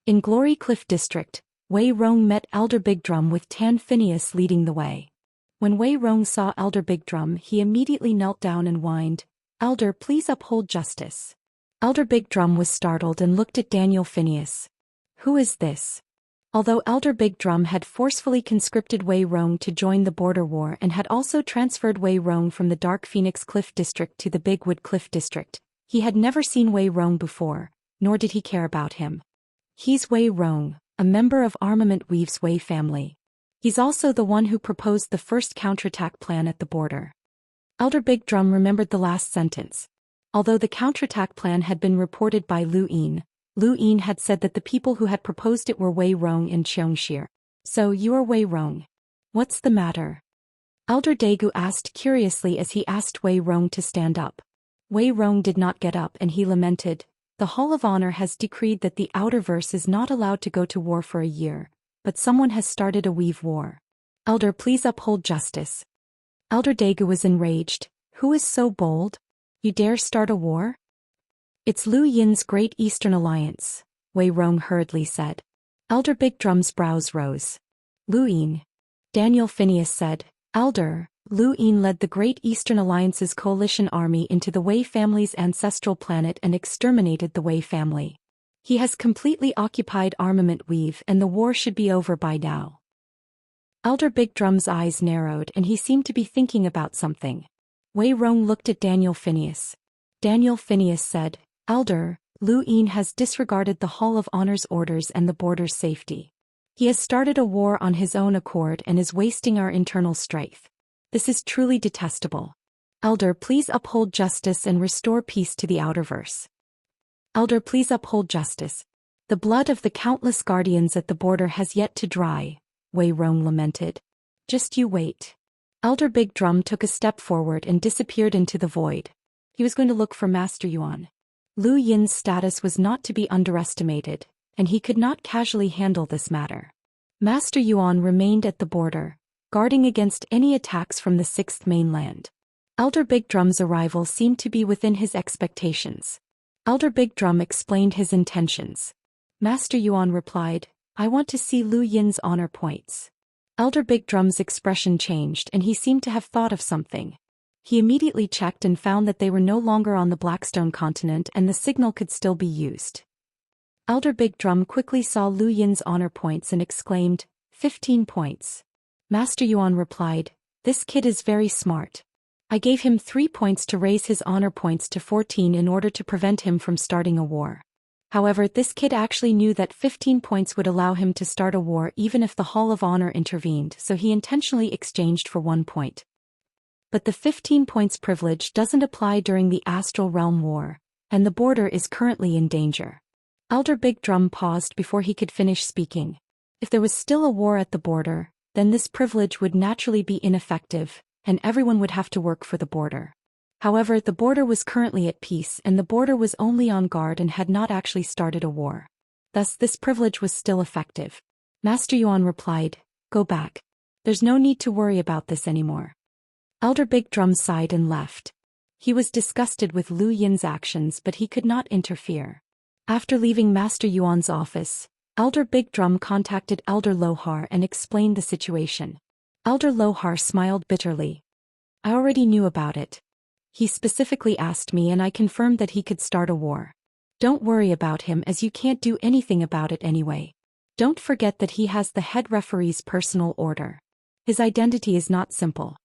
In Glory Cliff District, Wei Rong met Elder Big Drum with Tan Phineas leading the way. When Wei Rong saw Elder Big Drum, he immediately knelt down and whined, "Elder, please uphold justice." Elder Big Drum was startled and looked at Daniel Phineas. Who is this? Although Elder Big Drum had forcefully conscripted Wei Rong to join the border war and had also transferred Wei Rong from the Dark Phoenix Cliff District to the Big Wood Cliff District, he had never seen Wei Rong before, nor did he care about him. He's Wei Rong, a member of Armament Weave's Wei family. He's also the one who proposed the first counterattack plan at the border. Elder Big Drum remembered the last sentence. Although the counterattack plan had been reported by Lu Yin had said that the people who had proposed it were Wei Rong and Xianxia. So you are Wei Rong. What's the matter? Elder Daegu asked curiously as he asked Wei Rong to stand up. Wei Rong did not get up and he lamented, "The Hall of Honor has decreed that the Outerverse is not allowed to go to war for a year, but someone has started a Weave War. Elder, please uphold justice." Elder Daegu was enraged. Who is so bold? You dare start a war? It's Lu Yin's Great Eastern Alliance, Wei Rong hurriedly said. Elder Big Drum's brows rose. Lu Yin. Daniel Phineas said, "Elder, Lu Yin led the Great Eastern Alliance's coalition army into the Wei family's ancestral planet and exterminated the Wei family. He has completely occupied Armament Weave and the war should be over by now." Elder Big Drum's eyes narrowed and he seemed to be thinking about something. Wei Rong looked at Daniel Phineas. Daniel Phineas said, "Elder, Lu Yin has disregarded the Hall of Honor's orders and the border's safety. He has started a war on his own accord and is wasting our internal strength. This is truly detestable. Elder, please uphold justice and restore peace to the Outerverse. Elder, please uphold justice. The blood of the countless guardians at the border has yet to dry," Wei Rong lamented. "Just you wait." Elder Big Drum took a step forward and disappeared into the void. He was going to look for Master Yuan. Lu Yin's status was not to be underestimated, and he could not casually handle this matter. Master Yuan remained at the border, guarding against any attacks from the Sixth Mainland. Elder Big Drum's arrival seemed to be within his expectations. Elder Big Drum explained his intentions. Master Yuan replied, "I want to see Lu Yin's honor points." Elder Big Drum's expression changed and he seemed to have thought of something. He immediately checked and found that they were no longer on the Blackstone continent and the signal could still be used. Elder Big Drum quickly saw Lu Yin's honor points and exclaimed, 15 points. Master Yuan replied, "This kid is very smart. I gave him 3 points to raise his honor points to 14 in order to prevent him from starting a war. However, this kid actually knew that 15 points would allow him to start a war even if the Hall of Honor intervened, so he intentionally exchanged for 1 point. But the 15 points privilege doesn't apply during the Astral Realm War, and the border is currently in danger." Elder Big Drum paused before he could finish speaking. If there was still a war at the border, then this privilege would naturally be ineffective, and everyone would have to work for the border. However, the border was currently at peace and the border was only on guard and had not actually started a war. Thus this privilege was still effective. Master Yuan replied, "Go back. There's no need to worry about this anymore." Elder Big Drum sighed and left. He was disgusted with Lu Yin's actions but he could not interfere. After leaving Master Yuan's office, Elder Big Drum contacted Elder Lohar and explained the situation. Elder Lohar smiled bitterly. "I already knew about it. He specifically asked me and I confirmed that he could start a war. Don't worry about him as you can't do anything about it anyway. Don't forget that he has the head referee's personal order. His identity is not simple."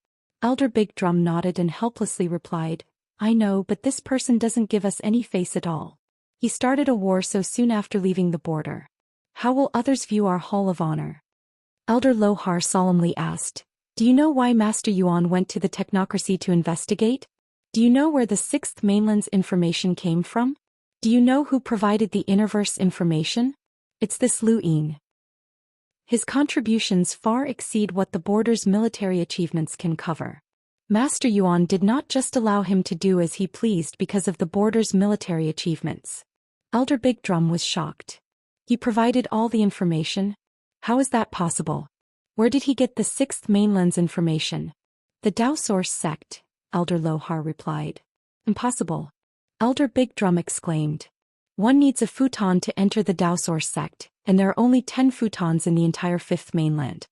Elder Big Drum nodded and helplessly replied, "I know, but this person doesn't give us any face at all. He started a war so soon after leaving the border. How will others view our Hall of Honor?" Elder Lohar solemnly asked, "Do you know why Master Yuan went to the technocracy to investigate? Do you know where the Sixth Mainland's information came from? Do you know who provided the Innerverse information? It's this Lu Yin. His contributions far exceed what the border's military achievements can cover. Master Yuan did not just allow him to do as he pleased because of the border's military achievements." Elder Big Drum was shocked. He provided all the information? How is that possible? Where did he get the sixth mainland's information? The Dao Source sect, Elder Lohar replied. Impossible. Elder Big Drum exclaimed. One needs a futon to enter the Dao Source sect, and there are only 10 futons in the entire fifth mainland.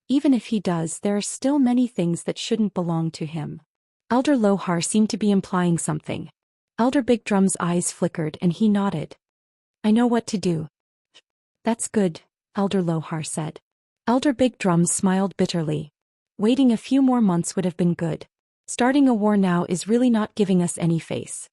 Even if he does, there are still many things that shouldn't belong to him. Elder Lohar seemed to be implying something. Elder Big Drum's eyes flickered and he nodded. I know what to do. That's good, Elder Lohar said. Elder Big Drum smiled bitterly. Waiting a few more months would have been good. Starting a war now is really not giving us any face.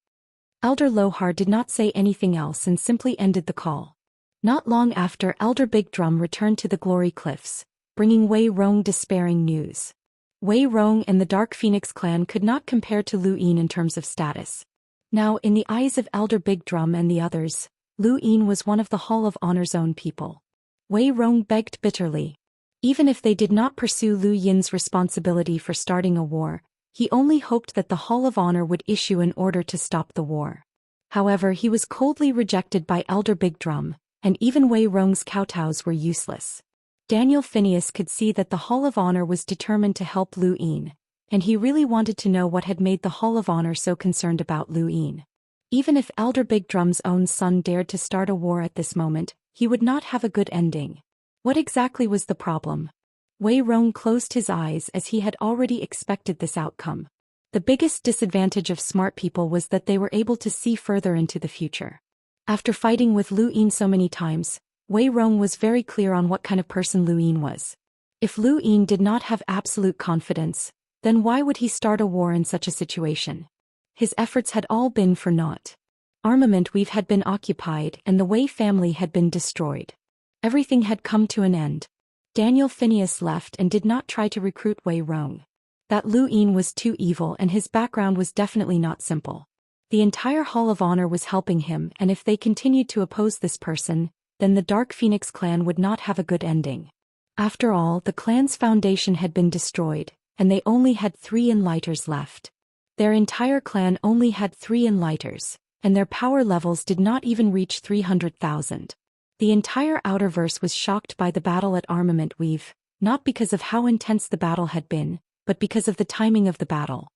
Elder Lohar did not say anything else and simply ended the call. Not long after, Elder Big Drum returned to the Glory Cliffs, bringing Wei Rong despairing news. Wei Rong and the Dark Phoenix clan could not compare to Lu Yin in terms of status. Now, in the eyes of Elder Big Drum and the others, Lu Yin was one of the Hall of Honor's own people. Wei Rong begged bitterly. Even if they did not pursue Lu Yin's responsibility for starting a war, he only hoped that the Hall of Honor would issue an order to stop the war. However, he was coldly rejected by Elder Big Drum, and even Wei Rong's kowtows were useless. Daniel Phineas could see that the Hall of Honor was determined to help Lu Yin, and he really wanted to know what had made the Hall of Honor so concerned about Lu Yin. Even if Elder Big Drum's own son dared to start a war at this moment, he would not have a good ending. What exactly was the problem? Wei Rong closed his eyes as he had already expected this outcome. The biggest disadvantage of smart people was that they were able to see further into the future. After fighting with Lu Yin so many times, Wei Rong was very clear on what kind of person Lu Yin was. If Lu Yin did not have absolute confidence, then why would he start a war in such a situation? His efforts had all been for naught. Armament Weave had been occupied and the Wei family had been destroyed. Everything had come to an end. Daniel Phineas left and did not try to recruit Wei Rong. That Lu Yin was too evil and his background was definitely not simple. The entire Hall of Honor was helping him, and if they continued to oppose this person, then the Dark Phoenix clan would not have a good ending. After all, the clan's foundation had been destroyed, and they only had 3 enlighters left. Their entire clan only had 3 enlighters, and their power levels did not even reach 300,000. The entire Outerverse was shocked by the battle at Armament Weave, not because of how intense the battle had been, but because of the timing of the battle.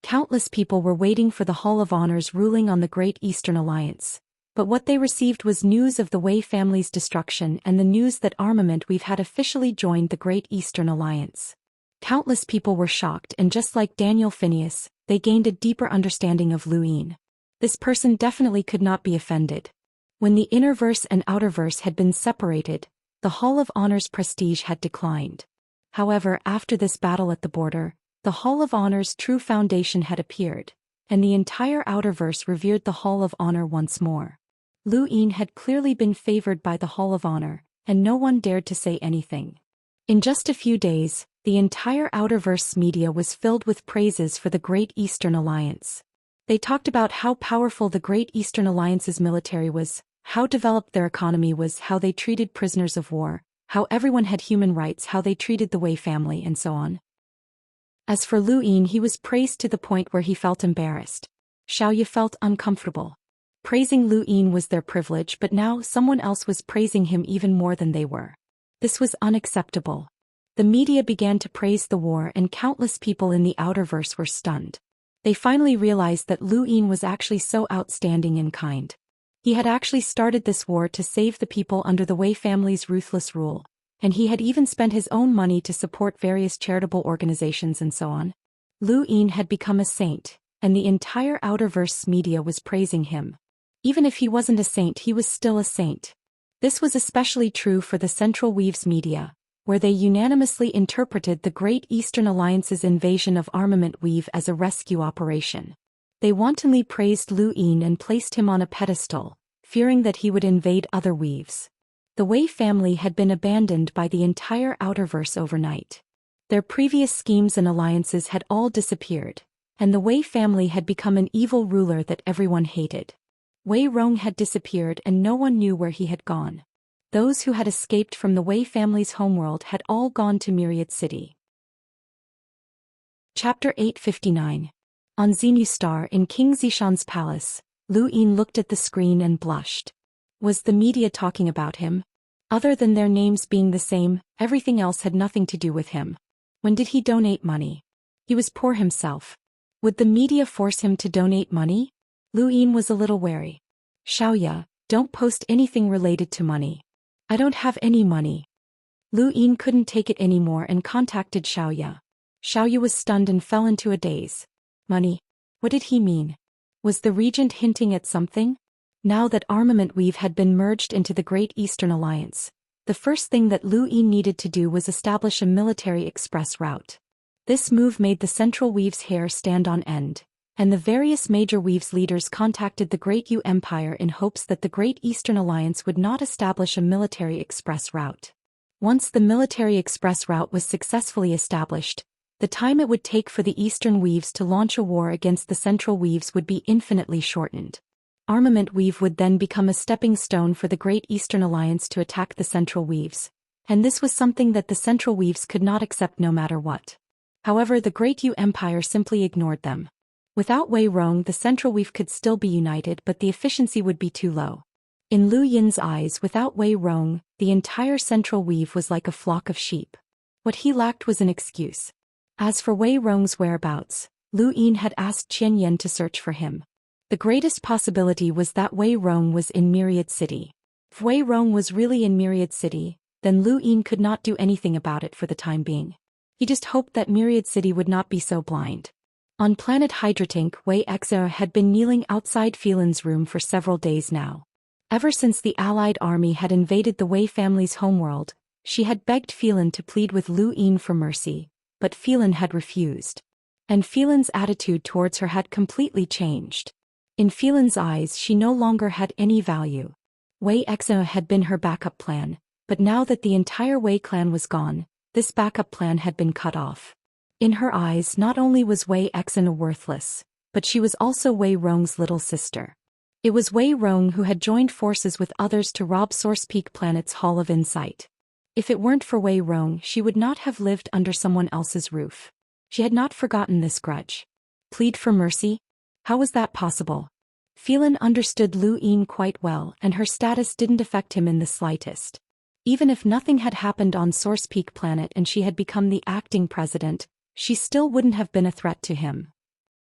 Countless people were waiting for the Hall of Honor's ruling on the Great Eastern Alliance, but what they received was news of the Wei family's destruction and the news that Armament Weave had officially joined the Great Eastern Alliance. Countless people were shocked, and just like Daniel Phineas, they gained a deeper understanding of Lu Yin. This person definitely could not be offended. When the Innerverse and Outerverse had been separated, the Hall of Honor's prestige had declined. However, after this battle at the border, the Hall of Honor's true foundation had appeared, and the entire Outerverse revered the Hall of Honor once more. Lu Yin had clearly been favored by the Hall of Honor, and no one dared to say anything. In just a few days, the entire Outerverse media was filled with praises for the Great Eastern Alliance. They talked about how powerful the Great Eastern Alliance's military was, how developed their economy was, how they treated prisoners of war, how everyone had human rights, how they treated the Wei family, and so on. As for Lu Yin, he was praised to the point where he felt embarrassed. Xiaoye felt uncomfortable. Praising Lu Yin was their privilege, but now someone else was praising him even more than they were. This was unacceptable. The media began to praise the war, and countless people in the Outerverse were stunned. They finally realized that Lu Yin was actually so outstanding and kind. He had actually started this war to save the people under the Wei family's ruthless rule, and he had even spent his own money to support various charitable organizations and so on. Lu Yin had become a saint, and the entire Outerverse media was praising him. Even if he wasn't a saint, he was still a saint. This was especially true for the Central Weaves media, where they unanimously interpreted the Great Eastern Alliance's invasion of Armament Weave as a rescue operation. They wantonly praised Lu Yin and placed him on a pedestal, fearing that he would invade other weaves. The Wei family had been abandoned by the entire Outerverse overnight. Their previous schemes and alliances had all disappeared, and the Wei family had become an evil ruler that everyone hated. Wei Rong had disappeared and no one knew where he had gone. Those who had escaped from the Wei family's homeworld had all gone to Myriad City. Chapter 859. On Xenu Star in King Zishan's palace, Lu Yin looked at the screen and blushed. Was the media talking about him? Other than their names being the same, everything else had nothing to do with him. When did he donate money? He was poor himself. Would the media force him to donate money? Lu Yin was a little wary. Xiaoya, don't post anything related to money. I don't have any money. Lu Yin couldn't take it anymore and contacted Xiaoya. Xiaoya was stunned and fell into a daze. Money? What did he mean? Was the regent hinting at something? Now that Armament Weave had been merged into the Great Eastern Alliance, the first thing that Lu Yin needed to do was establish a military express route. This move made the Central Weave's hair stand on end, and the various major Weaves leaders contacted the Great Yu Empire in hopes that the Great Eastern Alliance would not establish a military express route. Once the military express route was successfully established, the time it would take for the Eastern Weaves to launch a war against the Central Weaves would be infinitely shortened. Armament Weave would then become a stepping stone for the Great Eastern Alliance to attack the Central Weaves, and this was something that the Central Weaves could not accept no matter what. However, the Great Yu Empire simply ignored them. Without Wei Rong, the Central Weave could still be united, but the efficiency would be too low. In Lu Yin's eyes, without Wei Rong, the entire Central Weave was like a flock of sheep. What he lacked was an excuse. As for Wei Rong's whereabouts, Lu Yin had asked Qian Yan to search for him. The greatest possibility was that Wei Rong was in Myriad City. If Wei Rong was really in Myriad City, then Lu Yin could not do anything about it for the time being. He just hoped that Myriad City would not be so blind. On planet Hydratink, Wei Exer had been kneeling outside Phelan's room for several days now. Ever since the Allied army had invaded the Wei family's homeworld, she had begged Phelan to plead with Lu Yin for mercy, but Phelan had refused. And Phelan's attitude towards her had completely changed. In Phelan's eyes, she no longer had any value. Wei Exer had been her backup plan, but now that the entire Wei clan was gone, this backup plan had been cut off. In her eyes, not only was Wei Exer worthless, but she was also Wei Rong's little sister. It was Wei Rong who had joined forces with others to rob Source Peak Planet's Hall of Insight. If it weren't for Wei Rong, she would not have lived under someone else's roof. She had not forgotten this grudge. Plead for mercy? How was that possible? Phelan understood Lu Yin quite well, and her status didn't affect him in the slightest. Even if nothing had happened on Source Peak Planet and she had become the acting president, she still wouldn't have been a threat to him.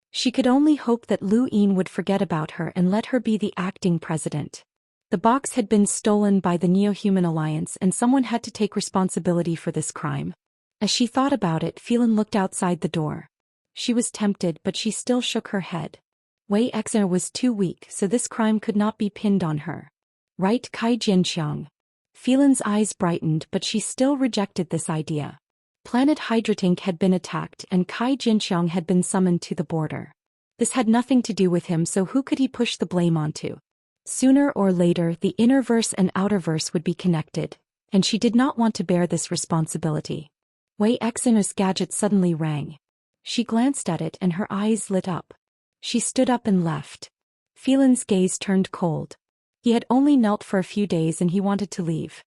She could only hope that Lu Yin would forget about her and let her be the acting president. The box had been stolen by the Neo-Human Alliance and someone had to take responsibility for this crime. As she thought about it, Phelan looked outside the door. She was tempted, but she still shook her head. Wei Exer was too weak, so this crime could not be pinned on her. Right, Kai Jianxiang? Phelan's eyes brightened, but she still rejected this idea. Planet Hydratink had been attacked and Kai Jianxiang had been summoned to the border. This had nothing to do with him, so who could he push the blame onto? Sooner or later, the innerverse and outerverse would be connected, and she did not want to bear this responsibility. Wei Exer's gadget suddenly rang. She glanced at it and her eyes lit up. She stood up and left. Phelan's gaze turned cold. He had only knelt for a few days and he wanted to leave.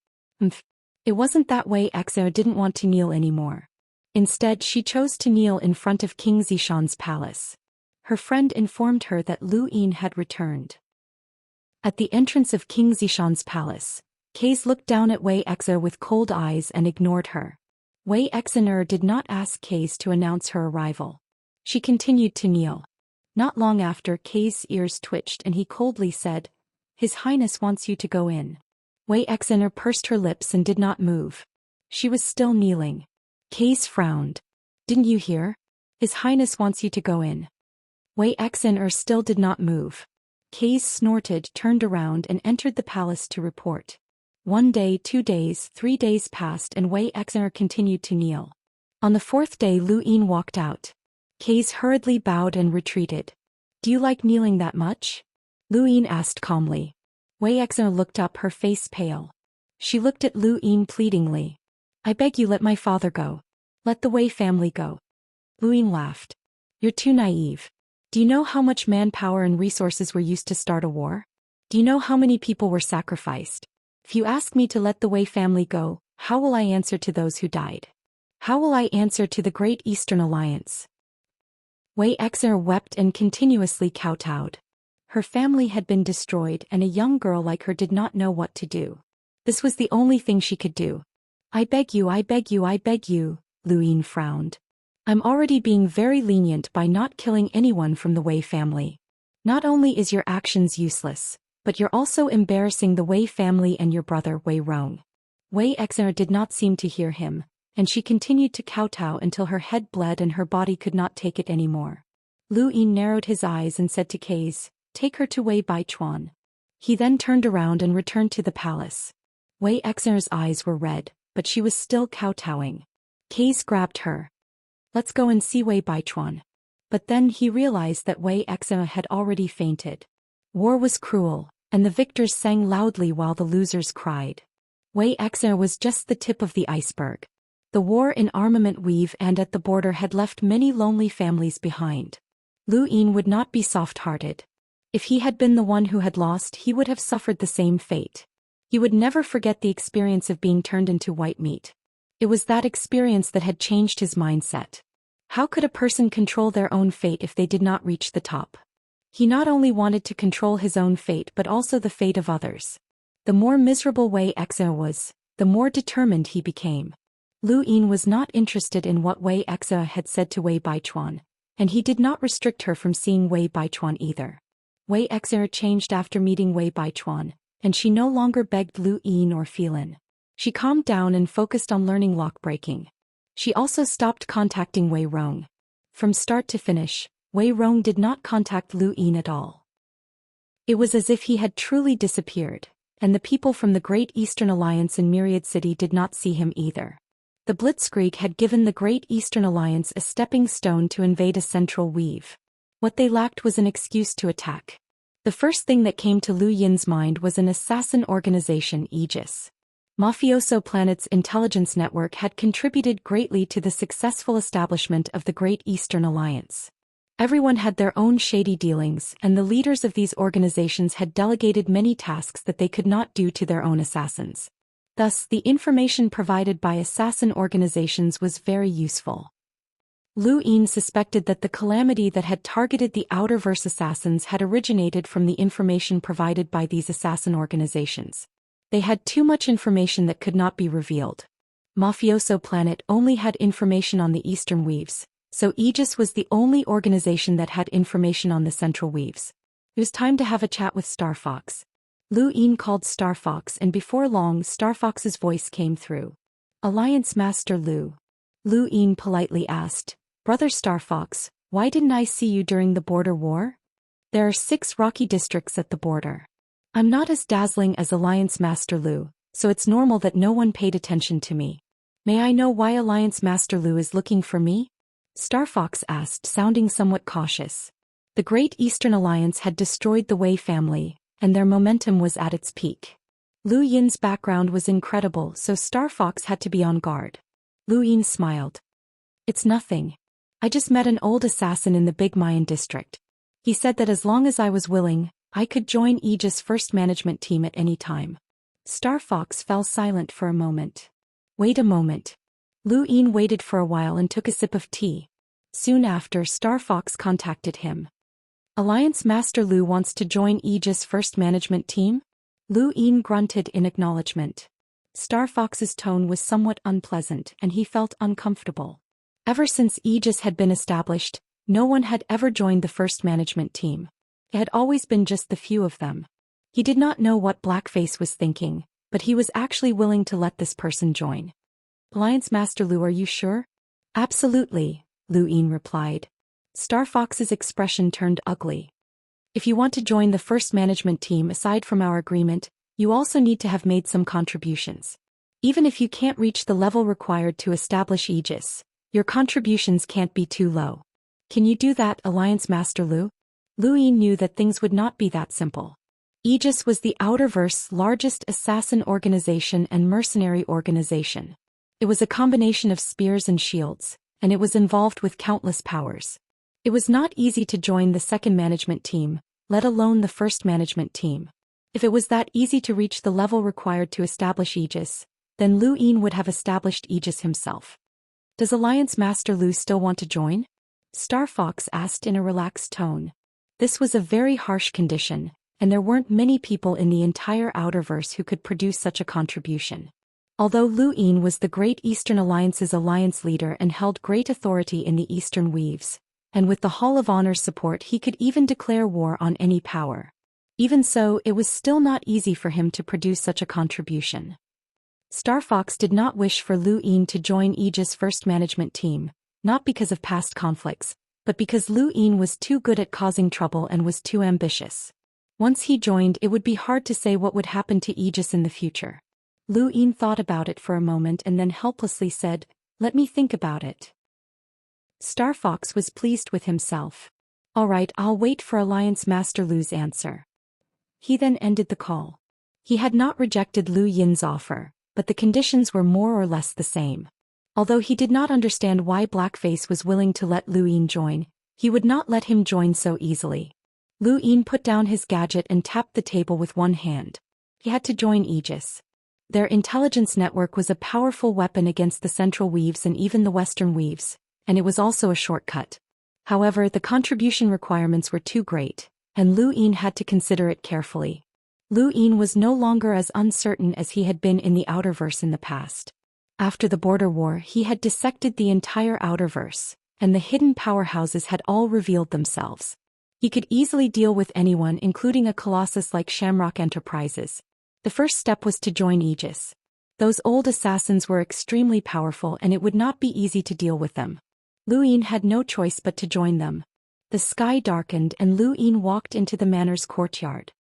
It wasn't that Wei Exer didn't want to kneel anymore. Instead, she chose to kneel in front of King Zishan's palace. Her friend informed her that Lu Yin had returned. At the entrance of King Zishan's palace, Kaze looked down at Wei Exer with cold eyes and ignored her. Wei Exer did not ask Kaze to announce her arrival. She continued to kneel. Not long after, Kaze's ears twitched and he coldly said, "His Highness wants you to go in." Wei Exer pursed her lips and did not move. She was still kneeling. Kaze frowned. "Didn't you hear? His Highness wants you to go in." Wei Exer still did not move. Kaze snorted, turned around and entered the palace to report. 1 day, 2 days, 3 days passed and Wei Exer continued to kneel. On the 4th day, Lu Yin walked out. Kaze hurriedly bowed and retreated. "Do you like kneeling that much?" Lu Yin asked calmly. Wei Exer looked up, her face pale. She looked at Lu Yin pleadingly. "I beg you, let my father go. Let the Wei family go." Lu Yin laughed. "You're too naive. Do you know how much manpower and resources were used to start a war? Do you know how many people were sacrificed? If you ask me to let the Wei family go, how will I answer to those who died? How will I answer to the Great Eastern Alliance?" Wei Exer wept and continuously kowtowed. Her family had been destroyed and a young girl like her did not know what to do. This was the only thing she could do. I beg you, I beg you, I beg you, Lu Yin frowned. I'm already being very lenient by not killing anyone from the Wei family. Not only is your actions useless, but you're also embarrassing the Wei family and your brother Wei Rong. Wei Exer did not seem to hear him, and she continued to kowtow until her head bled and her body could not take it anymore. Lu Yin narrowed his eyes and said to Kaze, "Take her to Wei Baichuan." He then turned around and returned to the palace. Wei Exer's eyes were red, but she was still kowtowing. Kaze grabbed her. "Let's go and see Wei Baichuan." But then he realized that Wei Exer had already fainted. War was cruel, and the victors sang loudly while the losers cried. Wei Exer was just the tip of the iceberg. The war in Armament Weave and at the border had left many lonely families behind. Lu Yin would not be soft-hearted. If he had been the one who had lost, he would have suffered the same fate. He would never forget the experience of being turned into white meat. It was that experience that had changed his mindset. How could a person control their own fate if they did not reach the top? He not only wanted to control his own fate but also the fate of others. The more miserable Wei Exer was, the more determined he became. Lu Yin was not interested in what Wei Exer had said to Wei Baichuan, and he did not restrict her from seeing Wei Baichuan either. Wei Exer changed after meeting Wei Baichuan, and she no longer begged Lu Yin or Phelan. She calmed down and focused on learning lock-breaking. She also stopped contacting Wei Rong. From start to finish, Wei Rong did not contact Lu Yin at all. It was as if he had truly disappeared, and the people from the Great Eastern Alliance in Myriad City did not see him either. The Blitzkrieg had given the Great Eastern Alliance a stepping stone to invade a central weave. What they lacked was an excuse to attack. The first thing that came to Lu Yin's mind was an assassin organization, Aegis. Mafioso Planet's intelligence network had contributed greatly to the successful establishment of the Great Eastern Alliance. Everyone had their own shady dealings, and the leaders of these organizations had delegated many tasks that they could not do to their own assassins. Thus, the information provided by assassin organizations was very useful. Lu Yin suspected that the calamity that had targeted the Outerverse assassins had originated from the information provided by these assassin organizations. They had too much information that could not be revealed. Mafioso Planet only had information on the Eastern Weaves, so Aegis was the only organization that had information on the Central Weaves. It was time to have a chat with Star Fox. Lu Yin called Star Fox, and before long Star Fox's voice came through. "Alliance Master Lu." Lu Yin politely asked, "Brother Star Fox, why didn't I see you during the border war? There are 6 rocky districts at the border. I'm not as dazzling as Alliance Master Lu, so it's normal that no one paid attention to me. May I know why Alliance Master Lu is looking for me?" Star Fox asked, sounding somewhat cautious. The Great Eastern Alliance had destroyed the Wei family, and their momentum was at its peak. Lu Yin's background was incredible, so Star Fox had to be on guard. Lu Yin smiled. "It's nothing. I just met an old assassin in the Big Mayan district. He said that as long as I was willing, I could join Aegis' first management team at any time." Star Fox fell silent for a moment. "Wait a moment." Lu Yin waited for a while and took a sip of tea. Soon after, Star Fox contacted him. "Alliance Master Lu wants to join Aegis' first management team?" Lu Yin grunted in acknowledgement. Star Fox's tone was somewhat unpleasant and he felt uncomfortable. Ever since Aegis had been established, no one had ever joined the first management team. It had always been just the few of them. He did not know what Blackface was thinking, but he was actually willing to let this person join. "Alliance Master Lu, are you sure?" "Absolutely," Lu Yin replied. Star Fox's expression turned ugly. "If you want to join the first management team aside from our agreement, you also need to have made some contributions. Even if you can't reach the level required to establish Aegis, your contributions can't be too low. Can you do that, Alliance Master Lu?" Lu Yin knew that things would not be that simple. Aegis was the Outerverse's largest assassin organization and mercenary organization. It was a combination of spears and shields, and it was involved with countless powers. It was not easy to join the second management team, let alone the first management team. If it was that easy to reach the level required to establish Aegis, then Lu Yin would have established Aegis himself. "Does Alliance Master Lu still want to join?" Star Fox asked in a relaxed tone. This was a very harsh condition, and there weren't many people in the entire Outerverse who could produce such a contribution. Although Lu Yin was the Great Eastern Alliance's alliance leader and held great authority in the Eastern Weaves, and with the Hall of Honor's support he could even declare war on any power. Even so, it was still not easy for him to produce such a contribution. Star Fox did not wish for Lu Yin to join Aegis' first management team, not because of past conflicts, but because Lu Yin was too good at causing trouble and was too ambitious. Once he joined, it would be hard to say what would happen to Aegis in the future. Lu Yin thought about it for a moment and then helplessly said, "Let me think about it." Star Fox was pleased with himself. "All right, I'll wait for Alliance Master Lu's answer." He then ended the call. He had not rejected Lu Yin's offer, but the conditions were more or less the same. Although he did not understand why Blackface was willing to let Lu Yin join, he would not let him join so easily. Lu Yin put down his gadget and tapped the table with one hand. He had to join Aegis. Their intelligence network was a powerful weapon against the Central Weaves and even the Western Weaves, and it was also a shortcut. However, the contribution requirements were too great, and Lu Yin had to consider it carefully. Lu Yin was no longer as uncertain as he had been in the Outerverse in the past. After the Border War, he had dissected the entire Outerverse, and the hidden powerhouses had all revealed themselves. He could easily deal with anyone, including a colossus like Shamrock Enterprises. The first step was to join Aegis. Those old assassins were extremely powerful and it would not be easy to deal with them. Lu Yin had no choice but to join them. The sky darkened and Lu Yin walked into the manor's courtyard.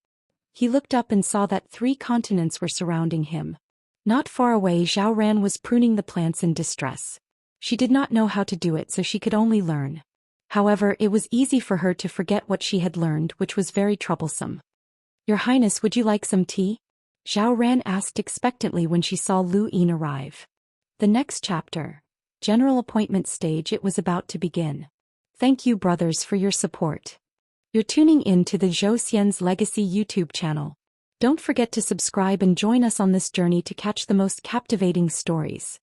He looked up and saw that 3 continents were surrounding him. Not far away, Zhou Ran was pruning the plants in distress. She did not know how to do it, so she could only learn. However, it was easy for her to forget what she had learned, which was very troublesome. "Your Highness, would you like some tea?" Zhou Ran asked expectantly when she saw Lu Yin arrive. The next chapter, General Appointment Stage, it was about to begin. Thank you, brothers, for your support. You're tuning in to the Zhou Xian's Legacy YouTube channel. Don't forget to subscribe and join us on this journey to catch the most captivating stories.